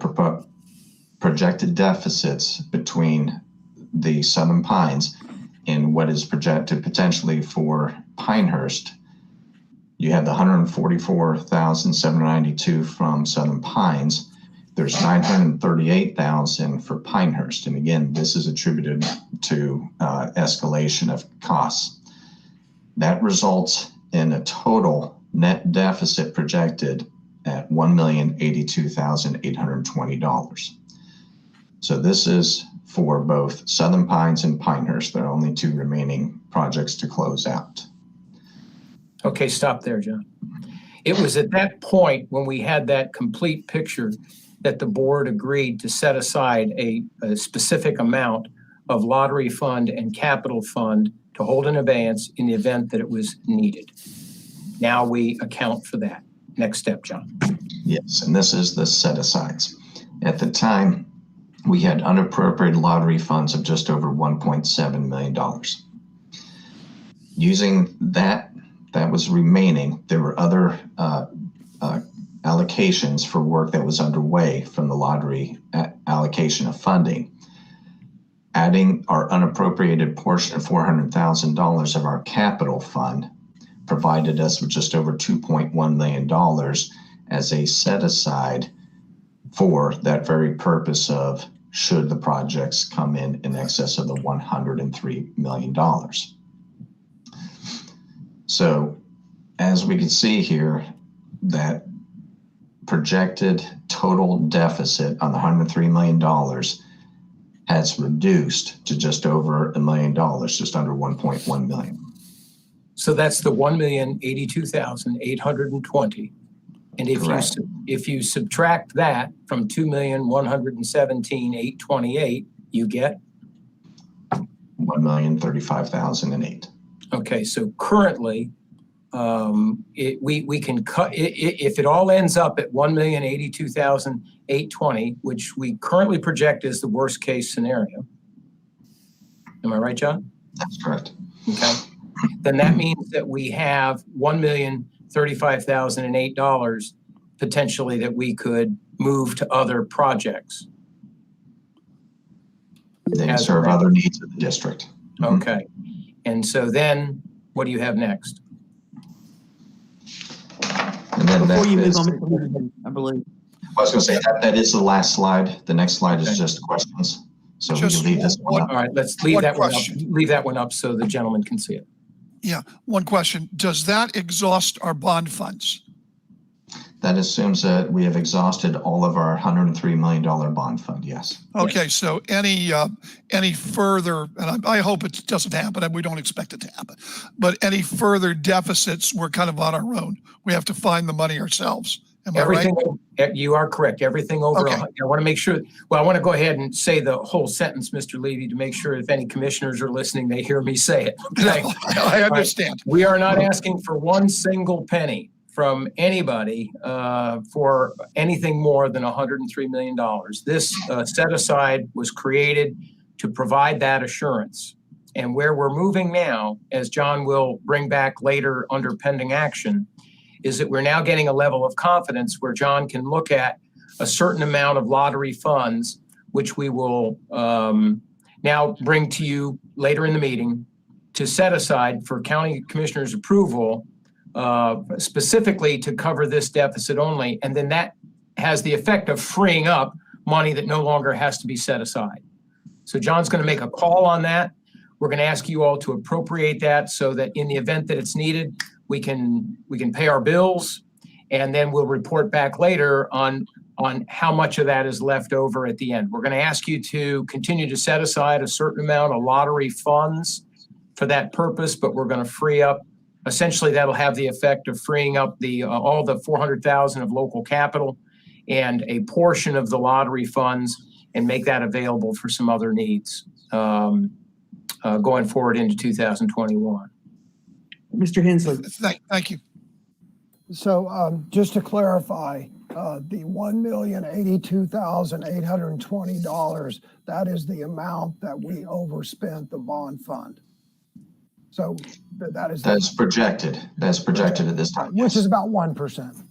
Speaker 21: projected deficits between the Southern Pines and what is projected potentially for Pinehurst. You have the $144,792 from Southern Pines. There's $938,000 for Pinehurst. And again, this is attributed to escalation of costs. That results in a total net deficit projected at $1,082,820. So this is for both Southern Pines and Pinehurst. There are only 2 remaining projects to close out.
Speaker 1: Okay, stop there, John. It was at that point when we had that complete picture that the board agreed to set aside a specific amount of lottery fund and capital fund to hold in abeyance in the event that it was needed. Now we account for that. Next step, John.
Speaker 21: Yes, and this is the set-asides. At the time, we had unappropriated lottery funds of just over $1.7 million. Using that was remaining, there were other allocations for work that was underway from the lottery allocation of funding. Adding our unappropriated portion of $400,000 of our capital fund provided us with just over $2.1 million as a set-aside for that very purpose of should the projects come in excess of the $103 million. So as we can see here, that projected total deficit on the $103 million has reduced to just over $1 million, just under $1.1 million.
Speaker 1: So that's the 1,082,820. And if you subtract that from 2,117,828, you get
Speaker 21: 1,035,008.
Speaker 1: Okay, so currently, we can cut if it all ends up at 1,082,820, which we currently project is the worst case scenario. Am I right, John?
Speaker 21: That's correct.
Speaker 1: Okay, then that means that we have $1,035,008 potentially that we could move to other projects.
Speaker 21: They serve other needs of the district.
Speaker 1: Okay, and so then what do you have next?
Speaker 21: And then
Speaker 2: Before you move
Speaker 21: is,
Speaker 2: on, I believe.
Speaker 21: I was going to say that is the last slide. The next slide is just questions. So
Speaker 9: Just
Speaker 21: we can leave this one up.
Speaker 1: All right, let's leave that one up.
Speaker 9: question.
Speaker 1: Leave that one up so the gentleman can see it.
Speaker 9: Yeah, one question. Does that exhaust our bond funds?
Speaker 21: That assumes that we have exhausted all of our $103 million bond fund, yes.
Speaker 9: Okay, so any further, and I hope it doesn't happen, and we don't expect it to happen, but any further deficits, we're kind of on our own. We have to find the money ourselves. Am I right?
Speaker 1: You are correct. Everything over.
Speaker 9: Okay.
Speaker 1: I want to make sure. Well, I want to go ahead and say the whole sentence, Mr. Levy, to make sure if any commissioners are listening, they hear me say it. Okay?
Speaker 9: I understand.
Speaker 1: Right. We are not asking for one single penny from anybody for anything more than $103 million. This set aside was created to provide that assurance. And where we're moving now, as John will bring back later under pending action, is that we're now getting a level of confidence where John can look at a certain amount of lottery funds, which we will now bring to you later in the meeting to set aside for county commissioners' approval, specifically to cover this deficit only. And then that has the effect of freeing up money that no longer has to be set aside. So John's going to make a call on that. We're going to ask you all to appropriate that so that in the event that it's needed, we can pay our bills, and then we'll report back later on how much of that is left over at the end. We're going to ask you to continue to set aside a certain amount of lottery funds for that purpose, but we're going to free up. Essentially, that'll have the effect of freeing up all the $400,000 of local capital and a portion of the lottery funds, and make that available for some other needs going forward into 2021.
Speaker 2: Mr. Hensley.
Speaker 9: Thank you.
Speaker 11: So just to clarify, the $1,082,820, that is the amount that we overspent the bond fund. So that's
Speaker 21: projected. That's projected at this time.
Speaker 11: Which is about 1%.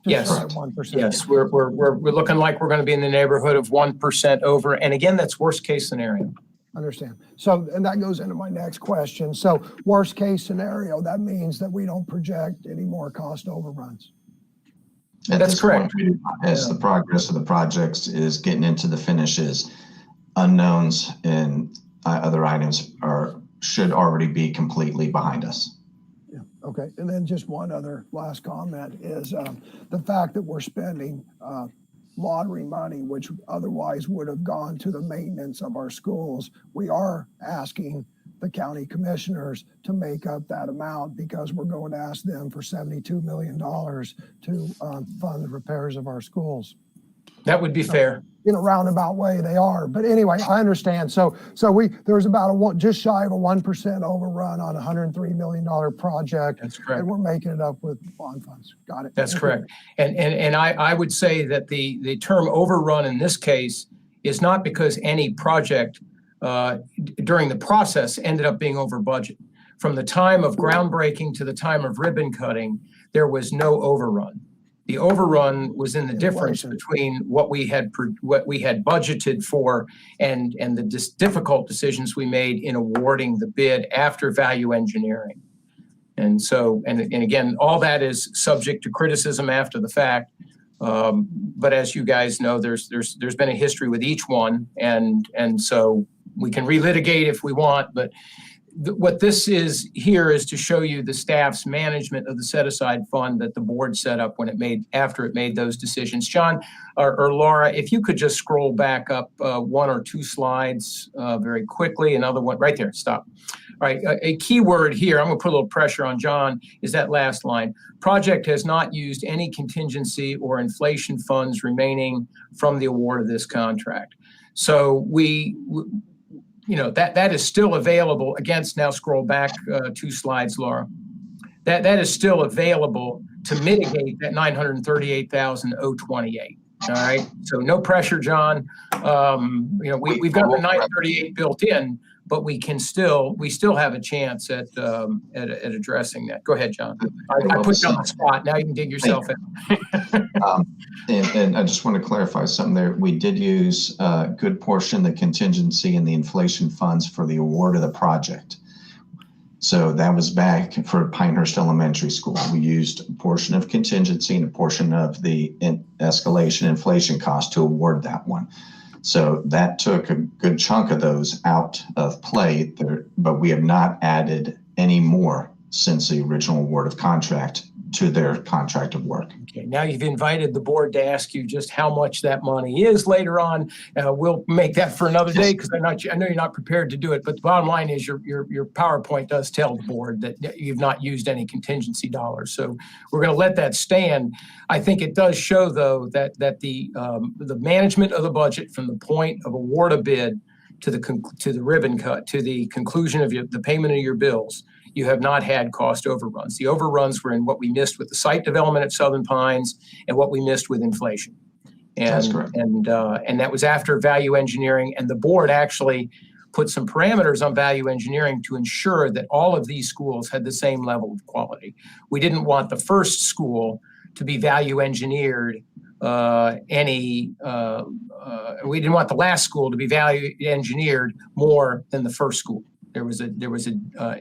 Speaker 1: Yes.
Speaker 11: 1%.
Speaker 1: Yes, we're looking like we're going to be in the neighborhood of 1% over. And again, that's worst case scenario.
Speaker 11: Understand. So, and that goes into my next question. So worst case scenario, that means that we don't project any more cost overruns.
Speaker 21: That's correct. As the progress of the projects is getting into the finishes, unknowns and other items should already be completely behind us.
Speaker 11: Yeah. Okay. And then just one other last comment is the fact that we're spending lottery money, which otherwise would have gone to the maintenance of our schools. We are asking the county commissioners to make up that amount because we're going to ask them for $72 million to fund the repairs of our schools.
Speaker 1: That would be fair.
Speaker 11: In a roundabout way, they are. But anyway, I understand. So there's about just shy of a 1% overrun on a $103 million project.
Speaker 1: That's correct.
Speaker 11: And we're making it up with bond funds. Got it.
Speaker 1: That's correct. And I would say that the term overrun in this case is not because any project during the process ended up being over budget. From the time of groundbreaking to the time of ribbon cutting, there was no overrun. The overrun was in the difference between what we had budgeted for and the difficult decisions we made in awarding the bid after value engineering. And so, and again, all that is subject to criticism after the fact. But as you guys know, there's been a history with each one, and so we can relitigate if we want. But what this is here is to show you the staff's management of the set-aside fund that the board set up after it made those decisions. John or Laura, if you could just scroll back up 1 or 2 slides very quickly. Another one right there. Stop. All right. A key word here, I'm going to put a little pressure on John, is that last line. Project has not used any contingency or inflation funds remaining from the award of this contract. So that is still available against, now scroll back 2 slides, Laura. That is still available to mitigate that $938,028. All right. So no pressure, John. We've got the 938 built in, but we still have a chance at addressing that. Go ahead, John. I put you on the spot. Now you can dig yourself in.
Speaker 21: And I just want to clarify something there. We did use a good portion of the contingency and the inflation funds for the award of the project. So that was back for Pinehurst Elementary School. We used a portion of contingency and a portion of the escalation inflation cost to award that one. So that took a good chunk of those out of play there, but we have not added any more since the original award of contract to their contract of work.
Speaker 1: Okay, now you've invited the board to ask you just how much that money is later on. We'll make that for another day because I know you're not prepared to do it. But the bottom line is your PowerPoint does tell the board that you've not used any contingency dollars. So we're going to let that stand. I think it does show, though, that the management of the budget from the point of award a bid to the ribbon cut to the conclusion of the payment of your bills, you have not had cost overruns. The overruns were in what we missed with the site development at Southern Pines and what we missed with inflation.
Speaker 21: That's correct.
Speaker 1: And that was after value engineering. And the board actually put some parameters on value engineering to ensure that all of these schools had the same level of quality. We didn't want the first school to be value engineered we didn't want the last school to be value engineered more than the first school. There was an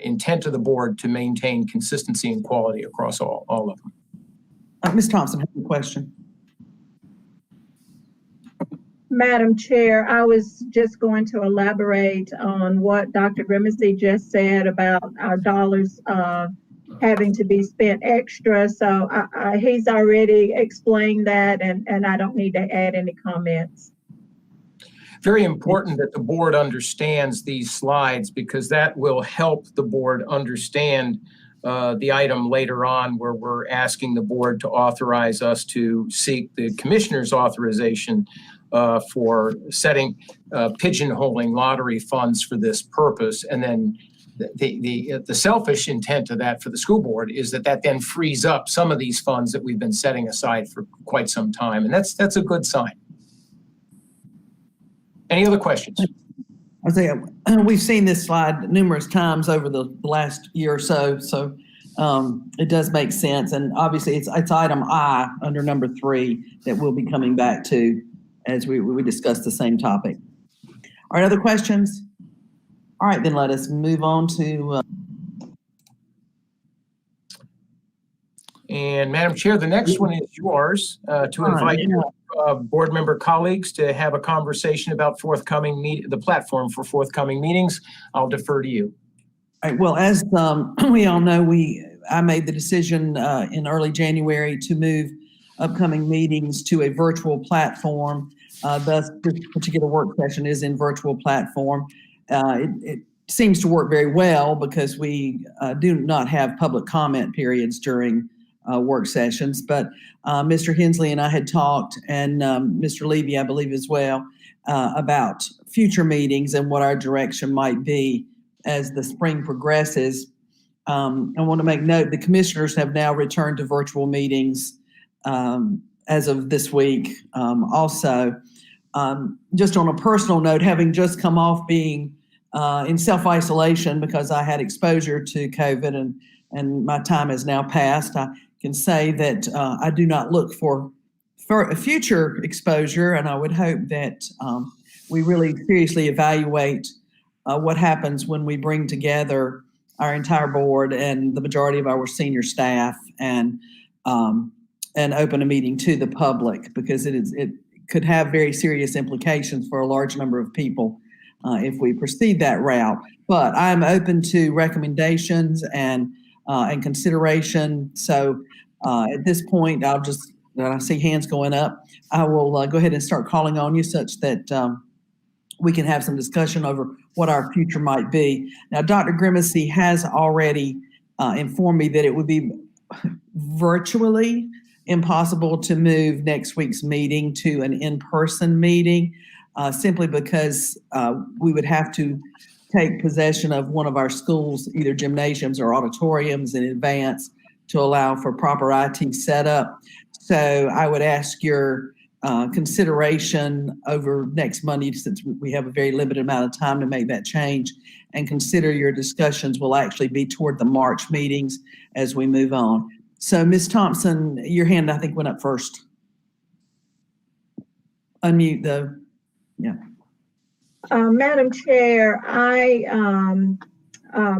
Speaker 1: intent of the board to maintain consistency and quality across all of them.
Speaker 2: Ms. Thompson, have a question.
Speaker 5: Madam Chair, I was just going to elaborate on what Dr. Grimsey just said about our dollars having to be spent extra. So he's already explained that, and I don't need to add any comments.
Speaker 1: Very important that the board understands these slides because that will help the board understand the item later on where we're asking the board to authorize us to seek the commissioner's authorization for setting pigeonholing lottery funds for this purpose. And then the selfish intent of that for the school board is that then frees up some of these funds that we've been setting aside for quite some time. And that's a good sign. Any other questions?
Speaker 2: We've seen this slide numerous times over the last year or so, so it does make sense. And obviously, it's item I under number 3 that we'll be coming back to as we discuss the same topic. All right, other questions? All right, then let us move on to.
Speaker 1: And Madam Chair, the next one is yours to invite your board member colleagues to have a conversation about the platform for forthcoming meetings. I'll defer to you.
Speaker 2: All right, well, as we all know, I made the decision in early January to move upcoming meetings to a virtual platform. Thus, this particular work session is in virtual platform. It seems to work very well because we do not have public comment periods during work sessions, but Mr. Hensley and I had talked, and Mr. Levy, I believe as well, about future meetings and what our direction might be as the spring progresses. I want to make note, the commissioners have now returned to virtual meetings as of this week. Also, just on a personal note, having just come off being in self-isolation because I had exposure to COVID and my time has now passed, I can say that I do not look for a future exposure, and I would hope that we really seriously evaluate what happens when we bring together our entire board and the majority of our senior staff and open a meeting to the public, because it could have very serious implications for a large number of people if we proceed that route. But I'm open to recommendations and consideration. So at this point, I see hands going up. I will go ahead and start calling on you such that we can have some discussion over what our future might be. Now, Dr. Grimacy has already informed me that it would be virtually impossible to move next week's meeting to an in-person meeting, simply because we would have to take possession of one of our schools, either gymnasiums or auditoriums, in advance to allow for proper IT setup. So I would ask your consideration over next Monday, since we have a very limited amount of time to make that change, and consider your discussions will actually be toward the March meetings as we move on. So Ms. Thompson, your hand I think went up first. Unmute though. Yeah.
Speaker 5: Madam Chair, I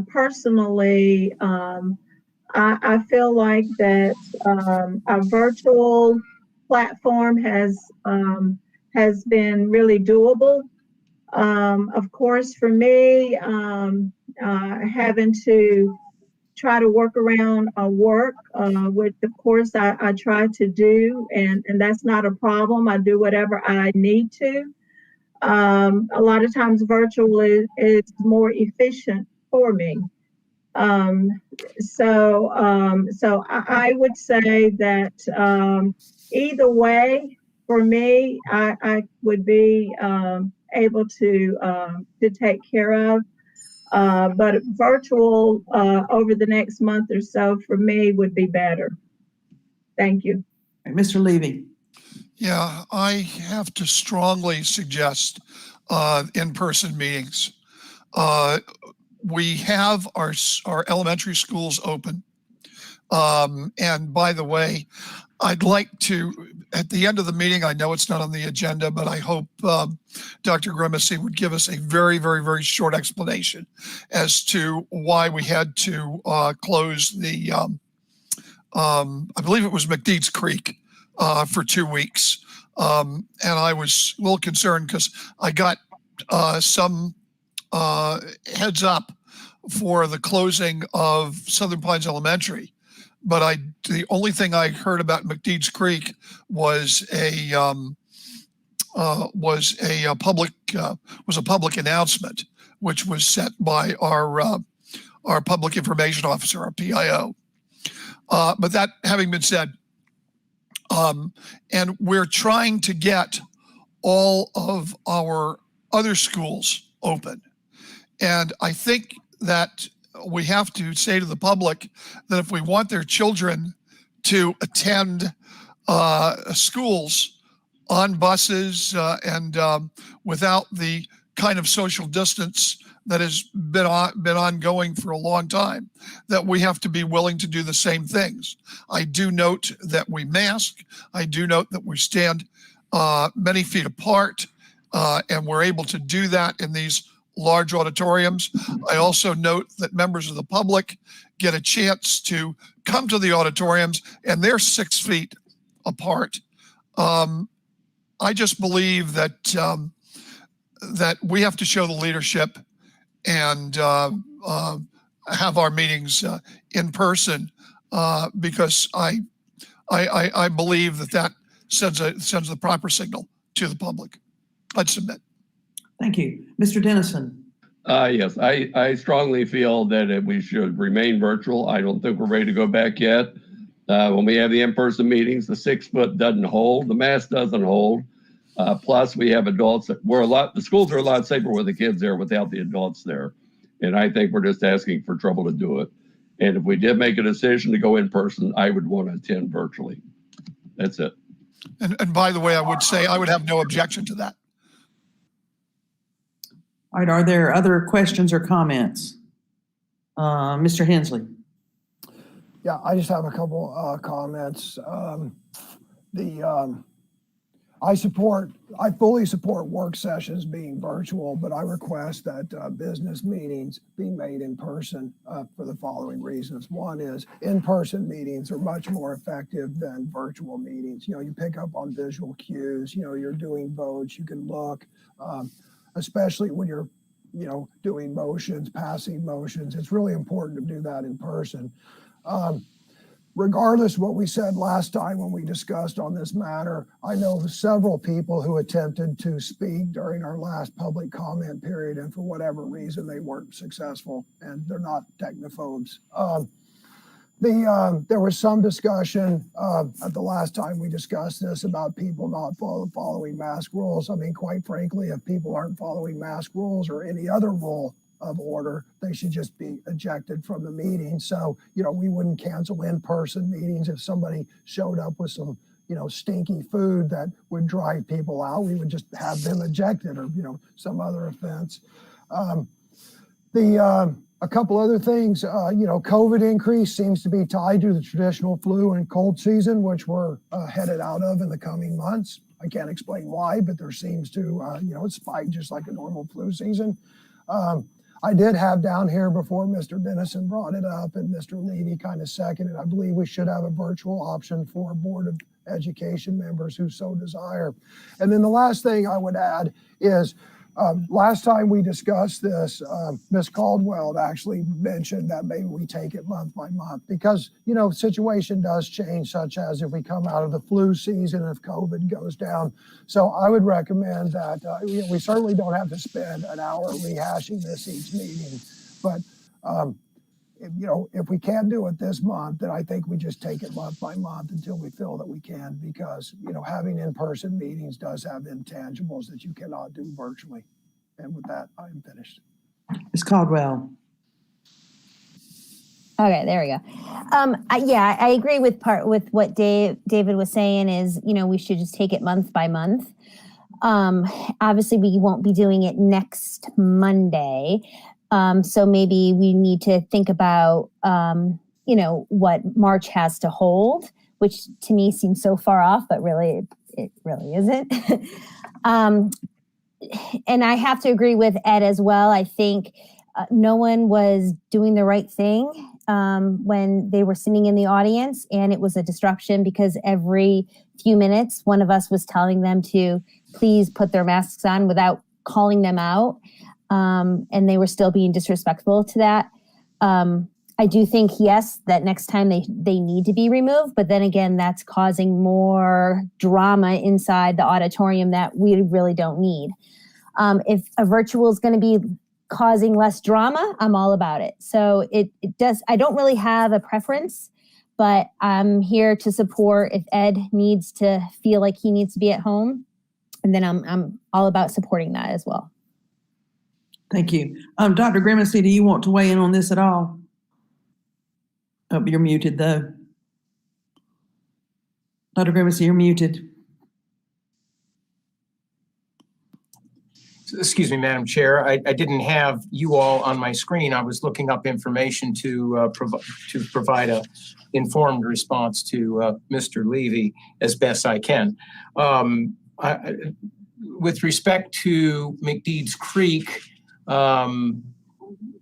Speaker 5: personally, I feel like that a virtual platform has been really doable. Of course, for me, having to try to work around work, which of course I try to do, and that's not a problem. I do whatever I need to. A lot of times virtual is more efficient for me. So I would say that either way, for me, I would be able to take care of. But virtual over the next month or so for me would be better. Thank you.
Speaker 2: Mr. Levy.
Speaker 9: Yeah, I have to strongly suggest in-person meetings. We have our elementary schools open. And by the way, I'd like to, at the end of the meeting, I know it's not on the agenda, but I hope Dr. Grimacy would give us a very, very, very short explanation as to why we had to close the, I believe it was McDeed's Creek for 2 weeks. And I was a little concerned because I got some heads up for the closing of Southern Pines Elementary. But the only thing I heard about McDeed's Creek was a public announcement, which was sent by our public information officer, our PIO. But that having been said, and we're trying to get all of our other schools open, and I think that we have to say to the public that if we want their children to attend schools on buses and without the kind of social distance that has been ongoing for a long time, that we have to be willing to do the same things. I do note that we mask. I do note that we stand many feet apart, and we're able to do that in these large auditoriums. I also note that members of the public get a chance to come to the auditoriums, and they're 6 feet apart. I just believe that that we have to show the leadership and have our meetings in person, because I believe that sends the proper signal to the public. I'd submit.
Speaker 2: Thank you. Mr. Dennison.
Speaker 4: Yes, I strongly feel that we should remain virtual. I don't think we're ready to go back yet. When we have the in-person meetings, the 6 foot doesn't hold, the mask doesn't hold. Plus, we have adults that the schools are a lot safer with the kids there without the adults there. And I think we're just asking for trouble to do it. And if we did make a decision to go in person, I would want to attend virtually. That's it.
Speaker 9: And by the way, I would say I would have no objection to that.
Speaker 2: All right, are there other questions or comments? Mr. Hensley.
Speaker 11: Yeah, I just have a couple comments. I fully support work sessions being virtual, but I request that business meetings be made in person for the following reasons. One is in-person meetings are much more effective than virtual meetings. You pick up on visual cues, you're doing votes, you can look, especially when you're doing motions, passing motions. It's really important to do that in person. Regardless of what we said last time when we discussed on this matter, I know several people who attempted to speak during our last public comment period, and for whatever reason, they weren't successful, and they're not technophobes. There was some discussion at the last time we discussed this about people not following mask rules. I mean, quite frankly, if people aren't following mask rules or any other rule of order, they should just be ejected from the meeting. So, we wouldn't cancel in-person meetings if somebody showed up with some, stinky food that would drive people out. We would just have them ejected or, some other offense. A couple other things, COVID increase seems to be tied to the traditional flu and cold season, which we're headed out of in the coming months. I can't explain why, but there seems to, it spiked just like a normal flu season. I did have down here before Mr. Dennison brought it up and Mr. Levy kind of seconded, I believe we should have a virtual option for Board of Education members who so desire. And then the last thing I would add is, last time we discussed this, Ms. Caldwell actually mentioned that maybe we take it month by month because, situation does change, such as if we come out of the flu season, if COVID goes down. So I would recommend that we certainly don't have to spend an hour rehashing this each meeting. But, if we can't do it this month, then I think we just take it month by month until we feel that we can, because, having in-person meetings does have intangibles that you cannot do virtually. And with that, I'm finished.
Speaker 2: Ms. Caldwell.
Speaker 10: Okay, there we go. I agree with what David was saying is, we should just take it month by month. Obviously, we won't be doing it next Monday. So maybe we need to think about, what March has to hold, which to me seems so far off, but really, it really isn't. And I have to agree with Ed as well. I think no one was doing the right thing when they were sitting in the audience, and it was a disruption because every few minutes, one of us was telling them to please put their masks on without calling them out. And they were still being disrespectful to that. I do think, yes, that next time they need to be removed, but then again, that's causing more drama inside the auditorium that we really don't need. If a virtual is going to be causing less drama, I'm all about it. So it does, I don't really have a preference, but I'm here to support if Ed needs to feel like he needs to be at home, and then I'm all about supporting that as well.
Speaker 2: Thank you. Dr. Grimacy, do you want to weigh in on this at all? Oh, you're muted though. Dr. Grimacy, you're muted.
Speaker 1: Excuse me, Madam Chair. I didn't have you all on my screen. I was looking up information to provide a informed response to Mr. Levy as best I can. With respect to McDeeds Creek,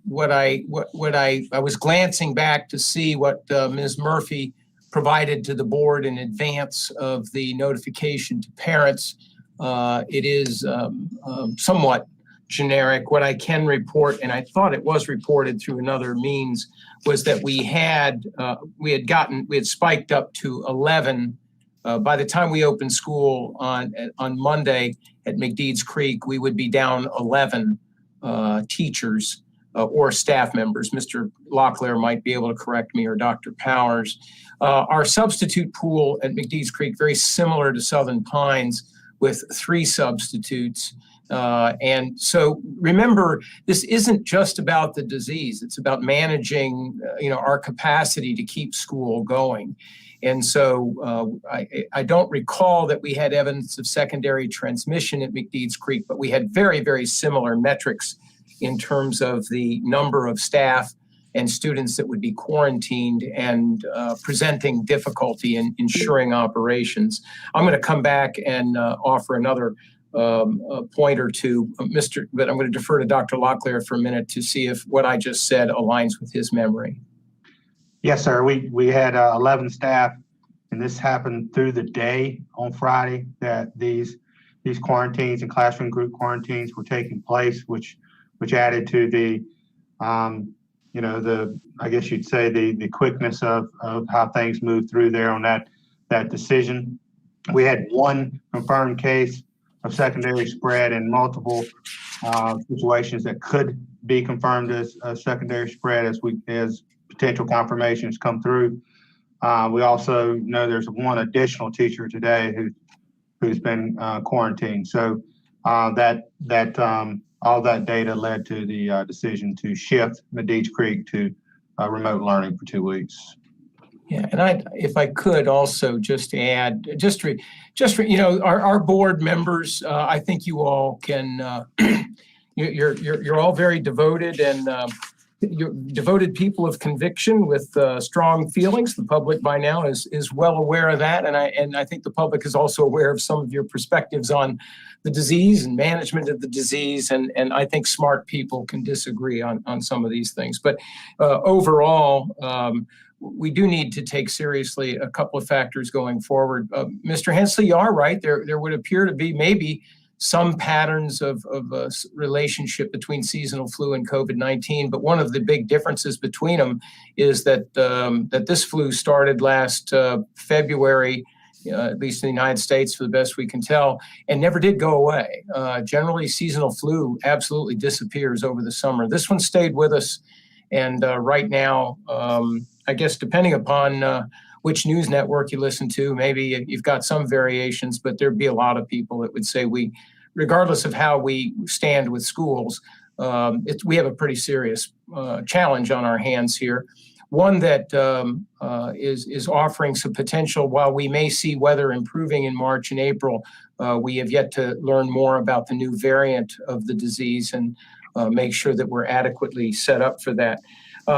Speaker 1: what I was glancing back to see what Ms. Murphy provided to the board in advance of the notification to parents. It is somewhat generic. What I can report, and I thought it was reported through another means, was that we had spiked up to 11. By the time we opened school on Monday at McDeeds Creek, we would be down 11 teachers or staff members. Mr. Locklear might be able to correct me, or Dr. Powers. Our substitute pool at McDeeds Creek, very similar to Southern Pines, with 3 substitutes. And so remember, this isn't just about the disease. It's about managing, our capacity to keep school going. And so I don't recall that we had evidence of secondary transmission at McDeeds Creek, but we had very, very similar metrics in terms of the number of staff and students that would be quarantined and presenting difficulty in ensuring operations. I'm going to come back and offer another point or two, but I'm going to defer to Dr. Locklear for a minute to see if what I just said aligns with his memory.
Speaker 7: Yes, sir. We had 11 staff, and this happened through the day on Friday that these quarantines and classroom group quarantines were taking place, which which added to the, I guess you'd say the quickness of how things moved through there on that decision. We had one confirmed case of secondary spread and multiple situations that could be confirmed as a secondary spread as potential confirmations come through. We also know there's one additional teacher today who's been quarantined. So all that data led to the decision to shift Medici Creek to remote learning for 2 weeks.
Speaker 1: Yeah, and if I could also just add, our board members, I think you all can, you're all very devoted and you're devoted people of conviction with strong feelings. The public by now is well aware of that, and I think the public is also aware of some of your perspectives on the disease and management of the disease, and I think smart people can disagree on some of these things. But overall, we do need to take seriously a couple of factors going forward. Mr. Hensley, you are right. There would appear to be maybe some patterns of a relationship between seasonal flu and COVID-19, but one of the big differences between them is that this flu started last February, at least in the United States, for the best we can tell, and never did go away. Generally, seasonal flu absolutely disappears over the summer. This one stayed with us, and right now, I guess depending upon which news network you listen to, maybe you've got some variations, but there'd be a lot of people that would say regardless of how we stand with schools, we have a pretty serious challenge on our hands here. One that is offering some potential. While we may see weather improving in March and April, we have yet to learn more about the new variant of the disease and make sure that we're adequately set up for that.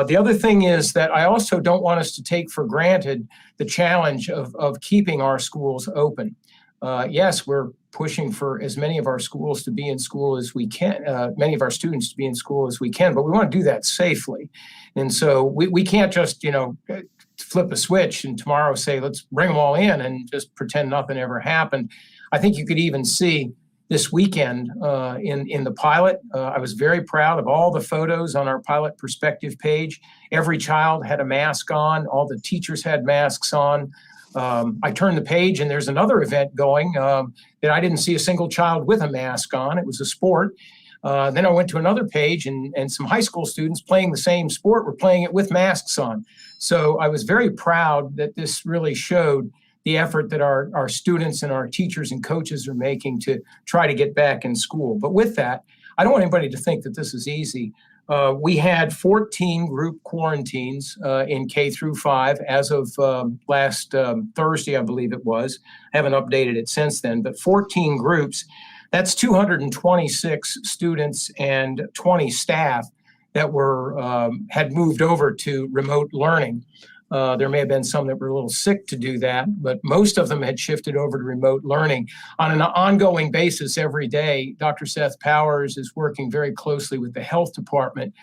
Speaker 1: The other thing is that I also don't want us to take for granted the challenge of keeping our schools open. Yes, we're pushing for as many of our schools to be in school as we can, many of our students to be in school as we can, but we want to do that safely. And so we can't just, flip a switch and tomorrow say, let's bring them all in and just pretend nothing ever happened. I think you could even see this weekend in the pilot. I was very proud of all the photos on our pilot perspective page. Every child had a mask on. All the teachers had masks on. I turned the page and there's another event going that I didn't see a single child with a mask on. It was a sport. Then I went to another page and some high school students playing the same sport were playing it with masks on. So I was very proud that this really showed the effort that our students and our teachers and coaches are making to try to get back in school. But with that, I don't want anybody to think that this is easy. We had 14 group quarantines in K through 5 as of last Thursday, I believe it was. I haven't updated it since then, but 14 groups. That's 226 students and 20 staff that had moved over to remote learning. There may have been some that were a little sick to do that, but most of them had shifted over to remote learning. On an ongoing basis every day, Dr. Seth Powers is working very closely with the health department.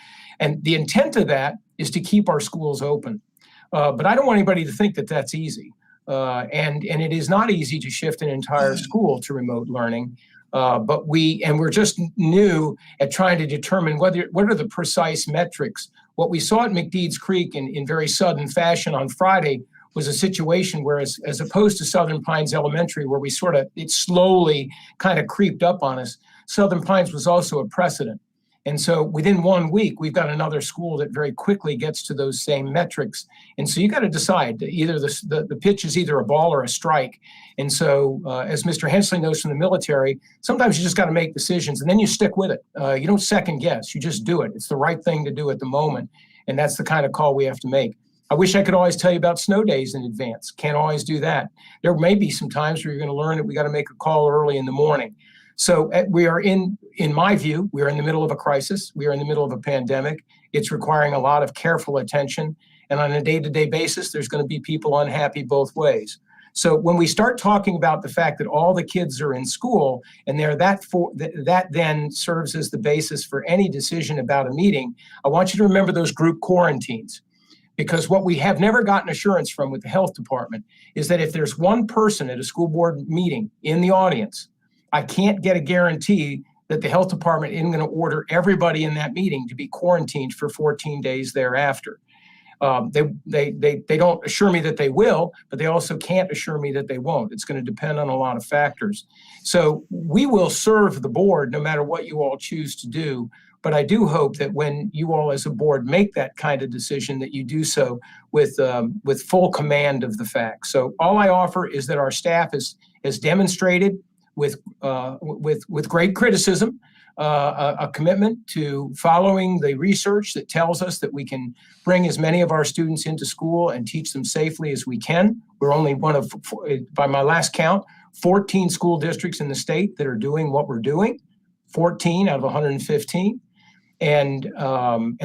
Speaker 1: And the intent of that is to keep our schools open. But I don't want anybody to think that that's easy. And it is not easy to shift an entire school to remote learning. But we're just new at trying to determine what are the precise metrics. What we saw at McDeeds Creek in very sudden fashion on Friday was a situation where, as opposed to Southern Pines Elementary, where it slowly kind of creeped up on us, Southern Pines was also a precedent. And so within 1 week, we've got another school that very quickly gets to those same metrics. And so you got to decide, either the pitch is either a ball or a strike. And so as Mr. Hensley knows from the military, sometimes you just got to make decisions and then you stick with it. You don't second guess, you just do it. It's the right thing to do at the moment. And that's the kind of call we have to make. I wish I could always tell you about snow days in advance. Can't always do that. There may be some times where you're going to learn that we got to make a call early in the morning. So we are in my view, we are in the middle of a crisis. We are in the middle of a pandemic. It's requiring a lot of careful attention. And on a day-to-day basis, there's going to be people unhappy both ways. So when we start talking about the fact that all the kids are in school and that then serves as the basis for any decision about a meeting, I want you to remember those group quarantines. Because what we have never gotten assurance from with the health department is that if there's one person at a school board meeting in the audience, I can't get a guarantee that the health department isn't going to order everybody in that meeting to be quarantined for 14 days thereafter. They don't assure me that they will, but they also can't assure me that they won't. It's going to depend on a lot of factors. So we will serve the board no matter what you all choose to do. But I do hope that when you all as a board make that kind of decision, that you do so with full command of the facts. So all I offer is that our staff has demonstrated with great criticism a commitment to following the research that tells us that we can bring as many of our students into school and teach them safely as we can. We're only one of, by my last count, 14 school districts in the state that are doing what we're doing, 14 out of 115. And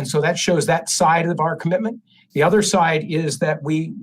Speaker 1: so that shows that side of our commitment. The other side is that we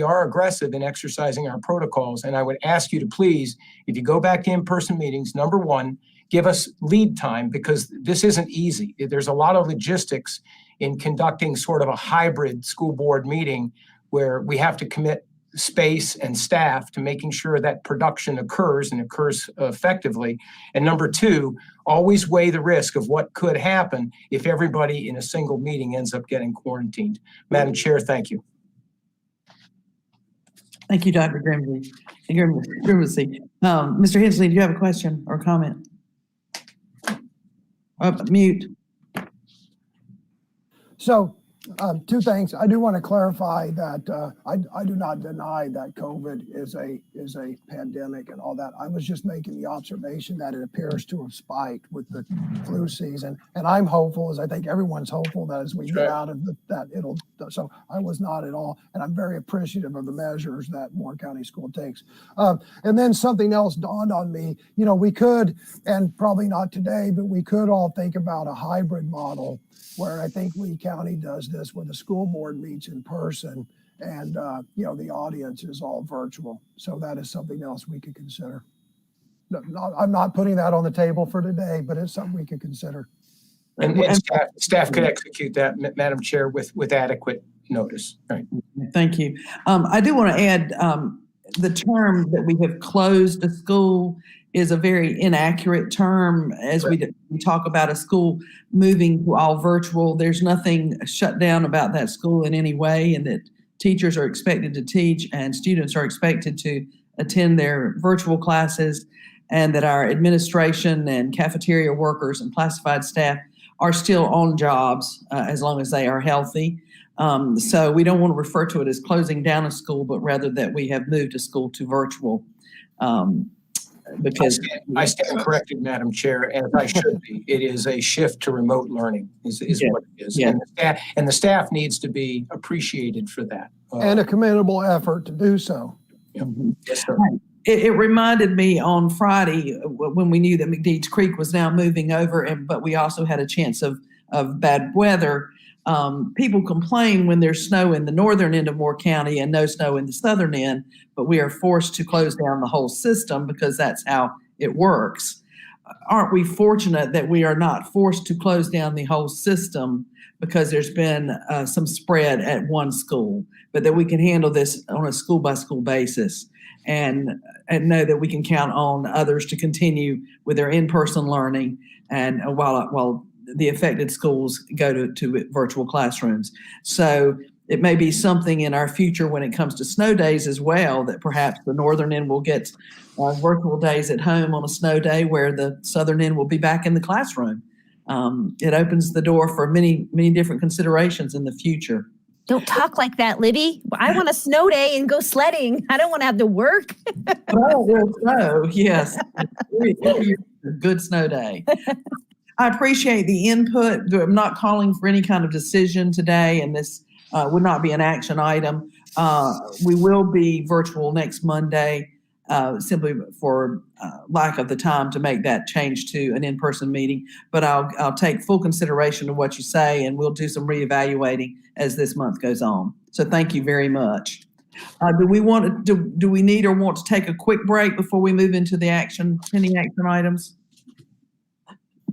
Speaker 1: are aggressive in exercising our protocols. And I would ask you to please, if you go back to in-person meetings, number one, give us lead time, because this isn't easy. There's a lot of logistics in conducting sort of a hybrid school board meeting where we have to commit space and staff to making sure that production occurs and occurs effectively. And number two, always weigh the risk of what could happen if everybody in a single meeting ends up getting quarantined. Madam Chair, thank you.
Speaker 2: Thank you, Dr. Grimsey. Mr. Hensley, do you have a question or comment? Mute.
Speaker 11: So, two things. I do want to clarify that I do not deny that COVID is a pandemic and all that. I was just making the observation that it appears to have spiked with the flu season, and I'm hopeful, as I think everyone's hopeful, that as we get out of that it'll. So I was not at all, and I'm very appreciative of the measures that Warren County School takes. And then something else dawned on me. You know, we could, and probably not today, but we could all think about a hybrid model where I think Lee County does this, where the school board meets in person and, you know, the audience is all virtual. So that is something else we could consider. I'm not putting that on the table for today, but it's something we could consider.
Speaker 1: And staff could execute that, Madam Chair, with adequate notice. Right.
Speaker 2: Thank you. I do want to add the term that we have closed a school is a very inaccurate term as we talk about a school moving to all virtual. There's nothing shut down about that school in any way, and that teachers are expected to teach and students are expected to attend their virtual classes, and that our administration and cafeteria workers and classified staff are still on jobs as long as they are healthy. So we don't want to refer to it as closing down a school, but rather that we have moved a school to virtual.
Speaker 1: Because I stand corrected, Madam Chair, as I should be. It is a shift to remote learning is what it is. Yeah. And the staff needs to be appreciated for that.
Speaker 11: And a commendable effort to do so.
Speaker 1: Yes, sir.
Speaker 2: It reminded me on Friday when we knew that McDeeds Creek was now moving over, but we also had a chance of bad weather. People complain when there's snow in the northern end of Moore County and no snow in the southern end, but we are forced to close down the whole system because that's how it works. Aren't we fortunate that we are not forced to close down the whole system because there's been some spread at one school, but that we can handle this on a school by school basis and know that we can count on others to continue with their in-person learning and while the affected schools go to virtual classrooms. So it may be something in our future when it comes to snow days as well, that perhaps the northern end will get virtual days at home on a snow day where the southern end will be back in the classroom. It opens the door for many, many different considerations in the future.
Speaker 10: Don't talk like that, Libby. I want a snow day and go sledding. I don't want to have to work.
Speaker 2: Oh, yes. Good snow day. I appreciate the input. I'm not calling for any kind of decision today, and this would not be an action item. We will be virtual next Monday, simply for lack of the time to make that change to an in-person meeting. But I'll take full consideration of what you say, and we'll do some reevaluating as this month goes on. So thank you very much. Do we need or want to take a quick break before we move into the pending action items?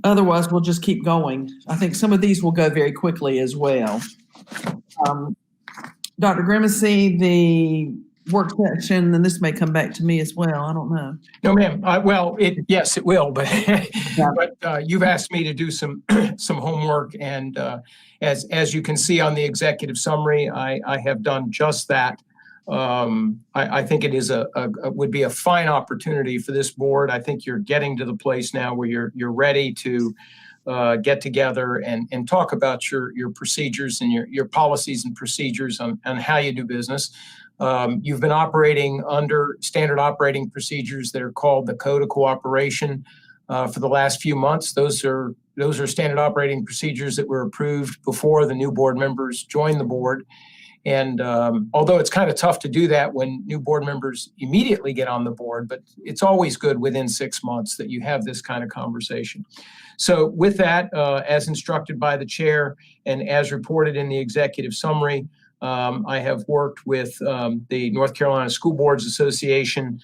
Speaker 2: Otherwise, we'll just keep going. I think some of these will go very quickly as well. Dr. Grimsey, the work session, and this may come back to me as well. I don't know.
Speaker 1: No, ma'am. Well, yes, it will, but you've asked me to do some some homework, and as you can see on the executive summary, I have done just that. I think it is would be a fine opportunity for this board. I think you're getting to the place now where you're ready to get together and talk about your procedures and your policies and procedures on how you do business. You've been operating under standard operating procedures that are called the Code of Cooperation for the last few months. Those are standard operating procedures that were approved before the new board members joined the board. And although it's kind of tough to do that when new board members immediately get on the board, but it's always good within 6 months that you have this kind of conversation. So with that, as instructed by the chair and as reported in the executive summary, I have worked with the North Carolina School Boards Association.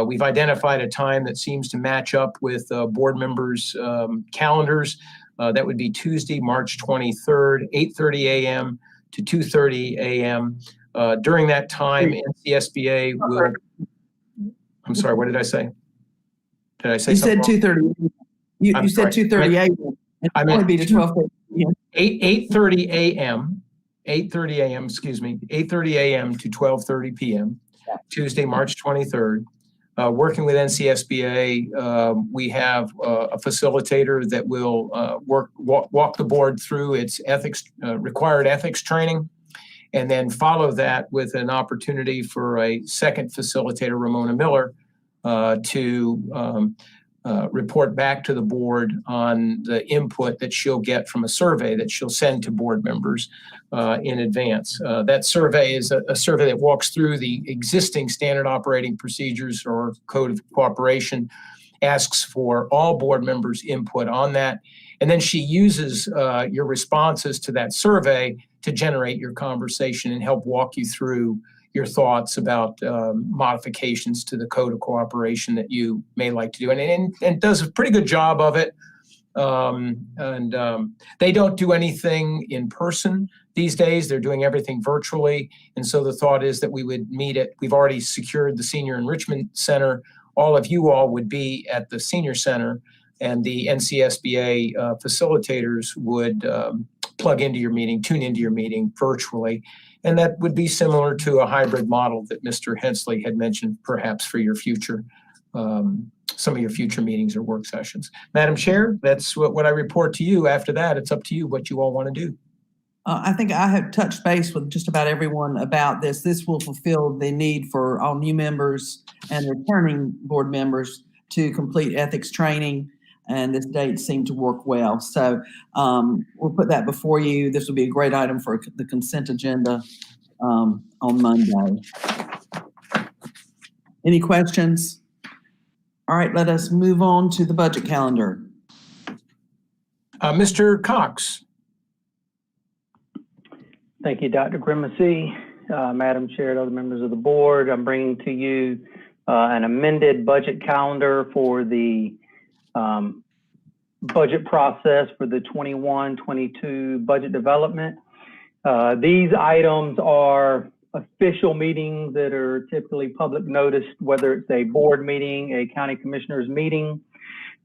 Speaker 1: We've identified a time that seems to match up with board members' calendars. That would be Tuesday, March 23rd, 8:30 a.m. to 2:30 a.m. During that time, NCSBA will. I'm sorry, what did I say? Did I say
Speaker 2: You
Speaker 1: something
Speaker 2: said
Speaker 1: wrong?
Speaker 2: 2:30. You said 2:30 a.m.
Speaker 1: I
Speaker 2: It
Speaker 1: meant
Speaker 2: would be to 12:30 p.m.
Speaker 1: 8:30 a.m. 8:30 a.m. Excuse me, 8:30 a.m. to 12:30 p.m. Tuesday, March 23rd. Working with NCSBA, we have a facilitator that will walk the board through its ethics required ethics training, and then follow that with an opportunity for a second facilitator, Ramona Miller, to report back to the board on the input that she'll get from a survey that she'll send to board members in advance. That survey is a survey that walks through the existing standard operating procedures or Code of Cooperation, asks for all board members' input on that, and then she uses your responses to that survey to generate your conversation and help walk you through your thoughts about modifications to the Code of Cooperation that you may like to do, and does a pretty good job of it. They don't do anything in person these days. They're doing everything virtually, and so the thought is that we would meet at. We've already secured the Senior Enrichment Center. All of you all would be at the Senior Center, and the NCSBA facilitators would plug into your meeting, tune into your meeting virtually. And that would be similar to a hybrid model that Mr. Hensley had mentioned, perhaps for your future, some of your future meetings or work sessions. Madam Chair, that's what I report to you. After that, it's up to you what you all want to do.
Speaker 2: I think I have touched base with just about everyone about this. This will fulfill the need for all new members and returning board members to complete ethics training, and this date seemed to work well. So we'll put that before you. This will be a great item for the consent agenda on Monday. Any questions? All right, let us move on to the budget calendar.
Speaker 1: Mr. Cox.
Speaker 12: Thank you, Dr. Grimacy, Madam Chair, and other members of the board. I'm bringing to you an amended budget calendar for the budget process for the 21-22 budget development. These items are official meetings that are typically public noticed, whether it's a board meeting, a county commissioners meeting.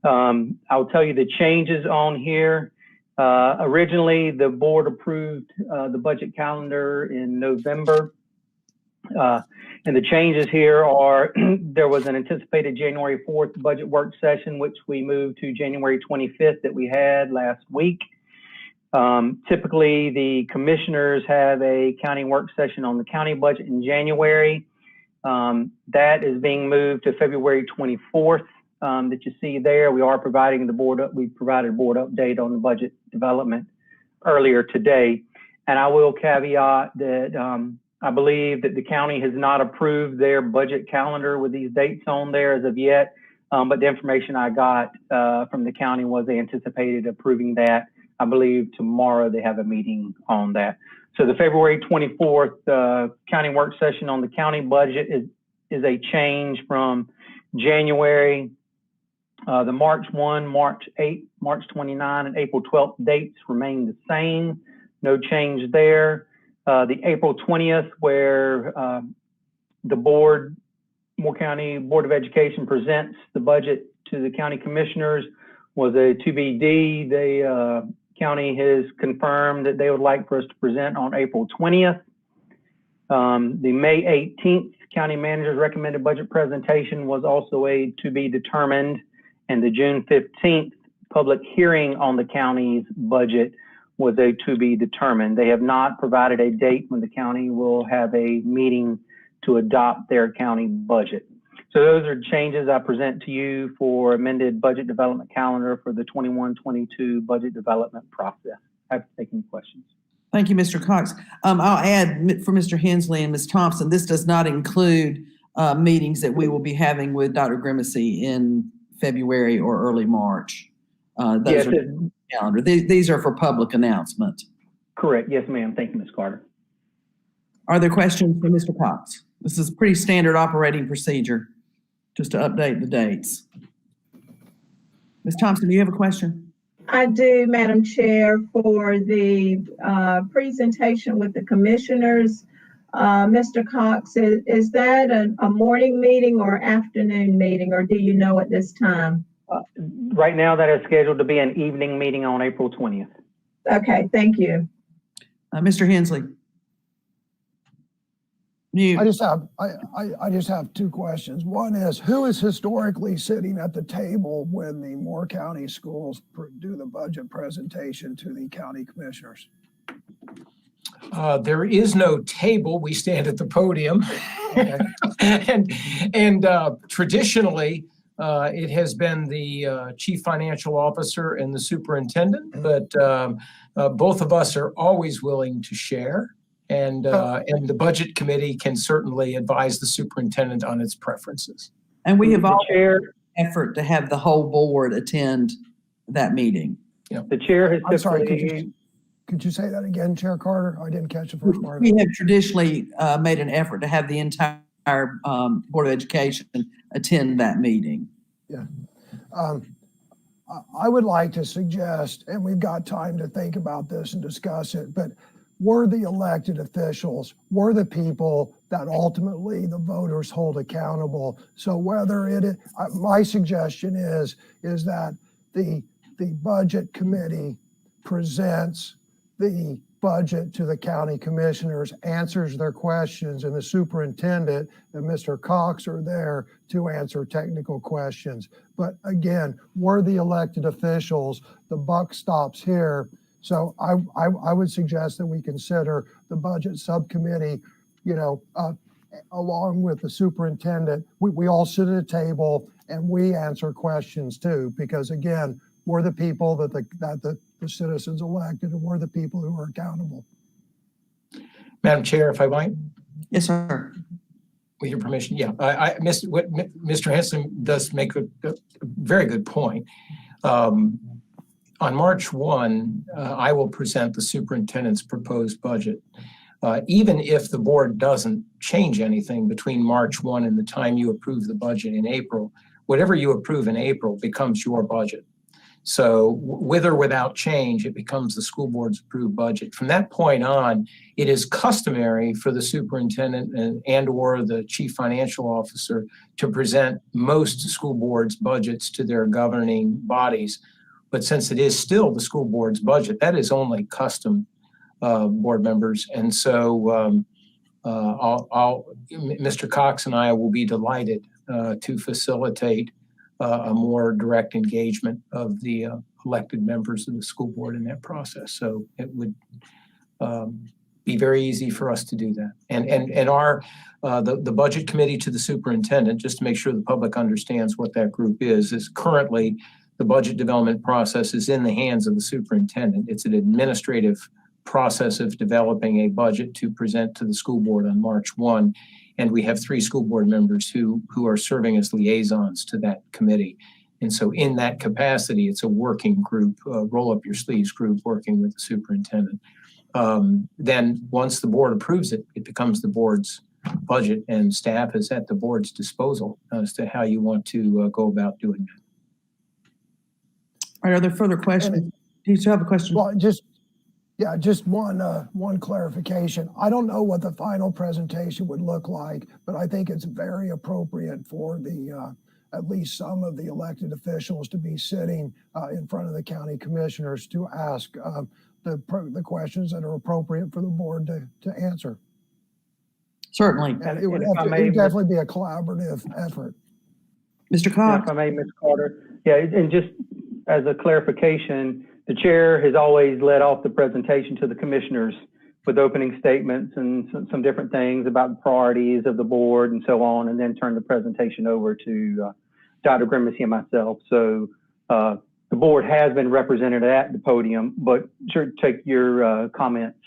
Speaker 12: I'll tell you the changes on here. Originally, the board approved the budget calendar in November. And the changes here are there was an anticipated January 4th budget work session, which we moved to January 25th that we had last week. Typically, the commissioners have a county work session on the county budget in January. That is being moved to February 24th that you see there. We are providing the board, we provided a board update on the budget development earlier today. And I will caveat that I believe that the county has not approved their budget calendar with these dates on there as of yet. But the information I got from the county was they anticipated approving that. I believe tomorrow they have a meeting on that. So the February 24th county work session on the county budget is a change from January. The March 1, March 8, March 29, and April 12th dates remain the same. No change there. The April 20th, where the board, Moore County Board of Education presents the budget to the county commissioners was a TBD. The county has confirmed that they would like for us to present on April 20th. The May 18th county manager's recommended budget presentation was also a to be determined, and the June 15th public hearing on the county's budget was a to be determined. They have not provided a date when the county will have a meeting to adopt their county budget. So those are changes I present to you for amended budget development calendar for the 21-22 budget development process. Happy to take any questions.
Speaker 2: Thank you, Mr. Cox. I'll add for Mr. Hensley and Ms. Thompson, this does not include meetings that we will be having with Dr. Grimacy in February or early March. Those are calendar. These are for public announcement.
Speaker 12: Correct. Yes, ma'am. Thank you, Ms. Carter.
Speaker 2: Are there questions for Mr. Cox? This is pretty standard operating procedure, just to update the dates. Ms. Thompson, do you have a question?
Speaker 5: I do, Madam Chair, for the presentation with the commissioners. Mr. Cox, is that a morning meeting or afternoon meeting, or do you know at this time?
Speaker 12: Right now, that is scheduled to be an evening meeting on April 20th.
Speaker 5: Okay, thank you.
Speaker 2: Mr. Hensley.
Speaker 11: I just have two questions. One is, who is historically sitting at the table when the Moore County schools do the budget presentation to the county commissioners?
Speaker 1: There is no table. We stand at the podium. and traditionally, it has been the chief financial officer and the superintendent, but both of us are always willing to share. And the budget committee can certainly advise the superintendent on its preferences.
Speaker 2: And we have all effort to have the whole board attend that meeting.
Speaker 1: Yeah.
Speaker 12: The chair has
Speaker 11: I'm sorry, could you say that again, Chair Carter? I didn't catch the first part.
Speaker 2: We have traditionally made an effort to have the entire Board of Education attend that meeting.
Speaker 11: Yeah. I would like to suggest, and we've got time to think about this and discuss it, but we're the elected officials, we're the people that ultimately the voters hold accountable. So whether it is, my suggestion is that the budget committee presents the budget to the county commissioners, answers their questions, and the superintendent and Mr. Cox are there to answer technical questions. But again, we're the elected officials, the buck stops here. So I would suggest that we consider the budget subcommittee, along with the superintendent. We all sit at a table and we answer questions too, because again, we're the people that the citizens elected, and we're the people who are accountable.
Speaker 1: Madam Chair, if I might.
Speaker 2: Yes, sir.
Speaker 1: With your permission, yeah. I missed what Mr. Henson does make a very good point. On March 1, I will present the superintendent's proposed budget. Even if the board doesn't change anything between March 1 and the time you approve the budget in April, whatever you approve in April becomes your budget. So with or without change, it becomes the school board's approved budget. From that point on, it is customary for the superintendent and or the chief financial officer to present most school boards' budgets to their governing bodies. But since it is still the school board's budget, that is only custom, board members. And so Mr. Cox and I will be delighted to facilitate a more direct engagement of the elected members of the school board in that process. So it would be very easy for us to do that. And our the budget committee to the superintendent, just to make sure the public understands what that group is currently the budget development process is in the hands of the superintendent. It's an administrative process of developing a budget to present to the school board on March 1. And we have 3 school board members who are serving as liaisons to that committee. And so in that capacity, it's a working group, roll up your sleeves group working with the superintendent. Then once the board approves it, it becomes the board's budget, and staff is at the board's disposal as to how you want to go about doing that.
Speaker 2: All right, are there further questions? Do you still have a question?
Speaker 11: Well, just Yeah, just one clarification. I don't know what the final presentation would look like, but I think it's very appropriate for the at least some of the elected officials to be sitting in front of the county commissioners to ask the questions that are appropriate for the board to answer.
Speaker 2: Certainly.
Speaker 11: And it would definitely be a collaborative effort.
Speaker 2: Mr. Cox?
Speaker 12: If I may, Ms. Carter. Yeah, and just as a clarification, the chair has always led off the presentation to the commissioners with opening statements and some different things about the priorities of the board and so on, and then turn the presentation over to Dr. Grimacy and myself. So the board has been represented at the podium, but sure, take your comments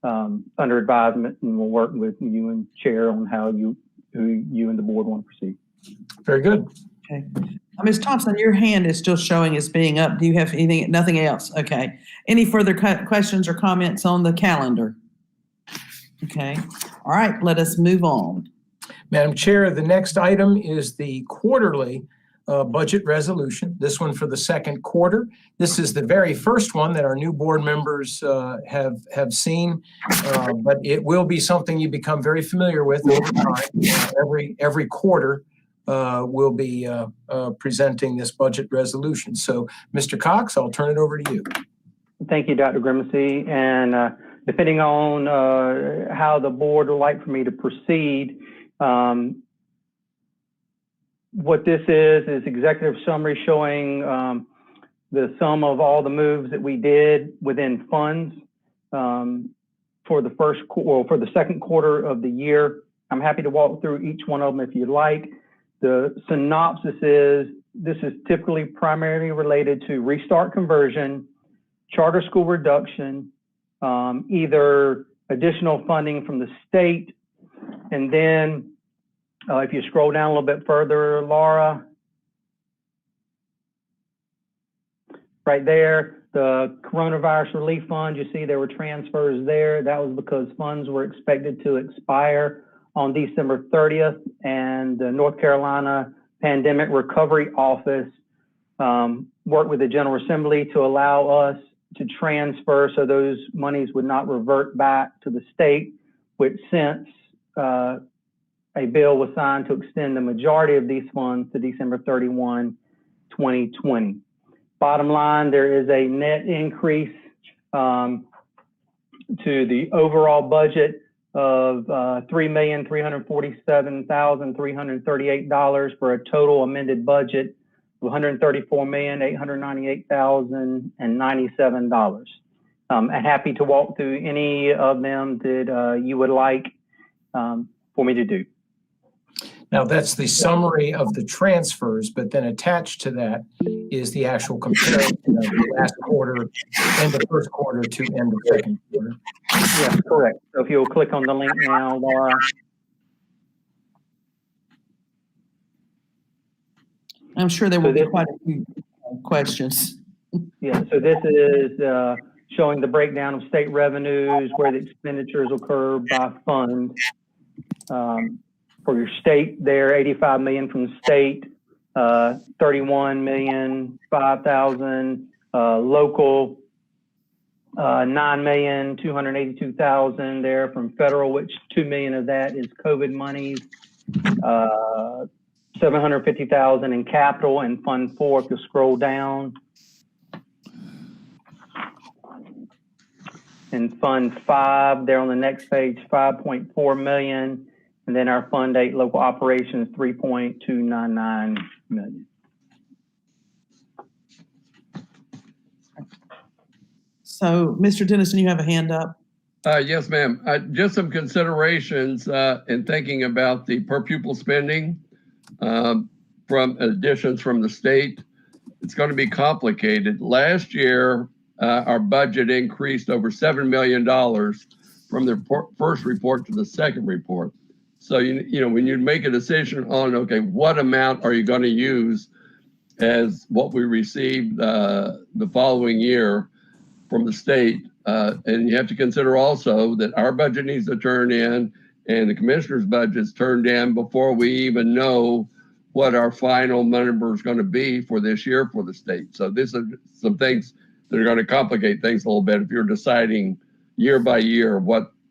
Speaker 12: under advisement, and we'll work with you and chair on how you and the board want to proceed.
Speaker 1: Very good.
Speaker 2: Okay. Ms. Thompson, your hand is still showing as being up. Do you have anything? Nothing else? Okay. Any further questions or comments on the calendar? Okay. All right. Let us move on.
Speaker 1: Madam Chair, the next item is the quarterly budget resolution, this one for the second quarter. This is the very first one that our new board members have seen, but it will be something you become very familiar with over time. Every quarter we'll be presenting this budget resolution. So, Mr. Cox, I'll turn it over to you.
Speaker 12: Thank you, Dr. Grimacy. And depending on how the board would like for me to proceed, what this is executive summary showing the sum of all the moves that we did within funds for the second quarter of the year. I'm happy to walk through each one of them if you'd like. The synopsis is this is typically primarily related to restart conversion, charter school reduction, either additional funding from the state, and then if you scroll down a little bit further, Laura, right there, the coronavirus relief fund, you see there were transfers there. That was because funds were expected to expire on December 30th, and the North Carolina Pandemic Recovery Office worked with the General Assembly to allow us to transfer so those monies would not revert back to the state, which since a bill was signed to extend the majority of these funds to December 31, 2020. Bottom line, there is a net increase to the overall budget of $3,347,338 for a total amended budget of $134,898,097. I'm happy to walk through any of them that you would like for me to do.
Speaker 1: Now, that's the summary of the transfers, but then attached to that is the actual comparison of the last quarter, end of first quarter to end of second quarter.
Speaker 12: Yes, correct. So if you'll click on the link now, Laura.
Speaker 2: I'm sure there will be quite a few questions.
Speaker 12: Yeah, so this is showing the breakdown of state revenues, where the expenditures occur by fund. For your state there, 85 million from the state, 31,005,000 local, 9,282,000 there from federal, which 2 million of that is COVID monies, 750,000 in capital, and Fund 4, if you scroll down. And Fund 5 there on the next page, 5.4 million. And then our Fund 8 local operations, 3.299 million.
Speaker 2: So, Mr. Dennison, you have a hand up.
Speaker 4: Yes, ma'am. Just some considerations in thinking about the per pupil spending from additions from the state. It's going to be complicated. Last year, our budget increased over $7 million from the first report to the second report. So, you know, when you make a decision on, okay, what amount are you going to use as what we received the following year from the state, and you have to consider also that our budget needs to turn in and the commissioner's budget's turned in before we even know what our final number is going to be for this year for the state. So this is some things that are going to complicate things a little bit if you're deciding year by year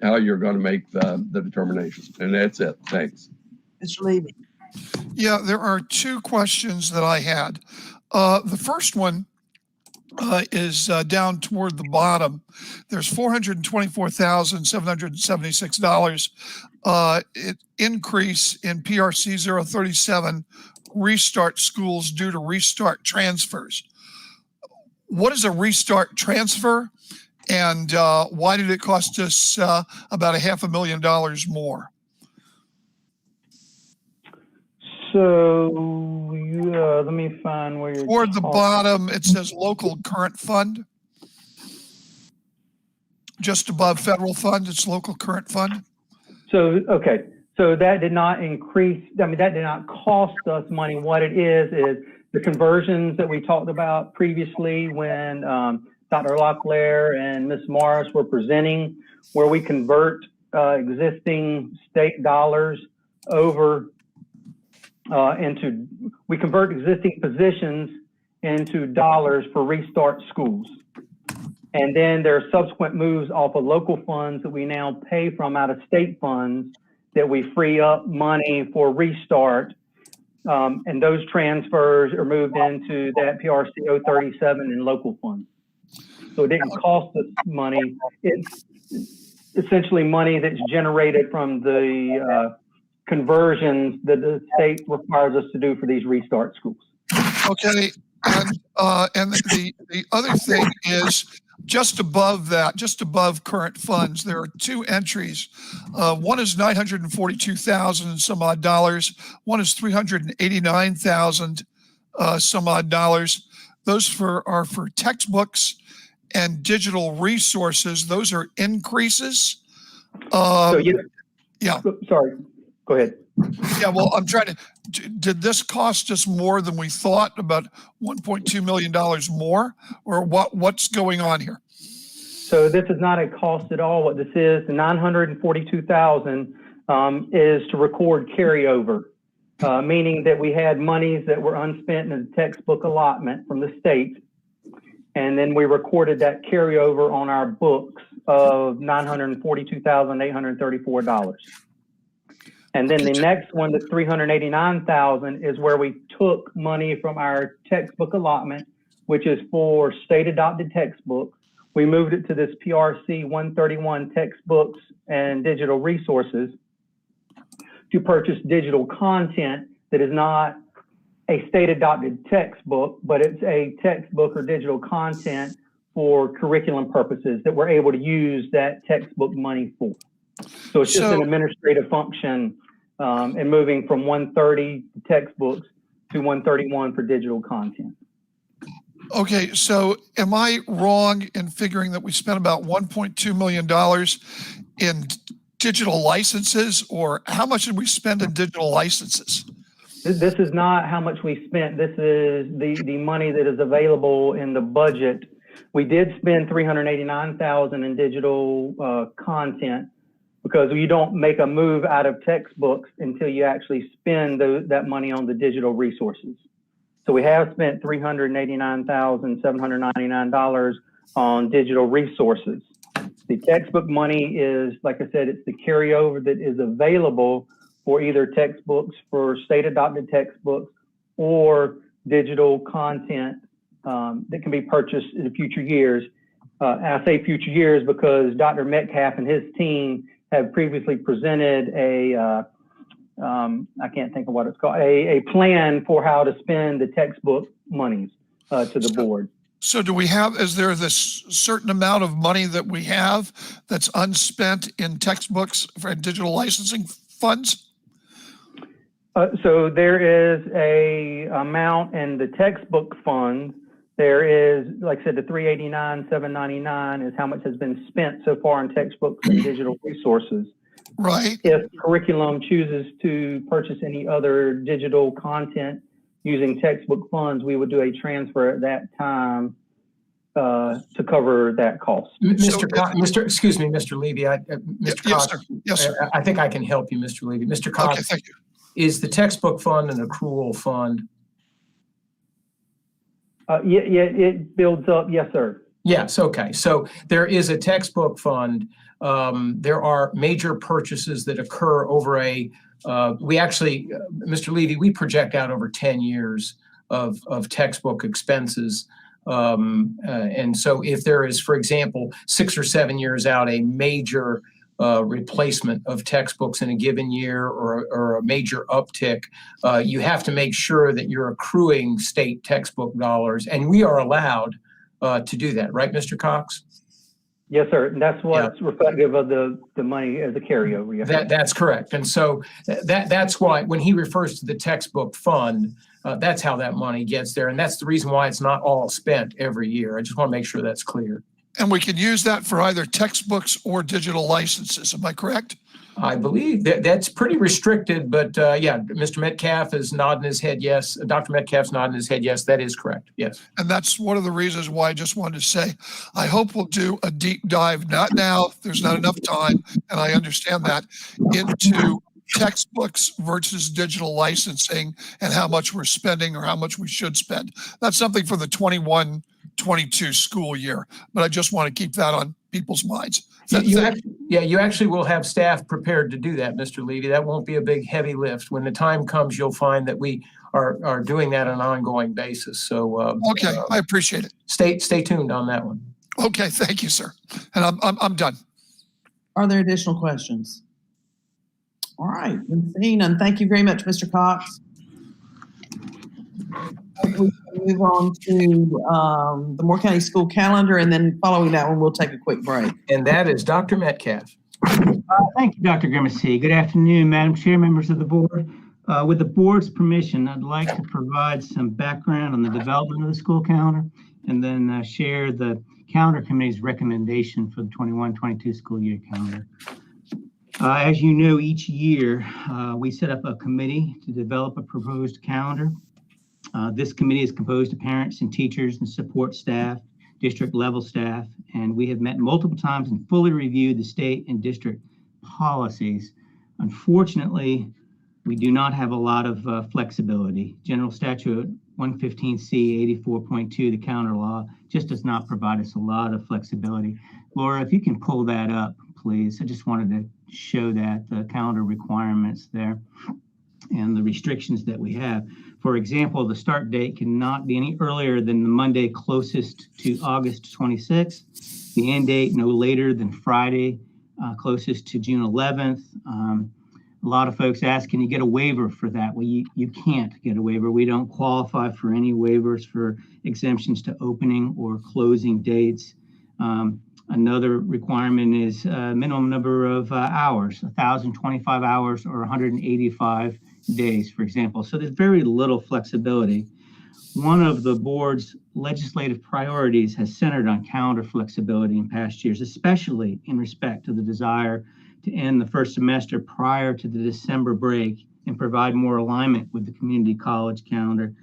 Speaker 4: how you're going to make the determination. And that's it. Thanks.
Speaker 2: Mr. Levy.
Speaker 9: Yeah, there are two questions that I had. The first one is down toward the bottom. There's $424,776 increase in PRC 037 restart schools due to restart transfers. What is a restart transfer, and why did it cost us about $500,000 more?
Speaker 12: So let me find where you're
Speaker 9: toward the bottom. It says local current fund. Just above federal fund, it's local current fund.
Speaker 12: So okay, so that did not increase. I mean, that did not cost us money. What it is the conversions that we talked about previously when Dr. Locklear and Ms. Morris were presenting, where we convert existing state dollars over we convert existing positions into dollars for restart schools. And then there are subsequent moves off of local funds that we now pay from out of state funds that we free up money for restart. And those transfers are moved into that PRC 037 in local funds. So it didn't cost us money. It's essentially money that's generated from the conversions that the state requires us to do for these restart schools.
Speaker 9: Okay, and the other thing is just above that, just above current funds, there are two entries. One is $942,000 and some odd dollars. One is $389,000 some odd dollars. Those are for textbooks and digital resources. Those are increases. Yeah.
Speaker 12: Sorry. Go ahead.
Speaker 9: Yeah, well, I'm trying to, did this cost us more than we thought, about $1.2 million more, or what's going on here?
Speaker 12: So this is not a cost at all. What this is, the $942,000 is to record carryover, meaning that we had monies that were unspent in the textbook allotment from the state, and then we recorded that carryover on our books of $942,834. And then the next one, the $389,000, is where we took money from our textbook allotment, which is for state adopted textbooks. We moved it to this PRC 131 textbooks and digital resources to purchase digital content that is not a state adopted textbook, but it's a textbook or digital content for curriculum purposes that we're able to use that textbook money for. So it's just an administrative function and moving from 130 textbooks to 131 for digital content.
Speaker 9: Okay, so am I wrong in figuring that we spent about $1.2 million in digital licenses, or how much did we spend in digital licenses?
Speaker 12: This is not how much we spent. This is the money that is available in the budget. We did spend $389,000 in digital content, because you don't make a move out of textbooks until you actually spend that money on the digital resources. So we have spent $389,799 on digital resources. The textbook money is, like I said, it's the carryover that is available for either textbooks for state adopted textbooks or digital content that can be purchased in future years. And I say future years because Dr. Metcalf and his team have previously presented I can't think of what it's called, a plan for how to spend the textbook monies to the board.
Speaker 9: So is there this certain amount of money that we have that's unspent in textbooks for digital licensing funds?
Speaker 12: So there is a amount in the textbook fund. There is, like I said, the $389,799 is how much has been spent so far on textbooks and digital resources.
Speaker 9: Right.
Speaker 12: If curriculum chooses to purchase any other digital content using textbook funds, we would do a transfer at that time to cover that cost.
Speaker 1: Excuse me, Mr. Levy. Mr.
Speaker 9: Yes,
Speaker 1: Cox,
Speaker 9: sir. Yes, sir.
Speaker 1: I think I can help you, Mr. Levy. Mr. Cox,
Speaker 9: okay, thank you.
Speaker 1: Is the textbook fund an accrual fund?
Speaker 12: Yeah, it builds up. Yes, sir.
Speaker 1: Yes, okay. So there is a textbook fund. There are major purchases that occur over we actually, Mr. Levy, we project out over 10 years of textbook expenses. And so if there is, for example, 6 or 7 years out, a major replacement of textbooks in a given year or a major uptick, you have to make sure that you're accruing state textbook dollars. And we are allowed to do that, right, Mr. Cox?
Speaker 12: Yes, sir. And that's what's reflective of the money as a carryover. Yes,
Speaker 1: That's correct. And so that's why when he refers to the textbook fund, that's how that money gets there. And that's the reason why it's not all spent every year. I just want to make sure that's clear.
Speaker 9: And we can use that for either textbooks or digital licenses. Am I correct?
Speaker 1: I believe that's pretty restricted, but yeah, Mr. Metcalf is nodding his head yes. Dr. Metcalf's nodding his head yes. That is correct. Yes.
Speaker 9: And that's one of the reasons why I just wanted to say, I hope we'll do a deep dive, not now, there's not enough time, and I understand that, into textbooks versus digital licensing and how much we're spending or how much we should spend. That's something for the 21-22 school year, but I just want to keep that on people's minds.
Speaker 1: You actually will have staff prepared to do that, Mr. Levy. That won't be a big, heavy lift. When the time comes, you'll find that we are doing that on an ongoing basis. So
Speaker 9: okay, I appreciate it.
Speaker 1: Stay tuned on that one.
Speaker 9: Okay, thank you, sir. And I'm done.
Speaker 2: Are there additional questions? All right, seeing none. Thank you very much, Mr. Cox. We can move on to the Moore County School calendar, and then following that one, we'll take a quick break.
Speaker 1: And that is Dr. Metcalf.
Speaker 8: Thank you, Dr. Grimacy. Good afternoon, Madam Chair, members of the board. With the board's permission, I'd like to provide some background on the development of the school calendar and then share the calendar committee's recommendation for the 21-22 school year calendar. As you know, each year we set up a committee to develop a proposed calendar. This committee is composed of parents and teachers and support staff, district level staff, and we have met multiple times and fully reviewed the state and district policies. Unfortunately, we do not have a lot of flexibility. General Statute 115C 84.2, the calendar law, just does not provide us a lot of flexibility. Laura, if you can pull that up, please. I just wanted to show that the calendar requirements there and the restrictions that we have. For example, the start date cannot be any earlier than the Monday closest to August 26th. The end date no later than Friday closest to June 11th. A lot of folks ask, can you get a waiver for that? Well, you can't get a waiver. We don't qualify for any waivers for exemptions to opening or closing dates. Another requirement is minimum number of hours, 1,025 hours or 185 days, for example. So there's very little flexibility. One of the board's legislative priorities has centered on calendar flexibility in past years, especially in respect to the desire to end the first semester prior to the December break and provide more alignment with the community college calendar.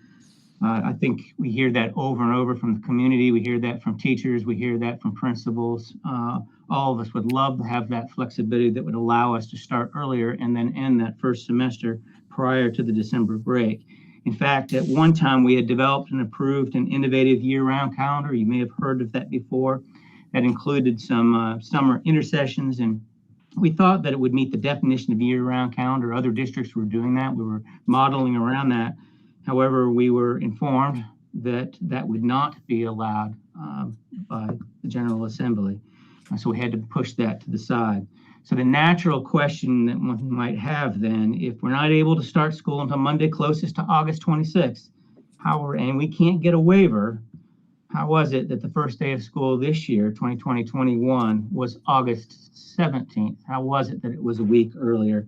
Speaker 8: I think we hear that over and over from the community. We hear that from teachers. We hear that from principals. All of us would love to have that flexibility that would allow us to start earlier and then end that first semester prior to the December break. In fact, at one time we had developed and approved an innovative year-round calendar. You may have heard of that before. That included some summer intersessions, and we thought that it would meet the definition of year-round calendar. Other districts were doing that. We were modeling around that. However, we were informed that that would not be allowed by the General Assembly. So we had to push that to the side. So the natural question that one might have then, if we're not able to start school until Monday closest to August 26th, and we can't get a waiver, how was it that the first day of school this year, 2020-21, was August 17th? How was it that it was a week earlier?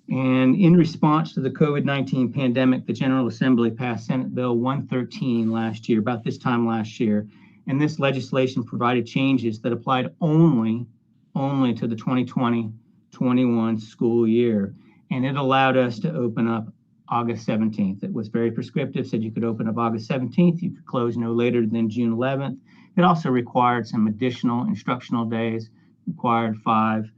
Speaker 8: And in response to the COVID-19 pandemic, the General Assembly passed Senate Bill 113 last year, about this time last year. And this legislation provided changes that applied only to the 2020-21 school year. And it allowed us to open up August 17th. It was very prescriptive, said you could open up August 17th, you could close no later than June 11th. It also required some additional instructional days, required 5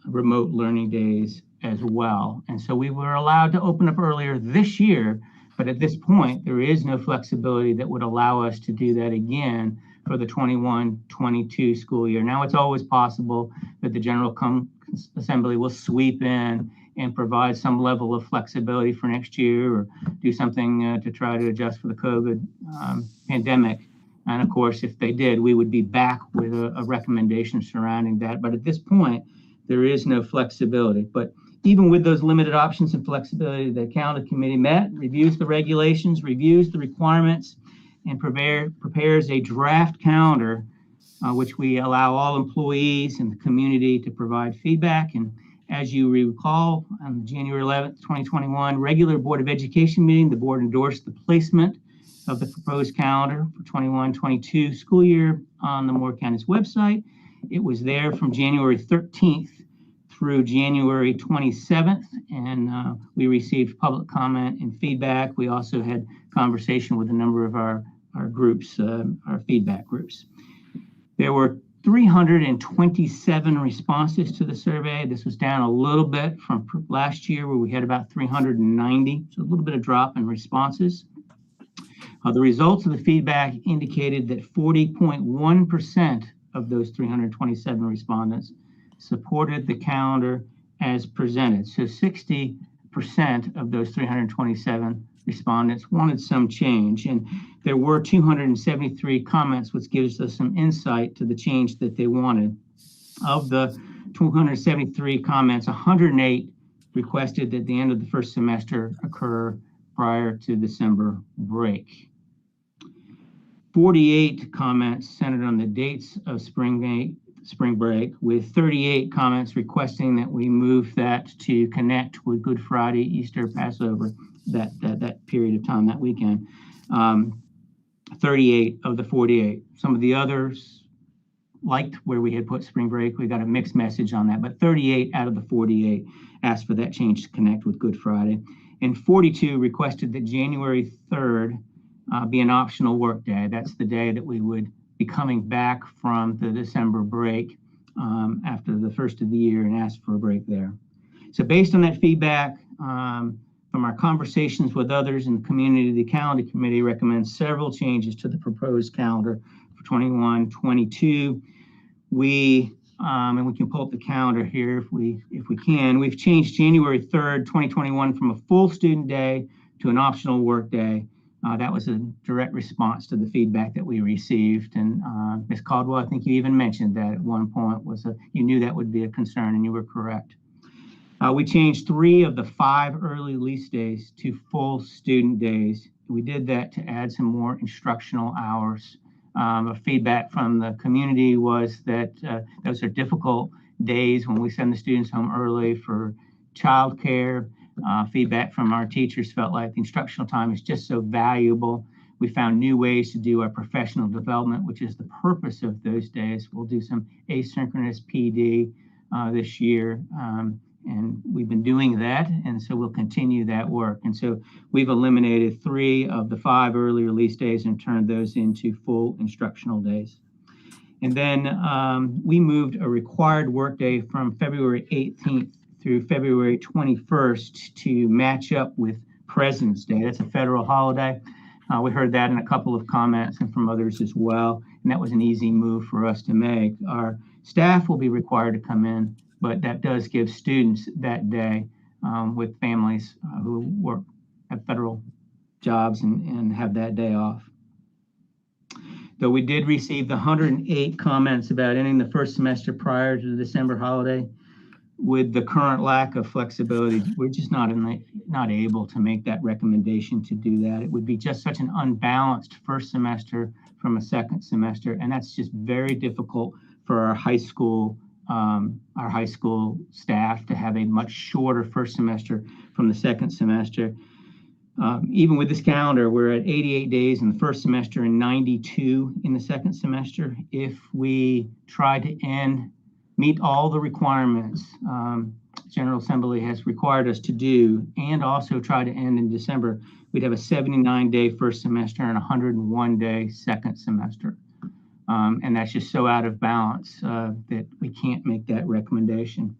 Speaker 8: remote learning days as well. And so we were allowed to open up earlier this year, but at this point, there is no flexibility that would allow us to do that again for the 21-22 school year. Now, it's always possible that the General Assembly will sweep in and provide some level of flexibility for next year, or do something to try to adjust for the COVID pandemic. And of course, if they did, we would be back with a recommendation surrounding that. But at this point, there is no flexibility. But even with those limited options and flexibility, the calendar committee met, reviews the regulations, reviews the requirements, and prepares a draft calendar, which we allow all employees and the community to provide feedback. And as you recall, on January 11th, 2021, regular Board of Education meeting, the board endorsed the placement of the proposed calendar for 21-22 school year on the Moore County's website. It was there from January 13th through January 27th, and we received public comment and feedback. We also had conversation with a number of our groups, our feedback groups. There were 327 responses to the survey. This was down a little bit from last year, where we had about 390, so a little bit of drop in responses. The results of the feedback indicated that 40.1% of those 327 respondents supported the calendar as presented. So 60% of those 327 respondents wanted some change, and there were 273 comments, which gives us some insight to the change that they wanted. Of the 273 comments, 108 requested that the end of the first semester occur prior to December break. 48 comments centered on the dates of spring break, with 38 comments requesting that we move that to connect with Good Friday, Easter, Passover, that period of time, that weekend. 38 of the 48. Some of the others liked where we had put spring break. We got a mixed message on that, but 38 out of the 48 asked for that change to connect with Good Friday. And 42 requested that January 3rd be an optional work day. That's the day that we would be coming back from the December break after the first of the year, and asked for a break there. So based on that feedback, from our conversations with others in the community, the calendar committee recommends several changes to the proposed calendar for 21-22. And we can pull up the calendar here if we can. We've changed January 3rd, 2021 from a full student day to an optional work day. That was a direct response to the feedback that we received. And Ms. Caldwell, I think you even mentioned that at one point you knew that would be a concern, and you were correct. We changed 3 of the 5 early release days to full student days. We did that to add some more instructional hours. Feedback from the community was that those are difficult days when we send the students home early for childcare. Feedback from our teachers felt like the instructional time is just so valuable. We found new ways to do our professional development, which is the purpose of those days. We'll do some asynchronous PD this year. And we've been doing that, and so we'll continue that work. And so we've eliminated 3 of the 5 early release days and turned those into full instructional days. And then we moved a required workday from February 18th through February 21st to match up with President's Day. That's a federal holiday. We heard that in a couple of comments and from others as well, and that was an easy move for us to make. Our staff will be required to come in, but that does give students that day with families who work at federal jobs and have that day off. Though we did receive the 108 comments about ending the first semester prior to the December holiday, with the current lack of flexibility, we're just not able to make that recommendation to do that. It would be just such an unbalanced first semester from a second semester, and that's just very difficult for our high school staff to have a much shorter first semester from the second semester. Even with this calendar, we're at 88 days in the first semester and 92 in the second semester. If we try to meet all the requirements General Assembly has required us to do, and also try to end in December, we'd have a 79-day first semester and 101-day second semester. And that's just so out of balance that we can't make that recommendation.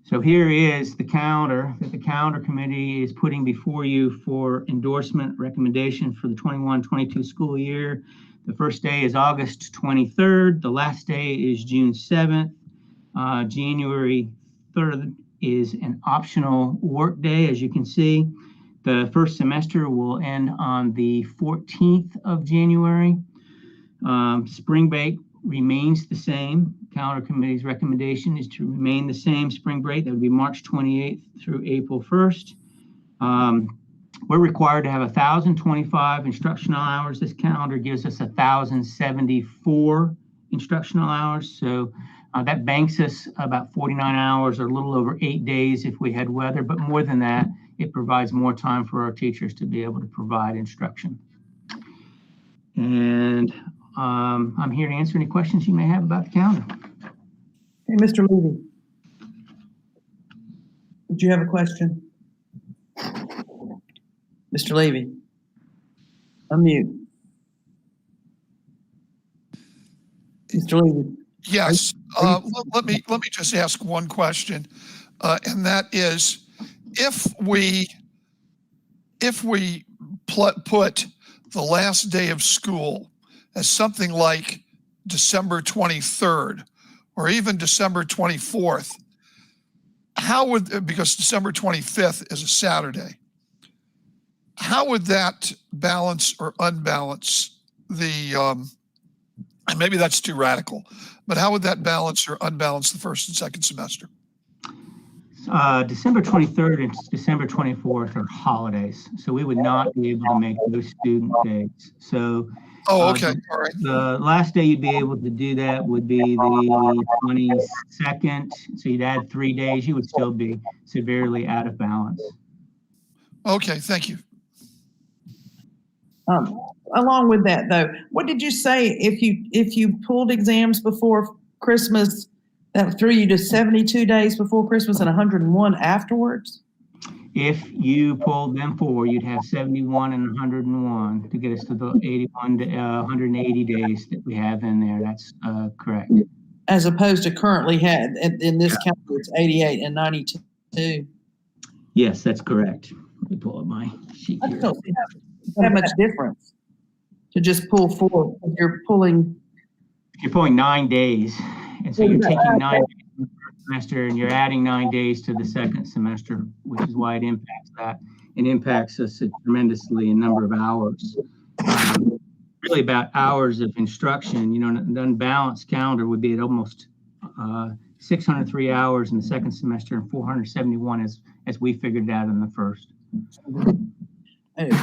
Speaker 8: So here is the calendar that the calendar committee is putting before you for endorsement recommendation for the 21-22 school year. The first day is August 23rd. The last day is June 7th. January 3rd is an optional work day, as you can see. The first semester will end on the 14th of January. Spring break remains the same. Calendar committee's recommendation is to remain the same spring break. That would be March 28th through April 1st. We're required to have 1,025 instructional hours. This calendar gives us 1,074 instructional hours. So that banks us about 49 hours or a little over 8 days if we had weather, but more than that, it provides more time for our teachers to be able to provide instruction. And I'm here to answer any questions you may have about the calendar.
Speaker 2: Hey, Mr. Levy. Did you have a question? Mr. Levy, unmute. Mr. Levy.
Speaker 9: Yes, let me just ask one question, and that is, if we put the last day of school as something like December 23rd or even December 24th, how would, because December 25th is a Saturday, how would that balance or unbalance the, and maybe that's too radical, but how would that balance or unbalance the first and second semester?
Speaker 8: December 23rd and December 24th are holidays, so we would not be able to make those student days. So,
Speaker 9: okay, all right.
Speaker 8: The last day you'd be able to do that would be the 22nd. So you'd add 3 days. You would still be severely out of balance.
Speaker 9: Okay, thank you.
Speaker 2: Along with that, though, what did you say if you pulled exams before Christmas, that threw you to 72 days before Christmas and 101 afterwards?
Speaker 8: If you pulled them forward, you'd have 71 and 101 to get us to the 81 to 180 days that we have in there. That's correct.
Speaker 2: As opposed to currently had in this calendar, it's 88 and 92.
Speaker 8: Yes, that's correct. Let me pull up my sheet here.
Speaker 2: That much difference to just pull forward. You're pulling
Speaker 8: 9 days, and so you're taking 9 days from the first semester and you're adding 9 days to the second semester, which is why it impacts that. It impacts us tremendously in number of hours. Really about hours of instruction. You know, an unbalanced calendar would be at almost 603 hours in the second semester and 471 as we figured it out in the first.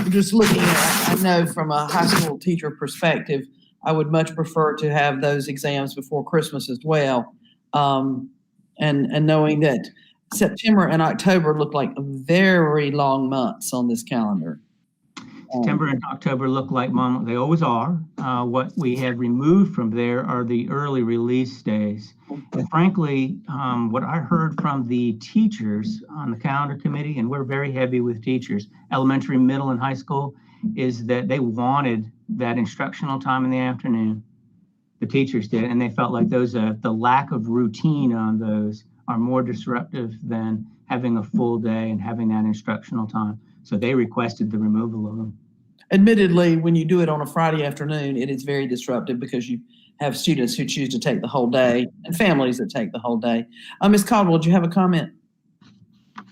Speaker 2: Just looking at, I know from a high school teacher perspective, I would much prefer to have those exams before Christmas as well. And knowing that September and October look like very long months on this calendar.
Speaker 8: September and October look like they always are. What we have removed from there are the early release days. And frankly, what I heard from the teachers on the calendar committee, and we're very heavy with teachers, elementary, middle, and high school, is that they wanted that instructional time in the afternoon. The teachers did, and they felt like the lack of routine on those are more disruptive than having a full day and having that instructional time. So they requested the removal of them.
Speaker 2: Admittedly, when you do it on a Friday afternoon, it is very disruptive because you have students who choose to take the whole day and families that take the whole day. Ms. Caldwell, do you have a comment?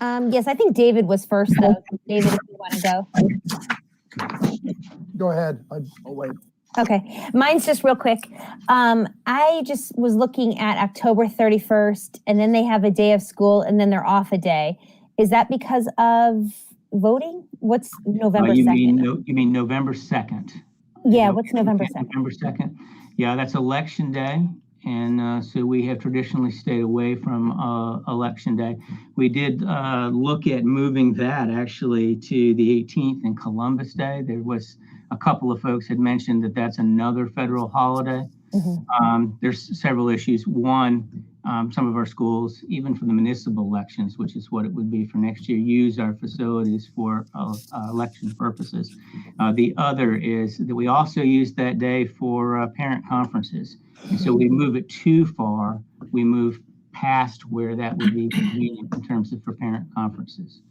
Speaker 10: Yes, I think David was first, though. David, if you want to go.
Speaker 11: Go ahead. I'll wait.
Speaker 10: Okay, mine's just real quick. I just was looking at October 31st, and then they have a day of school, and then they're off a day. Is that because of voting? What's November 2nd?
Speaker 8: You mean November 2nd?
Speaker 10: Yeah, what's November 2nd?
Speaker 8: November 2nd. Yeah, that's election day. And so we have traditionally stayed away from election day. We did look at moving that actually to the 18th and Columbus Day. There was a couple of folks had mentioned that that's another federal holiday. Mm-hmm. There's several issues. One, some of our schools, even for the municipal elections, which is what it would be for next year, use our facilities for election purposes. The other is that we also use that day for parent conferences. And so we move it too far. We move past where that would be convenient in terms of for parent conferences.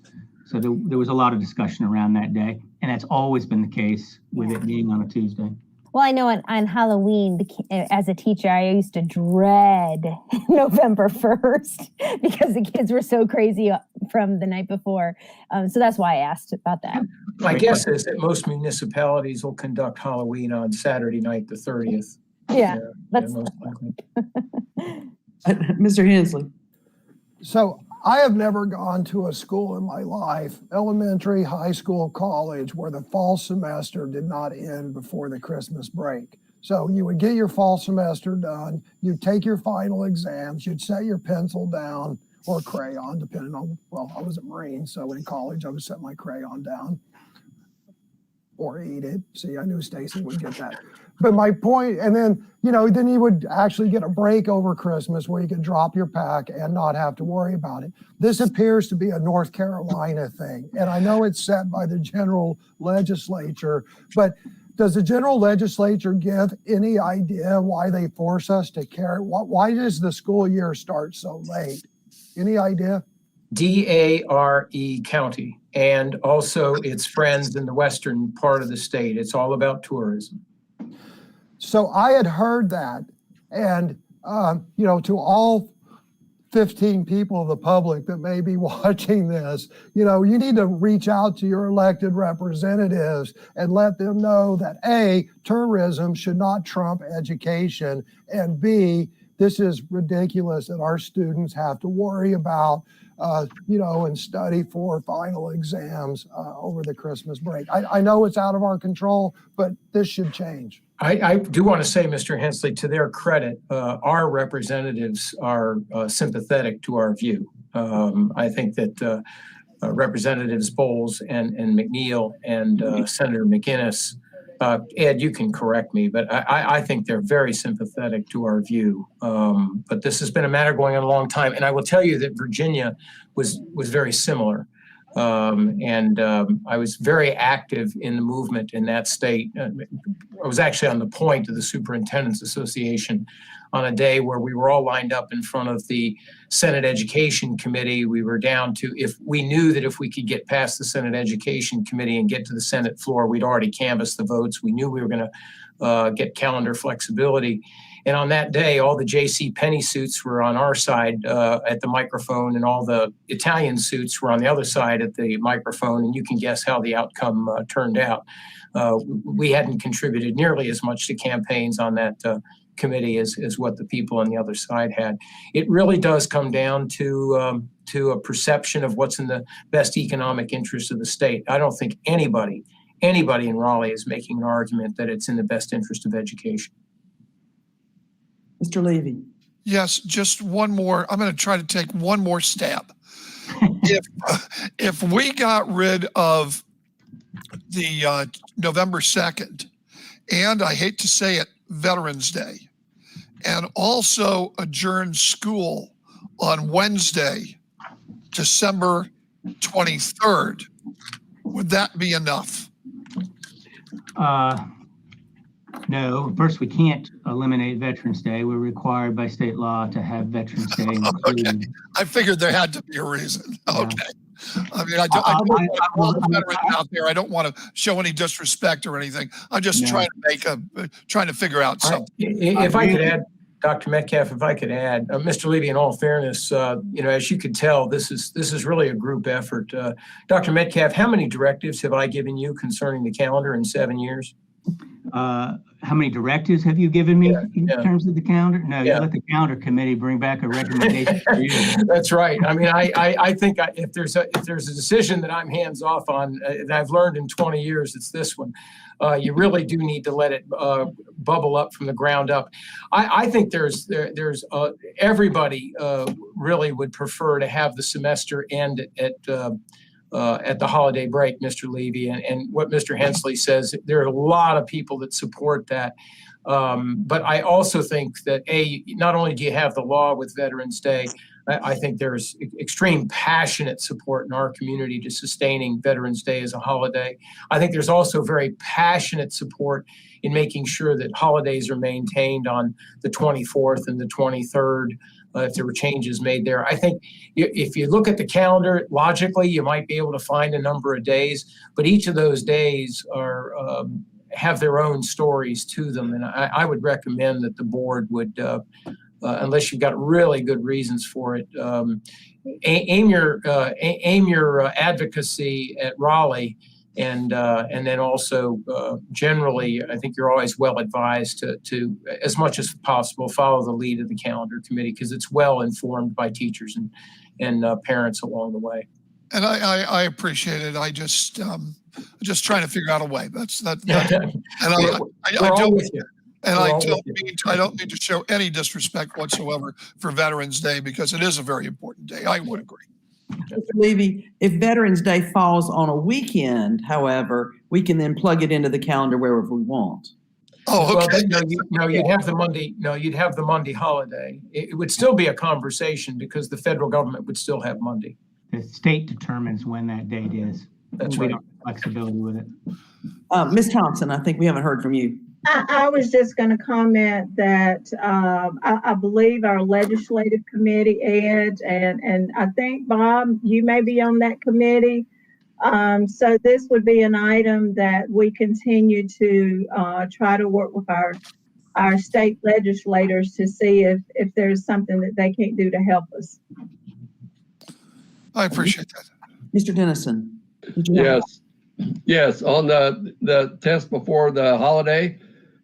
Speaker 8: So there was a lot of discussion around that day, and that's always been the case with it being on a Tuesday.
Speaker 10: Well, I know on Halloween, as a teacher, I used to dread November 1st because the kids were so crazy from the night before. So that's why I asked about that.
Speaker 1: My guess is that most municipalities will conduct Halloween on Saturday night, the 30th.
Speaker 10: Yeah, that's
Speaker 1: most likely.
Speaker 2: Mr. Hensley.
Speaker 11: So I have never gone to a school in my life, elementary, high school, college, where the fall semester did not end before the Christmas break. So you would get your fall semester done, you'd take your final exams, you'd set your pencil down or crayon, depending on, well, I was a Marine, so in college I would set my crayon down or eat it. See, I knew Stacy would get that. But my point, and then, then you would actually get a break over Christmas where you could drop your pack and not have to worry about it. This appears to be a North Carolina thing. And I know it's set by the general legislature, but does the general legislature give any idea why they force us to carry? Why does the school year start so late? Any idea?
Speaker 1: DARE County, and also its friends in the western part of the state. It's all about tourism.
Speaker 11: So I had heard that, and to all 15 people of the public that may be watching this, you need to reach out to your elected representatives and let them know that A, tourism should not trump education, and B, this is ridiculous that our students have to worry about and study for final exams over the Christmas break. I know it's out of our control, but this should change.
Speaker 1: I do want to say, Mr. Hensley, to their credit, our representatives are sympathetic to our view. I think that Representatives Bowles and McNeil and Senator McInnes, Ed, you can correct me, but I think they're very sympathetic to our view. But this has been a matter going on a long time. And I will tell you that Virginia was very similar. I was very active in the movement in that state. I was actually on the point of the Superintendent's Association on a day where we were all lined up in front of the Senate Education Committee. We were down to, if we knew that if we could get past the Senate Education Committee and get to the Senate floor, we'd already canvassed the votes. We knew we were going to get calendar flexibility. And on that day, all the J.C. Penney suits were on our side at the microphone, and all the Italian suits were on the other side at the microphone. And you can guess how the outcome turned out. We hadn't contributed nearly as much to campaigns on that committee as what the people on the other side had. It really does come down to a perception of what's in the best economic interest of the state. I don't think anybody in Raleigh is making an argument that it's in the best interest of education.
Speaker 2: Mr. Levy.
Speaker 9: Yes, just one more. I'm going to try to take one more stab. If we got rid of the November 2nd, and I hate to say it, Veterans Day, and also adjourn school on Wednesday, December 23rd, would that be enough?
Speaker 8: No, first, we can't eliminate Veterans Day. We're required by state law to have Veterans Day included.
Speaker 9: Okay. I figured there had to be a reason. Okay. I mean, I don't want veterans out there. I don't want to show any disrespect or anything. I'm just trying to figure out something.
Speaker 1: If I could add, Dr. Metcalf, Mr. Levy, in all fairness, as you could tell, this is really a group effort. Dr. Metcalf, how many directives have I given you concerning the calendar in 7 years?
Speaker 8: How many directives have you given me in terms of the calendar? No, you let the calendar committee bring back a recommendation for you.
Speaker 1: That's right. I mean, I think if there's a decision that I'm hands off on, that I've learned in 20 years, it's this one. You really do need to let it bubble up from the ground up. I think there's everybody really would prefer to have the semester end at the holiday break, Mr. Levy, and what Mr. Hensley says, there are a lot of people that support that. But I also think that not only do you have the law with Veterans Day, I think there's extreme passionate support in our community to sustaining Veterans Day as a holiday. I think there's also very passionate support in making sure that holidays are maintained on the 24th and the 23rd. If there were changes made there. I think if you look at the calendar, logically, you might be able to find a number of days, but each of those days are have their own stories to them. And I would recommend that the board would, unless you've got really good reasons for it, aim your advocacy at Raleigh. And then also generally, I think you're always well advised to as much as possible follow the lead of the calendar committee because it's well informed by teachers and parents along the way.
Speaker 9: And I appreciate it. I just trying to figure out a way. That's that. I don't mean to show any disrespect whatsoever for Veterans Day because it is a very important day. I would agree.
Speaker 2: Mr. Levy, if Veterans Day falls on a weekend, however, we can then plug it into the calendar wherever we want.
Speaker 9: Oh, okay.
Speaker 1: Well, you'd have the Monday. No, you'd have the Monday holiday. It would still be a conversation because the federal government would still have Monday.
Speaker 8: The state determines when that date is.
Speaker 1: That's
Speaker 8: we
Speaker 1: right.
Speaker 8: don't have flexibility with it.
Speaker 2: Ms. Thompson, I think we haven't heard from you.
Speaker 5: I was just going to comment that I believe our legislative committee, Ed, and I think, Bob, you may be on that committee. So this would be an item that we continue to try to work with our state legislators to see if there's something that they can't do to help us.
Speaker 9: I appreciate that.
Speaker 2: Mr. Dennison.
Speaker 4: Yes. On the test before the holiday,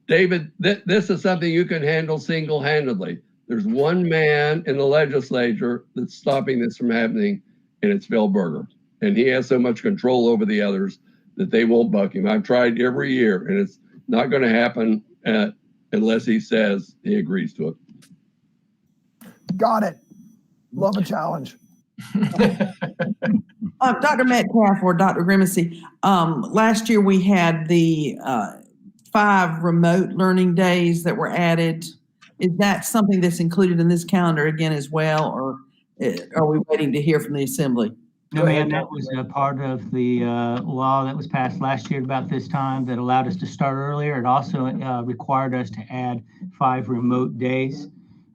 Speaker 4: David, this is something you can handle single-handedly. There's one man in the legislature that's stopping this from happening, and it's Phil Berger. And he has so much control over the others that they won't buck him. I've tried every year, and it's not going to happen unless he says he agrees to it.
Speaker 11: Got it. Love a challenge.
Speaker 2: Dr. Metcalf or Dr. Grimacy, last year we had the 5 remote learning days that were added. Is that something that's included in this calendar again as well, or are we waiting to hear from the Assembly?
Speaker 8: No, ma'am, that was a part of the law that was passed last year about this time that allowed us to start earlier. It also required us to add 5 remote days.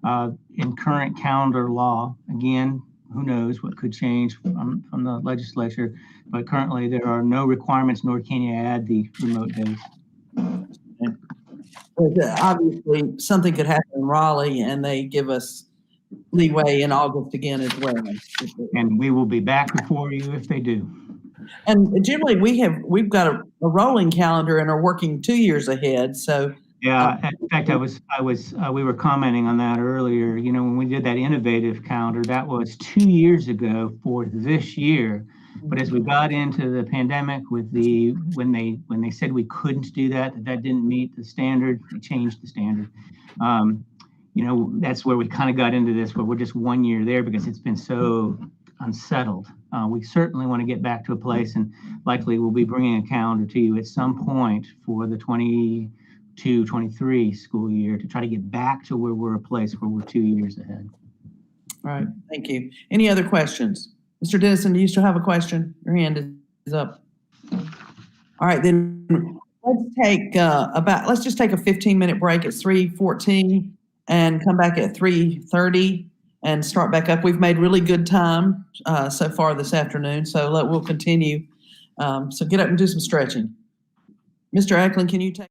Speaker 8: In current calendar law, again, who knows what could change from the legislature, but currently there are no requirements, nor can you add the remote days.
Speaker 2: Obviously, something could happen in Raleigh, and they give us leeway in August again as well.
Speaker 8: And we will be back before you if they do.
Speaker 2: And generally, we've got a rolling calendar and are working 2 years ahead. So
Speaker 8: yeah, in fact, we were commenting on that earlier. You know, when we did that innovative calendar, that was 2 years ago for this year. But as we got into the pandemic with when they said we couldn't do that didn't meet the standard, they changed the standard. You know, that's where we kind of got into this, where we're just 1 year there because it's been so unsettled. We certainly want to get back to a place, and likely we'll be bringing a calendar to you at some point for the 22-23 school year to try to get back to where we're a place where we're 2 years ahead.
Speaker 2: All right, thank you. Any other questions? Mr. Dennison, do you still have a question? Your hand is up. All right, then let's just take a 15-minute break at 3:14 and come back at 3:30 and start back up. We've made really good time so far this afternoon, so we'll continue. So get up and do some stretching. Mr. Eklund, can you take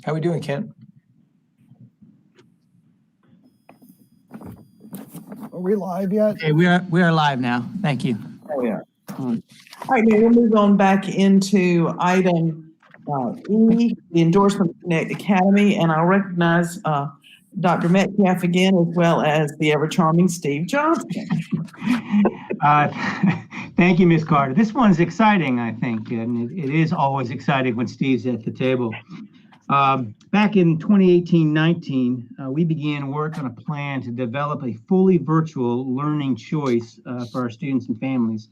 Speaker 1: How we doing, Kent?
Speaker 11: Are we live yet?
Speaker 15: Okay, we are live now. Thank you.
Speaker 2: Oh, yeah. All right, now we'll move on back into item E, the endorsement of Connect Academy, and I'll recognize Dr. Metcalf again, as well as the ever-charming Steve Johnson.
Speaker 8: Thank you, Ms. Carter. This one's exciting, I think, and it is always exciting when Steve's at the table. Back in 2018-19, we began work on a plan to develop a fully virtual learning choice for our students and families.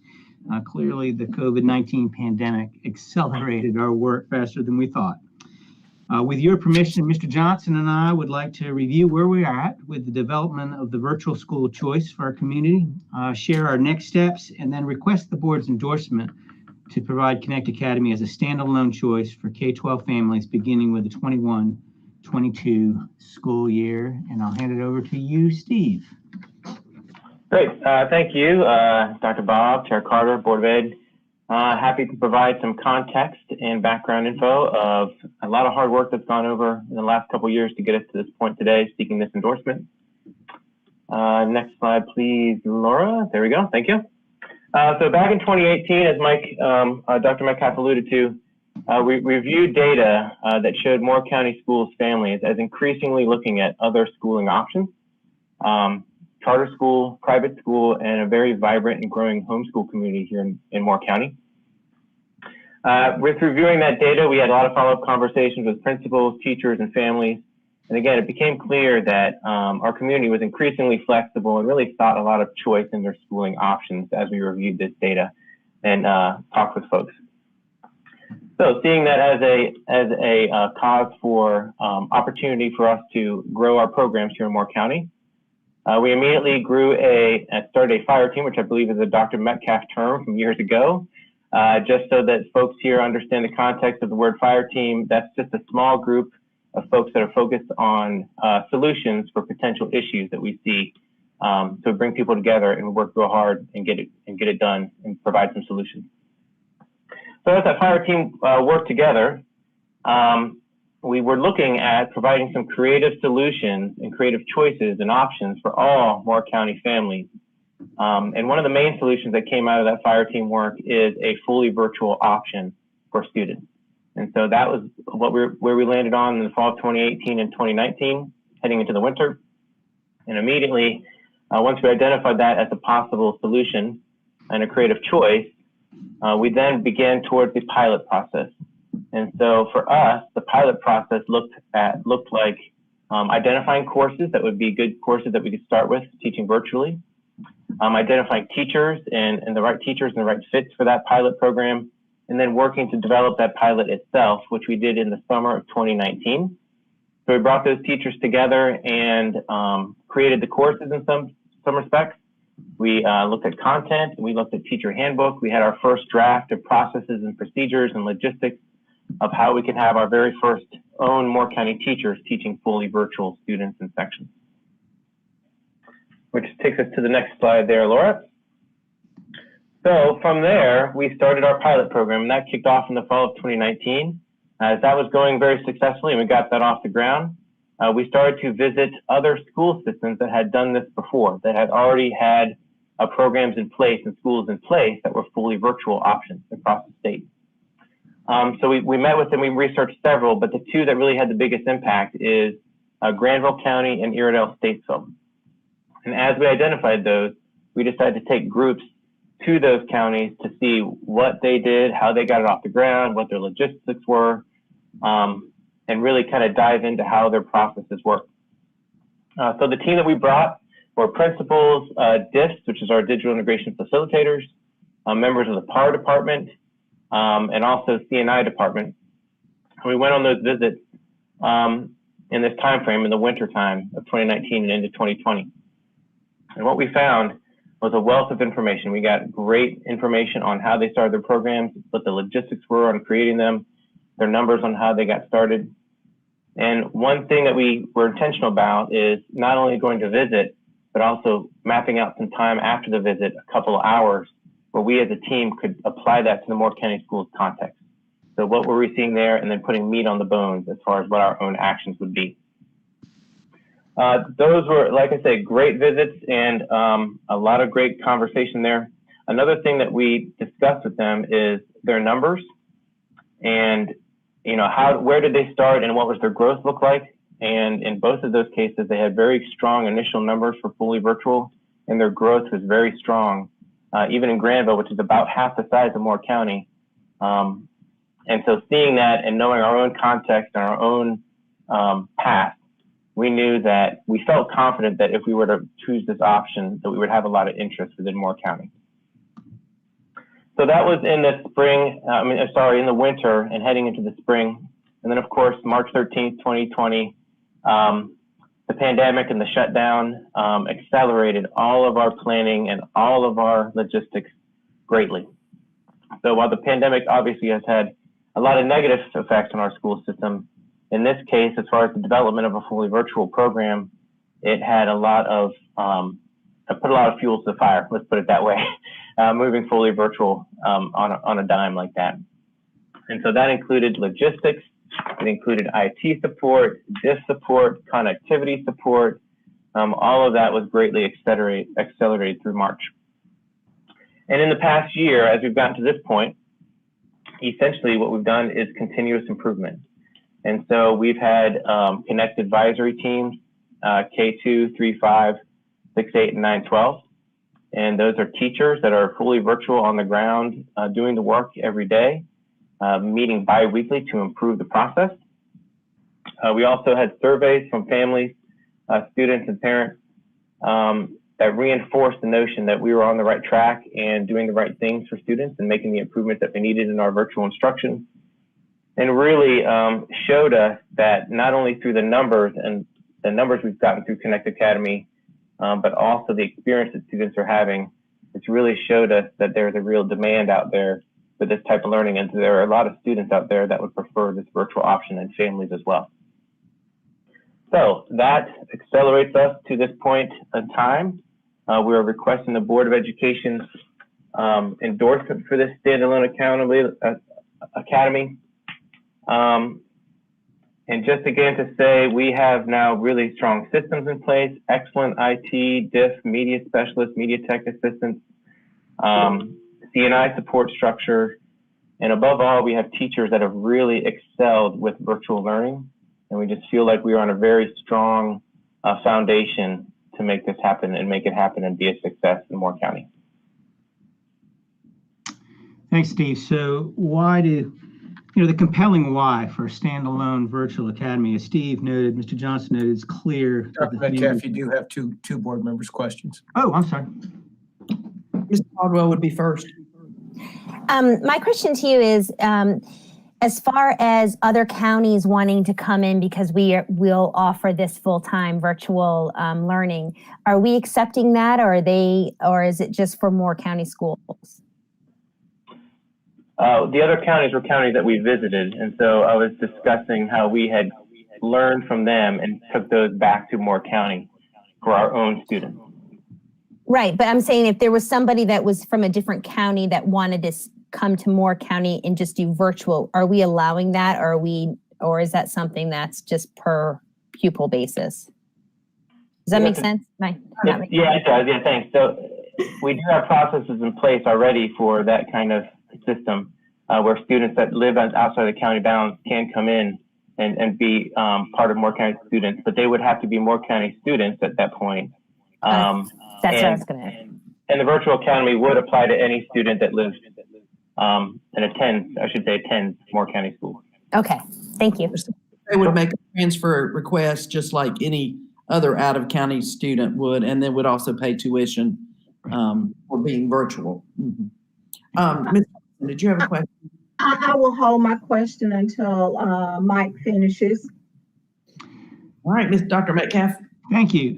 Speaker 8: Clearly, the COVID-19 pandemic accelerated our work faster than we thought. With your permission, Mr. Johnson and I would like to review where we are at with the development of the virtual school choice for our community, share our next steps, and then request the board's endorsement to provide Connect Academy as a standalone choice for K-12 families beginning with the 21-22 school year. And I'll hand it over to you, Steve.
Speaker 22: Great. Thank you, Dr. Bob, Chair Carter, Board of Ed. Happy to provide some context and background info of a lot of hard work that's gone over in the last couple of years to get us to this point today, seeking this endorsement. Next slide, please, Laura. There we go. Thank you. So back in 2018, as Dr. Metcalf alluded to, we reviewed data that showed Moore County Schools families as increasingly looking at other schooling options, charter school, private school, and a very vibrant and growing homeschool community here in Moore County. With reviewing that data, we had a lot of follow-up conversations with principals, teachers, and families. And again, it became clear that our community was increasingly flexible and really sought a lot of choice in their schooling options as we reviewed this data and talked with folks. So seeing that as a cause for opportunity for us to grow our programs here in Moore County, we immediately started a fire team, which I believe is a Dr. Metcalf term from years ago. Just so that folks here understand the context of the word fire team, that's just a small group of folks that are focused on solutions for potential issues that we see. So bring people together and work real hard and get it done and provide some solutions. So as that fire team worked together, we were looking at providing some creative solutions and creative choices and options for all Moore County families. And one of the main solutions that came out of that fire team work is a fully virtual option for students. And so that was where we landed on in the fall of 2018 and 2019, heading into the winter. And immediately, once we identified that as a possible solution and a creative choice, we then began towards the pilot process. And so for us, the pilot process looked like identifying courses that would be good courses that we could start with teaching virtually, identifying teachers and the right teachers and the right fits for that pilot program, and then working to develop that pilot itself, which we did in the summer of 2019. So we brought those teachers together and created the courses in some respects. We looked at content, we looked at teacher handbook. We had our first draft of processes and procedures and logistics of how we could have our very first own Moore County teachers teaching fully virtual students and sections. Which takes us to the next slide there, Laura. So from there, we started our pilot program, and that kicked off in the fall of 2019. As that was going very successfully and we got that off the ground, we started to visit other school systems that had done this before, that had already had programs in place and schools in place that were fully virtual options across the state. So we met with them, we researched several, but the two that really had the biggest impact is Granville County and Iredell Statesville. And as we identified those, we decided to take groups to those counties to see what they did, how they got it off the ground, what their logistics were, and really kind of dive into how their processes work. So the team that we brought were principals, DIFs, which is our digital integration facilitators, members of the PAR department, and also CNI department. And we went on those visits in this time frame, in the winter time of 2019 and into 2020. And what we found was a wealth of information. We got great information on how they started their programs, what the logistics were on creating them, their numbers on how they got started. And one thing that we were intentional about is not only going to visit, but also mapping out some time after the visit, a couple of hours, where we as a team could apply that to the Moore County Schools context. So what were we seeing there, and then putting meat on the bones as far as what our own actions would be. Those were, like I said, great visits and a lot of great conversation there. Another thing that we discussed with them is their numbers and, you know, where did they start and what was their growth look like? And in both of those cases, they had very strong initial numbers for fully virtual, and their growth was very strong, even in Granville, which is about half the size of Moore County. And so seeing that and knowing our own context and our own path, we knew that we felt confident that if we were to choose this option, that we would have a lot of interest within Moore County. So that was in the spring, in the winter and heading into the spring. And then of course, March 13th, 2020, the pandemic and the shutdown accelerated all of our planning and all of our logistics greatly. So while the pandemic obviously has had a lot of negative effects on our school system, in this case, as far as the development of a fully virtual program, it had a lot of, put a lot of fuel to the fire, let's put it that way, moving fully virtual on a dime like that. And so that included logistics, it included IT support, diff support, connectivity support. All of that was greatly accelerated through March. And in the past year, as we've gotten to this point, essentially what we've done is continuous improvement. And so we've had Connect advisory teams, K2, 3, 5, 6, 8, and 9, 12. And those are teachers that are fully virtual on the ground, doing the work every day, meeting bi-weekly to improve the process. We also had surveys from families, students, and parents that reinforced the notion that we were on the right track and doing the right things for students and making the improvements that they needed in our virtual instruction. And really showed us that not only through the numbers and the numbers we've gotten through Connect Academy, but also the experience that students are having, it's really showed us that there's a real demand out there for this type of learning. And there are a lot of students out there that would prefer this virtual option, and families as well. So that accelerates us to this point in time. We are requesting the Board of Education's endorsement for this standalone academy. And just again to say, we have now really strong systems in place, excellent IT, diff, media specialists, media tech assistants, CNI support structure, and above all, we have teachers that have really excelled with virtual learning. And we just feel like we are on a very strong foundation to make this happen and make it happen and be a success in Moore County.
Speaker 8: Thanks, Steve. So the compelling why for a standalone virtual academy, as Steve noted, Mr. Johnson noted, it's clear.
Speaker 1: Dr. Metcalf, you do have two board members' questions.
Speaker 8: Oh, I'm sorry.
Speaker 2: Mr. Caldwell would be first.
Speaker 10: My question to you is, as far as other counties wanting to come in because we'll offer this full-time virtual learning, are we accepting that, or is it just for Moore County schools?
Speaker 22: The other counties were counties that we visited, and so I was discussing how we had learned from them and took those back to Moore County for our own students. Right, but I'm saying if there was somebody that was from a different county that wanted to come to Moore County and just do virtual, are we allowing that, or is that something that's just per pupil basis? Does that make sense? Yeah, it does. Yeah, thanks. So we do have processes in place already for that kind of system where students that live outside the county bounds can come in and be part of Moore County students, but they would have to be Moore County students at that point.
Speaker 10: That's what I was going to ask.
Speaker 22: And the virtual academy would apply to any student that lives and attends Moore County schools.
Speaker 10: Okay, thank you.
Speaker 2: They would make a transfer request just like any other out-of-county student would, and then would also pay tuition for being virtual. Mm-hmm. Ms. Did you have a question?
Speaker 5: I will hold my question until Mike finishes.
Speaker 2: All right, Dr. Metcalf.
Speaker 8: Thank you.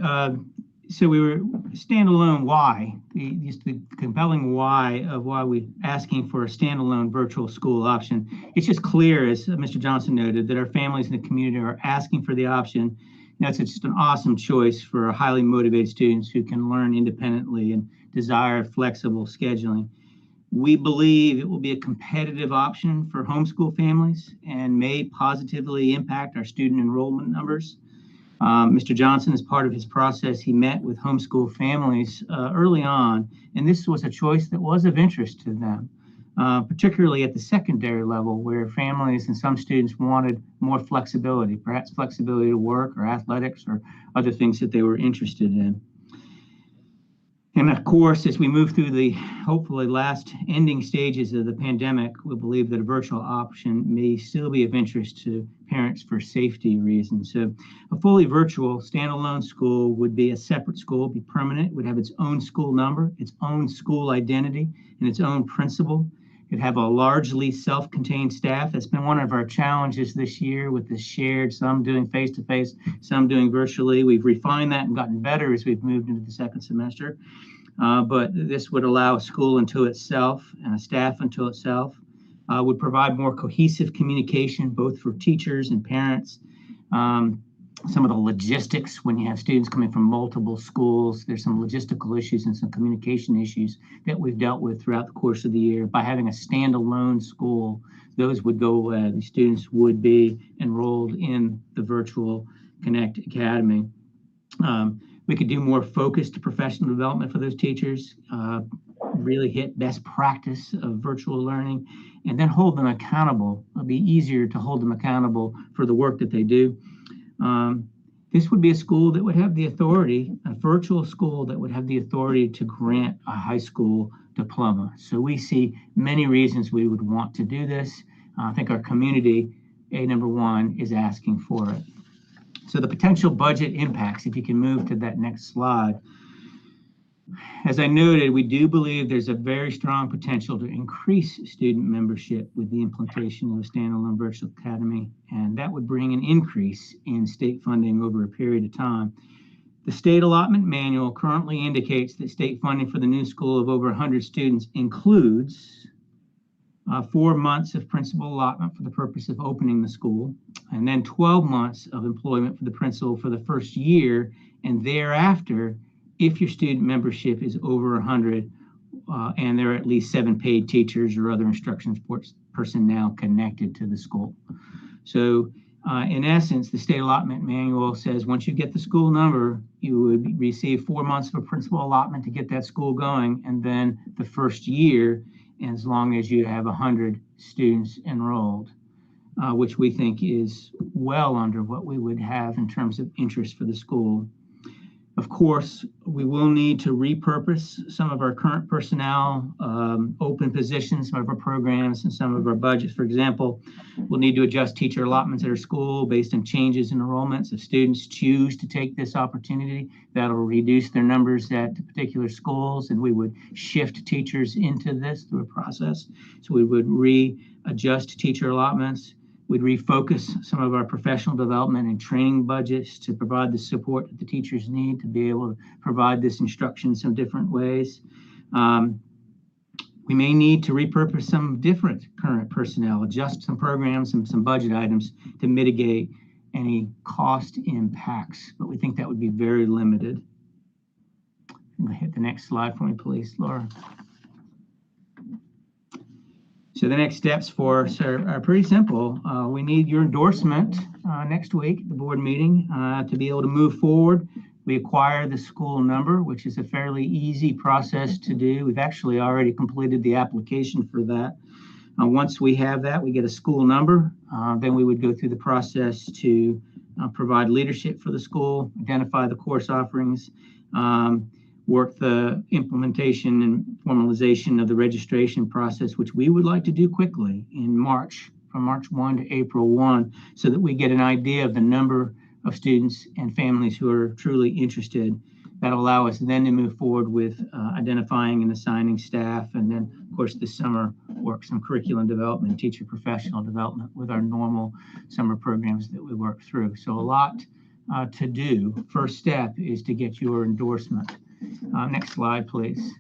Speaker 8: So we were standalone why, the compelling why of why we're asking for a standalone virtual school option. It's just clear, as Mr. Johnson noted, that our families in the community are asking for the option. It's just an awesome choice for highly motivated students who can learn independently and desire flexible scheduling. We believe it will be a competitive option for homeschool families and may positively impact our student enrollment numbers. Mr. Johnson, as part of his process, he met with homeschool families early on, and this was a choice that was of interest to them, particularly at the secondary level, where families and some students wanted more flexibility, perhaps flexibility to work or athletics or other things that they were interested in. And of course, as we move through the hopefully last ending stages of the pandemic, we believe that a virtual option may still be of interest to parents for safety reasons. So a fully virtual standalone school would be a separate school, be permanent, would have its own school number, its own school identity, and its own principal. It'd have a largely self-contained staff. That's been one of our challenges this year with the shared, some doing face-to-face, some doing virtually. We've refined that and gotten better as we've moved into the second semester. But this would allow a school unto itself and a staff unto itself, would provide more cohesive communication, both for teachers and parents. Some of the logistics, when you have students coming from multiple schools, there's some logistical issues and some communication issues that we've dealt with throughout the course of the year. By having a standalone school, those would go away. The students would be enrolled in the virtual Connect Academy. We could do more focused professional development for those teachers, really hit best practice of virtual learning, and then hold them accountable. It'll be easier to hold them accountable for the work that they do. This would be a school that would have the authority, a virtual school that would have the authority to grant a high school diploma. So we see many reasons we would want to do this. I think our community, number one, is asking for it. So the potential budget impacts, if you can move to that next slide. As I noted, we do believe there's a very strong potential to increase student membership with the implementation of a standalone virtual academy, and that would bring an increase in state funding over a period of time. The state allotment manual currently indicates that state funding for the new school of over 100 students includes 4 months of principal allotment for the purpose of opening the school, and then 12 months of employment for the principal for the first year, and thereafter, if your student membership is over 100 and there are at least 7 paid teachers or other instruction personnel connected to the school. So in essence, the state allotment manual says once you get the school number, you would receive 4 months of a principal allotment to get that school going, and then the first year, as long as you have 100 students enrolled, which we think is well under what we would have in terms of interest for the school. Of course, we will need to repurpose some of our current personnel, open positions, some of our programs, and some of our budgets. For example, we'll need to adjust teacher allotments at our school based on changes in enrollments. If students choose to take this opportunity, that'll reduce their numbers at particular schools, and we would shift teachers into this through a process. So we would readjust teacher allotments. We'd refocus some of our professional development and training budgets to provide the support that the teachers need to be able to provide this instruction in some different ways. We may need to repurpose some different current personnel, adjust some programs and some budget items to mitigate any cost impacts, but we think that would be very limited. I'm gonna hit the next slide for me, please, Laura. So the next steps for us are pretty simple. We need your endorsement next week at the board meeting to be able to move forward. We acquire the school number, which is a fairly easy process to do. We've actually already completed the application for that. Once we have that, we get a school number. Then we would go through the process to provide leadership for the school, identify the course offerings, work the implementation and formalization of the registration process, which we would like to do quickly in March, from March 1 to April 1, so that we get an idea of the number of students and families who are truly interested. That'll allow us then to move forward with identifying and assigning staff, and then, of course, this summer work some curriculum development, teacher professional development with our normal summer programs that we work through. So a lot to do. First step is to get your endorsement. Next slide, please.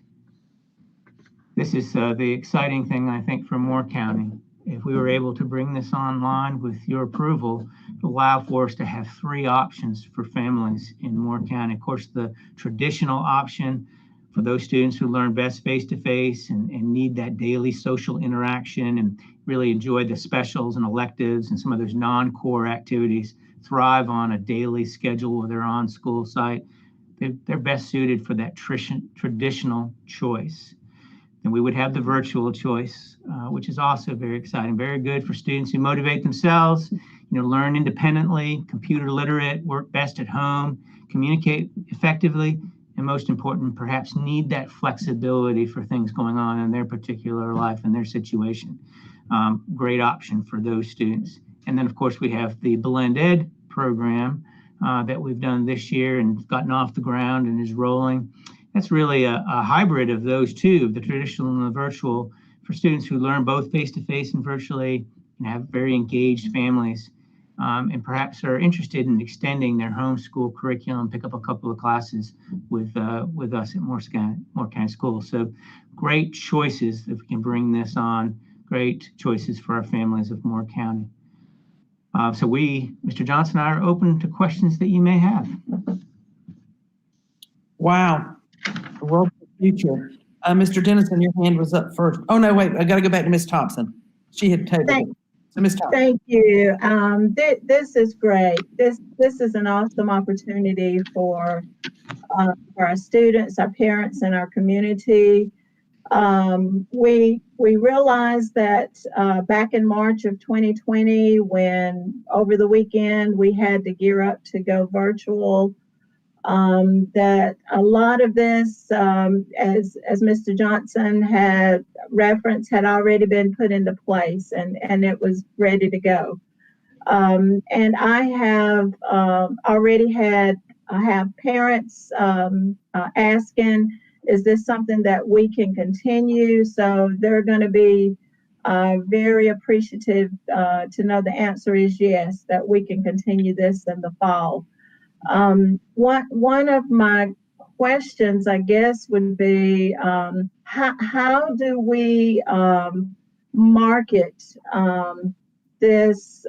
Speaker 8: This is the exciting thing, I think, for Moore County. If we were able to bring this online with your approval, it will allow for us to have 3 options for families in Moore County. Of course, the traditional option for those students who learn best face-to-face and need that daily social interaction and really enjoy the specials and electives and some of those non-core activities, thrive on a daily schedule where they're on school site. They're best suited for that traditional choice. And we would have the virtual choice, which is also very exciting, very good for students who motivate themselves, learn independently, computer literate, work best at home, communicate effectively, and most important, perhaps need that flexibility for things going on in their particular life and their situation. Great option for those students. And then, of course, we have the Blend Ed program that we've done this year and gotten off the ground and is rolling. That's really a hybrid of those two, the traditional and the virtual, for students who learn both face-to-face and virtually and have very engaged families, and perhaps are interested in extending their homeschool curriculum, pick up a couple of classes with us at Moore County Schools. So great choices if we can bring this on, great choices for our families of Moore County. So Mr. Johnson and I are open to questions that you may have.
Speaker 2: Wow. The world of the future. Mr. Dennison, your hand was up first. Oh, no, wait. I got to go back to Ms. Thompson. She had tabled it. So Ms. Thompson.
Speaker 5: Thank you. This is great. This is an awesome opportunity for our students, our parents, and our community. We realized that back in March of 2020, when over the weekend we had to gear up to go virtual, that a lot of this, as Mr. Johnson had referenced, had already been put into place and it was ready to go. And I have already I have parents asking, is this something that we can continue? So they're going to be very appreciative to know the answer is yes, that we can continue this in the fall. One of my questions, I guess, would be how do we market this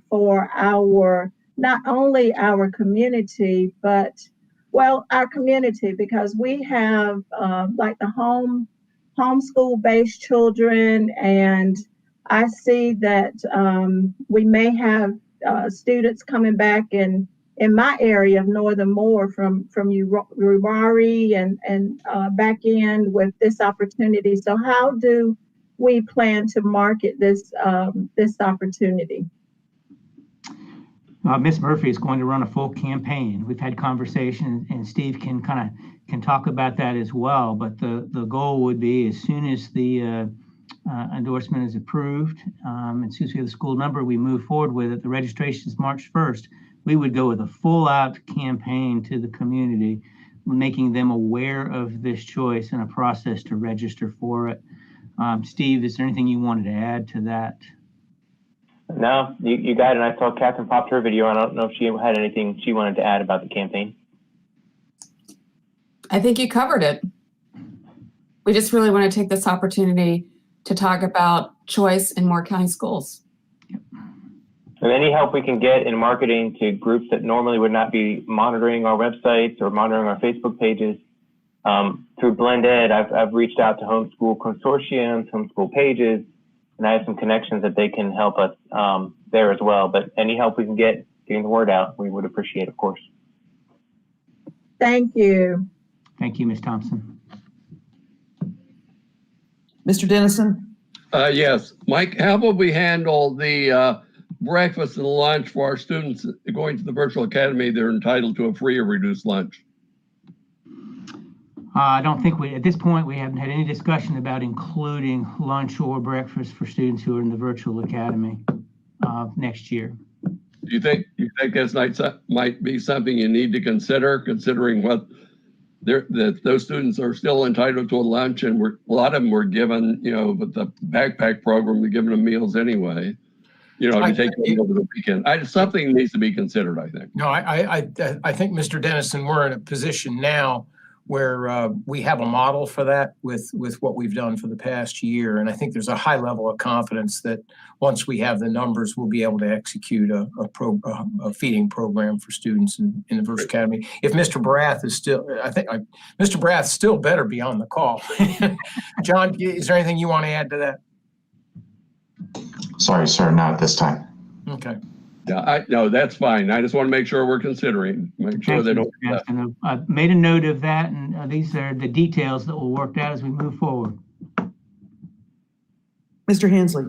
Speaker 5: for not only our community, but our community, because we have like the homeschool-based children, and I see that we may have students coming back in my area of Northern Moore from Uwharrie and back in with this opportunity. So how do we plan to market this opportunity?
Speaker 8: Ms. Murphy is going to run a full campaign. We've had conversations, and Steve can talk about that as well. But the goal would be, as soon as the endorsement is approved, and as soon as we have the school number, we move forward with it. The registration is March 1st. We would go with a full-out campaign to the community, making them aware of this choice and a process to register for it. Steve, is there anything you wanted to add to that?
Speaker 22: No, you got it. I saw Catherine popped her video. I don't know if she had anything she wanted to add about the campaign.
Speaker 18: I think you covered it. We just really want to take this opportunity to talk about choice in Moore County Schools.
Speaker 22: And any help we can get in marketing to groups that normally would not be monitoring our websites or monitoring our Facebook pages, through Blend Ed, I've reached out to homeschool consortiums, homeschool pages, and I have some connections that they can help us there as well. But any help we can get getting the word out, we would appreciate, of course.
Speaker 5: Thank you.
Speaker 8: Thank you, Ms. Thompson.
Speaker 2: Mr. Dennison?
Speaker 4: Yes. Mike, how will we handle the breakfast and lunch for our students going to the virtual academy? They're entitled to a free or reduced lunch.
Speaker 8: I don't think at this point, we haven't had any discussion about including lunch or breakfast for students who are in the virtual academy next year.
Speaker 4: Do you think this might be something you need to consider, considering what that those students are still entitled to a lunch, and a lot of them were given, with the backpack program, we're giving them meals anyway, to take them over the weekend. Something needs to be considered, I think.
Speaker 1: No, I think, Mr. Dennison, we're in a position now where we have a model for that with what we've done for the past year. And I think there's a high level of confidence that once we have the numbers, we'll be able to execute a feeding program for students in the Verse Academy. If Mr. Barath is still, Mr. Barath still better be on the call. John, is there anything you want to add to that?
Speaker 21: Sorry, sir, not at this time.
Speaker 1: Okay.
Speaker 4: Yeah, no, that's fine. I just want to make sure we're considering, make sure they don't.
Speaker 8: And I've made a note of that, and these are the details that will work out as we move forward.
Speaker 2: Mr. Hensley.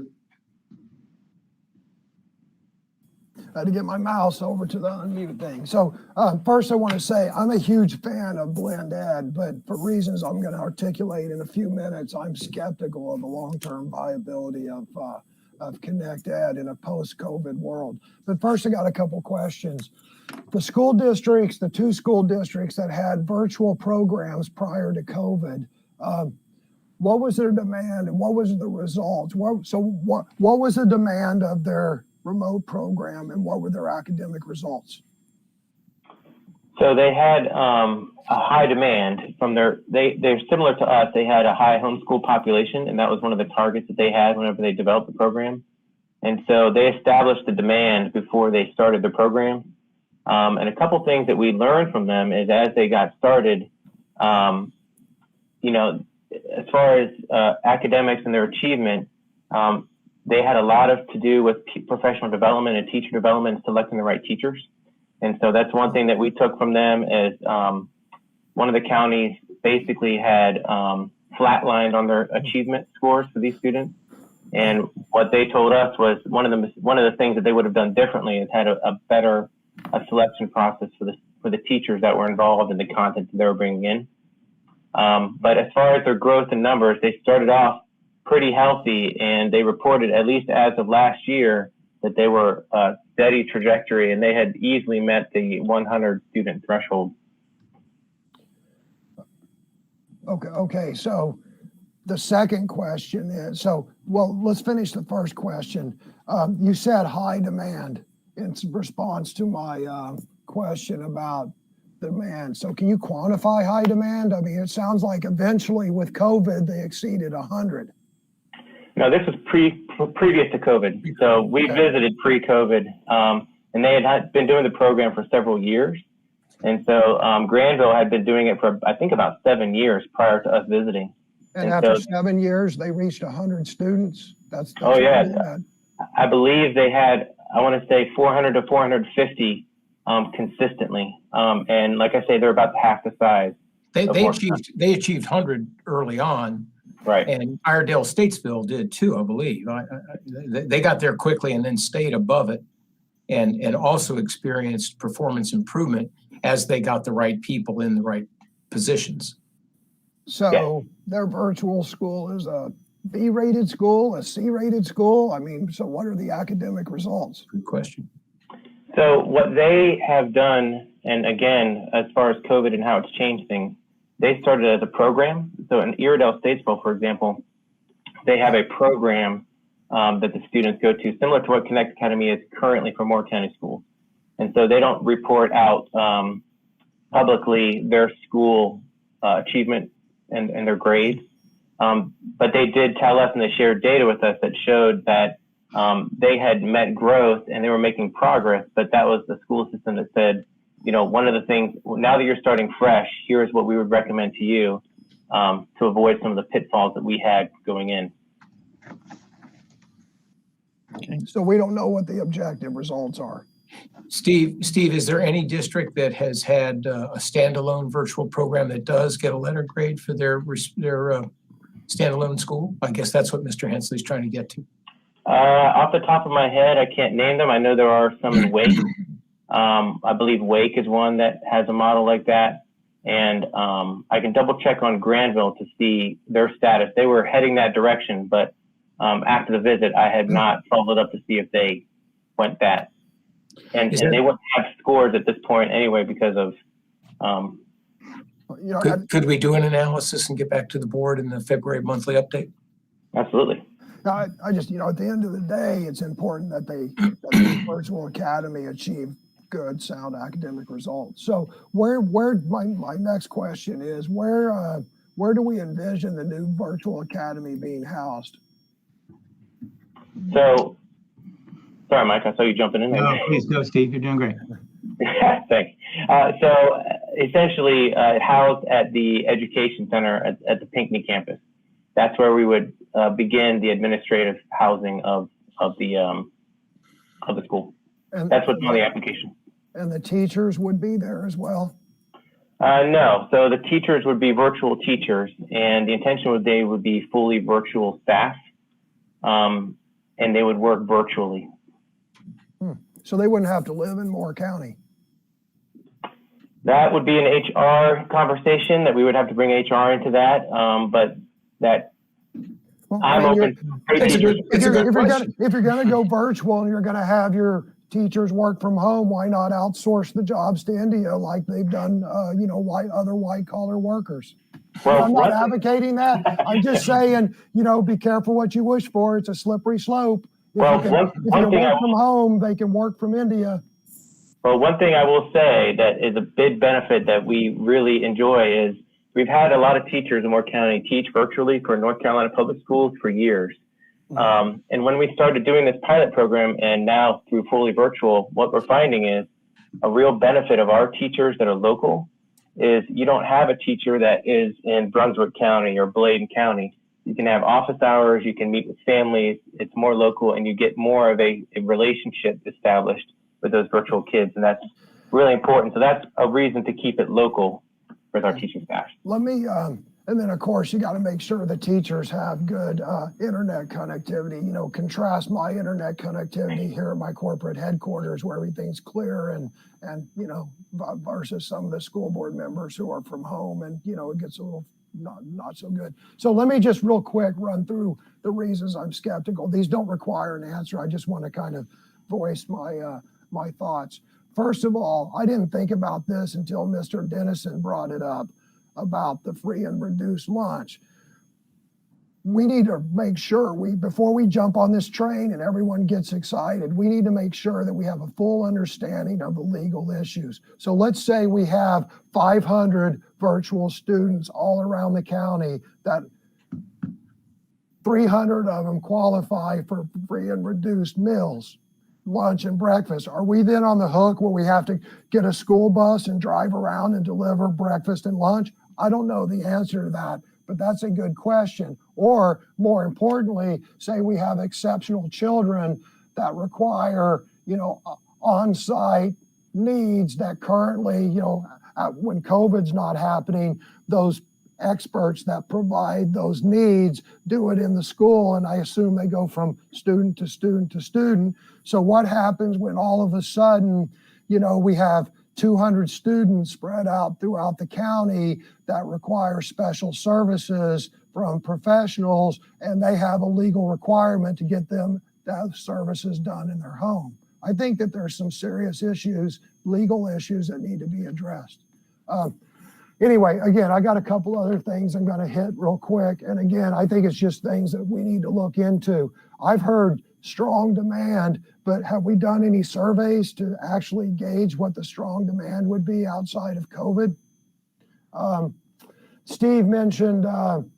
Speaker 11: I had to get my mouse over to the unmute thing. So first I want to say I'm a huge fan of Blend Ed, but for reasons I'm going to articulate in a few minutes, I'm skeptical of the long-term viability of Connect Ed in a post-COVID world. But first I got a couple questions. The school districts, the 2 school districts that had virtual programs prior to COVID, what was their demand and what was the results? What was the demand of their remote program and what were their academic results?
Speaker 22: So they had a high demand from they're similar to us. They had a high homeschool population, and that was one of the targets that they had whenever they developed the program. And so they established the demand before they started the program. And a couple things that we learned from them is as they got started, you know, as far as academics and their achievement, they had a lot to do with professional development and teacher development and selecting the right teachers. And so that's one thing that we took from them is one of the counties basically had flatlined on their achievement scores for these students. And what they told us was one of the things that they would have done differently is had a better selection process for the teachers that were involved in the content that they were bringing in. But as far as their growth in numbers, they started off pretty healthy, and they reported, at least as of last year, that they were a steady trajectory, and they had easily met the 100 student threshold.
Speaker 11: Okay. So the second question is, let's finish the first question. You said high demand in response to my question about demand. So can you quantify high demand? I mean, it sounds like eventually with COVID, they exceeded 100.
Speaker 22: No, this was previous to COVID. So we visited pre-COVID, and they had been doing the program for several years. And so Granville had been doing it for, I think, about 7 years prior to us visiting.
Speaker 11: And after 7 years, they reached 100 students. That's
Speaker 22: oh yeah, I believe they had, I want to say 400 to 450 consistently. And like I say, they're about half the size.
Speaker 1: They achieved 100 early on.
Speaker 22: Right.
Speaker 1: And Iredell Statesville did too, I believe. They got there quickly and then stayed above it and also experienced performance improvement as they got the right people in the right positions.
Speaker 11: So their virtual school is a B-rated school, a C-rated school? I mean, so what are the academic results?
Speaker 1: Good question.
Speaker 22: So what they have done, and again, as far as COVID and how it's changed things, they started as a program. So in Iredell Statesville, for example, they have a program that the students go to, similar to what Connect Academy is currently for Moore County schools. And so they don't report out publicly their school achievement and their grades. But they did tell us, and they shared data with us that showed that they had met growth and they were making progress, but that was the school system that said, you know, one of the things, now that you're starting fresh, here's what we would recommend to you to avoid some of the pitfalls that we had going in.
Speaker 11: Okay. So we don't know what the objective results are.
Speaker 1: Steve, is there any district that has had a standalone virtual program that does get a letter grade for their standalone school? I guess that's what Mr. Hensley's trying to get to.
Speaker 22: Off the top of my head, I can't name them. I know there are some in Wake. I believe Wake is one that has a model like that. And I can double check on Granville to see their status. They were heading that direction, but after the visit, I had not followed up to see if they went that. And they wouldn't have scores at this point anyway because of.
Speaker 1: Could we do an analysis and get back to the board in the February monthly update?
Speaker 22: Absolutely.
Speaker 11: I just, at the end of the day, it's important that the virtual academy achieve good, sound academic results. So my next question is, where do we envision the new virtual academy being housed?
Speaker 22: So, sorry, Mike, I saw you jumping in there.
Speaker 8: No, please go, Steve. You're doing great.
Speaker 22: Thanks. So essentially, housed at the education center at the Pinckney campus. That's where we would begin the administrative housing of the school.
Speaker 11: And
Speaker 22: that's what's on the application.
Speaker 11: And the teachers would be there as well?
Speaker 22: No. So the teachers would be virtual teachers, and the intention would they would be fully virtual staff, and they would work virtually.
Speaker 11: So they wouldn't have to live in Moore County?
Speaker 22: That would be an HR conversation that we would have to bring HR into that, but that
Speaker 11: well,
Speaker 22: I'm open.
Speaker 11: If you're going to go virtual and you're going to have your teachers work from home, why not outsource the jobs to India like they've done, other white collar workers? Well, I'm not advocating that. I'm just saying, be careful what you wish for. It's a slippery slope. If you work from home, they can work from India.
Speaker 22: Well, one thing I will say that is a big benefit that we really enjoy is we've had a lot of teachers in Moore County teach virtually for North Carolina public schools for years. And when we started doing this pilot program and now through fully virtual, what we're finding is a real benefit of our teachers that are local is you don't have a teacher that is in Brunswick County or Bladen County. You can have office hours, you can meet with families, it's more local, and you get more of a relationship established with those virtual kids, and that's really important. So that's a reason to keep it local with our teaching staff.
Speaker 11: Let me, and then of course you got to make sure the teachers have good internet connectivity. Contrast my internet connectivity here at my corporate headquarters where everything's clear and versus some of the school board members who are from home, and it gets a little not so good. So let me just real quick run through the reasons I'm skeptical. These don't require an answer. I just want to kind of voice my thoughts. First of all, I didn't think about this until Mr. Dennison brought it up about the free and reduced lunch. We need to make sure before we jump on this train and everyone gets excited, we need to make sure that we have a full understanding of the legal issues. So let's say we have 500 virtual students all around the county, that 300 of them qualify for free and reduced meals, lunch and breakfast. Are we then on the hook where we have to get a school bus and drive around and deliver breakfast and lunch? I don't know the answer to that, but that's a good question. Or more importantly, say we have exceptional children that require, on-site needs that currently, when COVID's not happening, those experts that provide those needs do it in the school, and I assume they go from student to student to student. So what happens when all of a sudden, we have 200 students spread out throughout the county that require special services from professionals, and they have a legal requirement to get them those services done in their home? I think that there's some serious issues, legal issues that need to be addressed. Anyway, again, I got a couple other things I'm going to hit real quick. And again, I think it's just things that we need to look into. I've heard strong demand, but have we done any surveys to actually gauge what the strong demand would be outside of COVID? Steve mentioned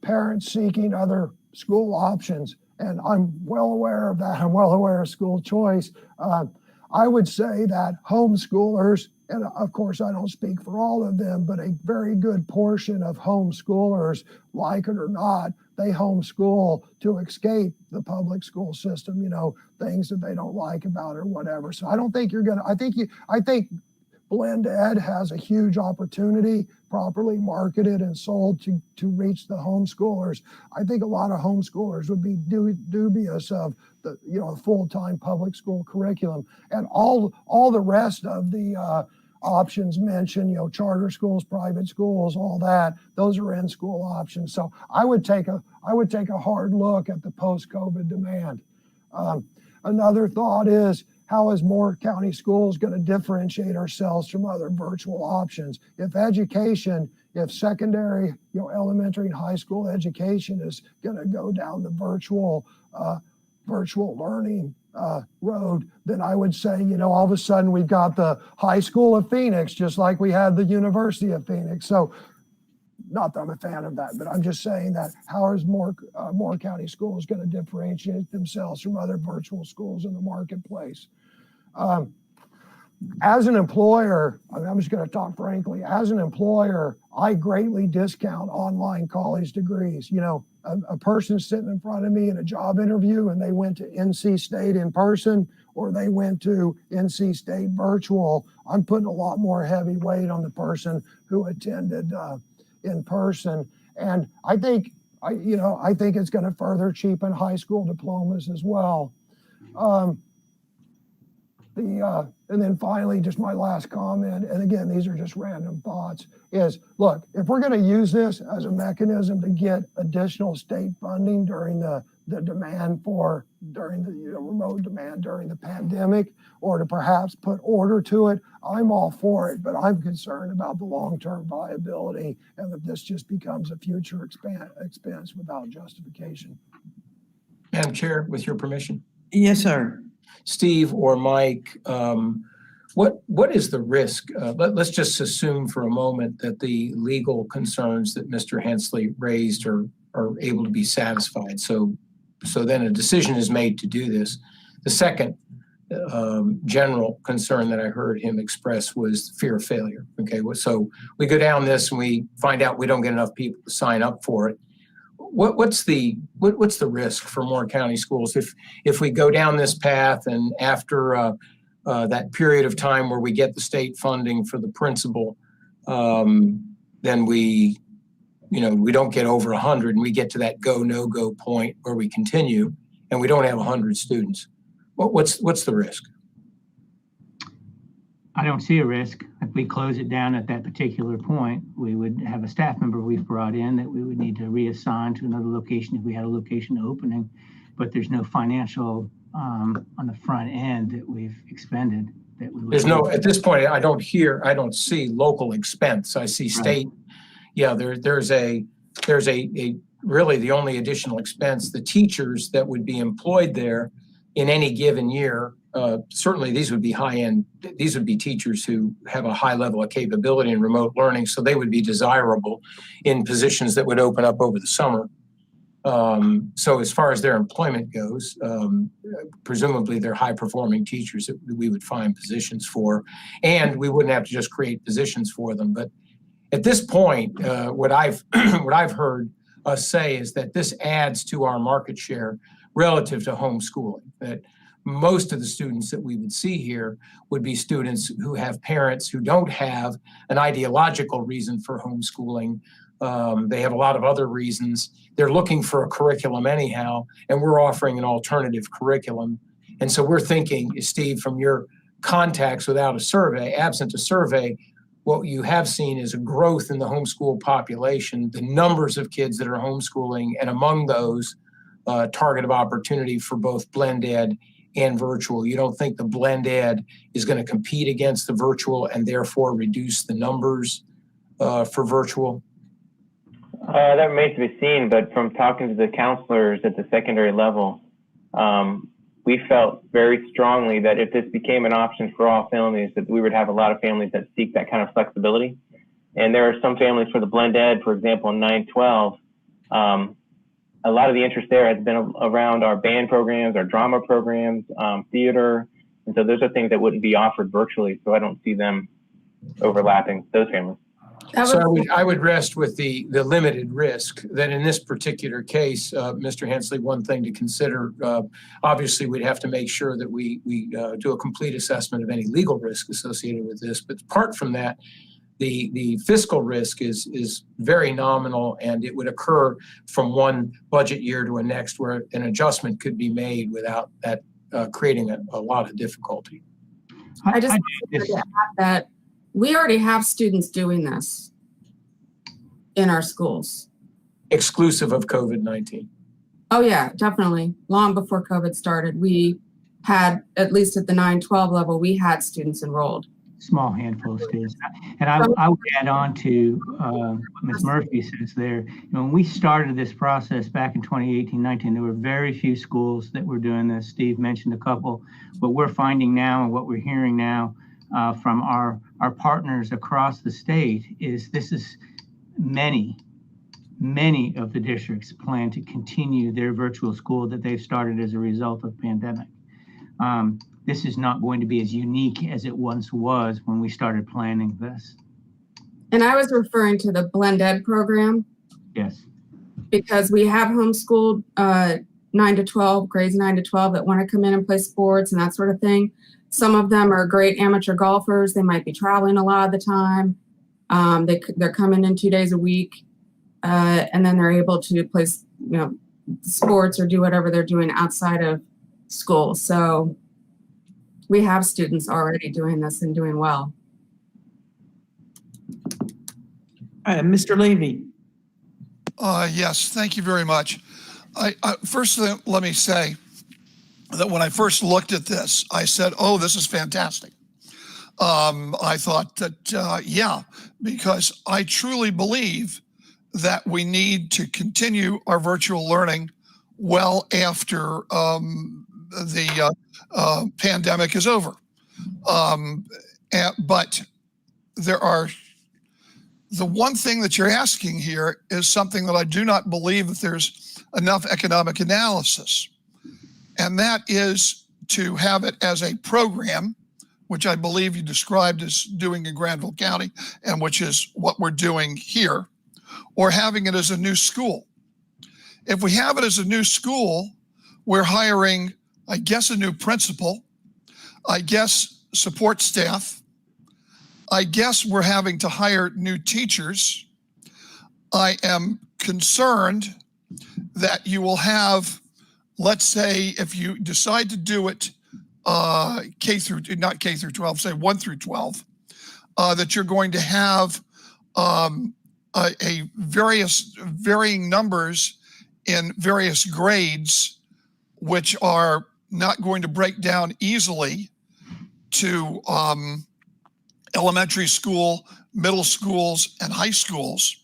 Speaker 11: parents seeking other school options, and I'm well aware of that. I'm well aware of school choice. I would say that homeschoolers, and of course I don't speak for all of them, but a very good portion of homeschoolers, like it or not, they homeschool to escape the public school system, things that they don't like about it or whatever. So I don't think I think Blend Ed has a huge opportunity, properly marketed and sold to reach the homeschoolers. I think a lot of homeschoolers would be dubious of the full-time public school curriculum, and all the rest of the options mentioned, charter schools, private schools, all that, those are in-school options. So I would take a hard look at the post-COVID demand. Another thought is, how is Moore County Schools going to differentiate ourselves from other virtual options? If secondary, elementary and high school education is going to go down the virtual learning road, then I would say, you know, all of a sudden we've got the High School of Phoenix, just like we had the University of Phoenix. So not that I'm a fan of that, but I'm just saying that how is Moore County Schools going to differentiate themselves from other virtual schools in the marketplace? As an employer, I'm just going to talk frankly, as an employer, I greatly discount online college degrees. You know, a person sitting in front of me in a job interview and they went to NC State in person or they went to NC State virtual, I'm putting a lot more heavy weight on the person who attended in person. And I think it's going to further cheapen high school diplomas as well. And then finally, just my last comment, and again, these are just random thoughts, is look, if we're going to use this as a mechanism to get additional state funding during the remote demand during the pandemic, or to perhaps put order to it, I'm all for it, but I'm concerned about the long-term viability and that this just becomes a future expense without justification.
Speaker 1: Madam Chair, with your permission.
Speaker 2: Yes, sir.
Speaker 1: Steve or Mike, what is the risk? Let's just assume for a moment that the legal concerns that Mr. Hensley raised are able to be satisfied. So then a decision is made to do this. The second general concern that I heard him express was fear of failure. Okay, so we go down this and we find out we don't get enough people to sign up for it. What's the risk for Moore County Schools if we go down this path and after that period of time where we get the state funding for the principal, then we don't get over 100 and we get to that go no go point where we continue and we don't have 100 students. What's the risk?
Speaker 8: I don't see a risk. If we close it down at that particular point, we would have a staff member we've brought in that we would need to reassign to another location if we had a location opening, but there's no financial on the front end that we've expended. There's
Speaker 1: no, at this point, I don't see local expense. I see state. Right. Yeah, there's really the only additional expense, the teachers that would be employed there in any given year. Certainly these would be high-end, these would be teachers who have a high level of capability in remote learning, so they would be desirable in positions that would open up over the summer. So as far as their employment goes, presumably they're high-performing teachers that we would find positions for, and we wouldn't have to just create positions for them. But at this point, what I've heard us say is that this adds to our market share relative to homeschooling, that most of the students that we would see here would be students who have parents who don't have an ideological reason for homeschooling. They have a lot of other reasons. They're looking for a curriculum anyhow, and we're offering an alternative curriculum. And so we're thinking, Steve, from your contacts without a survey, absent a survey, what you have seen is a growth in the homeschool population, the numbers of kids that are homeschooling, and among those, target of opportunity for both blend ed and virtual. You don't think the blend ed is going to compete against the virtual and therefore reduce the numbers for virtual?
Speaker 22: That remains to be seen, but from talking to the counselors at the secondary level, we felt very strongly that if this became an option for all families, that we would have a lot of families that seek that kind of flexibility. And there are some families for the blend ed, for example, in 9-12, a lot of the interest there has been around our band programs, our drama programs, theater. And so those are things that wouldn't be offered virtually. So I don't see them overlapping those families.
Speaker 1: So I would rest with the limited risk that in this particular case, Mr. Hensley, one thing to consider, obviously we'd have to make sure that we do a complete assessment of any legal risk associated with this. But apart from that, the fiscal risk is very nominal, and it would occur from one budget year to a next where an adjustment could be made without that creating a lot of difficulty.
Speaker 18: I just want to add that we already have students doing this in our schools.
Speaker 1: Exclusive of COVID-19.
Speaker 18: Oh yeah, definitely. Long before COVID started, we had, at least at the 9-12 level, we had students enrolled.
Speaker 8: small handful of students. And I would add on to what Ms. Murphy says there. You know, when we started this process back in 2018-19, there were very few schools that were doing this. Steve mentioned a couple. What we're finding now and what we're hearing now from our partners across the state is many of the districts plan to continue their virtual school that they've started as a result of pandemic. This is not going to be as unique as it once was when we started planning this.
Speaker 18: And I was referring to the Blend Ed program.
Speaker 8: Yes.
Speaker 18: Because we have homeschooled 9 to 12, grades 9 to 12 that want to come in and play sports and that sort of thing. Some of them are great amateur golfers. They might be traveling a lot of the time. They're coming in 2 days a week, and then they're able to play, sports or do whatever they're doing outside of school. So we have students already doing this and doing well.
Speaker 2: All right, Mr. Levy.
Speaker 9: Yes, thank you very much. First, let me say that when I first looked at this, I said, oh, this is fantastic. I thought that, yeah, because I truly believe that we need to continue our virtual learning well after the pandemic is over. But the one thing that you're asking here is something that I do not believe that there's enough economic analysis. And that is to have it as a program, which I believe you described as doing in Granville County, and which is what we're doing here, or having it as a new school. If we have it as a new school, we're hiring, I guess, a new principal, I guess support staff, I guess we're having to hire new teachers. I am concerned that you will have, let's say, if you decide to do it not K through 12, say 1 through 12, that you're going to have varying numbers in various grades, which are not going to break down easily to elementary school, middle schools, and high schools.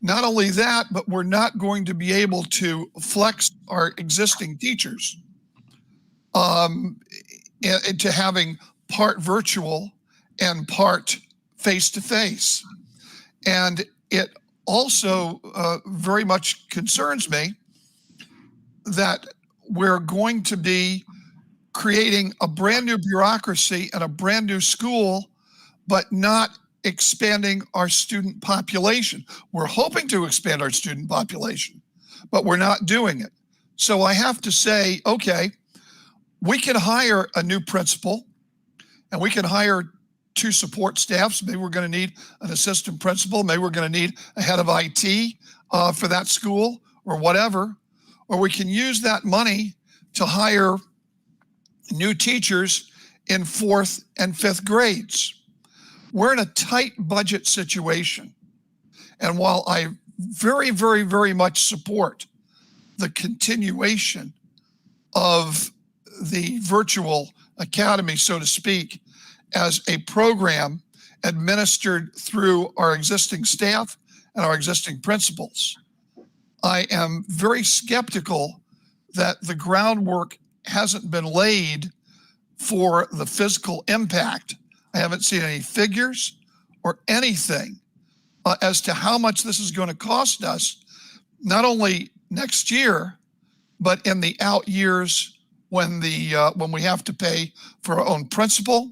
Speaker 9: Not only that, but we're not going to be able to flex our existing teachers into having part virtual and part face-to-face. And it also very much concerns me that we're going to be creating a brand new bureaucracy and a brand new school, but not expanding our student population. We're hoping to expand our student population, but we're not doing it. So I have to say, okay, we can hire a new principal and we can hire 2 support staffs. Maybe we're going to need an assistant principal. Maybe we're going to need a head of IT for that school or whatever. Or we can use that money to hire new teachers in 4th and 5th grades. We're in a tight budget situation. And while I very, very, very much support the continuation of the virtual academy, so to speak, as a program administered through our existing staff and our existing principals, I am very skeptical that the groundwork hasn't been laid for the physical impact. I haven't seen any figures or anything as to how much this is going to cost us, not only next year, but in the out years when we have to pay for our own principal,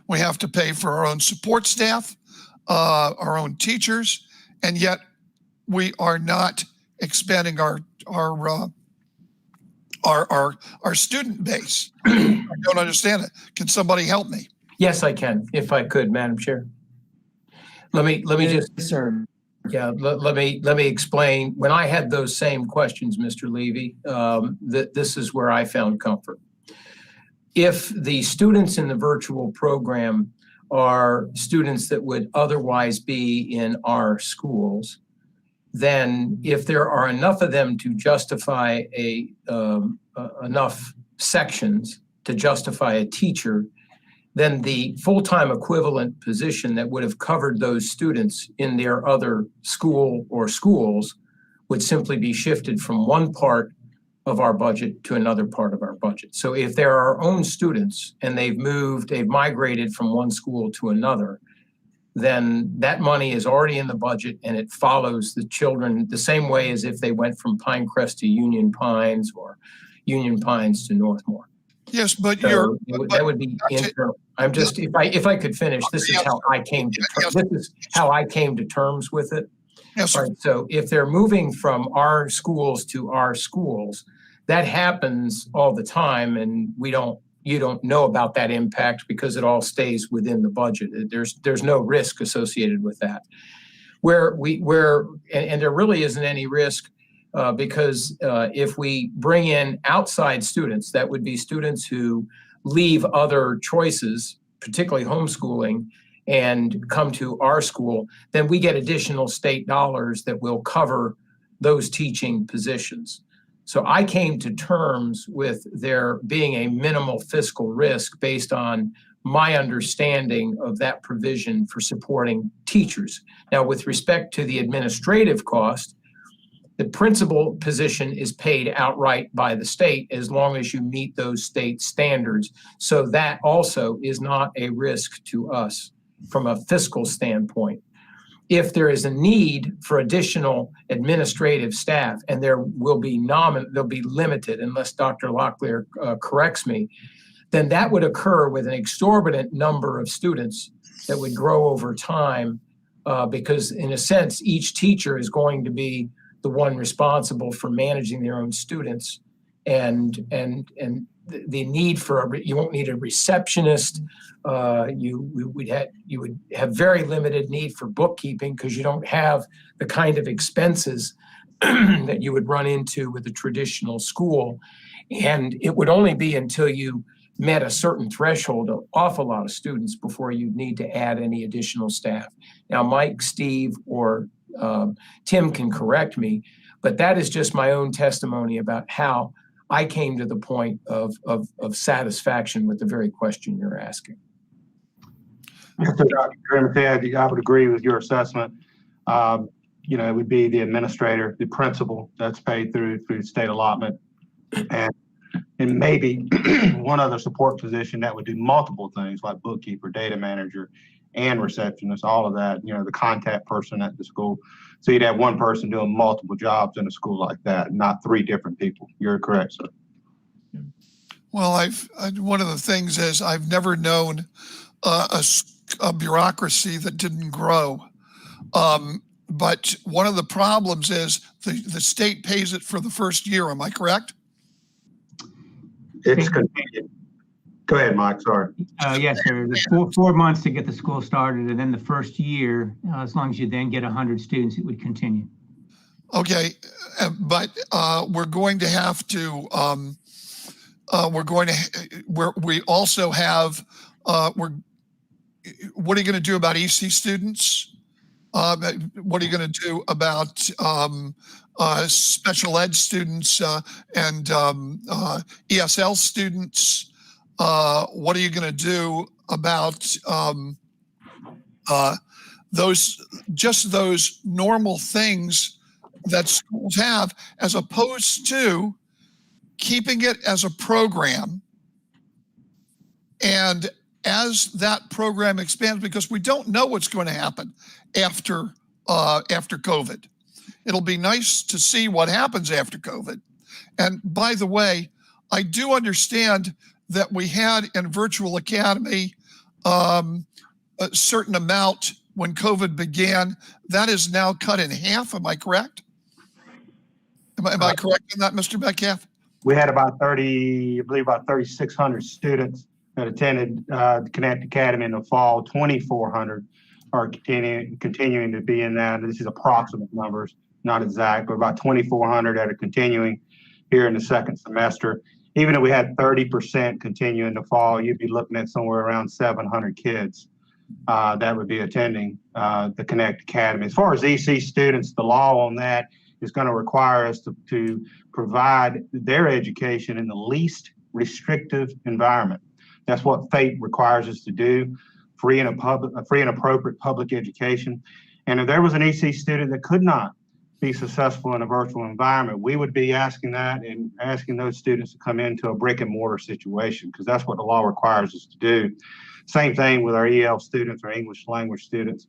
Speaker 9: we have to pay for our own support staff, our own teachers, and yet we are not expanding our student base. I don't understand it. Can somebody help me?
Speaker 1: Yes, I can, if I could, Madam Chair. Let me just,
Speaker 2: sir.
Speaker 1: Yeah, let me explain. When I had those same questions, Mr. Levy, this is where I found comfort. If the students in the virtual program are students that would otherwise be in our schools, then if there are enough of them to justify enough sections to justify a teacher, then the full-time equivalent position that would have covered those students in their other school or schools would simply be shifted from one part of our budget to another part of our budget. So if they're our own students and they've migrated from one school to another, then that money is already in the budget and it follows the children the same way as if they went from Pinecrest to Union Pines or Union Pines to Northmore.
Speaker 9: Yes, but
Speaker 1: So that would be internal. I'm just, if I could finish, this is how I came to terms with it.
Speaker 9: Yes,
Speaker 1: right, so if they're moving from our schools to our schools, that happens all the time, and you don't know about that impact because it all stays within the budget. There's no risk associated with that. And there really isn't any risk because if we bring in outside students, that would be students who leave other choices, particularly homeschooling, and come to our school, then we get additional state dollars that will cover those teaching positions. So I came to terms with there being a minimal fiscal risk based on my understanding of that provision for supporting teachers. Now, with respect to the administrative cost, the principal position is paid outright by the state as long as you meet those state standards. So that also is not a risk to us from a fiscal standpoint. If there is a need for additional administrative staff, and they'll be limited unless Dr. Locklear corrects me, then that would occur with an exorbitant number of students that would grow over time because in a sense, each teacher is going to be the one responsible for managing their own students, and the need for you won't need a receptionist. You would have very limited need for bookkeeping because you don't have the kind of expenses that you would run into with a traditional school, and it would only be until you met a certain threshold of awful lot of students before you'd need to add any additional staff. Now, Mike, Steve, or Tim can correct me, but that is just my own testimony about how I came to the point of satisfaction with the very question you're asking.
Speaker 7: So, Dr. Grimmett, I would agree with your assessment. It would be the administrator, the principal that's paid through state allotment, and maybe one other support position that would do multiple things like bookkeeper, data manager, and receptionist, all of that, the contact person at the school. So you'd have one person doing multiple jobs in a school like that, not three different people. You're correct, sir.
Speaker 9: Well, one of the things is I've never known a bureaucracy that didn't grow. But one of the problems is the state pays it for the first year. Am I correct?
Speaker 7: It's convenient. Go ahead, Mike. Sorry.
Speaker 8: Yes, sir. There's 4 months to get the school started, and then the first year, as long as you then get 100 students, it would continue.
Speaker 9: Okay, but we're going to have to. We also have. What are you going to do about EC students? What are you going to do about special ed students and ESL students? What are you going to do about those normal things that schools have, as opposed to keeping it as a program? And as that program expands, because we don't know what's going to happen after COVID. It'll be nice to see what happens after COVID. And by the way, I do understand that we had in Virtual Academy a certain amount when COVID began. That is now cut in half. Am I correct? Am I correct in that, Mr. Metcalf?
Speaker 7: We had about 3,600 students that attended Connect Academy in the fall. 2,400 are continuing to be in that. This is approximate numbers, not exact, but about 2,400 that are continuing here in the second semester. Even if we had 30% continue in the fall, you'd be looking at somewhere around 700 kids that would be attending the Connect Academy. As far as EC students, the law on that is going to require us to provide their education in the least restrictive environment. That's what fate requires us to do, free and appropriate public education. And if there was an EC student that could not be successful in a virtual environment, we would be asking that and asking those students to come into a brick and mortar situation, because that's what the law requires us to do. Same thing with our EL students or English language students.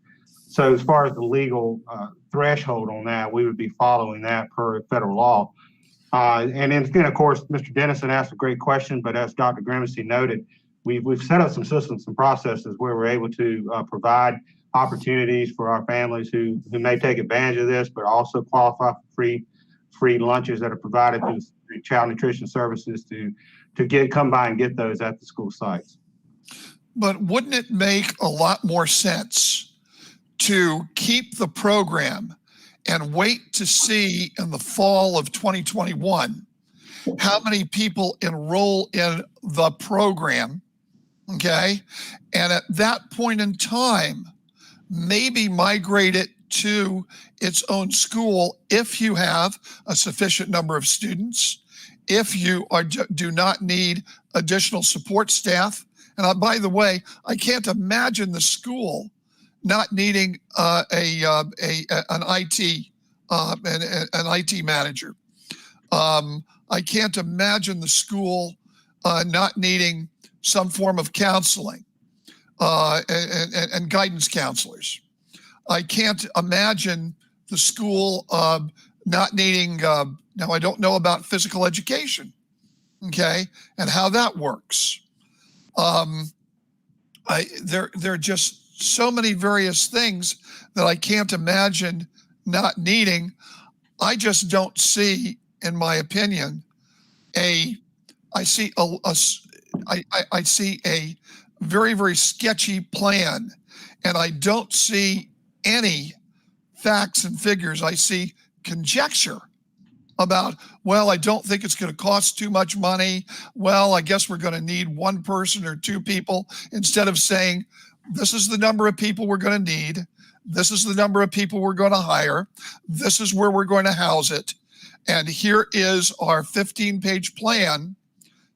Speaker 7: So as far as the legal threshold on that, we would be following that per federal law. And then, of course, Mr. Dennison asked a great question, but as Dr. Grimacy noted, we've set up some systems and processes where we're able to provide opportunities for our families who may take advantage of this, but also qualify for free lunches that are provided through Child Nutrition Services to come by and get those at the school sites.
Speaker 9: But wouldn't it make a lot more sense to keep the program and wait to see in the fall of 2021 how many people enroll in the program, okay? And at that point in time, maybe migrate it to its own school if you have a sufficient number of students, if you do not need additional support staff. And by the way, I can't imagine the school not needing an IT manager. I can't imagine the school not needing some form of counseling and guidance counselors. I can't imagine the school not needing, now I don't know about physical education, okay, and how that works. There are just so many various things that I can't imagine not needing. I just don't see, in my opinion, I see a very, very sketchy plan, and I don't see any facts and figures. I see conjecture about, well, I don't think it's going to cost too much money. Well, I guess we're going to need one person or two people, instead of saying, this is the number of people we're going to need. This is the number of people we're going to hire. This is where we're going to house it. And here is our 15-page plan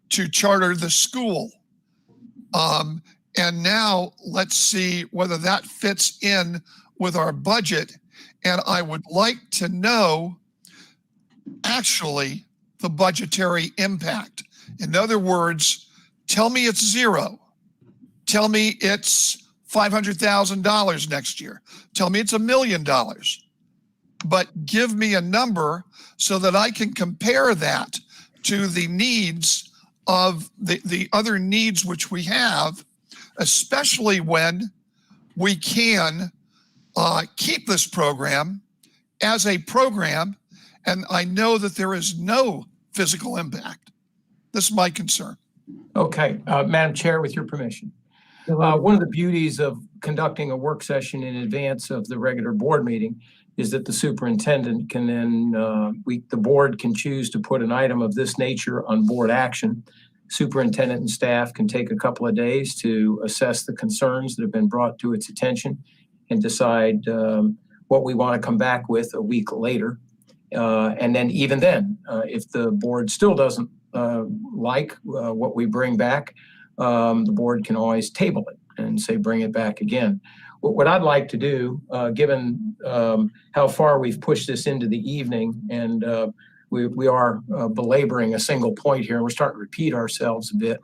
Speaker 9: to charter the school. And now let's see whether that fits in with our budget. And I would like to know actually the budgetary impact. In other words, tell me it's zero. Tell me it's $500,000 next year. Tell me it's $1 million. But give me a number so that I can compare that to the needs of the other needs which we have, especially when we can keep this program as a program, and I know that there is no physical impact. This is my concern.
Speaker 1: Okay, Madam Chair, with your permission. One of the beauties of conducting a work session in advance of the regular board meeting is that the superintendent can then, the board can choose to put an item of this nature on board action. Superintendent and staff can take a couple of days to assess the concerns that have been brought to its attention and decide what we want to come back with a week later. And then even then, if the board still doesn't like what we bring back, the board can always table it and say, bring it back again. What I'd like to do, given how far we've pushed this into the evening, and we are belaboring a single point here, and we're starting to repeat ourselves a bit,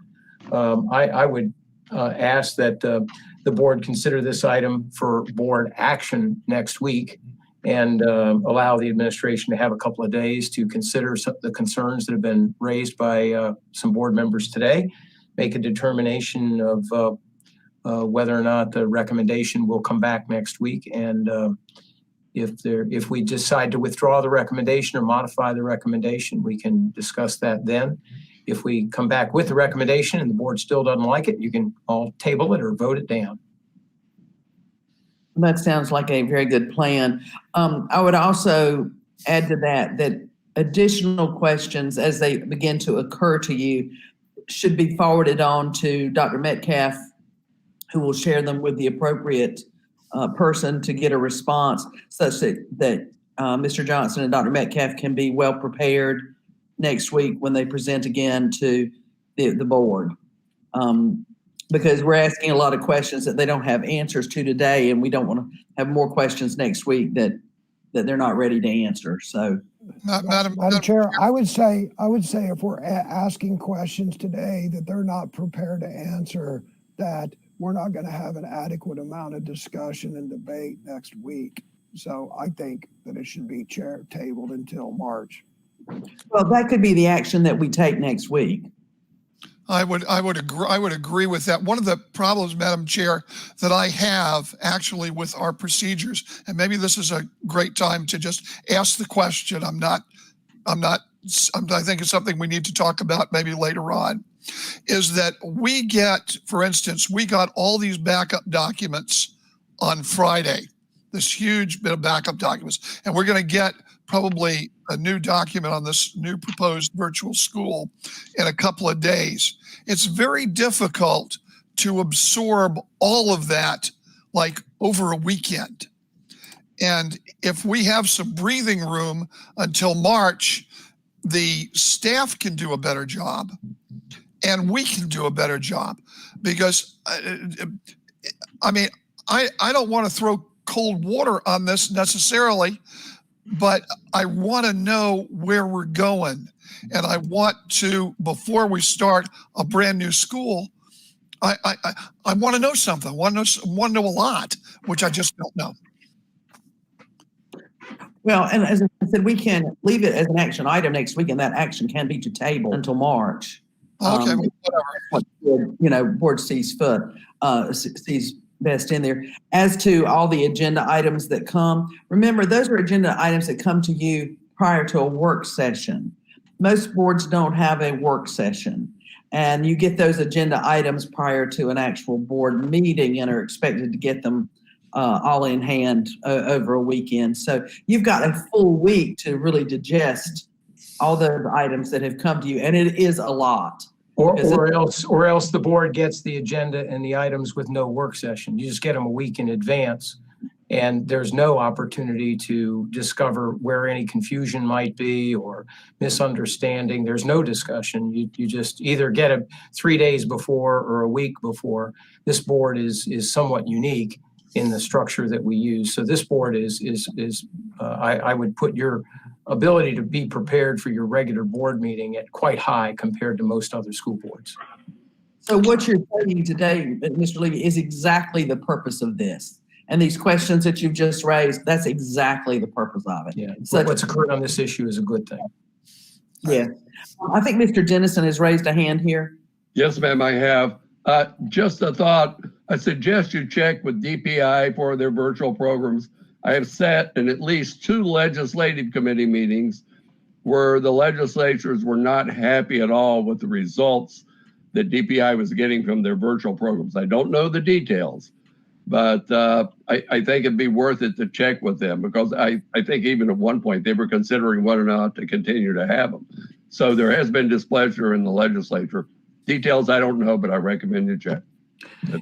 Speaker 1: I would ask that the board consider this item for board action next week, and allow the administration to have a couple of days to consider the concerns that have been raised by some board members today, make a determination of whether or not the recommendation will come back next week. And if we decide to withdraw the recommendation or modify the recommendation, we can discuss that then. If we come back with the recommendation and the board still doesn't like it, you can all table it or vote it down.
Speaker 2: That sounds like a very good plan. I would also add to that additional questions, as they begin to occur to you, should be forwarded on to Dr. Metcalf, who will share them with the appropriate person to get a response, such that Mr. Johnson and Dr. Metcalf can be well prepared next week when they present again to the board. Because we're asking a lot of questions that they don't have answers to today, and we don't want to have more questions next week that they're not ready to answer. So,
Speaker 9: Madam
Speaker 11: Chair, I would say if we're asking questions today that they're not prepared to answer, that we're not going to have an adequate amount of discussion and debate next week. So I think that it should be tabled until March.
Speaker 2: well, that could be the action that we take next week.
Speaker 9: I would agree with that. One of the problems, Madam Chair, that I have actually with our procedures, and maybe this is a great time to just ask the question. I think it's something we need to talk about maybe later on, is that we get, for instance, we got all these backup documents on Friday, this huge bit of backup documents, and we're going to get probably a new document on this new proposed virtual school in a couple of days. It's very difficult to absorb all of that like over a weekend. And if we have some breathing room until March, the staff can do a better job and we can do a better job, because I mean, I don't want to throw cold water on this necessarily, but I want to know where we're going. And I want to, before we start a brand new school, I want to know something. I want to know a lot, which I just don't know.
Speaker 2: Well, and as I said, we can leave it as an action item next week, and that action can be to table until March.
Speaker 9: Okay,
Speaker 2: whatever. Board sees best in there. As to all the agenda items that come, remember, those are agenda items that come to you prior to a work session. Most boards don't have a work session, and you get those agenda items prior to an actual board meeting and are expected to get them all in hand over a weekend. So you've got a full week to really digest all the items that have come to you, and it is a lot.
Speaker 1: Or else the board gets the agenda and the items with no work session. You just get them a week in advance, and there's no opportunity to discover where any confusion might be or misunderstanding. There's no discussion. You just either get it 3 days before or a week before. This board is somewhat unique in the structure that we use. So this board I would put your ability to be prepared for your regular board meeting at quite high compared to most other school boards.
Speaker 2: So what you're saying today, Mr. Levy, is exactly the purpose of this. And these questions that you've just raised, that's exactly the purpose of it.
Speaker 1: Yeah, what's occurred on this issue is a good thing.
Speaker 2: Yeah. I think Mr. Jennison has raised a hand here.
Speaker 4: Yes, ma'am, I have. Just a thought. I suggest you check with DPI for their virtual programs. I have sat in at least 2 legislative committee meetings where the legislatures were not happy at all with the results that DPI was getting from their virtual programs. I don't know the details, but I think it'd be worth it to check with them, because I think even at one point they were considering whether or not to continue to have them. So there has been displeasure in the legislature. Details I don't know, but I recommend you check.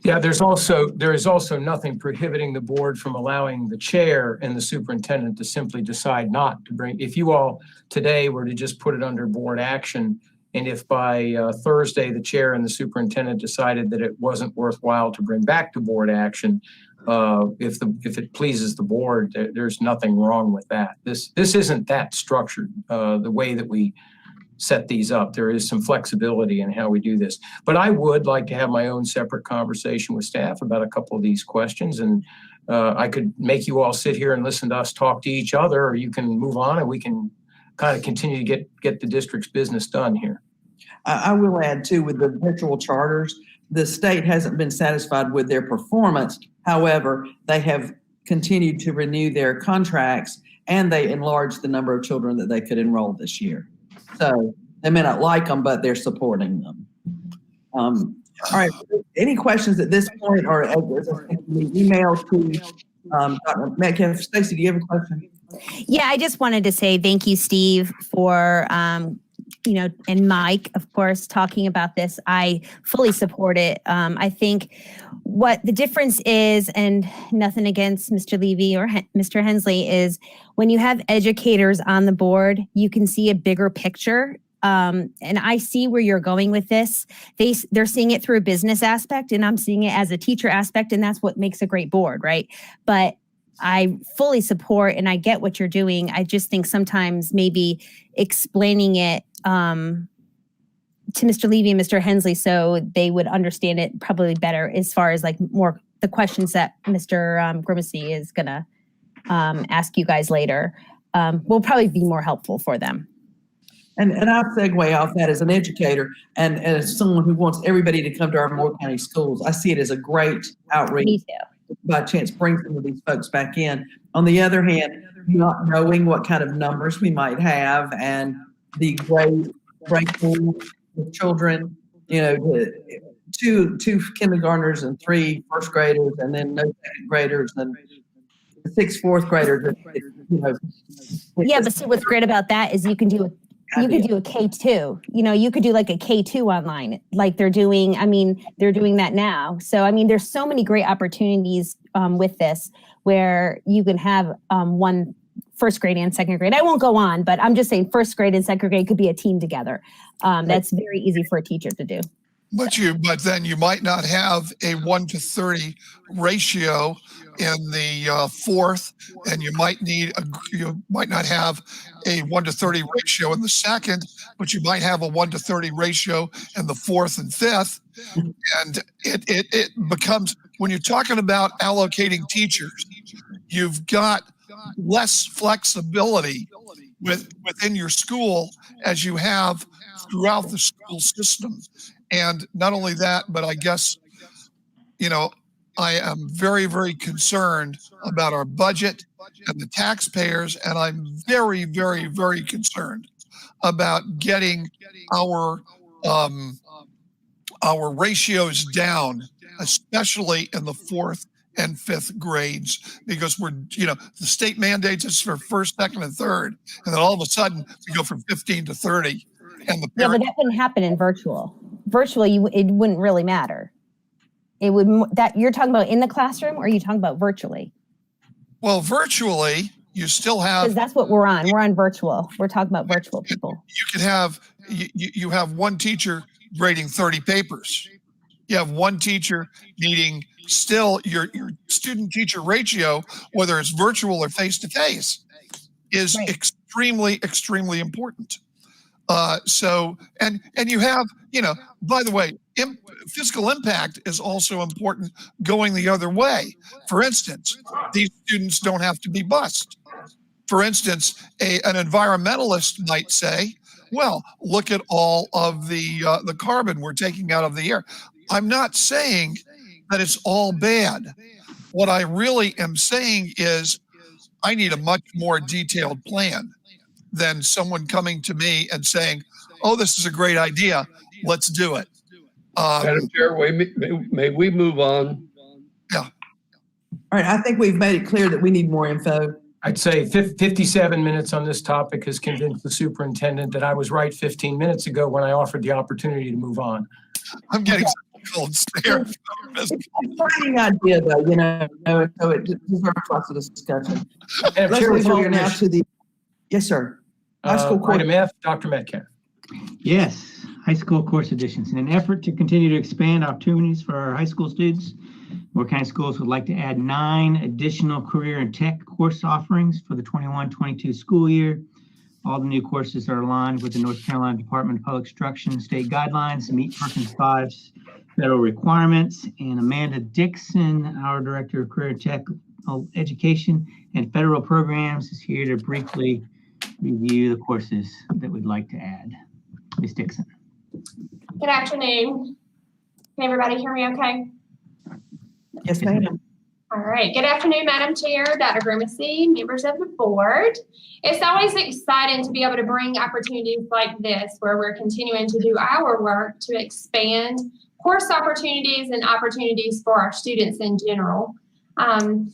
Speaker 1: Yeah, there is also nothing prohibiting the board from allowing the chair and the superintendent to simply decide not to bring. If you all today were to just put it under board action, and if by Thursday the chair and the superintendent decided that it wasn't worthwhile to bring back to board action, if it pleases the board, there's nothing wrong with that. This isn't that structured the way that we set these up. There is some flexibility in how we do this. But I would like to have my own separate conversation with staff about a couple of these questions. And I could make you all sit here and listen to us talk to each other, or you can move on and we can kind of continue to get the district's business done here.
Speaker 2: I will add too, with the virtual charters, the state hasn't been satisfied with their performance. However, they have continued to renew their contracts, and they enlarged the number of children that they could enroll this year. So they may not like them, but they're supporting them. All right. Any questions at this point, or email to Dr. Metcalf? Stacey, do you have a question?
Speaker 10: Yeah, I just wanted to say thank you, Steve, for and Mike, of course, talking about this. I fully support it. I think what the difference is, and nothing against Mr. Levy or Mr. Hensley, is when you have educators on the board, you can see a bigger picture and I see where you're going with this. They're seeing it through a business aspect, and I'm seeing it as a teacher aspect, and that's what makes a great board, right? But I fully support and I get what you're doing. I just think sometimes maybe explaining it to Mr. Levy and Mr. Hensley so they would understand it probably better as far as like more the questions that Mr. Grimacy is going to ask you guys later will probably be more helpful for them.
Speaker 2: And I'll segue off that as an educator and as someone who wants everybody to come to our Moore County schools. I see it as a great outreach.
Speaker 10: Me too.
Speaker 2: By chance, bring some of these folks back in. On the other hand, not knowing what kind of numbers we might have and the grade pool with children, you know, two kindergartners and 3 first graders, and then no second graders and 6 fourth graders. You know,
Speaker 10: yeah, but see what's great about that is you can do a K2. You know, you could do like a K2 online, like they're doing. I mean, they're doing that now. So, I mean, there's so many great opportunities with this where you can have one first grade and second grade. I won't go on, but I'm just saying first grade and second grade could be a team together. That's very easy for a teacher to do.
Speaker 9: But then you might not have a 1-to-30 ratio in the fourth, and you might not have a 1-to-30 ratio in the second, but you might have a 1-to-30 ratio in the fourth and fifth, and it becomes, when you're talking about allocating teachers, you've got less flexibility within your school as you have throughout the school system. And not only that, but I guess, you know, I am very, very concerned about our budget and the taxpayers, and I'm very, very, very concerned about getting our ratios down, especially in the fourth and fifth grades, because we're, you know, the state mandates us for first, second, and third, and then all of a sudden we go from 15 to 30. And the
Speaker 10: yeah, but that wouldn't happen in virtual. Virtually, it wouldn't really matter. It would, that you're talking about in the classroom, or are you talking about virtually?
Speaker 9: Well, virtually, you still have,
Speaker 10: because that's what we're on. We're on virtual. We're talking about virtual people.
Speaker 9: You could have you have one teacher grading 30 papers. You have one teacher needing still your student teacher ratio, whether it's virtual or face to face, is extremely, extremely important. So, and you have, you know, by the way, fiscal impact is also important going the other way. For instance, these students don't have to be bused. For instance, an environmentalist might say, well, look at all of the carbon we're taking out of the air. I'm not saying that it's all bad. What I really am saying is I need a much more detailed plan than someone coming to me and saying, oh, this is a great idea, let's do it.
Speaker 4: Madam Chair, may we move on?
Speaker 9: Yeah.
Speaker 2: All right, I think we've made it clear that we need more info.
Speaker 1: I'd say 57 minutes on this topic has convinced the superintendent that I was right 15 minutes ago when I offered the opportunity to move on.
Speaker 9: I'm getting some cold stare.
Speaker 2: It's an exciting idea, though, you know, so it deserves lots of discussion. Let's move on now to the, yes, sir. High school course.
Speaker 1: Item F, Dr. Metcalf.
Speaker 8: Yes, high school course additions. In an effort to continue to expand opportunities for our high school students, Moore County Schools would like to add 9 additional career and tech course offerings for the 21-22 school year. All the new courses are aligned with the North Carolina Department of Public Instruction state guidelines, meet Perkins 5's federal requirements. And Amanda Dixon, our Director of Career and Tech Education and Federal Programs, is here to briefly review the courses that we'd like to add. Ms. Dixon.
Speaker 19: Good afternoon. Can everybody hear me okay?
Speaker 2: Yes, ma'am.
Speaker 19: All right. Good afternoon, Madam Chair, Dr. Grimacy, members of the board. It's always exciting to be able to bring opportunities like this where we're continuing to do our work to expand course opportunities and opportunities for our students in general. And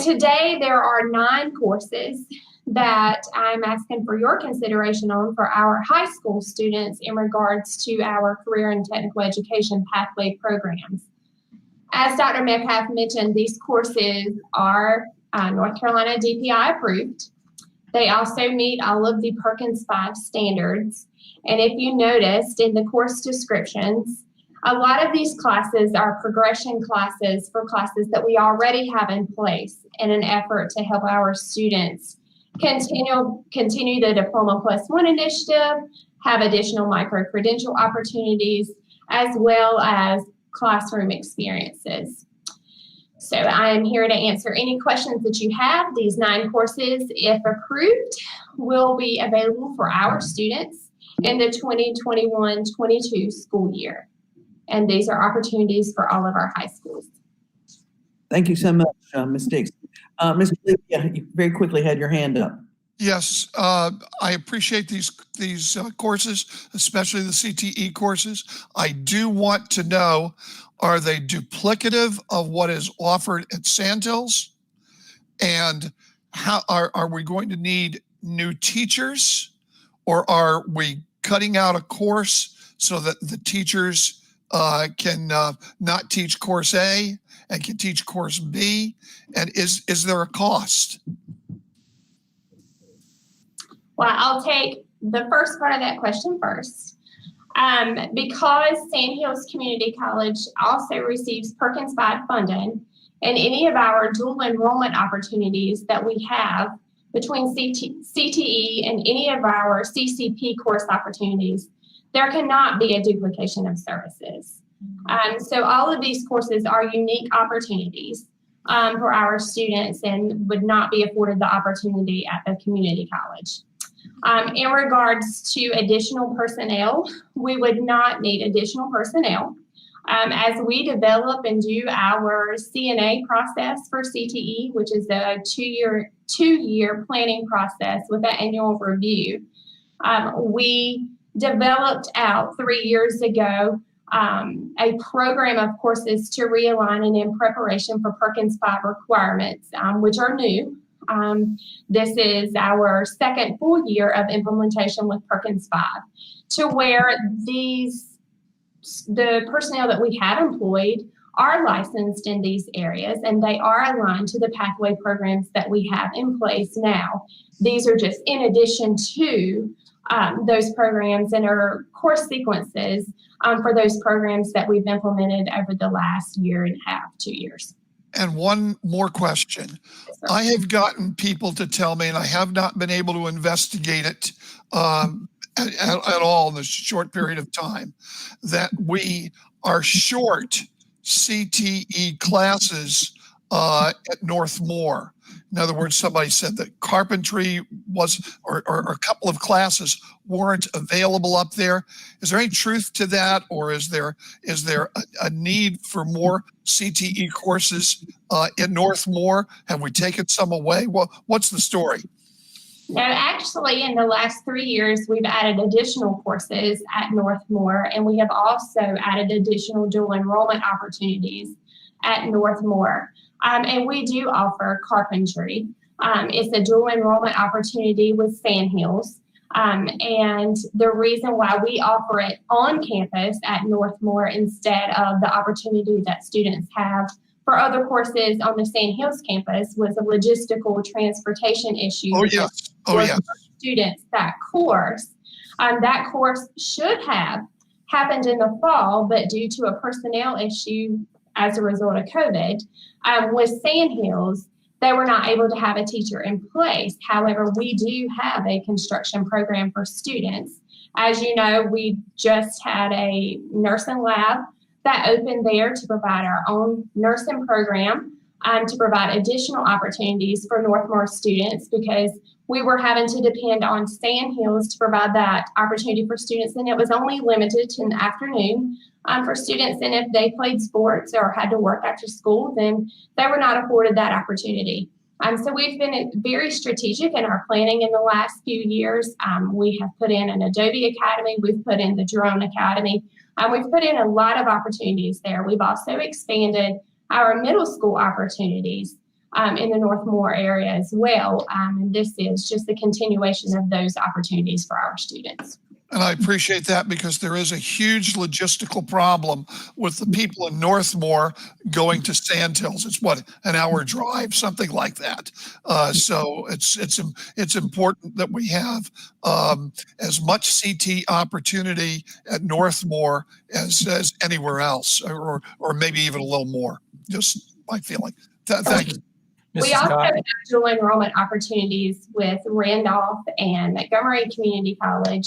Speaker 19: today there are 9 courses that I'm asking for your consideration on for our high school students in regards to our career and technical education pathway programs. As Dr. Metcalf mentioned, these courses are North Carolina DPI approved. They also meet all of the Perkins 5 standards. And if you noticed in the course descriptions, a lot of these classes are progression classes for classes that we already have in place in an effort to help our students continue the Diploma Plus One initiative, have additional micro-credential opportunities, as well as classroom experiences. So I am here to answer any questions that you have. These 9 courses, if approved, will be available for our students in the 2021-22 school year. And these are opportunities for all of our high schools.
Speaker 2: Thank you so much, Ms. Dixon. Mr. Lee, you very quickly had your hand up.
Speaker 9: Yes, I appreciate these courses, especially the CTE courses. I do want to know, are they duplicative of what is offered at Sandhills? And how are we going to need new teachers, or are we cutting out a course so that the teachers can not teach course A and can teach course B? And is there a cost?
Speaker 19: Well, I'll take the first part of that question first. Because Sandhills Community College also receives Perkins 5 funding, and any of our dual enrollment opportunities that we have between CTE and any of our CCP course opportunities, there cannot be a duplication of services. So all of these courses are unique opportunities for our students and would not be afforded the opportunity at the community college. In regards to additional personnel, we would not need additional personnel. As we develop and do our CNA process for CTE, which is a two-year planning process with an annual review, we developed out 3 years ago a program of courses to realign and in preparation for Perkins 5 requirements, which are new. This is our second full year of implementation with Perkins 5, to where the personnel that we have employed are licensed in these areas, and they are aligned to the pathway programs that we have in place now. These are just in addition to those programs and our course sequences for those programs that we've implemented over the last year and a half, 2 years.
Speaker 9: And one more question. I have gotten people to tell me, and I have not been able to investigate it at all in this short period of time, that we are short CTE classes at Northmore. In other words, somebody said that carpentry was, or a couple of classes weren't available up there. Is there any truth to that, or is there a need for more CTE courses in Northmore? Have we taken some away? What's the story?
Speaker 19: No, actually, in the last 3 years, we've added additional courses at Northmore, and we have also added additional dual enrollment opportunities at Northmore. And we do offer carpentry. It's a dual enrollment opportunity with Sandhills. And the reason why we offer it on campus at Northmore instead of the opportunity that students have for other courses on the Sandhills campus was a logistical transportation issue.
Speaker 9: Oh, yes. Oh, yes.
Speaker 19: Students, that course should have happened in the fall, but due to a personnel issue as a result of COVID, with Sandhills, they were not able to have a teacher in place. However, we do have a construction program for students. As you know, we just had a nursing lab that opened there to provide our own nursing program, to provide additional opportunities for Northmore students, because we were having to depend on Sandhills to provide that opportunity for students, and it was only limited to an afternoon for students. And if they played sports or had to work after school, then they were not afforded that opportunity. So we've been very strategic in our planning in the last few years. We have put in an Adobe Academy, we've put in the Drone Academy, we've put in a lot of opportunities there. We've also expanded our middle school opportunities in the Northmore area as well. And this is just the continuation of those opportunities for our students.
Speaker 9: And I appreciate that because there is a huge logistical problem with the people in Northmore going to Sandhills. It's what, an hour drive, something like that. So it's important that we have as much CT opportunity at Northmore as anywhere else, or maybe even a little more. Just my feeling. Thank you.
Speaker 19: We also have dual enrollment opportunities with Randolph and Montgomery Community College,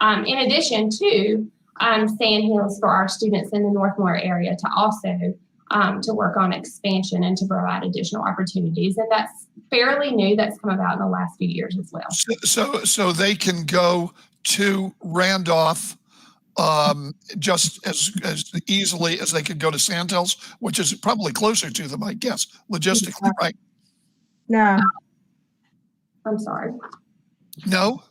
Speaker 19: in addition to Sandhills for our students in the Northmore area to also to work on expansion and to provide additional opportunities. And that's fairly new. That's come about in the last few years as well.
Speaker 9: So they can go to Randolph just as easily as they could go to Sandhills, which is probably closer to them, I guess, logistically, right?
Speaker 5: No.
Speaker 19: I'm sorry.
Speaker 9: No?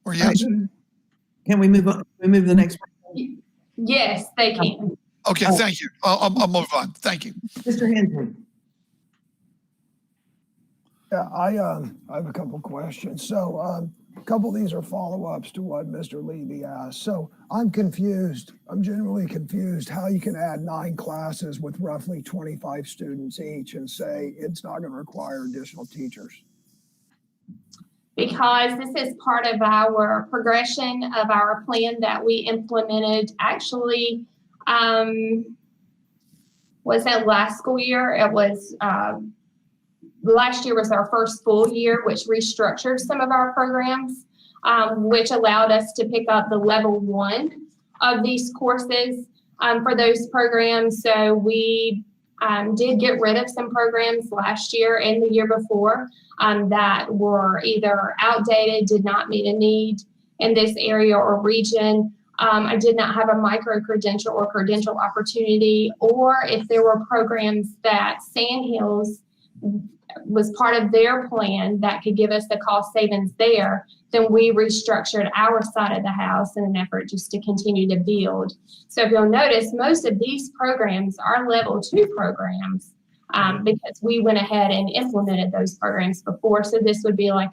Speaker 9: Or yes?
Speaker 2: Can we move on? We move to the next one?
Speaker 19: Yes, they can.
Speaker 9: Okay, thank you. I'll move on. Thank you.
Speaker 2: Mr. Hensley.
Speaker 11: Yeah, I have a couple questions. So a couple of these are follow-ups to what Mr. Levy asked. So I'm confused. I'm genuinely confused how you can add 9 classes with roughly 25 students each and say it's not going to require additional teachers.
Speaker 19: Because this is part of our progression of our plan that we implemented actually, was that last school year? It was, last year was our first full year, which restructured some of our programs, which allowed us to pick up the level 1 of these courses for those programs. So we did get rid of some programs last year and the year before that were either outdated, did not meet a need in this area or region. I did not have a micro-credential or credential opportunity, or if there were programs that Sandhills was part of their plan that could give us the cost savings there, then we restructured our side of the house in an effort just to continue to build. So if you'll notice, most of these programs are level 2 programs because we went ahead and implemented those programs before. So this would be like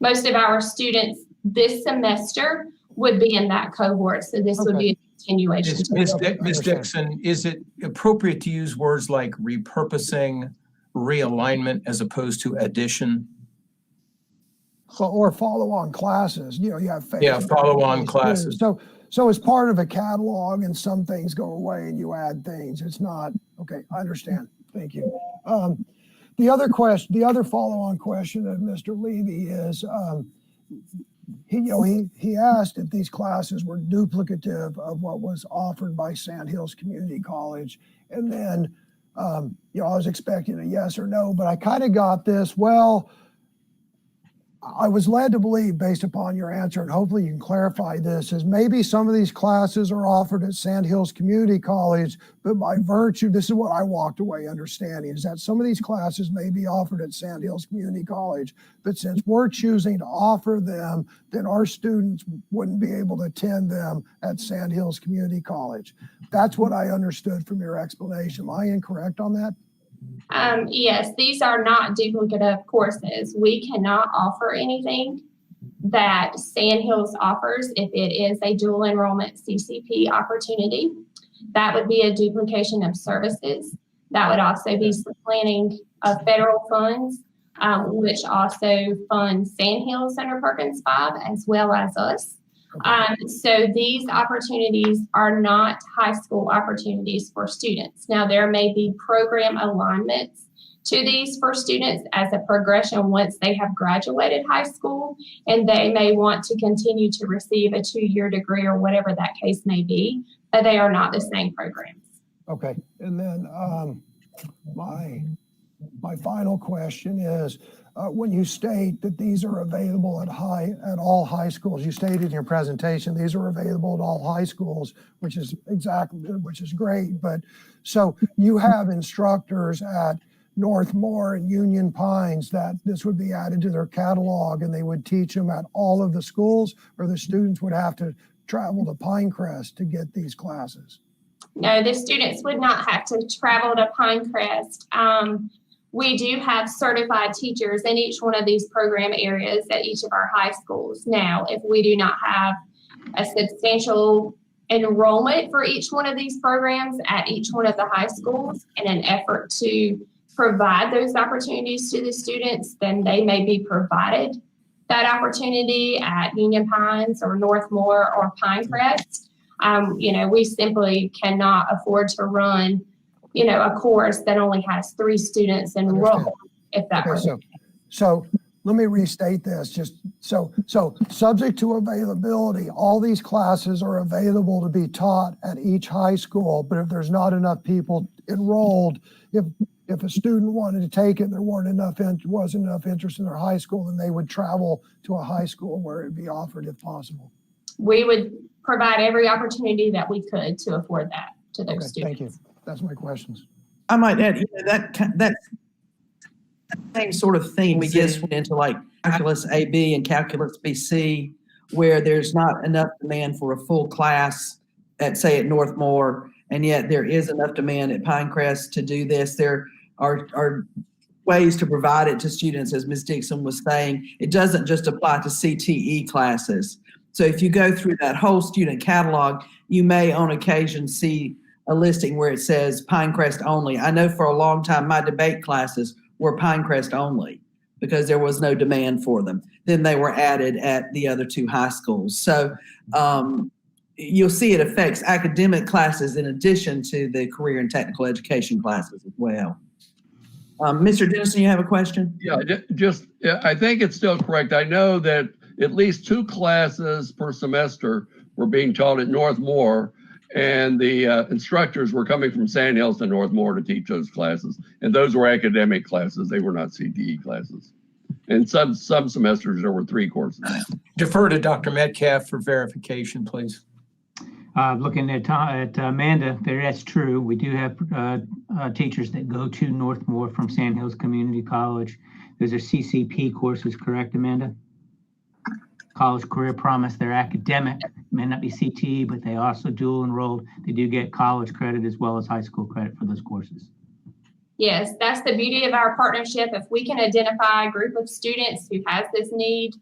Speaker 19: most of our students this semester would be in that cohort. So this would be a continuation.
Speaker 1: Ms. Dixon, is it appropriate to use words like repurposing, realignment, as opposed to addition?
Speaker 11: Or follow-on classes, you have
Speaker 1: follow-on classes.
Speaker 11: So it's part of a catalog and some things go away and you add things. It's not, okay, I understand. Thank you. The other follow-on question of Mr. Levy is, he asked if these classes were duplicative of what was offered by Sandhills Community College. And then, I was expecting a yes or no, but I kind of got this, well, I was led to believe, based upon your answer, and hopefully you can clarify this, is maybe some of these classes are offered at Sandhills Community College, but by virtue, this is what I walked away understanding, is that some of these classes may be offered at Sandhills Community College, but since we're choosing to offer them, then our students wouldn't be able to attend them at Sandhills Community College. That's what I understood from your explanation. Am I incorrect on that?
Speaker 19: Yes, these are not duplicative courses. We cannot offer anything that Sandhills offers if it is a dual enrollment CCP opportunity. That would be a duplication of services. That would also be supplanting of federal funds, which also funds Sandhills under Perkins 5 as well as us. So these opportunities are not high school opportunities for students. Now, there may be program alignments to these for students as a progression once they have graduated high school, and they may want to continue to receive a 2-year degree or whatever that case may be, but they are not the same programs.
Speaker 11: Okay, and then my final question is, when you state that these are available at all high schools, you stated in your presentation these are available at all high schools, which is great. But so you have instructors at Northmore and Union Pines that this would be added to their catalog and they would teach them at all of the schools, or the students would have to travel to Pinecrest to get these classes?
Speaker 19: No, the students would not have to travel to Pinecrest. we do have certified teachers in each one of these program areas at each of our high schools. Now, if we do not have a substantial enrollment for each one of these programs at each one of the high schools in an effort to provide those opportunities to the students, then they may be provided that opportunity at Union Pines or Northmore or Pinecrest. We simply cannot afford to run, a course that only has 3 students enrolled, if that were.
Speaker 11: So let me restate this. So subject to availability, all these classes are available to be taught at each high school. But if there's not enough people enrolled, if a student wanted to take it, and there wasn't enough interest in their high school, then they would travel to a high school where it'd be offered if possible.
Speaker 19: We would provide every opportunity that we could to afford that to those students.
Speaker 11: Thank you. That's my questions.
Speaker 2: I might add, that same sort of thing we just went into, like calculus AB and calculus BC, where there's not enough demand for a full class at Northmore, and yet there is enough demand at Pinecrest to do this. There are ways to provide it to students, as Ms. Dixon was saying. It doesn't just apply to CTE classes. So if you go through that whole student catalog, you may on occasion see a listing where it says Pinecrest only. I know for a long time my debate classes were Pinecrest only because there was no demand for them. Then they were added at the other 2 high schools. So you'll see it affects academic classes in addition to the career and technical education classes as well. Mr. Dennison, you have a question?
Speaker 4: Yeah, I think it's still correct. I know that at least 2 classes per semester were being taught at Northmore, and the instructors were coming from Sand Hills to Northmore to teach those classes. And those were academic classes. They were not CTE classes. And some semesters there were 3 courses.
Speaker 1: Defer to Dr. Metcalf for verification, please.
Speaker 8: Looking at Amanda, that's true. We do have teachers that go to Northmore from Sand Hills Community College. Those are CCP courses, correct, Amanda? College Career Promise. They're academic, may not be CTE, but they also dual enrolled. They do get college credit as well as high school credit for those courses.
Speaker 19: Yes, that's the beauty of our partnership. If we can identify a group of students who has this need,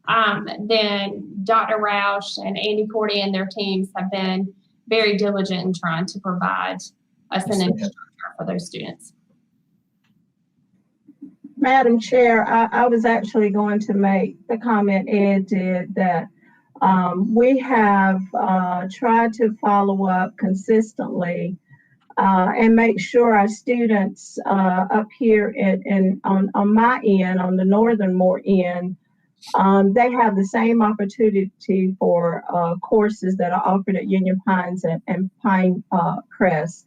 Speaker 19: then Dr. Roush and Andy Cordy and their teams have been very diligent in trying to provide us an infrastructure for those students.
Speaker 5: Madam Chair, I was actually going to make the comment Ed did that we have tried to follow up consistently and make sure our students up here on my end, on the Northernmore end, they have the same opportunity for courses that are offered at Union Pines and Pinecrest.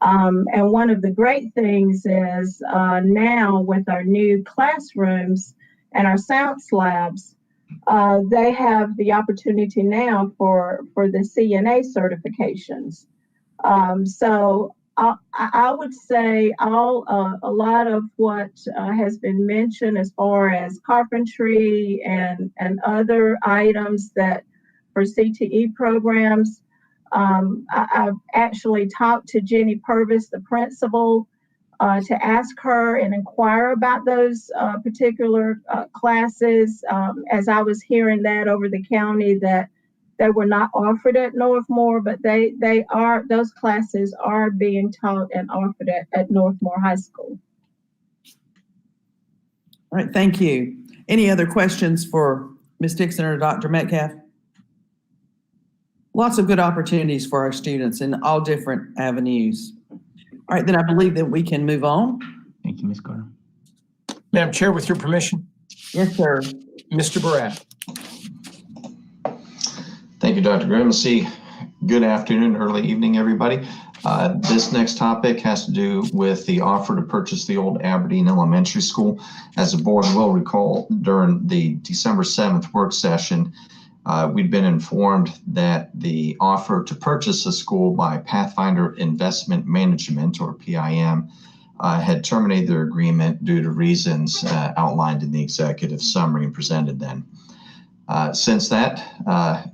Speaker 5: And one of the great things is now with our new classrooms and our science labs, they have the opportunity now for the CNA certifications. So I would say a lot of what has been mentioned as far as carpentry and other items that for CTE programs, I've actually talked to Jenny Purvis, the principal, to ask her and inquire about those particular classes, as I was hearing that over the county that they were not offered at Northmore, but those classes are being taught and offered at Northmore High School.
Speaker 2: All right, thank you. Any other questions for Ms. Dixon or Dr. Metcalf? Lots of good opportunities for our students in all different avenues. All right, then I believe that we can move on.
Speaker 8: Thank you, Ms. Carter.
Speaker 1: Madam Chair, with your permission.
Speaker 2: Yes, sir.
Speaker 1: Mr. Barat.
Speaker 21: Thank you, Dr. Grimacy. Good afternoon, early evening, everybody. This next topic has to do with the offer to purchase the old Aberdeen Elementary School. As the board will recall, during the December 7th work session, we'd been informed that the offer to purchase the school by Pathfinder Investment Management, or PIM, had terminated their agreement due to reasons outlined in the executive summary and presented then. Since that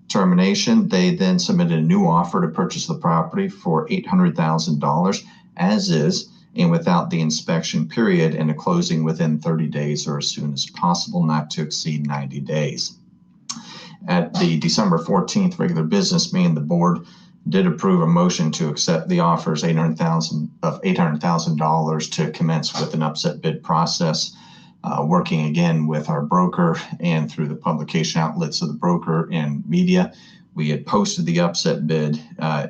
Speaker 21: termination, they then submitted a new offer to purchase the property for $800,000 as is, and without the inspection period, and a closing within 30 days or as soon as possible, not to exceed 90 days. At the December 14th regular business meeting, the board did approve a motion to accept the offers $800,000 to commence with an upset bid process, working again with our broker and through the publication outlets of the broker and media. We had posted the upset bid,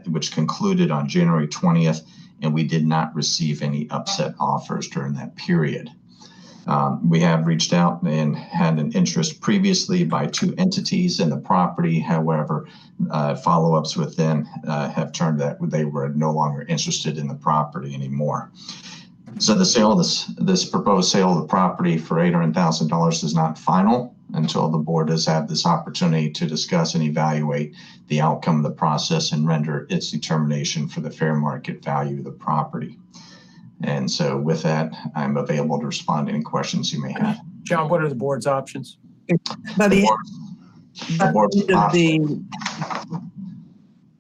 Speaker 21: which concluded on January 20th, and we did not receive any upset offers during that period. We have reached out and had an interest previously by 2 entities in the property. However, follow-ups with them have turned that they were no longer interested in the property anymore. So the sale of this proposed sale of the property for $800,000 is not final until the board has had this opportunity to discuss and evaluate the outcome of the process and render its determination for the fair market value of the property. And so with that, I'm available to respond to any questions you may have.
Speaker 1: John, what are the board's options?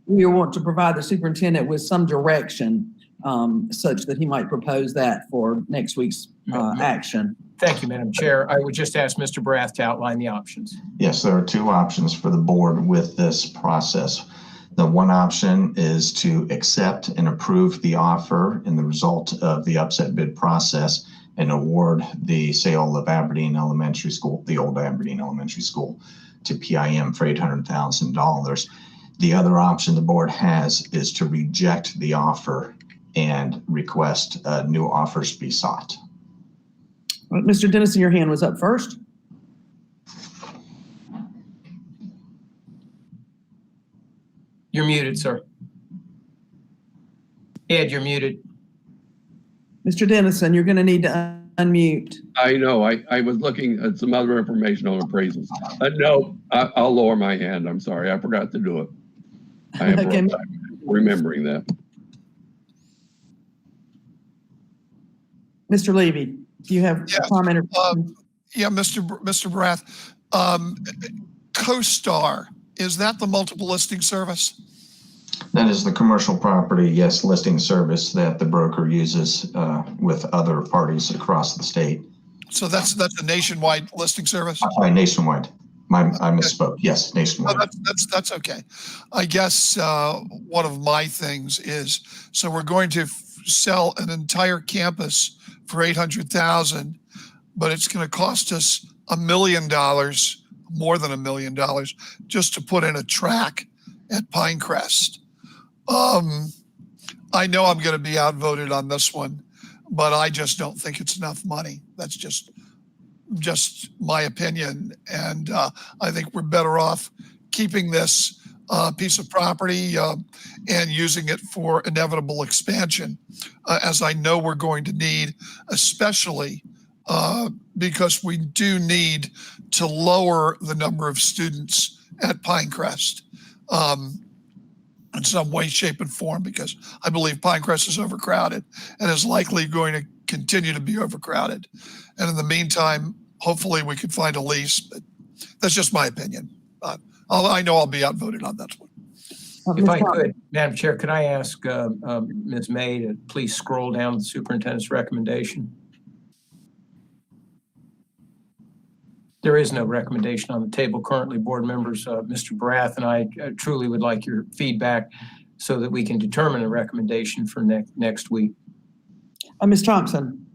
Speaker 2: We want to provide the superintendent with some direction such that he might propose that for next week's action.
Speaker 1: Thank you, Madam Chair. I would just ask Mr. Brath to outline the options.
Speaker 21: Yes, there are 2 options for the board with this process. The one option is to accept and approve the offer in the result of the upset bid process and award the sale of Aberdeen Elementary School, the old Aberdeen Elementary School, to PIM for $800,000. The other option the board has is to reject the offer and request new offers be sought.
Speaker 2: Mr. Dennison, your hand was up first.
Speaker 1: You're muted, sir. Ed, you're muted.
Speaker 2: Mr. Dennison, you're going to need to unmute.
Speaker 4: I know. I was looking at some other information on appraisals. No, I'll lower my hand. I'm sorry. I forgot to do it. I have
Speaker 2: Okay.
Speaker 4: remembering that.
Speaker 2: Mr. Levy, do you have a comment?
Speaker 9: Yeah, Mr. Brath, CoStar, is that the multiple listing service?
Speaker 21: That is the commercial property, yes, listing service that the broker uses with other parties across the state.
Speaker 9: So that's a nationwide listing service?
Speaker 21: Nationwide. I misspoke. Yes, nationwide.
Speaker 9: No, that's okay. I guess one of my things is, so we're going to sell an entire campus for $800,000, but it's going to cost us $1 million, more than $1 million, just to put in a track at Pinecrest. I know I'm going to be outvoted on this one, but I just don't think it's enough money. That's just my opinion. And I think we're better off keeping this piece of property and using it for inevitable expansion, as I know we're going to need, especially because we do need to lower the number of students at Pinecrest in some way, shape, and form, because I believe Pinecrest is overcrowded and is likely going to continue to be overcrowded. And in the meantime, hopefully we can find a lease, but that's just my opinion. I know I'll be outvoted on that one.
Speaker 1: If I could, Madam Chair, could I ask Ms. May to please scroll down the superintendent's recommendation? There is no recommendation on the table currently, board members. Mr. Brath and I truly would like your feedback so that we can determine a recommendation for next week.
Speaker 2: Ms. Thompson.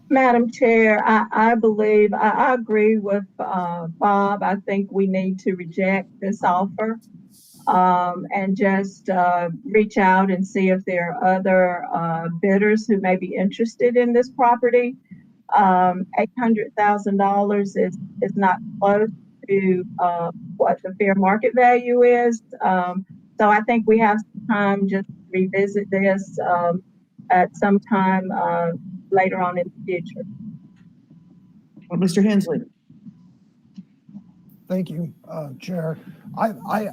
Speaker 5: Madam Chair, I believe, I agree with Bob. I think we need to reject this offer and just reach out and see if there are other bidders who may be interested in this property. $800,000 is not close to what the fair market value is. So I think we have some time just to revisit this at some time later on in the future.
Speaker 2: Well, Mr. Hensley.
Speaker 11: Thank you, Chair. I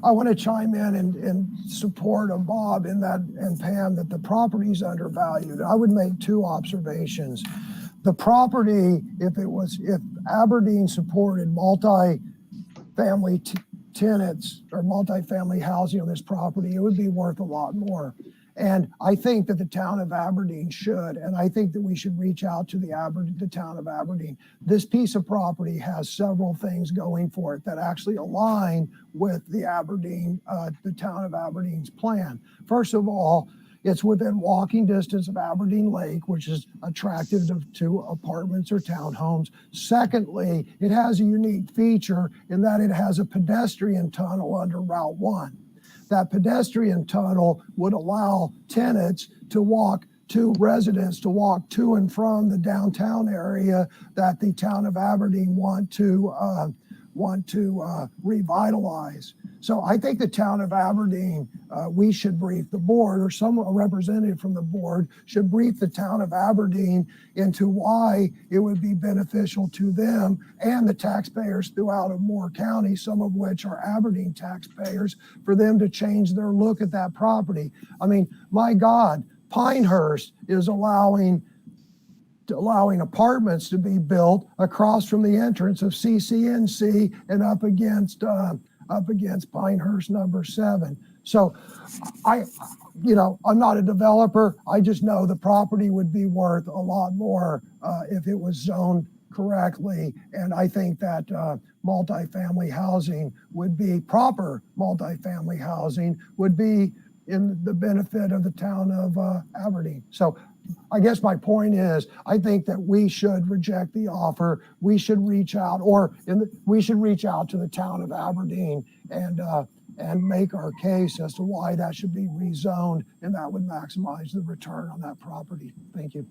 Speaker 11: want to chime in and support of Bob in that, and Pam, that the property is undervalued. I would make 2 observations. The property, if Aberdeen supported multi-family tenants or multi-family housing on this property, it would be worth a lot more. And I think that the town of Aberdeen should, and I think that we should reach out to the town of Aberdeen. This piece of property has several things going for it that actually align with the town of Aberdeen's plan. First of all, it's within walking distance of Aberdeen Lake, which is attractive to apartments or townhomes. Secondly, it has a unique feature in that it has a pedestrian tunnel under Route 1. That pedestrian tunnel would allow residents to walk to and from the downtown area that the town of Aberdeen want to revitalize. So I think the town of Aberdeen, we should brief the board, or a representative from the board should brief the town of Aberdeen into why it would be beneficial to them and the taxpayers throughout Moore County, some of which are Aberdeen taxpayers, for them to change their look at that property. I mean, my God, Pinehurst is allowing apartments to be built across from the entrance of CCNC and up against Pinehurst number 7. So I'm not a developer. I just know the property would be worth a lot more if it was zoned correctly. And I think that multifamily housing would be proper. Multifamily housing would be in the benefit of the town of Aberdeen. So I guess my point is, I think that we should reject the offer. We should reach out, we should reach out to the town of Aberdeen and make our case as to why that should be rezoned, and that would maximize the return on that property. Thank you.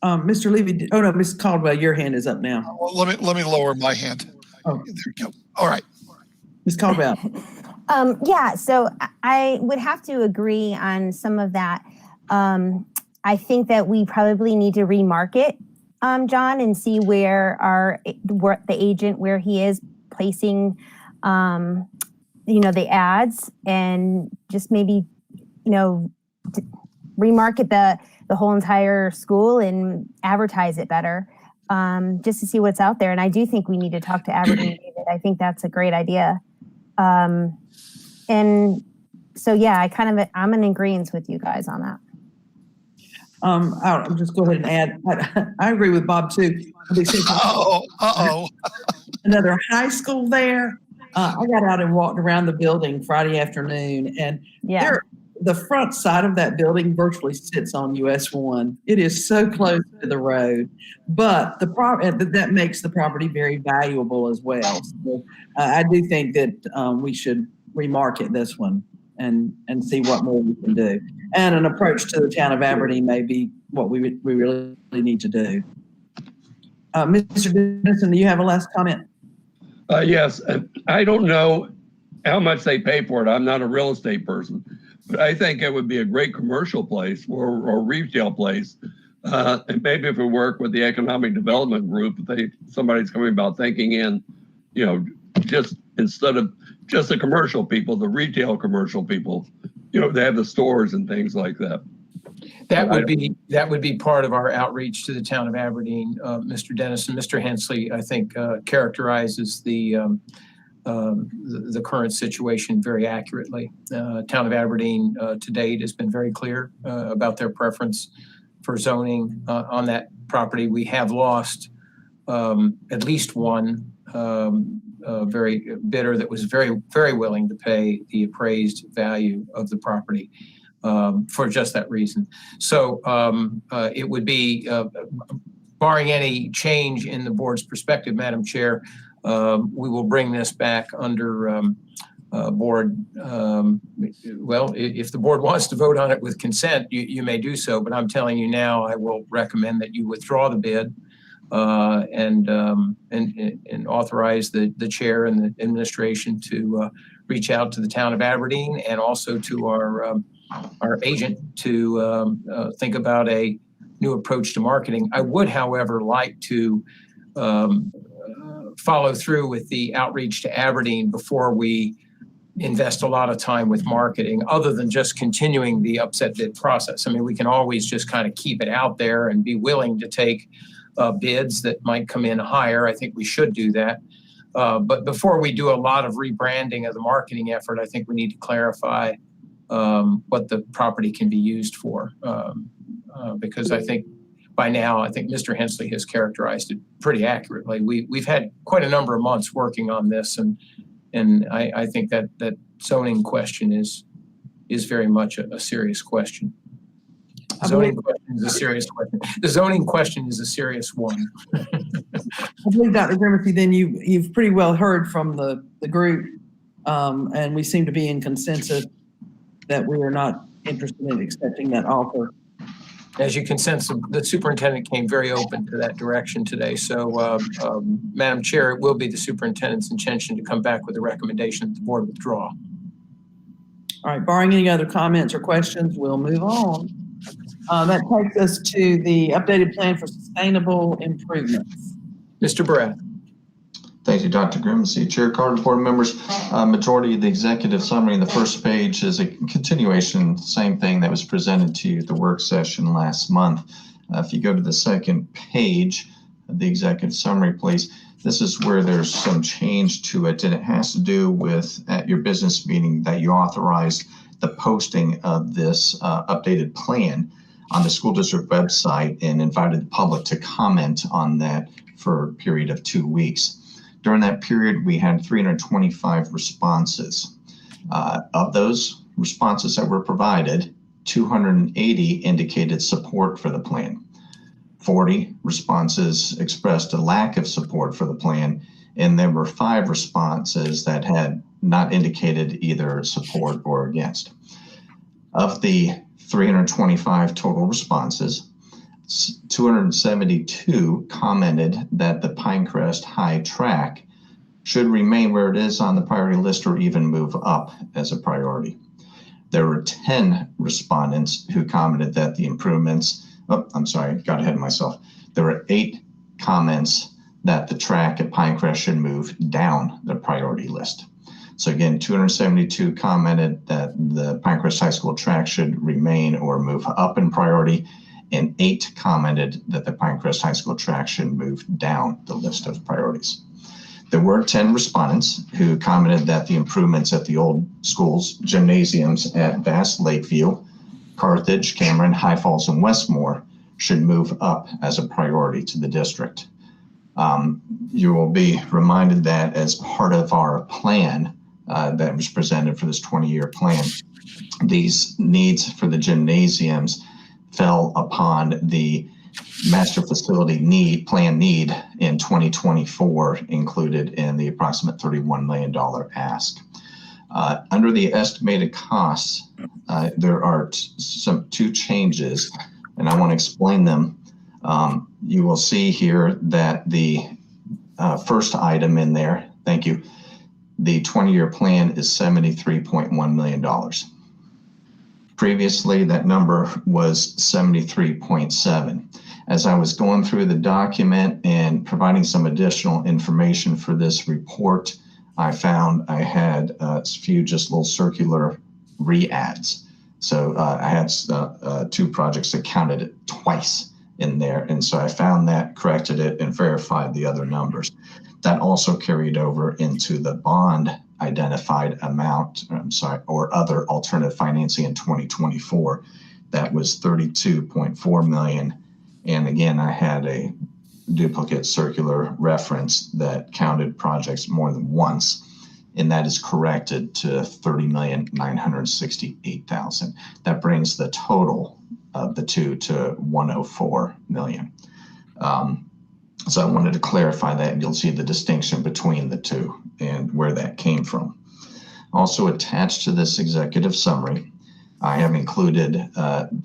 Speaker 2: Mr. Levy, oh no, Ms. Caldwell, your hand is up now.
Speaker 9: Well, let me lower my hand.
Speaker 2: Oh.
Speaker 9: There we go. All right.
Speaker 2: Ms. Caldwell.
Speaker 10: Yeah, so I would have to agree on some of that. I think that we probably need to remarket, John, and see where the agent, where he is placing, the ads, and just maybe, remarket the whole entire school and advertise it better, just to see what's out there. And I do think we need to talk to Aberdeen David. I think that's a great idea. And so, yeah, I'm in agreement with you guys on that.
Speaker 2: I'll just go ahead and add, I agree with Bob too. Another high school there. I got out and walked around the building Friday afternoon, and the front side of that building virtually sits on US 1. It is so close to the road, but that makes the property very valuable as well. So I do think that we should remarket this one and see what more we can do. And an approach to the town of Aberdeen may be what we really need to do. Mr. Dennison, do you have a last comment?
Speaker 4: Yes, I don't know how much they pay for it. I'm not a real estate person, but I think it would be a great commercial place or retail place. And maybe if we work with the economic development group, somebody's coming about thinking in, just instead of just the commercial people, the retail commercial people, they have the stores and things like that.
Speaker 1: That would be part of our outreach to the town of Aberdeen. Mr. Dennison, Mr. Hensley, I think characterizes the current situation very accurately. Town of Aberdeen to date has been very clear about their preference for zoning on that property. We have lost at least one very bidder that was very, very willing to pay the appraised value of the property for just that reason. So it would be, barring any change in the board's perspective, Madam Chair, we will bring this back under board. Well, if the board wants to vote on it with consent, you may do so, but I'm telling you now, I will recommend that you withdraw the bid and authorize the chair and the administration to reach out to the town of Aberdeen and also to our agent to think about a new approach to marketing. I would, however, like to follow through with the outreach to Aberdeen before we invest a lot of time with marketing, other than just continuing the upset bid process. I mean, we can always just kind of keep it out there and be willing to take bids that might come in higher. I think we should do that. But before we do a lot of rebranding of the marketing effort, I think we need to clarify what the property can be used for. Because I think by now, I think Mr. Hensley has characterized it pretty accurately. We've had quite a number of months working on this, and I think that zoning question is very much a serious question. Zoning question is a serious question. The zoning question is a serious one.
Speaker 2: I believe, Dr. Grimacy, then you've pretty well heard from the group, and we seem to be in consensus that we are not interested in accepting that offer.
Speaker 1: As you can sense, the superintendent came very open to that direction today. So, Madam Chair, it will be the superintendent's intention to come back with a recommendation that the board withdraw.
Speaker 2: All right, barring any other comments or questions, we'll move on. That takes us to the updated plan for sustainable improvements.
Speaker 1: Mr. Barrett.
Speaker 21: Thank you, Dr. Grimacy. Chair Carter, board members, majority of the executive summary in the first page is a continuation, same thing that was presented to you at the work session last month. If you go to the second page of the executive summary, please, this is where there's some change to it, and it has to do with at your business meeting that you authorized the posting of this updated plan on the school district website and invited the public to comment on that for a period of 2 weeks. During that period, we had 325 responses. Of those responses that were provided, 280 indicated support for the plan. 40 responses expressed a lack of support for the plan, and there were 5 responses that had not indicated either support or against. Of the 325 total responses, 272 commented that the Pinecrest High track should remain where it is on the priority list or even move up as a priority. There were 10 respondents who commented that the improvements, got ahead of myself. There were 8 comments that the track at Pinecrest should move down the priority list. So again, 272 commented that the Pinecrest High School track should remain or move up in priority, and 8 commented that the Pinecrest High School track should move down the list of priorities. There were 10 respondents who commented that the improvements at the old schools, gymnasiums at Bass, Lakeview, Carthage, Cameron, High Falls, and Westmore should move up as a priority to the district. You will be reminded that as part of our plan that was presented for this 20-year plan, these needs for the gymnasiums fell upon the master facility plan need in 2024, included in the approximate $31 million ask. Under the estimated costs, there are 2 changes, and I want to explain them. You will see here that the first item in there, thank you, the 20-year plan is $73.1 million. Previously, that number was 73.7. As I was going through the document and providing some additional information for this report, I found I had a few just little circular re-adds. So I had 2 projects that counted it twice in there. And so I found that, corrected it, and verified the other numbers. That also carried over into the bond identified amount, or other alternative financing in 2024. That was $32.4 million. And again, I had a duplicate circular reference that counted projects more than once, and that is corrected to $30,968,000. That brings the total of the 2 to $104 million. So I wanted to clarify that, and you'll see the distinction between the 2 and where that came from. Also attached to this executive summary, I have included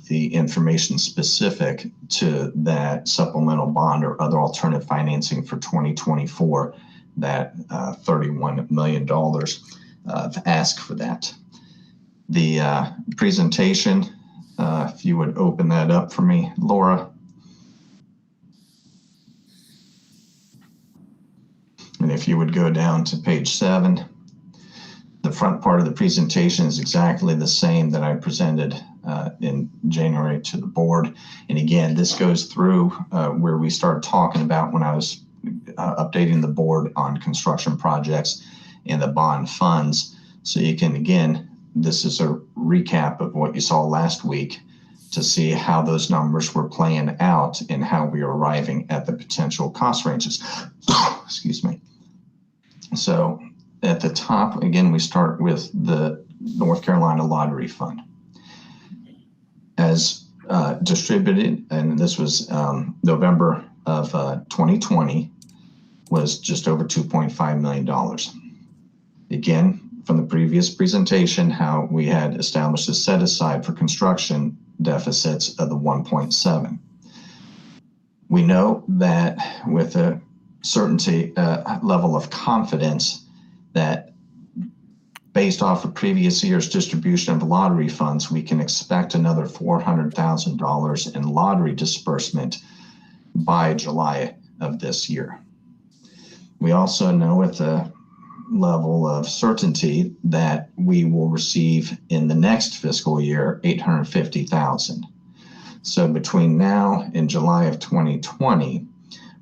Speaker 21: the information specific to that supplemental bond or other alternative financing for 2024, that $31 million ask for that. The presentation, if you would open that up for me, Laura. And if you would go down to page 7, the front part of the presentation is exactly the same that I presented in January to the board. And again, this goes through where we started talking about when I was updating the board on construction projects and the bond funds. So you can, again, this is a recap of what you saw last week to see how those numbers were playing out and how we are arriving at the potential cost ranges. Excuse me. So at the top, again, we start with the North Carolina Lottery Fund. As distributed, and this was November of 2020, was just over $2.5 million. Again, from the previous presentation, how we had established a set aside for construction deficits of the 1.7. We know that with a certainty level of confidence that based off of previous year's distribution of lottery funds, we can expect another $400,000 in lottery disbursement by July of this year. We also know with a level of certainty that we will receive in the next fiscal year $850,000. So between now and July of 2020,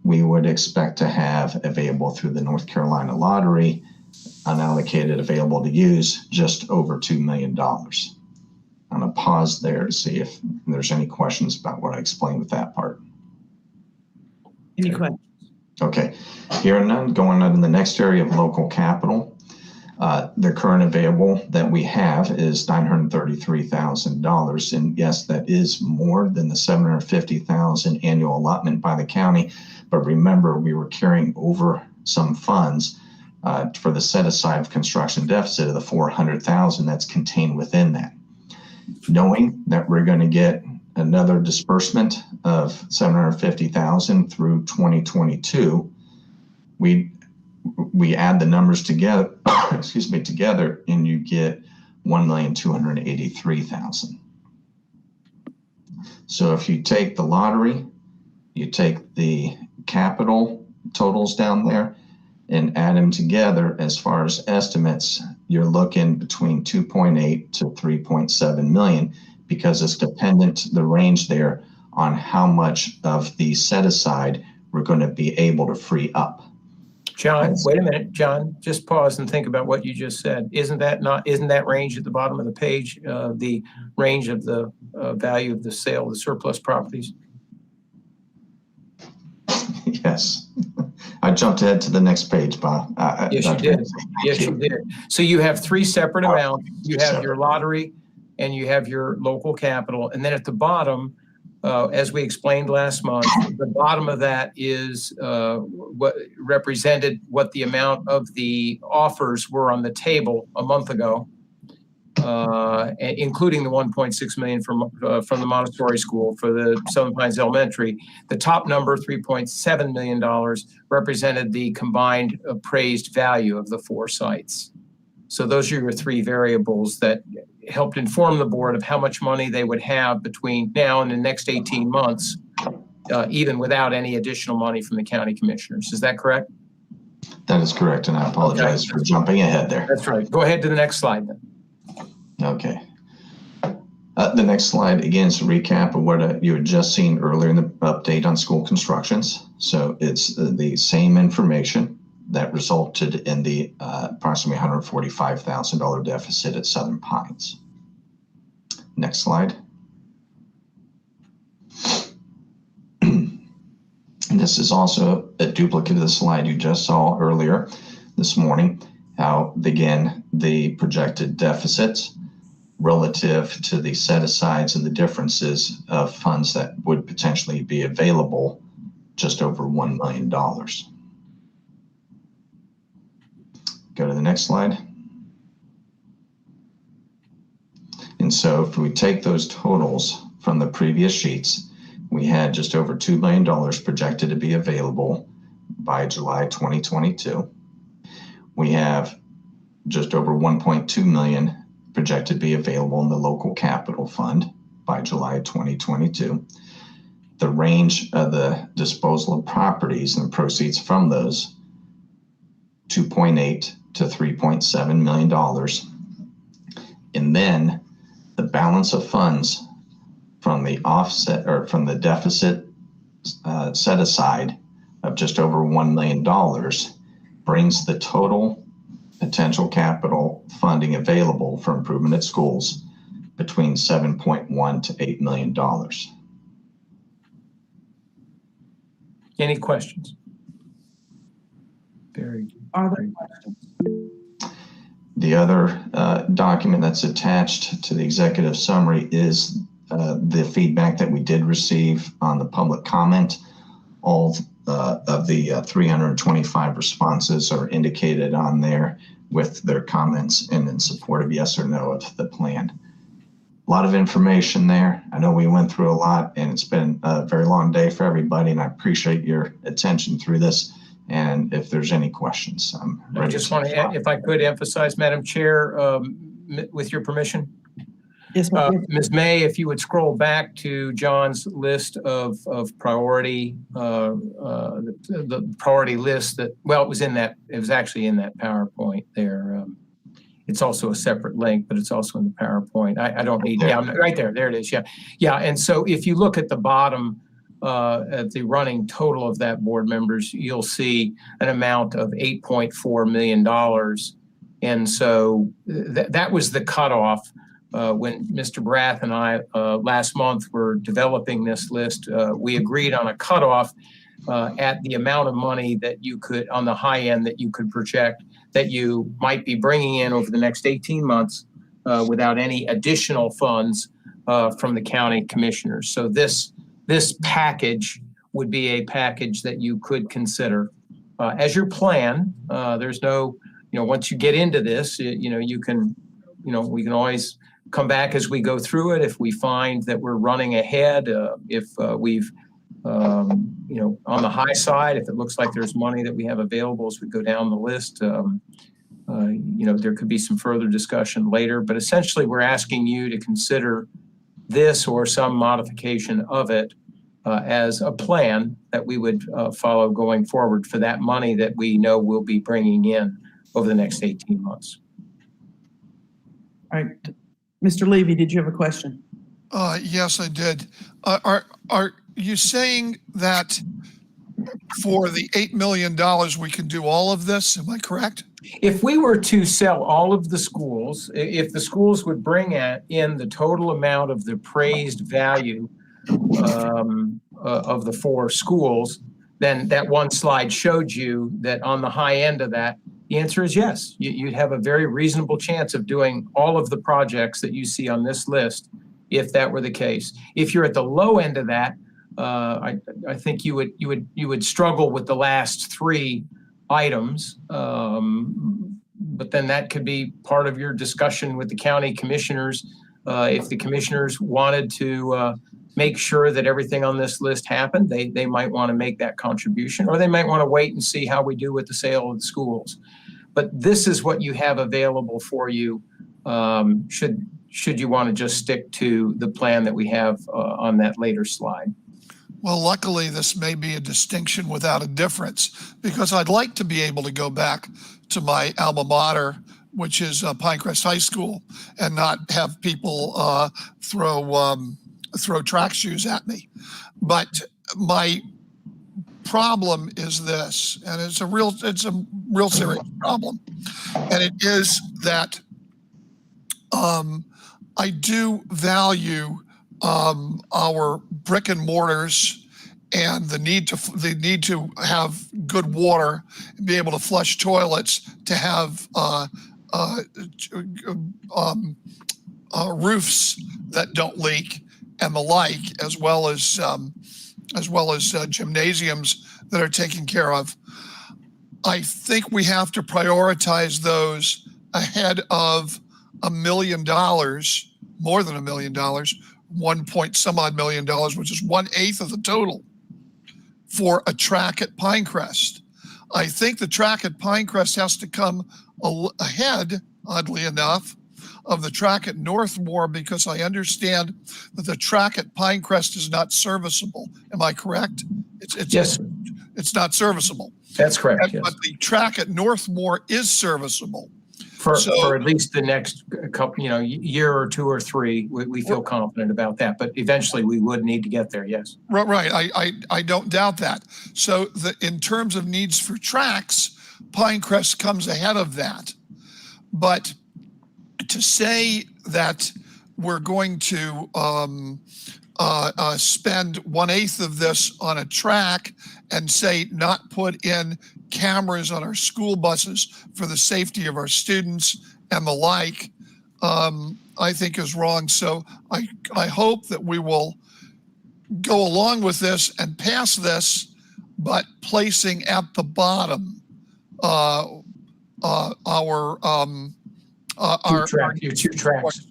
Speaker 21: we would expect to have available through the North Carolina Lottery, unallocated available to use, just over $2 million. I'm going to pause there to see if there's any questions about what I explained with that part.
Speaker 2: Any questions?
Speaker 21: Okay, here and then going on in the next area of local capital. The current available that we have is $933,000. And yes, that is more than the $750,000 annual allotment by the county. But remember, we were carrying over some funds for the set aside of construction deficit of the $400,000 that's contained within that. Knowing that we're going to get another disbursement of $750,000 through 2022, we add the numbers together, excuse me, together, and you get $1,283,000. So if you take the lottery, you take the capital totals down there and add them together, as far as estimates, you're looking between 2.8 to 3.7 million, because it's dependent, the range there, on how much of the set aside we're going to be able to free up.
Speaker 1: John, wait a minute, John, just pause and think about what you just said. Isn't that range at the bottom of the page, the range of the value of the sale of the surplus properties?
Speaker 21: Yes. I jumped ahead to the next page, Bob.
Speaker 1: Yes, you did. Yes, you did. So you have three separate amounts. You have your lottery and you have your local capital. And then at the bottom, as we explained last month, the bottom of that is what represented what the amount of the offers were on the table a month ago, including the 1.6 million from the Montessori school for the Southern Pines Elementary. The top number, $3.7 million, represented the combined appraised value of the four sites. So those are your three variables that helped inform the board of how much money they would have between now and the next 18 months, even without any additional money from the county commissioners. Is that correct?
Speaker 21: That is correct, and I apologize for jumping ahead there.
Speaker 1: That's right. Go ahead to the next slide then.
Speaker 21: Okay. The next slide, again, is a recap of what you had just seen earlier in the update on school constructions. So it's the same information that resulted in the approximately $145,000 deficit at Southern Pines. Next slide. And this is also a duplicate of the slide you just saw earlier this morning, how, again, the projected deficits relative to the set-asides and the differences of funds that would potentially be available, just over $1 million. Go to the next slide. And so if we take those totals from the previous sheets, we had just over $2 million projected to be available by July 2022. We have just over 1.2 million projected to be available in the local capital fund by July 2022. The range of the disposal of properties and proceeds from those, 2.8 to $3.7 million. And then the balance of funds from the offset or from the deficit set aside of just over $1 million brings the total potential capital funding available for improvement at schools between $7.1 to $8 million.
Speaker 1: Any questions? Very good.
Speaker 2: Are there questions?
Speaker 21: The other document that's attached to the executive summary is the feedback that we did receive on the public comment. All of the 325 responses are indicated on there with their comments and in support of yes or no of the plan. A lot of information there. I know we went through a lot, and it's been a very long day for everybody, and I appreciate your attention through this. And if there's any questions, I'm ready.
Speaker 1: I just want to, if I could emphasize, Madam Chair, with your permission.
Speaker 2: Yes, ma'am.
Speaker 1: Ms. May, if you would scroll back to John's list of priority, the priority list that, well, it was actually in that PowerPoint there. It's also a separate link, but it's also in the PowerPoint. I don't need, yeah, right there. There it is. Yeah. Yeah. And so if you look at the bottom, at the running total of that, board members, you'll see an amount of $8.4 million. And so that was the cutoff when Mr. Brath and I last month were developing this list. We agreed on a cutoff at the amount of money that you could, on the high end, that you could project that you might be bringing in over the next 18 months without any additional funds from the county commissioners. So this package would be a package that you could consider as your plan. There's no, once you get into this, you can, we can always come back as we go through it. If we find that we're running ahead, if we've, on the high side, if it looks like there's money that we have available as we go down the list, there could be some further discussion later. But essentially, we're asking you to consider this or some modification of it as a plan that we would follow going forward for that money that we know we'll be bringing in over the next 18 months.
Speaker 2: All right. Mr. Levy, did you have a question?
Speaker 9: Yes, I did. Are you saying that for the $8 million, we can do all of this? Am I correct?
Speaker 1: If we were to sell all of the schools, if the schools would bring in the total amount of the appraised value of the 4 schools, then that one slide showed you that on the high end of that, the answer is yes. You'd have a very reasonable chance of doing all of the projects that you see on this list if that were the case. If you're at the low end of that, I think you would struggle with the last 3 items, but then that could be part of your discussion with the county commissioners. If the commissioners wanted to make sure that everything on this list happened, they might want to make that contribution, or they might want to wait and see how we do with the sale of the schools. But this is what you have available for you should you want to just stick to the plan that we have on that later slide.
Speaker 9: Well, luckily, this may be a distinction without a difference, because I'd like to be able to go back to my alma mater, which is Pinecrest High School, and not have people throw track shoes at me. But my problem is this, and it's a real serious problem, and it is that I do value our brick and mortars and the need to have good water and be able to flush toilets, to have roofs that don't leak and the like, as well as gymnasiums that are taken care of. I think we have to prioritize those ahead of $1 million, more than $1 million, 1 point some odd million dollars, which is 1/8 of the total for a track at Pinecrest. I think the track at Pinecrest has to come ahead, oddly enough, of the track at Northmore, because I understand that the track at Pinecrest is not serviceable. Am I correct?
Speaker 1: Yes.
Speaker 9: It's not serviceable.
Speaker 1: That's correct. Yes.
Speaker 9: But the track at Northmore is serviceable.
Speaker 1: For at least the next couple, year or 2 or 3, we feel confident about that. But eventually, we would need to get there. Yes.
Speaker 9: Right. I don't doubt that. So in terms of needs for tracks, Pinecrest comes ahead of that. But to say that we're going to spend 1/8 of this on a track and say not put in cameras on our school buses for the safety of our students and the like, I think is wrong. So I hope that we will go along with this and pass this, but placing at the bottom our
Speaker 1: two tracks.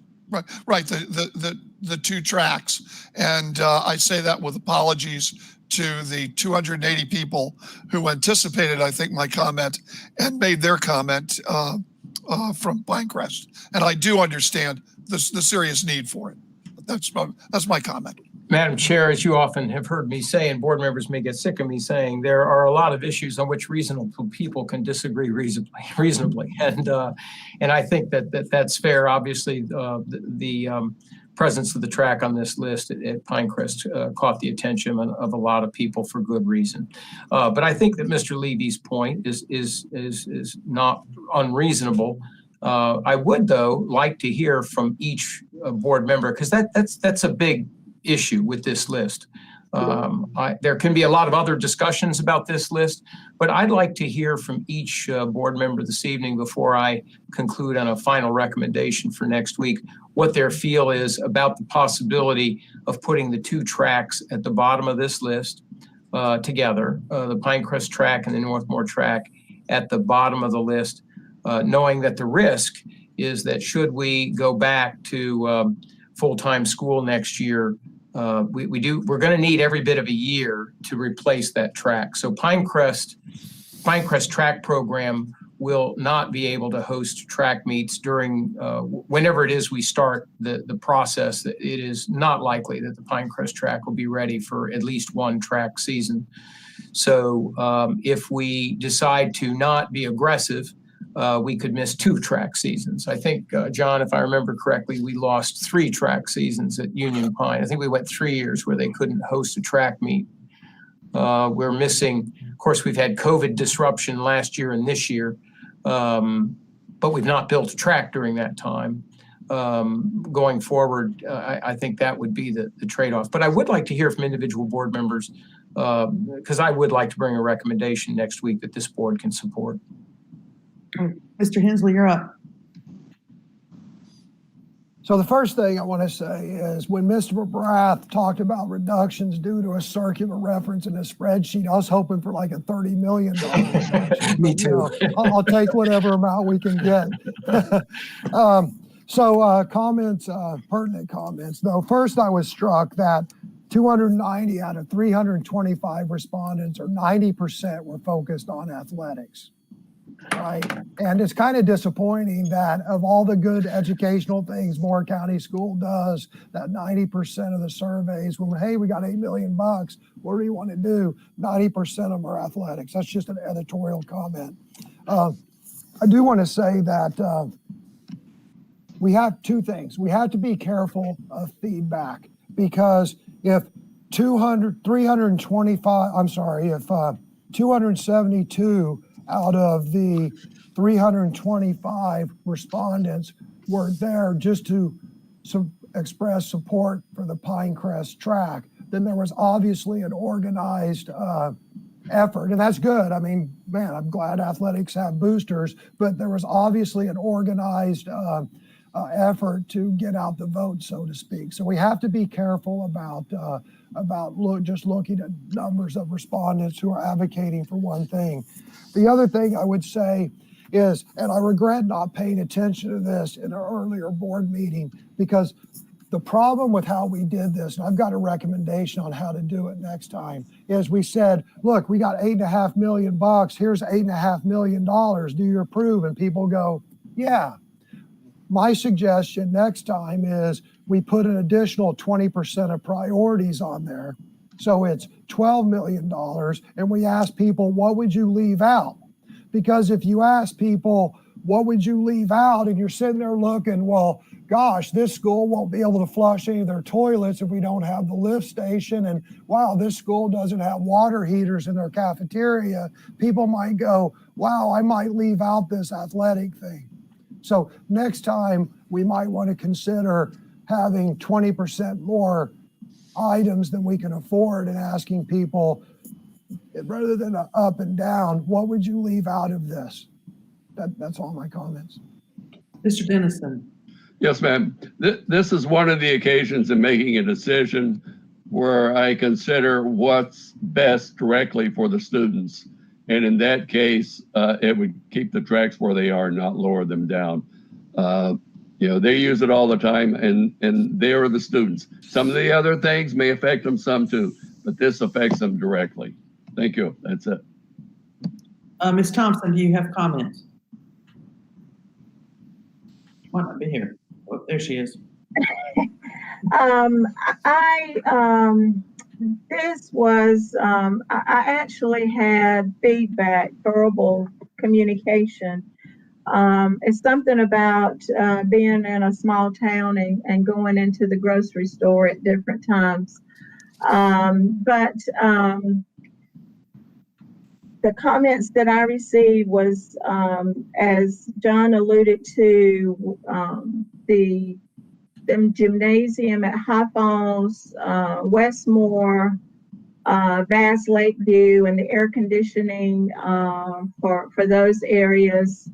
Speaker 9: Right, the two tracks. And I say that with apologies to the 280 people who anticipated, I think, my comment and made their comment from Pinecrest. And I do understand the serious need for it. That's my comment.
Speaker 1: Madam Chair, as you often have heard me say, and board members may get sick of me saying, there are a lot of issues on which reasonable people can disagree reasonably. And I think that's fair. Obviously, the presence of the track on this list at Pinecrest caught the attention of a lot of people for good reason. But I think that Mr. Levy's point is not unreasonable. I would, though, like to hear from each board member, because that's a big issue with this list. There can be a lot of other discussions about this list, but I'd like to hear from each board member this evening before I conclude on a final recommendation for next week, what their feel is about the possibility of putting the two tracks at the bottom of this list together, the Pinecrest track and the Northmore track at the bottom of the list, knowing that the risk is that should we go back to full-time school next year, we're going to need every bit of a year to replace that track. So Pinecrest track program will not be able to host track meets during whenever it is we start the process. It is not likely that the Pinecrest track will be ready for at least one track season. So if we decide to not be aggressive, we could miss 2 track seasons. I think, John, if I remember correctly, we lost 3 track seasons at Union Pine. I think we went 3 years where they couldn't host a track meet. We're missing, of course, we've had COVID disruption last year and this year, but we've not built a track during that time. Going forward, I think that would be the trade-off. But I would like to hear from individual board members, because I would like to bring a recommendation next week that this board can support.
Speaker 2: Mr. Hensley, you're up.
Speaker 11: So the first thing I want to say is when Mr. McGrath talked about reductions due to a circular reference in a spreadsheet, I was hoping for like a $30 million reduction.
Speaker 1: Me too.
Speaker 11: I'll take whatever amount we can get. Comments, pertinent comments. Though first I was struck that 290 out of 325 respondents, or 90%, were focused on athletics. Right. And it's kind of disappointing that of all the good educational things Moore County School does, that 90% of the surveys, when, hey, we got $8 million, what do you want to do? 90% of them are athletics. That's just an editorial comment. I do want to say that we have 2 things. We have to be careful of feedback, because if 272 out of the 325 respondents were there just to express support for the Pinecrest track, then there was obviously an organized effort, and that's good. I mean, man, I'm glad athletics have boosters, but there was obviously an organized effort to get out the vote, so to speak. So we have to be careful about just looking at numbers of respondents who are advocating for one thing. The other thing I would say is, and I regret not paying attention to this in an earlier board meeting, because the problem with how we did this, and I've got a recommendation on how to do it next time, is we said, look, we got $8.5 million. Here's $8.5 million. Do you approve? And people go, yeah. My suggestion next time is we put an additional 20% of priorities on there. So it's $12 million. And we ask people, what would you leave out? Because if you ask people, what would you leave out? And you're sitting there looking, well, gosh, this school won't be able to flush any of their toilets if we don't have the lift station. And wow, this school doesn't have water heaters in their cafeteria. People might go, wow, I might leave out this athletic thing. So next time we might want to consider having 20% more items than we can afford and asking people, rather than a up and down, what would you leave out of this? That's all my comments.
Speaker 2: Mr. Dennison.
Speaker 4: Yes, ma'am. This is one of the occasions in making a decision where I consider what's best directly for the students. And in that case, it would keep the tracks where they are, not lower them down. You know, they use it all the time, and they are the students. Some of the other things may affect them some too, but this affects them directly. Thank you. That's it.
Speaker 2: Ms. Thompson, do you have comments? Might not be here. Oh, there she is.
Speaker 5: I actually had feedback, verbal communication. It's something about being in a small town and going into the grocery store at different times. The comments that I received was, as John alluded to, the gymnasium at High Falls, Westmore, Vast Lakeview, and the air conditioning for those areas.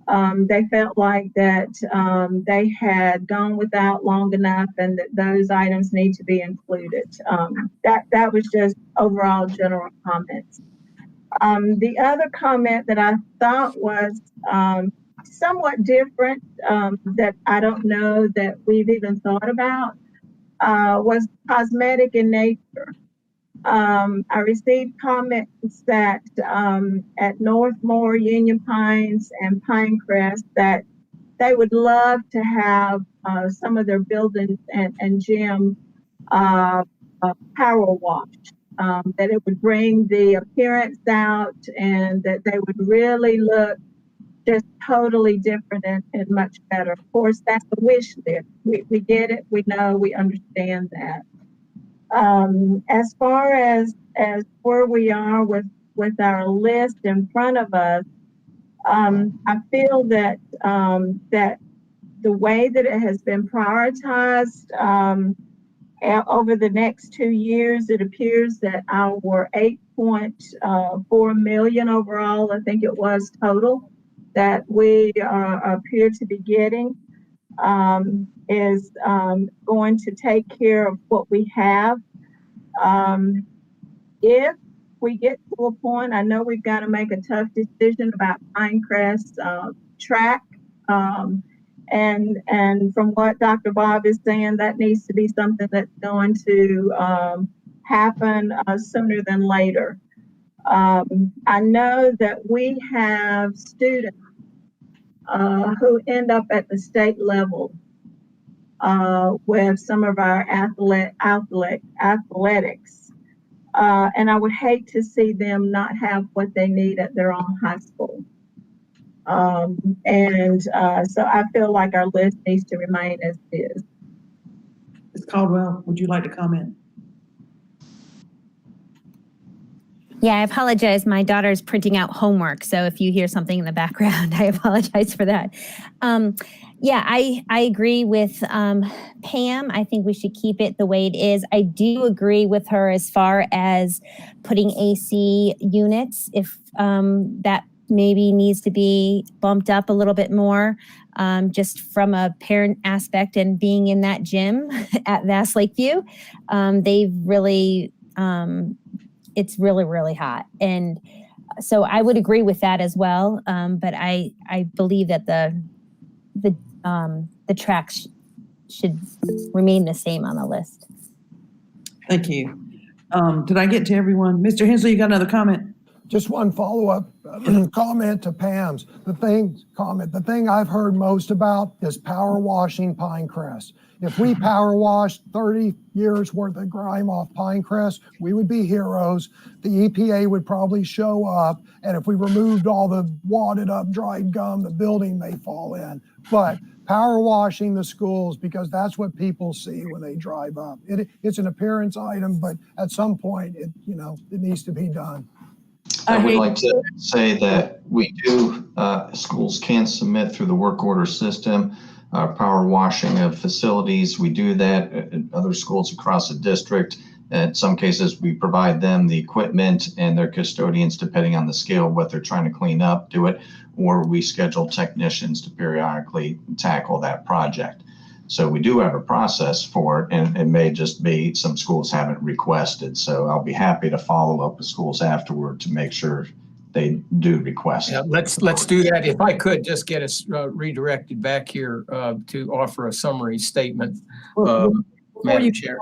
Speaker 5: They felt like that they had gone without long enough, and that those items need to be included. That was just overall general comments. The other comment that I thought was somewhat different, that I don't know that we've even thought about, was cosmetic in nature. I received comments that at Northmore, Union Pines, and Pinecrest, that they would love to have some of their buildings and gym power washed. That it would bring the appearance out, and that they would really look just totally different and much better. Of course, that's a wish list. We get it. We know. We understand that. As far as where we are with our list in front of us, I feel that that the way that it has been prioritized over the next 2 years, it appears that our 8.4 million overall, I think it was total, that we appear to be getting, is going to take care of what we have. If we get to a point, I know we've got to make a tough decision about Pinecrest track. And from what Dr. Bob is saying, that needs to be something that's going to happen sooner than later. I know that we have students who end up at the state level with some of our athletics. And I would hate to see them not have what they need at their own high school. So I feel like our list needs to remain as is.
Speaker 2: Ms. Caldwell, would you like to comment?
Speaker 10: Yeah, I apologize. My daughter's printing out homework. So if you hear something in the background, I apologize for that. Yeah, I agree with Pam. I think we should keep it the way it is. I do agree with her as far as putting AC units, if that maybe needs to be bumped up a little bit more, just from a parent aspect and being in that gym at Vast Lakeview. They've really, it's really, really hot. And so I would agree with that as well. But I believe that the tracks should remain the same on the list.
Speaker 2: Thank you. Did I get to everyone? Mr. Hensley, you got another comment?
Speaker 11: Just one follow-up comment to Pam's. The thing I've heard most about is power washing Pinecrest. If we power washed 30 years worth of grime off Pinecrest, we would be heroes. The EPA would probably show up, and if we removed all the wadded up dried gum, the building may fall in. But power washing the schools, because that's what people see when they drive up. It's an appearance item, but at some point, it needs to be done.
Speaker 21: I would like to say that we do, schools can submit through the work order system, power washing of facilities. We do that at other schools across the district. In some cases, we provide them the equipment and their custodians, depending on the scale of what they're trying to clean up, do it, or we schedule technicians to periodically tackle that project. So we do have a process for it, and it may just be some schools haven't requested. So I'll be happy to follow up with schools afterward to make sure they do request.
Speaker 1: Yeah, let's do that. If I could just get us redirected back here to offer a summary statement, Madam Chair.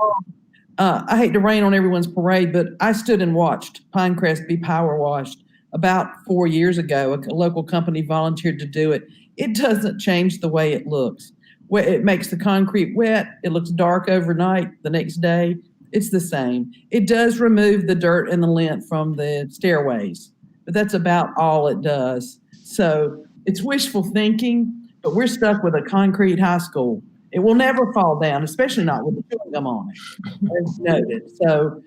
Speaker 2: I hate to rain on everyone's parade, but I stood and watched Pinecrest be power washed about 4 years ago. A local company volunteered to do it. It doesn't change the way it looks. It makes the concrete wet. It looks dark overnight. The next day, it's the same. It does remove the dirt and the lint from the stairways, but that's about all it does. So it's wishful thinking, but we're stuck with a concrete high school. It will never fall down, especially not with the chewing gum on it, as noted. So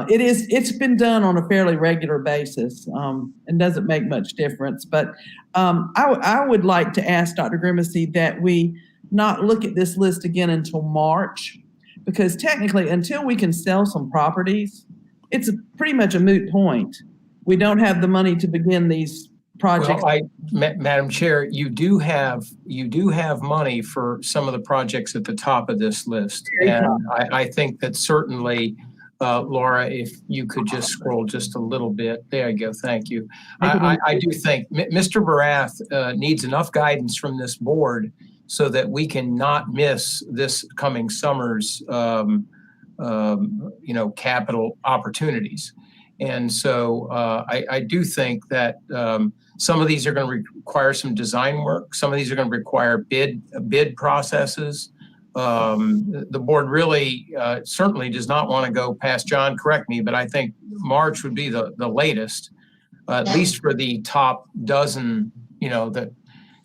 Speaker 2: it's been done on a fairly regular basis and doesn't make much difference. But I would like to ask Dr. Grimacy that we not look at this list again until March, because technically until we can sell some properties, it's pretty much a moot point. We don't have the money to begin these projects.
Speaker 1: Well, Madam Chair, you do have money for some of the projects at the top of this list. And I think that certainly, Laura, if you could just scroll just a little bit. There you go. Thank you. I do think Mr. Barath needs enough guidance from this board so that we can not miss this coming summer's capital opportunities. And so I do think that some of these are going to require some design work. Some of these are going to require bid processes. The board really certainly does not want to go past, John, correct me, but I think March would be the latest, at least for the top dozen,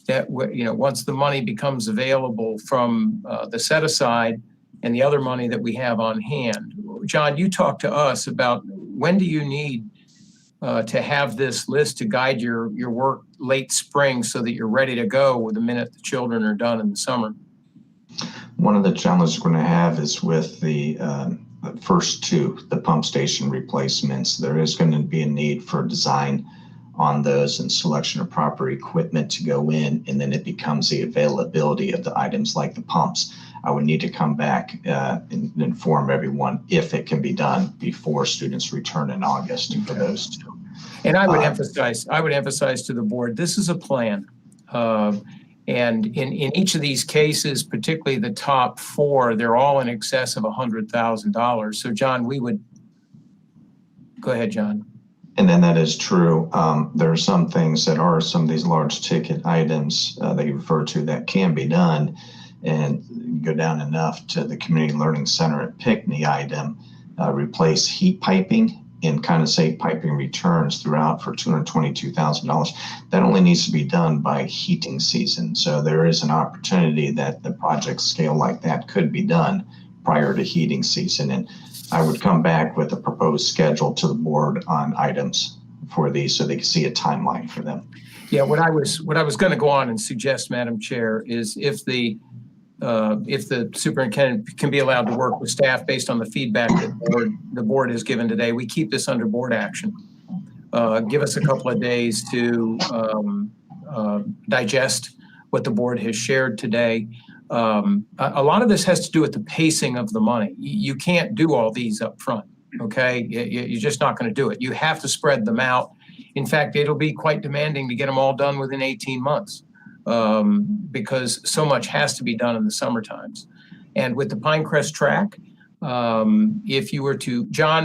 Speaker 1: once the money becomes available from the set aside and the other money that we have on hand. John, you talked to us about when do you need to have this list to guide your work late spring so that you're ready to go the minute the children are done in the summer?
Speaker 21: One of the challenges we're going to have is with the first two, the pump station replacements. There is going to be a need for design on those and selection of proper equipment to go in, and then it becomes the availability of the items like the pumps. I would need to come back and inform everyone if it can be done before students return in August for those two.
Speaker 1: And I would emphasize to the board, this is a plan. And in each of these cases, particularly the top four, they're all in excess of $100,000. So John, go ahead, John.
Speaker 21: And then that is true. There are some things that are some of these large ticket items that you refer to that can be done, and go down enough to the Community Learning Center at Pinckney item, replace heat piping and condensate piping returns throughout for $222,000. That only needs to be done by heating season. So there is an opportunity that the project scale like that could be done prior to heating season. And I would come back with a proposed schedule to the board on items for these so they can see a timeline for them.
Speaker 1: Yeah, what I was going to go on and suggest, Madam Chair, is if the superintendent can be allowed to work with staff based on the feedback that the board has given today, we keep this under board action. Give us a couple of days to digest what the board has shared today. A lot of this has to do with the pacing of the money. You can't do all these up front, okay? You're just not going to do it. You have to spread them out. In fact, it'll be quite demanding to get them all done within 18 months because so much has to be done in the summer times. And with the Pinecrest track, if you were to, John,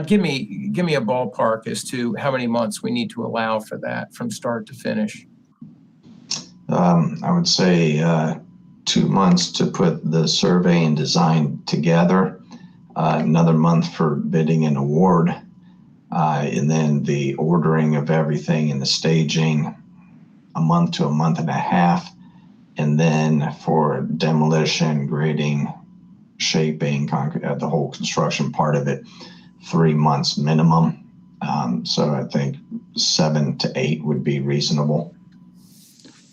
Speaker 1: give me a ballpark as to how many months we need to allow for that from start to finish.
Speaker 21: I would say 2 months to put the survey and design together, another month for bidding and award, and then the ordering of everything and the staging, a month to a month and a half, and then for demolition, grading, shaping, concrete, the whole construction part of it, 3 months minimum. So I think 7 to 8 would be reasonable.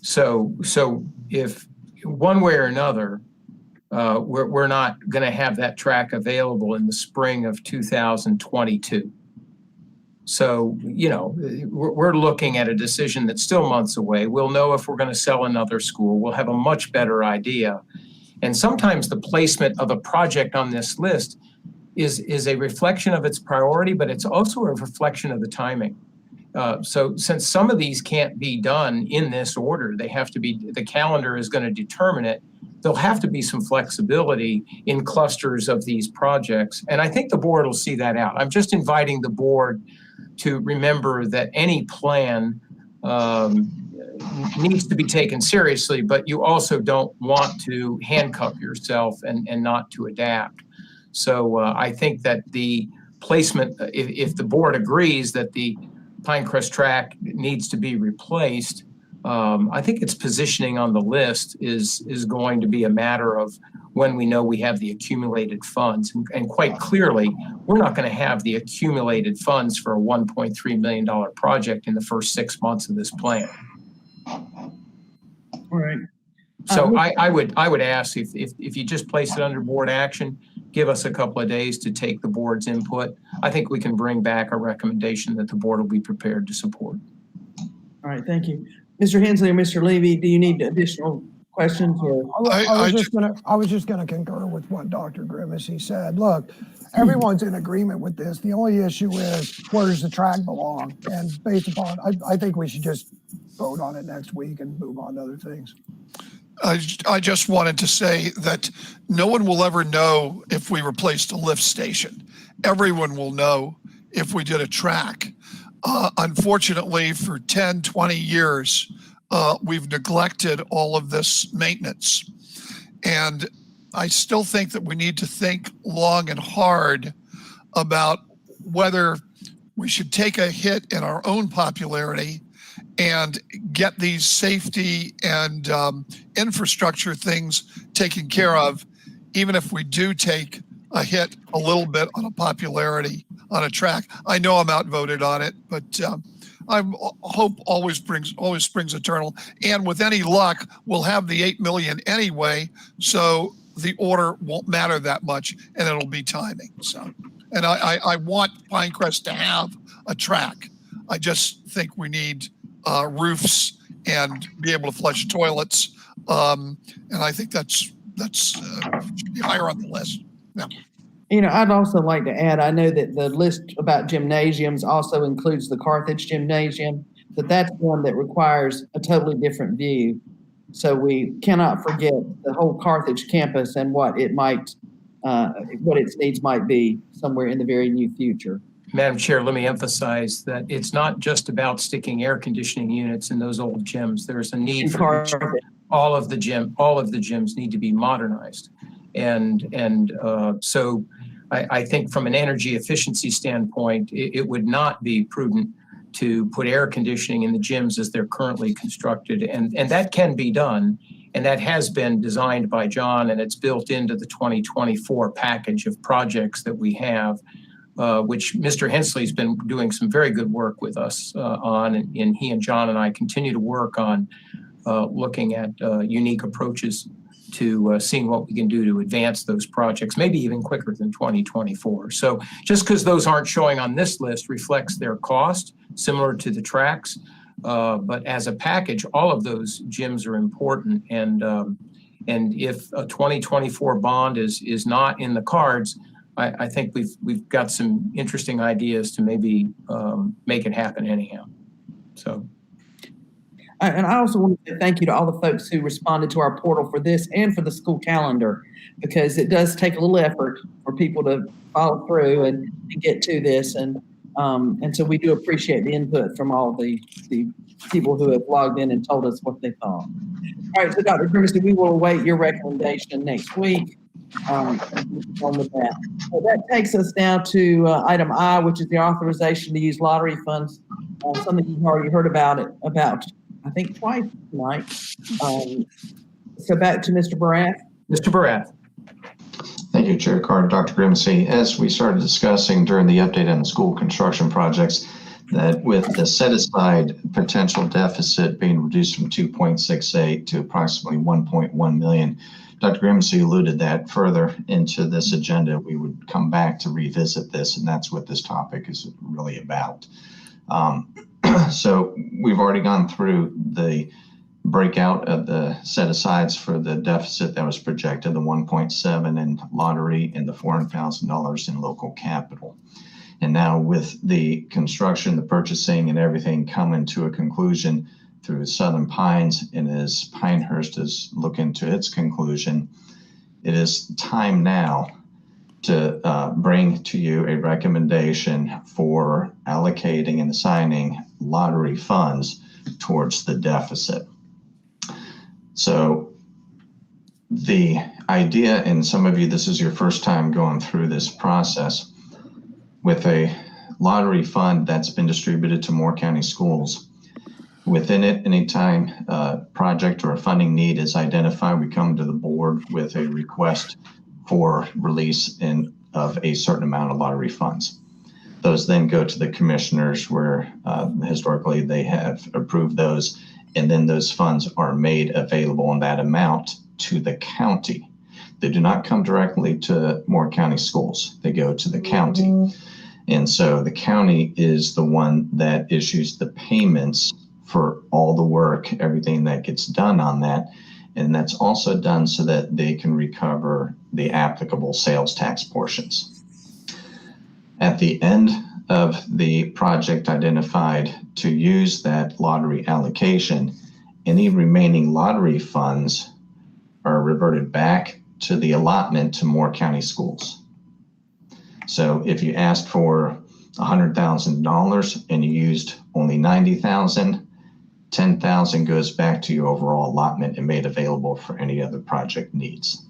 Speaker 1: So if one way or another, we're not going to have that track available in the spring of 2022. So, we're looking at a decision that's still months away. We'll know if we're going to sell another school. We'll have a much better idea. And sometimes the placement of a project on this list is a reflection of its priority, but it's also a reflection of the timing. So since some of these can't be done in this order, the calendar is going to determine it. There'll have to be some flexibility in clusters of these projects. And I think the board will see that out. I'm just inviting the board to remember that any plan needs to be taken seriously, but you also don't want to handcuff yourself and not to adapt. So I think that the placement, if the board agrees that the Pinecrest track needs to be replaced, I think its positioning on the list is going to be a matter of when we know we have the accumulated funds. And quite clearly, we're not going to have the accumulated funds for a $1.3 million project in the first 6 months of this plan.
Speaker 2: All right.
Speaker 1: So I would ask if you just place it under board action, give us a couple of days to take the board's input. I think we can bring back a recommendation that the board will be prepared to support.
Speaker 2: All right, thank you. Mr. Hensley or Mr. Levy, do you need additional questions? Or?
Speaker 11: I was just gonna concur with what Dr. Grimacy said. Look, everyone's in agreement with this. The only issue is where does the track belong? And based upon, I think we should just vote on it next week and move on to other things.
Speaker 9: I just wanted to say that no one will ever know if we replaced a lift station. Everyone will know if we did a track. Unfortunately, for 10, 20 years, we've neglected all of this maintenance. And I still think that we need to think long and hard about whether we should take a hit in our own popularity and get these safety and infrastructure things taken care of, even if we do take a hit a little bit on a popularity on a track. I know I'm outvoted on it, but hope always springs eternal. And with any luck, we'll have the 8 million anyway, so the order won't matter that much, and it'll be timing. So, and I want Pinecrest to have a track. I just think we need roofs and be able to flush toilets, and I think that's should be higher on the list. Yeah.
Speaker 2: I'd also like to add, I know that the list about gymnasiums also includes the Carthage Gymnasium, but that's one that requires a totally different view. So we cannot forget the whole Carthage campus and what its needs might be somewhere in the very near future.
Speaker 1: Madam Chair, let me emphasize that it's not just about sticking air conditioning units in those old gyms. There's a need for all of the gyms need to be modernized. And so I think from an energy efficiency standpoint, it would not be prudent to put air conditioning in the gyms as they're currently constructed. And that can be done. And that has been designed by John, and it's built into the 2024 package of projects that we have, which Mr. Hensley's been doing some very good work with us on. And he and John and I continue to work on looking at unique approaches to seeing what we can do to advance those projects, maybe even quicker than 2024. So just because those aren't showing on this list reflects their cost, similar to the tracks. But as a package, all of those gyms are important. And if a 2024 bond is not in the cards, I think we've got some interesting ideas to maybe make it happen anyhow. So.
Speaker 2: And I also want to say thank you to all the folks who responded to our portal for this and for the school calendar, because it does take a little effort for people to follow through and get to this. And so we do appreciate the input from all the people who have logged in and told us what they thought. All right, so Dr. Grimacy, we will await your recommendation next week. On with that. So that takes us down to item I, which is the authorization to use lottery funds. Something you've already heard about I think twice tonight. So back to Mr. Barath.
Speaker 21: Mr. Barath. Thank you, Chair Carter, Dr. Grimsey. As we started discussing during the update on the school construction projects, that with the set-aside potential deficit being reduced from 2.68 to approximately 1.1 million, Dr. Grimsey alluded that further into this agenda, we would come back to revisit this, and that's what this topic is really about. So we've already gone through the breakout of the set-asides for the deficit that was projected, the 1.7 in lottery and the $400,000 in local capital. And now with the construction, the purchasing, and everything coming to a conclusion through Southern Pines, and as Pinehurst is looking to its conclusion, it is time now to bring to you a recommendation for allocating and assigning lottery funds towards the deficit. So the idea, and some of you, this is your first time going through this process, with a lottery fund that's been distributed to Moore County schools. Within it, anytime a project or a funding need is identified, we come to the board with a request for release of a certain amount of lottery funds. Those then go to the commissioners where historically they have approved those, and then those funds are made available in that amount to the county. They do not come directly to Moore County schools. They go to the county. And so the county is the one that issues the payments for all the work, everything that gets done on that. And that's also done so that they can recover the applicable sales tax portions. At the end of the project identified to use that lottery allocation, any remaining lottery funds are reverted back to the allotment to Moore County schools. So if you asked for $100,000 and you used only $90,000, $10,000 goes back to your overall allotment and made available for any other project needs.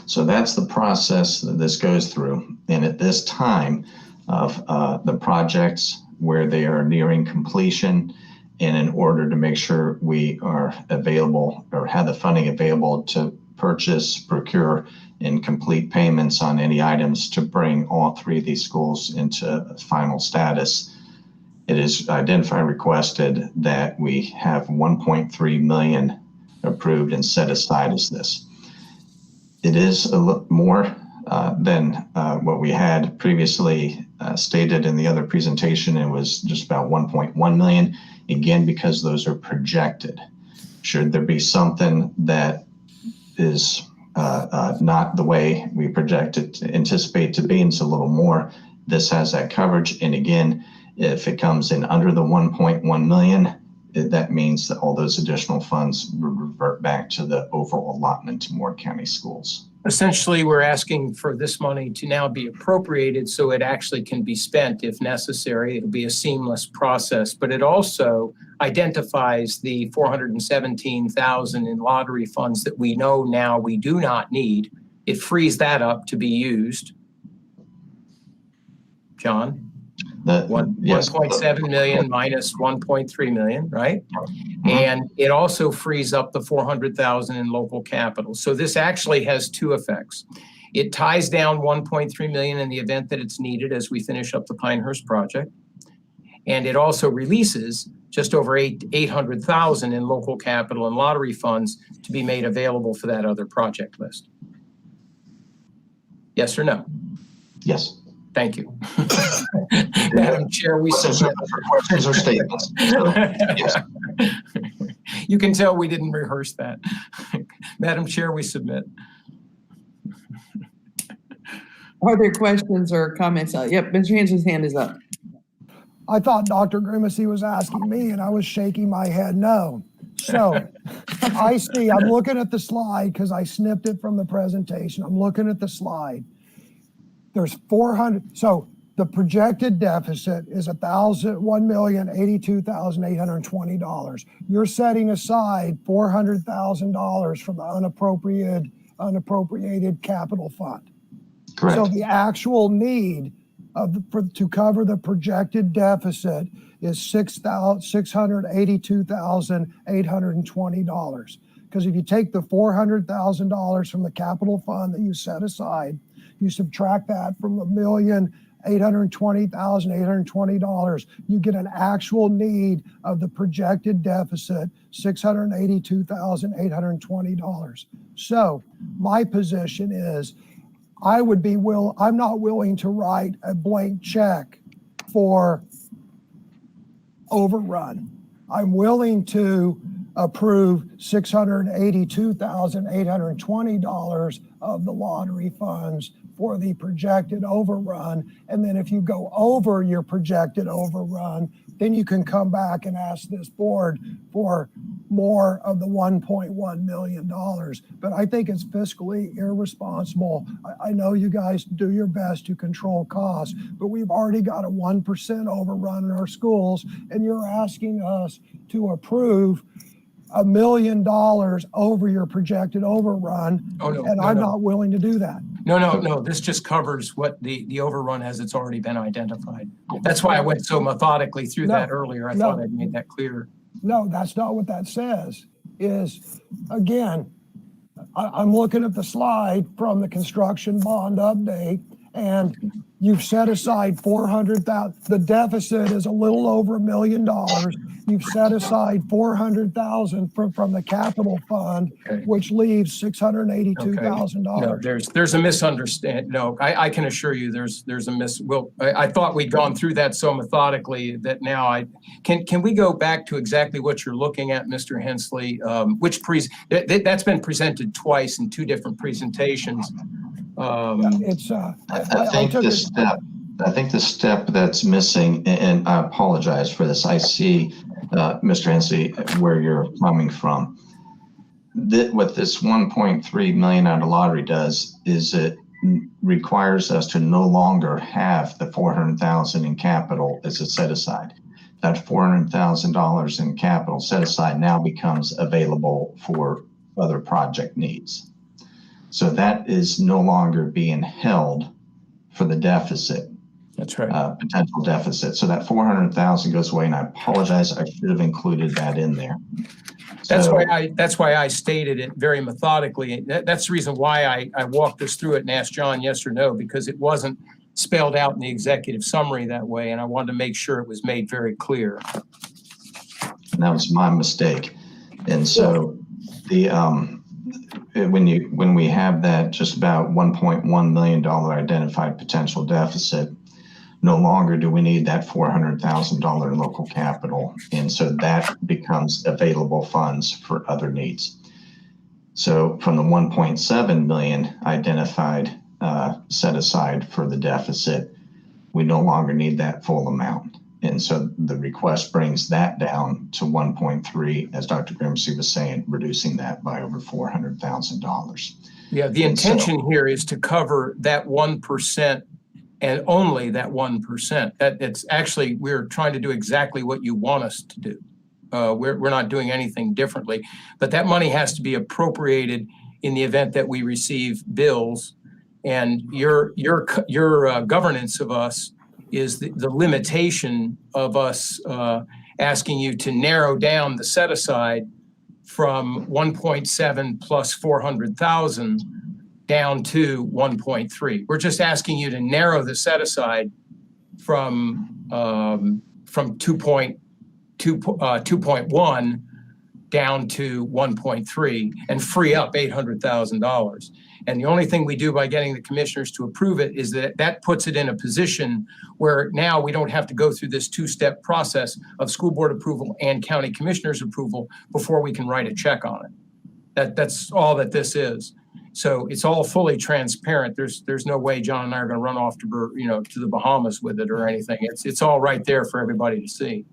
Speaker 21: So that's the process that this goes through. And at this time of the projects where they are nearing completion, and in order to make sure we are available or have the funding available to purchase, procure, and complete payments on any items to bring all three of these schools into final status, it is identified and requested that we have 1.3 million approved and set aside as this. It is a little more than what we had previously stated in the other presentation. It was just about 1.1 million, again, because those are projected. Should there be something that is not the way we anticipate to be, and it's a little more, this has that coverage. And again, if it comes in under the 1.1 million, that means that all those additional funds will revert back to the overall allotment to Moore County schools.
Speaker 1: Essentially, we're asking for this money to now be appropriated so it actually can be spent if necessary. It'll be a seamless process, but it also identifies the $417,000 in lottery funds that we know now we do not need. It frees that up to be used. John? 1.7 million minus 1.3 million, right? And it also frees up the 400,000 in local capital. So this actually has two effects. It ties down 1.3 million in the event that it's needed as we finish up the Pinehurst project. And it also releases just over 800,000 in local capital and lottery funds to be made available for that other project list. Yes or no?
Speaker 21: Yes.
Speaker 1: Thank you. Madam Chair, we submit
Speaker 21: questions or statements. So, yes.
Speaker 1: You can tell we didn't rehearse that. Madam Chair, we submit.
Speaker 2: Are there questions or comments? Yep, Mr. Hensley's hand is up.
Speaker 11: I thought Dr. Grimsey was asking me and I was shaking my head no. So I see, I'm looking at the slide because I snipped it from the presentation. I'm looking at the slide. There's 400, so the projected deficit is $1,082,820. You're setting aside $400,000 from the unappropriated capital fund.
Speaker 21: Correct.
Speaker 11: So the actual need to cover the projected deficit is $682,820. Because if you take the $400,000 from the capital fund that you set aside, you subtract that from $1,820,820, you get an actual need of the projected deficit, $682,820. So my position is I'm not willing to write a blank check for overrun. I'm willing to approve $682,820 of the lottery funds for the projected overrun. And then if you go over your projected overrun, then you can come back and ask this board for more of the $1.1 million. But I think it's fiscally irresponsible. I know you guys do your best to control costs, but we've already got a 1% overrun in our schools, and you're asking us to approve $1 million over your projected overrun. I'm not willing to do that.
Speaker 1: No. This just covers what the overrun as it's already been identified. That's why I went so methodically through that earlier. I thought I'd made that clear.
Speaker 11: No, that's not what that says. Is, again, I'm looking at the slide from the construction bond update, and you've set aside $400,000. The deficit is a little over $1 million. You've set aside $400,000 from the capital fund, which leaves $682,000.
Speaker 1: No, there's a misunderstanding. No, I can assure you there's a I thought we'd gone through that so methodically that now can we go back to exactly what you're looking at, Mr. Hensley? That's been presented twice in two different presentations.
Speaker 21: I think the step that's missing, and I apologize for this. I see, Mr. Hensley, where you're coming from. What this 1.3 million out of lottery does is it requires us to no longer have the 400,000 in capital as a set aside. That $400,000 in capital set aside now becomes available for other project needs. So that is no longer being held for the deficit.
Speaker 1: That's right.
Speaker 21: Potential deficit. So that 400,000 goes away, and I apologize. I should have included that in there.
Speaker 1: That's why I stated it very methodically. That's the reason why I walked us through it and asked John yes or no, because it wasn't spelled out in the executive summary that way, and I wanted to make sure it was made very clear.
Speaker 21: And that was my mistake. And so when we have that just about $1.1 million identified potential deficit, no longer do we need that $400,000 local capital. And so that becomes available funds for other needs. So from the 1.7 million identified set aside for the deficit, we no longer need that full amount. And so the request brings that down to 1.3, as Dr. Grimsey was saying, reducing that by over $400,000.
Speaker 1: Yeah, the intention here is to cover that 1% and only that 1%. It's actually, we're trying to do exactly what you want us to do. We're not doing anything differently, but that money has to be appropriated in the event that we receive bills. And your governance of us is the limitation of us asking you to narrow down the set aside from 1.7 plus 400,000 down to 1.3. We're just asking you to narrow the set aside from 2.1 down to 1.3 and free up $800,000. And the only thing we do by getting the commissioners to approve it is that puts it in a position where now we don't have to go through this two-step process of school board approval and county commissioners approval before we can write a check on it. That's all that this is. So it's all fully transparent. There's no way John and I are going to run off to the Bahamas with it or anything. It's all right there for everybody to see.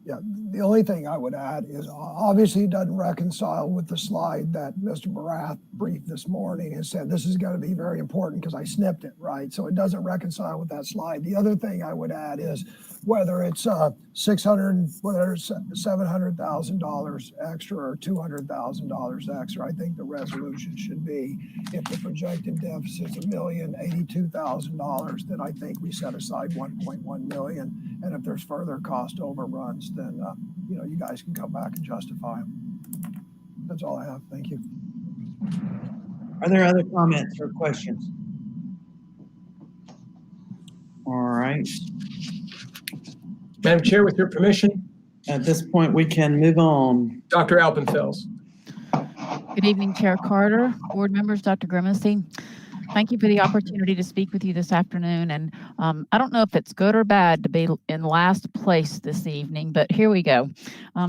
Speaker 11: Yeah, the only thing I would add is obviously it doesn't reconcile with the slide that Mr. Barath briefed this morning and said this is going to be very important because I snipped it, right? So it doesn't reconcile with that slide. The other thing I would add is whether it's $700,000 extra or $200,000 extra, I think the resolution should be if the projected deficit is $1,082,000, then I think we set aside $1.1 million. And if there's further cost overruns, then you guys can come back and justify them. That's all I have. Thank you.
Speaker 2: Are there other comments or questions? All right.
Speaker 1: Madam Chair, with your permission,
Speaker 2: At this point, we can move on.
Speaker 1: Dr. Alpenfels.
Speaker 17: Good evening, Chair Carter, board members, Dr. Grimacy. Thank you for the opportunity to speak with you this afternoon. And I don't know if it's good or bad to be in last place this evening, but here we go.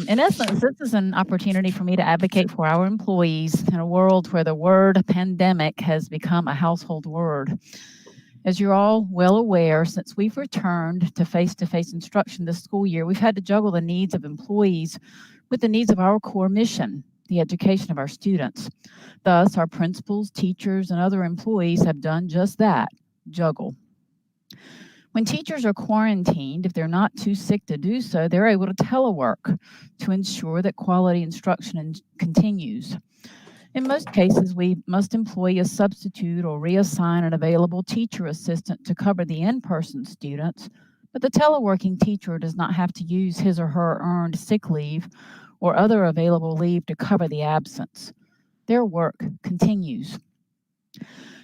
Speaker 17: In essence, this is an opportunity for me to advocate for our employees in a world where the word pandemic has become a household word. As you're all well aware, since we've returned to face-to-face instruction this school year, we've had to juggle the needs of employees with the needs of our core mission, the education of our students. Thus, our principals, teachers, and other employees have done just that, juggle. When teachers are quarantined, if they're not too sick to do so, they're able to telework to ensure that quality instruction continues. In most cases, we must employ a substitute or reassign an available teacher assistant to cover the in-person students, but the teleworking teacher does not have to use his or her earned sick leave or other available leave to cover the absence. Their work continues.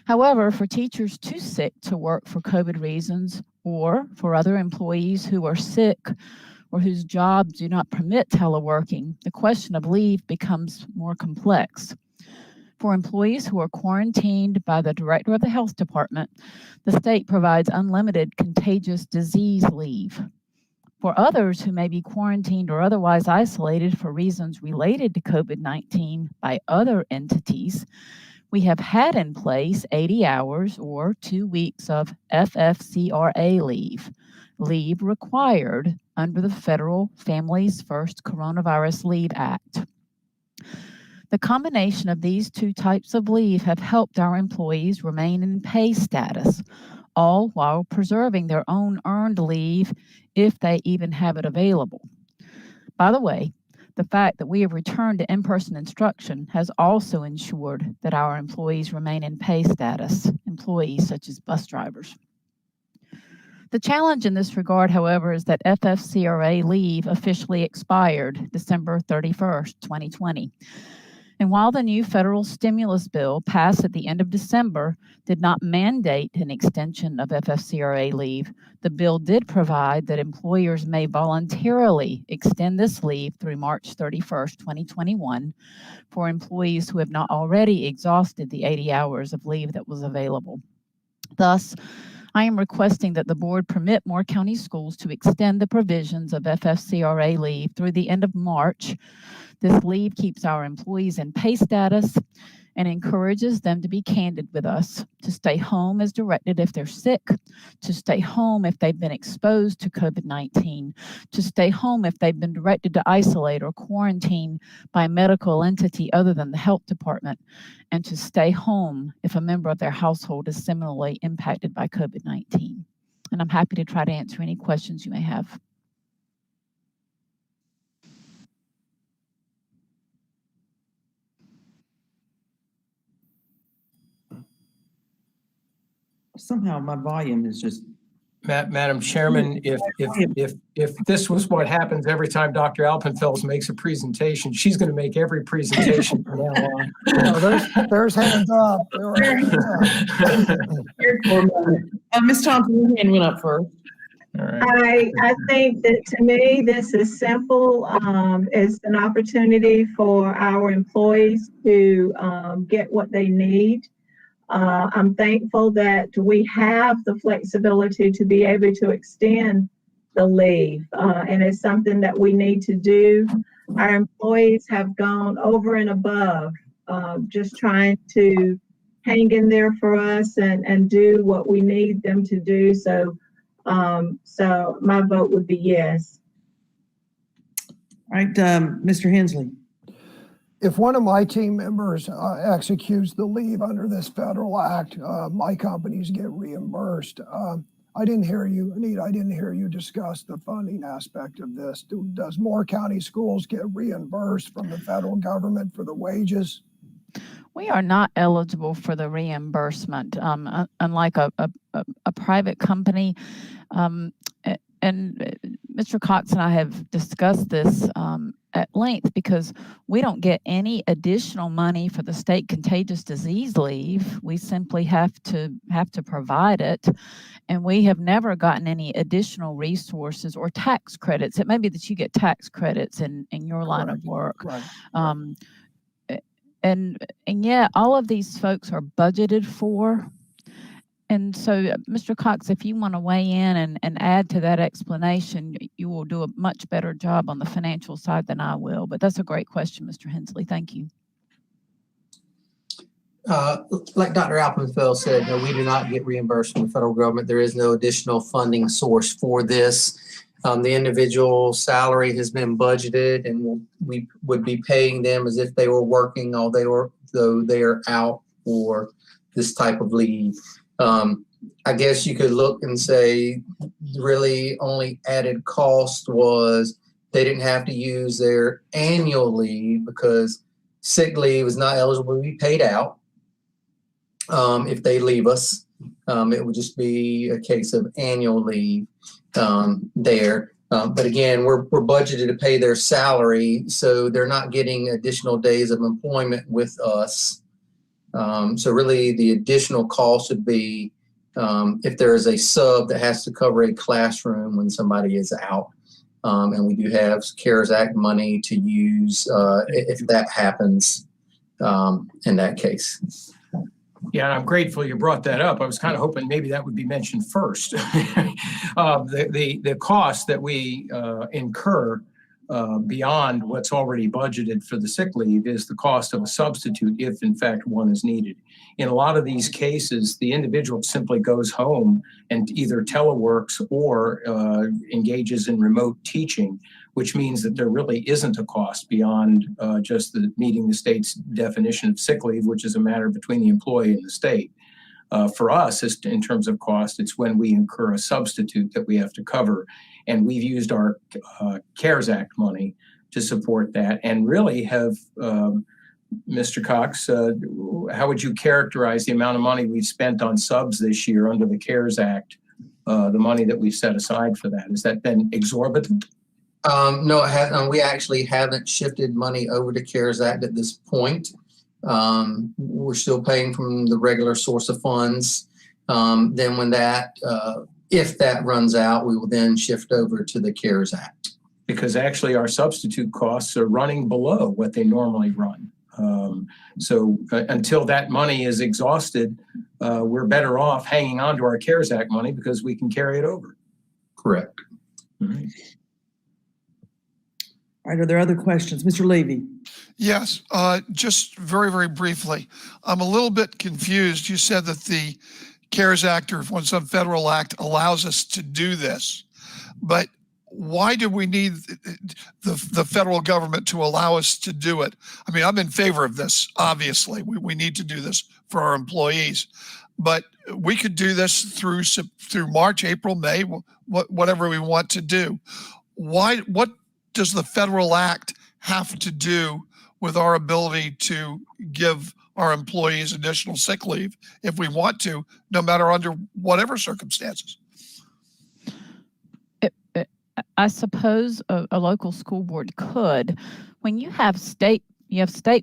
Speaker 17: However, for teachers too sick to work for COVID reasons, or for other employees who are sick or whose jobs do not permit teleworking, the question of leave becomes more complex. For employees who are quarantined by the director of the health department, the state provides unlimited contagious disease leave. For others who may be quarantined or otherwise isolated for reasons related to COVID-19 by other entities, we have had in place 80 hours or 2 weeks of FFCRA leave required under the Federal Families First Coronavirus Leave Act. The combination of these two types of leave have helped our employees remain in pay status, all while preserving their own earned leave if they even have it available. By the way, the fact that we have returned to in-person instruction has also ensured that our employees remain in pay status, employees such as bus drivers. The challenge in this regard, however, is that FFCRA leave officially expired December 31st, 2020. And while the new federal stimulus bill passed at the end of December did not mandate an extension of FFCRA leave, the bill did provide that employers may voluntarily extend this leave through March 31st, 2021 for employees who have not already exhausted the 80 hours of leave that was available. Thus, I am requesting that the board permit Moore County Schools to extend the provisions of FFCRA leave through the end of March. This leave keeps our employees in pay status and encourages them to be candid with us, to stay home as directed if they're sick, to stay home if they've been exposed to COVID-19, to stay home if they've been directed to isolate or quarantine by a medical entity other than the health department, and to stay home if a member of their household is similarly impacted by COVID-19. And I'm happy to try to answer any questions you may have.
Speaker 2: Somehow my volume is just.
Speaker 1: Madam Chairman, if this was what happens every time Dr. Alpenfels makes a presentation, she's going to make every presentation from now on.
Speaker 11: No, there's hands up. There are hands up.
Speaker 2: Ms. Thompson, your hand went up first.
Speaker 1: All right.
Speaker 5: I think that to me, this is simple. It's an opportunity for our employees to get what they need. I'm thankful that we have the flexibility to be able to extend the leave, and it's something that we need to do. Our employees have gone over and above, just trying to hang in there for us and do what we need them to do. So my vote would be yes.
Speaker 2: All right, Mr. Hensley.
Speaker 11: If one of my team members executes the leave under this federal act, my companies get reimbursed. I didn't hear you, Anita, I didn't hear you discuss the funding aspect of this. Does Moore County Schools get reimbursed from the federal government for the wages?
Speaker 17: We are not eligible for the reimbursement, unlike a private company. And Mr. Cox and I have discussed this at length because we don't get any additional money for the state contagious disease leave. We simply have to provide it. And we have never gotten any additional resources or tax credits. It may be that you get tax credits in your line of work.
Speaker 11: Right.
Speaker 17: And yet all of these folks are budgeted for. And so, Mr. Cox, if you want to weigh in and add to that explanation, you will do a much better job on the financial side than I will. But that's a great question, Mr. Hensley. Thank you.
Speaker 16: Like Dr. Alpenfeld said, no, we do not get reimbursed from the federal government. There is no additional funding source for this. The individual salary has been budgeted, and we would be paying them as if they were working, though they are out for this type of leave. I guess you could look and say really only added cost was they didn't have to use their annual leave because sick leave is not eligible to be paid out. If they leave us, it would just be a case of annual leave there. But again, we're budgeted to pay their salary, so they're not getting additional days of employment with us. So really the additional cost would be if there is a sub that has to cover a classroom when somebody is out. And we do have CARES Act money to use if that happens in that case.
Speaker 1: Yeah, and I'm grateful you brought that up. I was kind of hoping maybe that would be mentioned first. The cost that we incur beyond what's already budgeted for the sick leave is the cost of a substitute if in fact one is needed. In a lot of these cases, the individual simply goes home and either teleworks or engages in remote teaching, which means that there really isn't a cost beyond just meeting the state's definition of sick leave, which is a matter between the employee and the state. For us, in terms of cost, it's when we incur a substitute that we have to cover. And we've used our CARES Act money to support that and really have, Mr. Cox, how would you characterize the amount of money we've spent on subs this year under the CARES Act, the money that we've set aside for that? Has that been exorbitant?
Speaker 16: No, it hasn't. We actually haven't shifted money over to CARES Act at this point. We're still paying from the regular source of funds. Then when that, if that runs out, we will then shift over to the CARES Act.
Speaker 1: Because actually our substitute costs are running below what they normally run. So until that money is exhausted, we're better off hanging on to our CARES Act money because we can carry it over.
Speaker 16: Correct.
Speaker 1: All right.
Speaker 2: All right, are there other questions? Mr. Levy.
Speaker 9: Yes, just very, very briefly. I'm a little bit confused. You said that the CARES Act or some federal act allows us to do this, but why do we need the federal government to allow us to do it? I mean, I'm in favor of this, obviously. We need to do this for our employees, but we could do this through March, April, May, whatever we want to do. What does the federal act have to do with our ability to give our employees additional sick leave if we want to, no matter under whatever circumstances?
Speaker 17: I suppose a local school board could. When you have state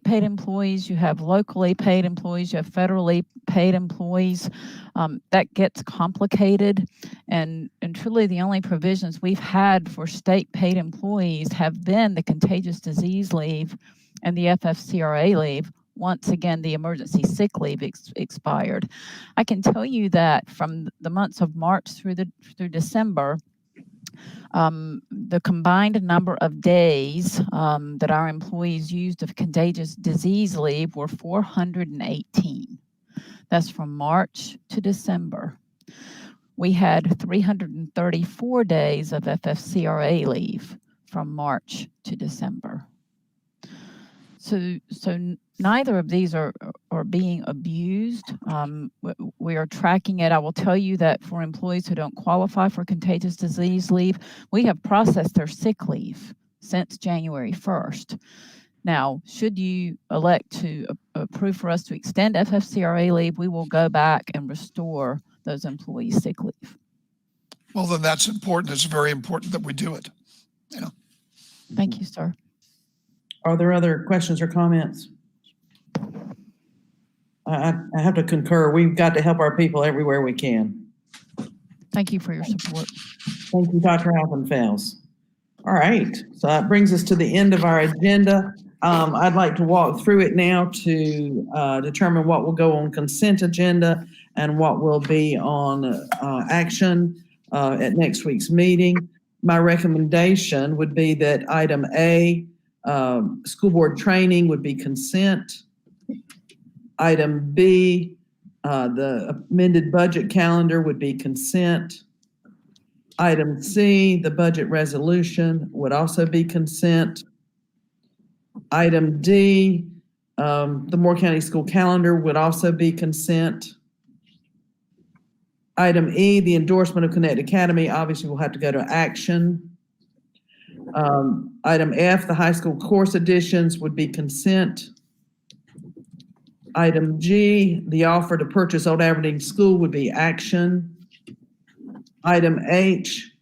Speaker 17: paid employees, you have locally paid employees, you have federally paid employees, that gets complicated. And truly the only provisions we've had for state paid employees have been the contagious disease leave and the FFCRA leave. Once again, the emergency sick leave expired. I can tell you that from the months of March through December, the combined number of days that our employees used of contagious disease leave were 418. That's from March to December. We had 334 days of FFCRA leave from March to December. So neither of these are being abused. We are tracking it. I will tell you that for employees who don't qualify for contagious disease leave, we have processed their sick leave since January 1st. Now, should you elect to approve for us to extend FFCRA leave, we will go back and restore those employees' sick leave.
Speaker 9: Well, then that's important. It's very important that we do it.
Speaker 17: Thank you, sir.
Speaker 2: Are there other questions or comments? I have to concur. We've got to help our people everywhere we can.
Speaker 17: Thank you for your support.
Speaker 2: Thank you, Dr. Alpenfels. All right, so that brings us to the end of our agenda. I'd like to walk through it now to determine what will go on consent agenda and what will be on action at next week's meeting. My recommendation would be that item A, school board training, would be consent. Item B, the amended budget calendar, would be consent. Item C, the budget resolution, would also be consent. Item D, the Moore County School calendar, would also be consent. Item E, the endorsement of Connect Academy, obviously will have to go to action. Item F, the high school course additions, would be consent. Item G, the offer to purchase Old Aberdeen School, would be action. Item H,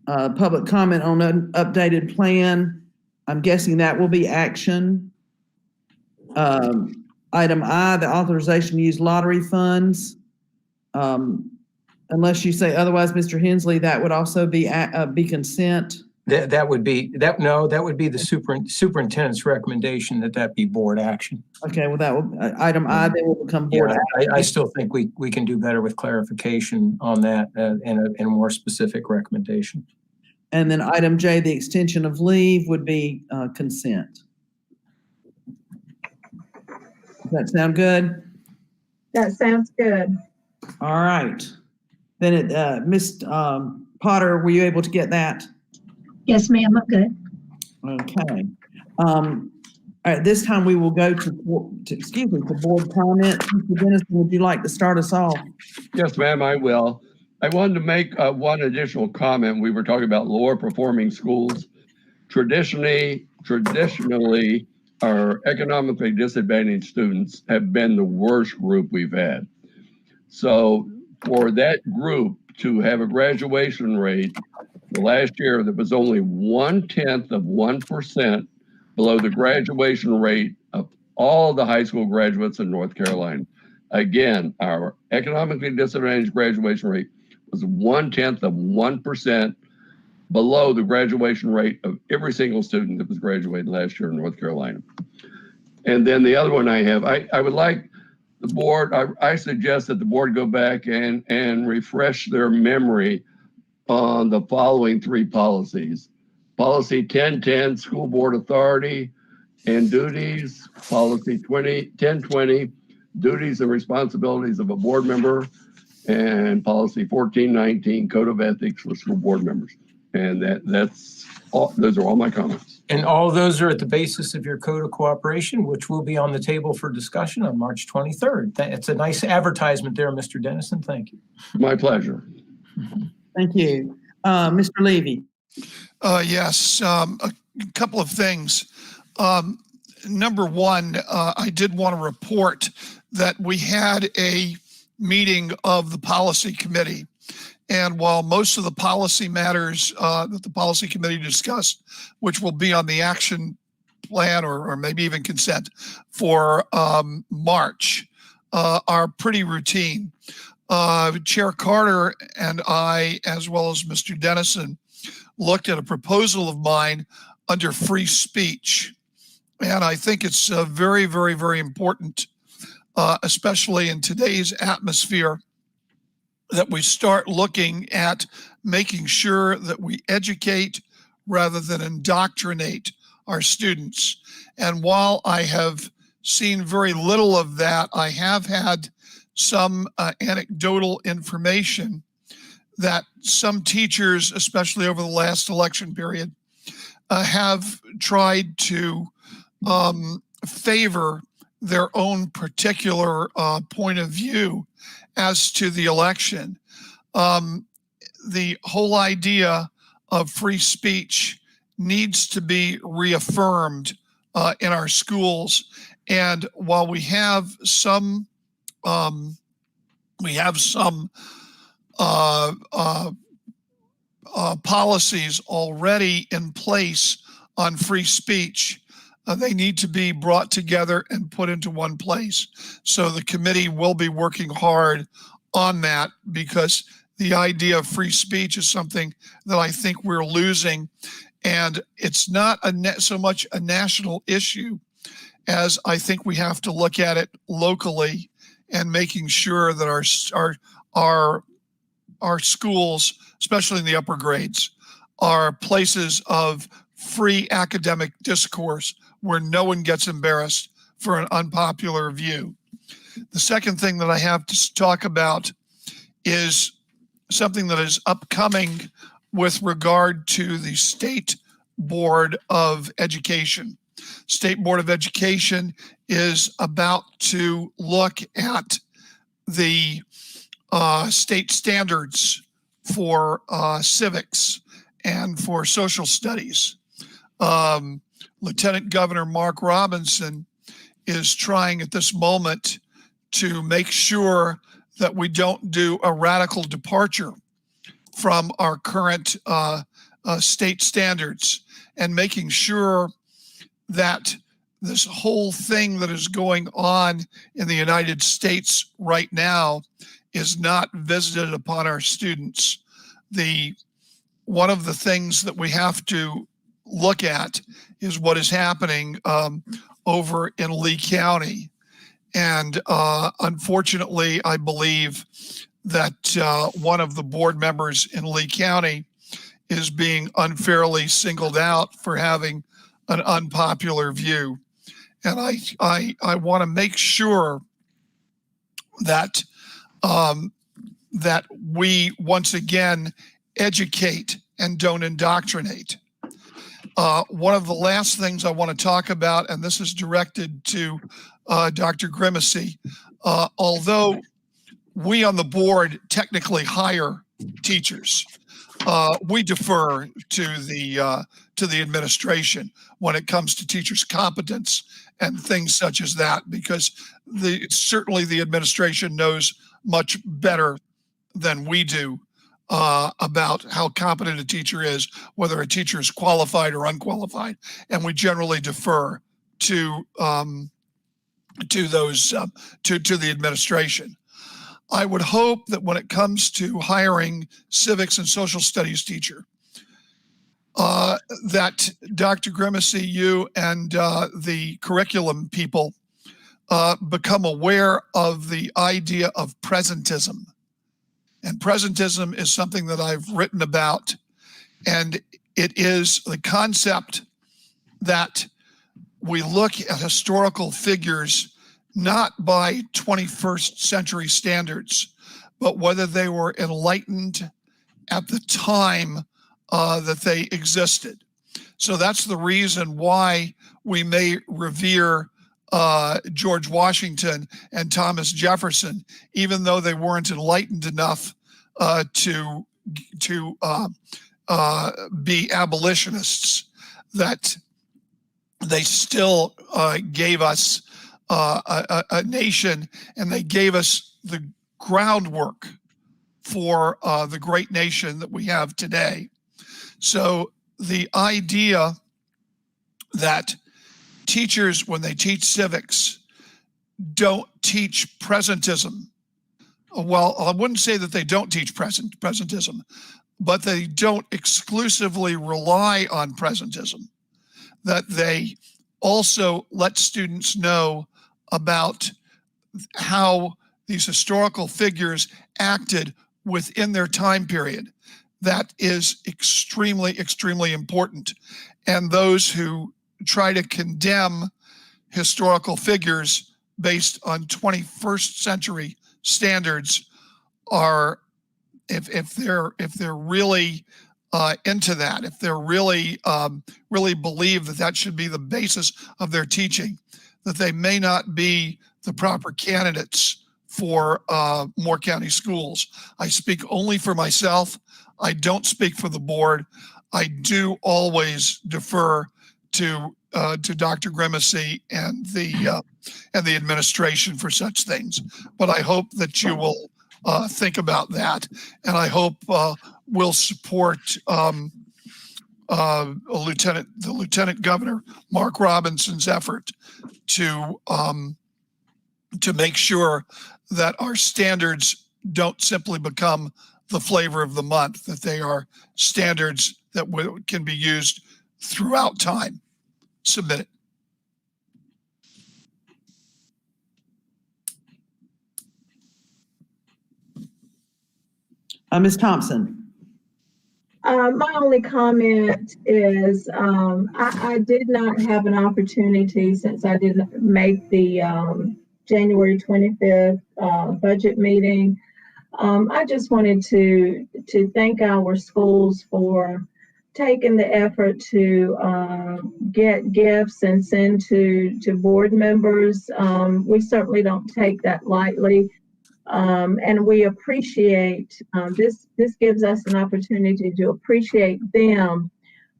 Speaker 2: public comment on an updated plan. I'm guessing that will be action. Item I, the authorization to use lottery funds. Unless you say otherwise, Mr. Hensley, that would also be consent.
Speaker 1: That would be the superintendent's recommendation that be board action.
Speaker 2: Okay, well, that will, item I then will become board action.
Speaker 1: I still think we can do better with clarification on that and a more specific recommendation.
Speaker 2: And then item J, the extension of leave, would be consent. Does that sound good?
Speaker 5: That sounds good.
Speaker 2: All right. Then Ms. Potter, were you able to get that?
Speaker 14: Yes, ma'am, I'm good.
Speaker 2: Okay. All right, this time we will go to board comment. Mr. Dennison, would you like to start us off?
Speaker 4: Yes, ma'am, I will. I wanted to make one additional comment. We were talking about lower performing schools. Traditionally, our economically disadvantaged students have been the worst group we've had. So for that group to have a graduation rate last year that was only 0.1% below the graduation rate of all the high school graduates in North Carolina. Again, our economically disadvantaged graduation rate was 0.1% below the graduation rate of every single student that was graduated last year in North Carolina. And then the other one I have, I would like the board, I suggest that the board go back and refresh their memory on the following three policies. Policy 1010, school board authority and duties. Policy 1020, duties and responsibilities of a board member. And policy 1419, code of ethics for school board members. And that's all, those are all my comments.
Speaker 1: And all those are at the basis of your code of cooperation, which will be on the table for discussion on March 23rd. It's a nice advertisement there, Mr. Dennison. Thank you.
Speaker 4: My pleasure.
Speaker 2: Thank you. Mr. Levy.
Speaker 9: Yes, a couple of things. Number one, I did want to report that we had a meeting of the policy committee. And while most of the policy matters that the policy committee discussed, which will be on the action plan or maybe even consent for March, are pretty routine. Chair Carter and I, as well as Mr. Dennison, looked at a proposal of mine under free speech. And I think it's very, very, very important, especially in today's atmosphere, that we start looking at making sure that we educate rather than indoctrinate our students. And while I have seen very little of that, I have had some anecdotal information that some teachers, especially over the last election period, have tried to favor their own particular point of view as to the election. The whole idea of free speech needs to be reaffirmed in our schools. And while we have some policies already in place on free speech, They need to be brought together and put into one place. So the committee will be working hard on that, because the idea of free speech is something that I think we're losing. And it's not so much a national issue as I think we have to look at it locally, and making sure that our schools, especially in the upper grades, are places of free academic discourse where no one gets embarrassed for an unpopular view. The second thing that I have to talk about is something that is upcoming with regard to the State Board of Education. State Board of Education is about to look at the state standards for civics and for social studies. Lieutenant Governor Mark Robinson is trying at this moment to make sure that we don't do a radical departure from our current state standards, and making sure that this whole thing that is going on in the United States right now is not visited upon our students. One of the things that we have to look at is what is happening over in Lee County. And unfortunately, I believe that one of the board members in Lee County is being unfairly singled out for having an unpopular view. And I want to make sure that that we once again educate and don't indoctrinate. One of the last things I want to talk about, and this is directed to Dr. Grimacy, although we on the board technically hire teachers, we defer to the administration when it comes to teachers' competence and things such as that, because certainly the administration knows much better than we do about how competent a teacher is, whether a teacher is qualified or unqualified, and we generally defer to those to the administration. I would hope that when it comes to hiring civics and social studies teacher, that Dr. Grimacy, you and the curriculum people become aware of the idea of presentism. And presentism is something that I've written about, and it is the concept that we look at historical figures not by 21st century standards, but whether they were enlightened at the time that they existed. So that's the reason why we may revere George Washington and Thomas Jefferson, even though they weren't enlightened enough to be abolitionists, that they still gave us a nation, and they gave us the groundwork for the great nation that we have today. So the idea that teachers, when they teach civics, don't teach presentism. Well, I wouldn't say that they don't teach presentism, but they don't exclusively rely on presentism, that they also let students know about how these historical figures acted within their time period. That is extremely, extremely important. And those who try to condemn historical figures based on 21st century standards are, if they're really into that, if they're really believe that that should be the basis of their teaching, that they may not be the proper candidates for Moore County schools. I speak only for myself. I don't speak for the board. I do always defer to Dr. Grimacy and the administration for such things. But I hope that you will think about that, and I hope we'll support the Lieutenant Governor, Mark Robinson's effort to make sure that our standards don't simply become the flavor of the month, that they are standards that can be used throughout time. Submit it.
Speaker 2: Ms. Thompson.
Speaker 5: My only comment is I did not have an opportunity, since I didn't make the January 25th budget meeting. I just wanted to thank our schools for taking the effort to get gifts and send to board members. We certainly don't take that lightly. And we appreciate this gives us an opportunity to appreciate them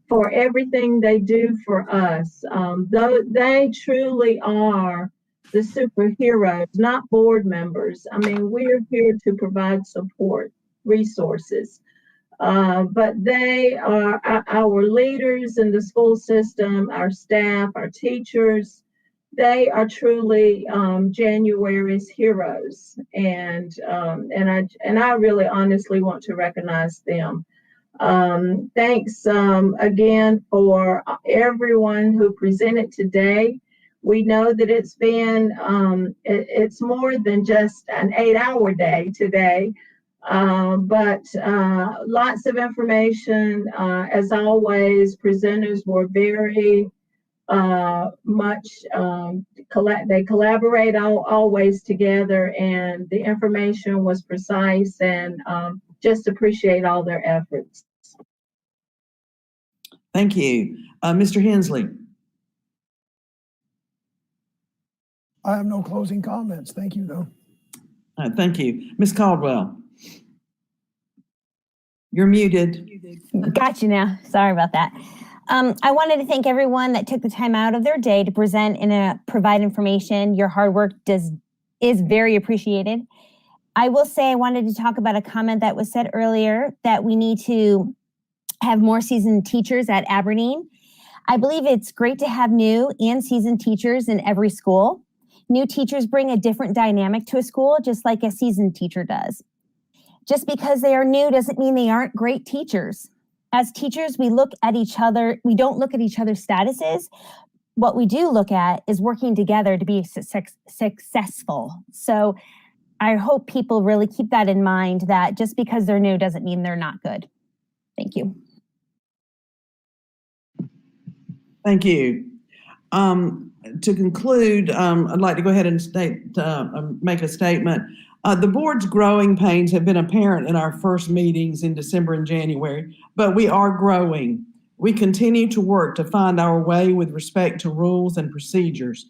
Speaker 5: for everything they do for us. Though they truly are the superheroes, not board members. I mean, we're here to provide support, resources. But they are our leaders in the school system, our staff, our teachers. They are truly January's heroes, and I really honestly want to recognize them. Thanks again for everyone who presented today. We know that it's been it's more than just an 8-hour day today, but lots of information. As always, presenters were very much they collaborate always together, and the information was precise, and just appreciate all their efforts.
Speaker 2: Thank you. Mr. Hensley.
Speaker 11: I have no closing comments. Thank you, though.
Speaker 2: Thank you. Ms. Caldwell. You're muted.
Speaker 10: Got you now. Sorry about that. I wanted to thank everyone that took the time out of their day to present and provide information. Your hard work is very appreciated. I will say I wanted to talk about a comment that was said earlier, that we need to have more seasoned teachers at Aberdeen. I believe it's great to have new and seasoned teachers in every school. New teachers bring a different dynamic to a school, just like a seasoned teacher does. Just because they are new doesn't mean they aren't great teachers. As teachers, we look at each other. We don't look at each other's statuses. What we do look at is working together to be successful. So I hope people really keep that in mind, that just because they're new doesn't mean they're not good. Thank you.
Speaker 2: Thank you. To conclude, I'd like to go ahead and make a statement. The board's growing pains have been apparent in our first meetings in December and January, but we are growing. We continue to work to find our way with respect to rules and procedures.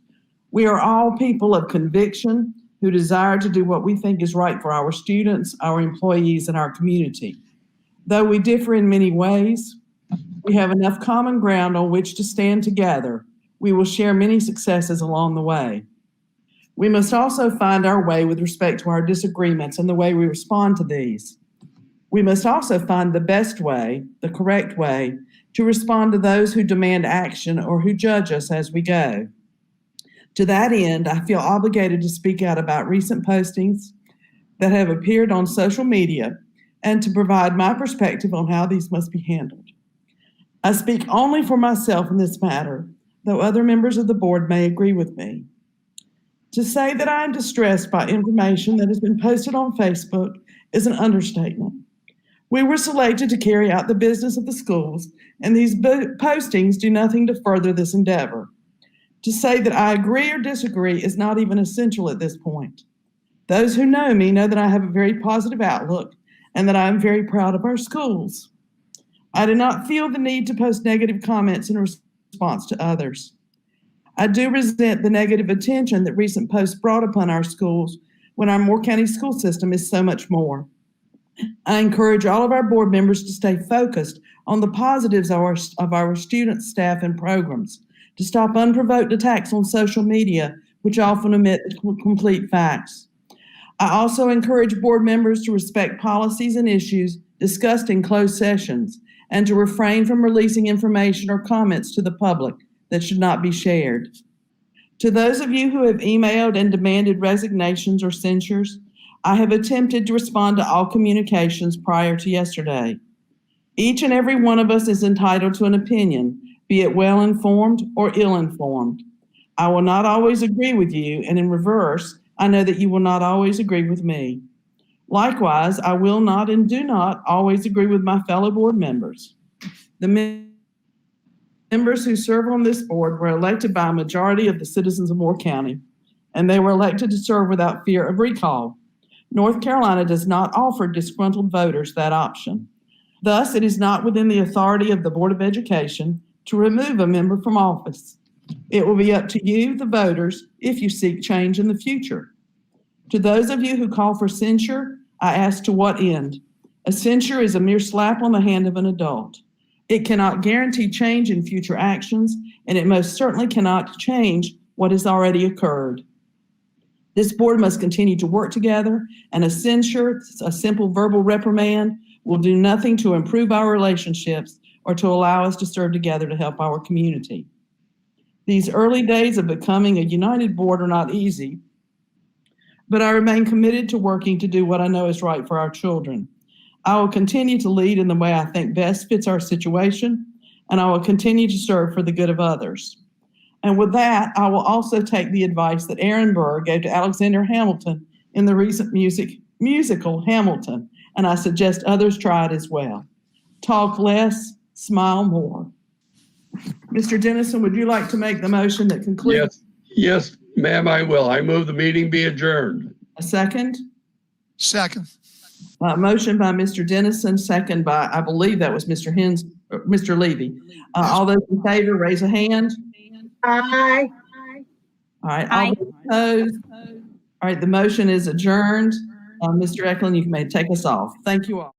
Speaker 2: We are all people of conviction who desire to do what we think is right for our students, our employees, and our community. Though we differ in many ways, we have enough common ground on which to stand together. We will share many successes along the way. We must also find our way with respect to our disagreements and the way we respond to these. We must also find the best way, the correct way, to respond to those who demand action or who judge us as we go. To that end, I feel obligated to speak out about recent postings that have appeared on social media and to provide my perspective on how these must be handled. I speak only for myself in this matter, though other members of the board may agree with me. To say that I am distressed by information that has been posted on Facebook is an understatement. We were selected to carry out the business of the schools, and these postings do nothing to further this endeavor. To say that I agree or disagree is not even essential at this point. Those who know me know that I have a very positive outlook and that I am very proud of our schools. I do not feel the need to post negative comments in response to others. I do resent the negative attention that recent posts brought upon our schools when our Moore County school system is so much more. I encourage all of our board members to stay focused on the positives of our students, staff, and programs, to stop unprovoked attacks on social media, which often omit the complete facts. I also encourage board members to respect policies and issues discussed in closed sessions and to refrain from releasing information or comments to the public that should not be shared. To those of you who have emailed and demanded resignations or censures, I have attempted to respond to all communications prior to yesterday. Each and every one of us is entitled to an opinion, be it well-informed or ill-informed. I will not always agree with you, and in reverse, I know that you will not always agree with me. Likewise, I will not and do not always agree with my fellow board members. The members who serve on this board were elected by a majority of the citizens of Moore County, and they were elected to serve without fear of recall. North Carolina does not offer disgruntled voters that option. Thus, it is not within the authority of the Board of Education to remove a member from office. It will be up to you, the voters, if you seek change in the future. To those of you who call for censure, I ask to what end? A censure is a mere slap on the hand of an adult. It cannot guarantee change in future actions, and it most certainly cannot change what has already occurred. This board must continue to work together, and a censure, a simple verbal reprimand, will do nothing to improve our relationships or to allow us to serve together to help our community. These early days of becoming a united board are not easy, but I remain committed to working to do what I know is right for our children. I will continue to lead in the way I think best fits our situation, and I will continue to serve for the good of others. And with that, I will also take the advice that Aaron Burr gave to Alexander Hamilton in the recent musical Hamilton, and I suggest others try it as well. Talk less, smile more. Mr. Dennison, would you like to make the motion that concludes?
Speaker 4: Yes, ma'am, I will. I move the meeting be adjourned.
Speaker 2: A second?
Speaker 9: Second.
Speaker 2: Motion by Mr. Dennison, second by, I believe that was Mr. Levy. All those in favor, raise a hand.
Speaker 5: Aye.
Speaker 2: All right, all those opposed? All right, the motion is adjourned. Mr. Eklund, you may take us off. Thank you all.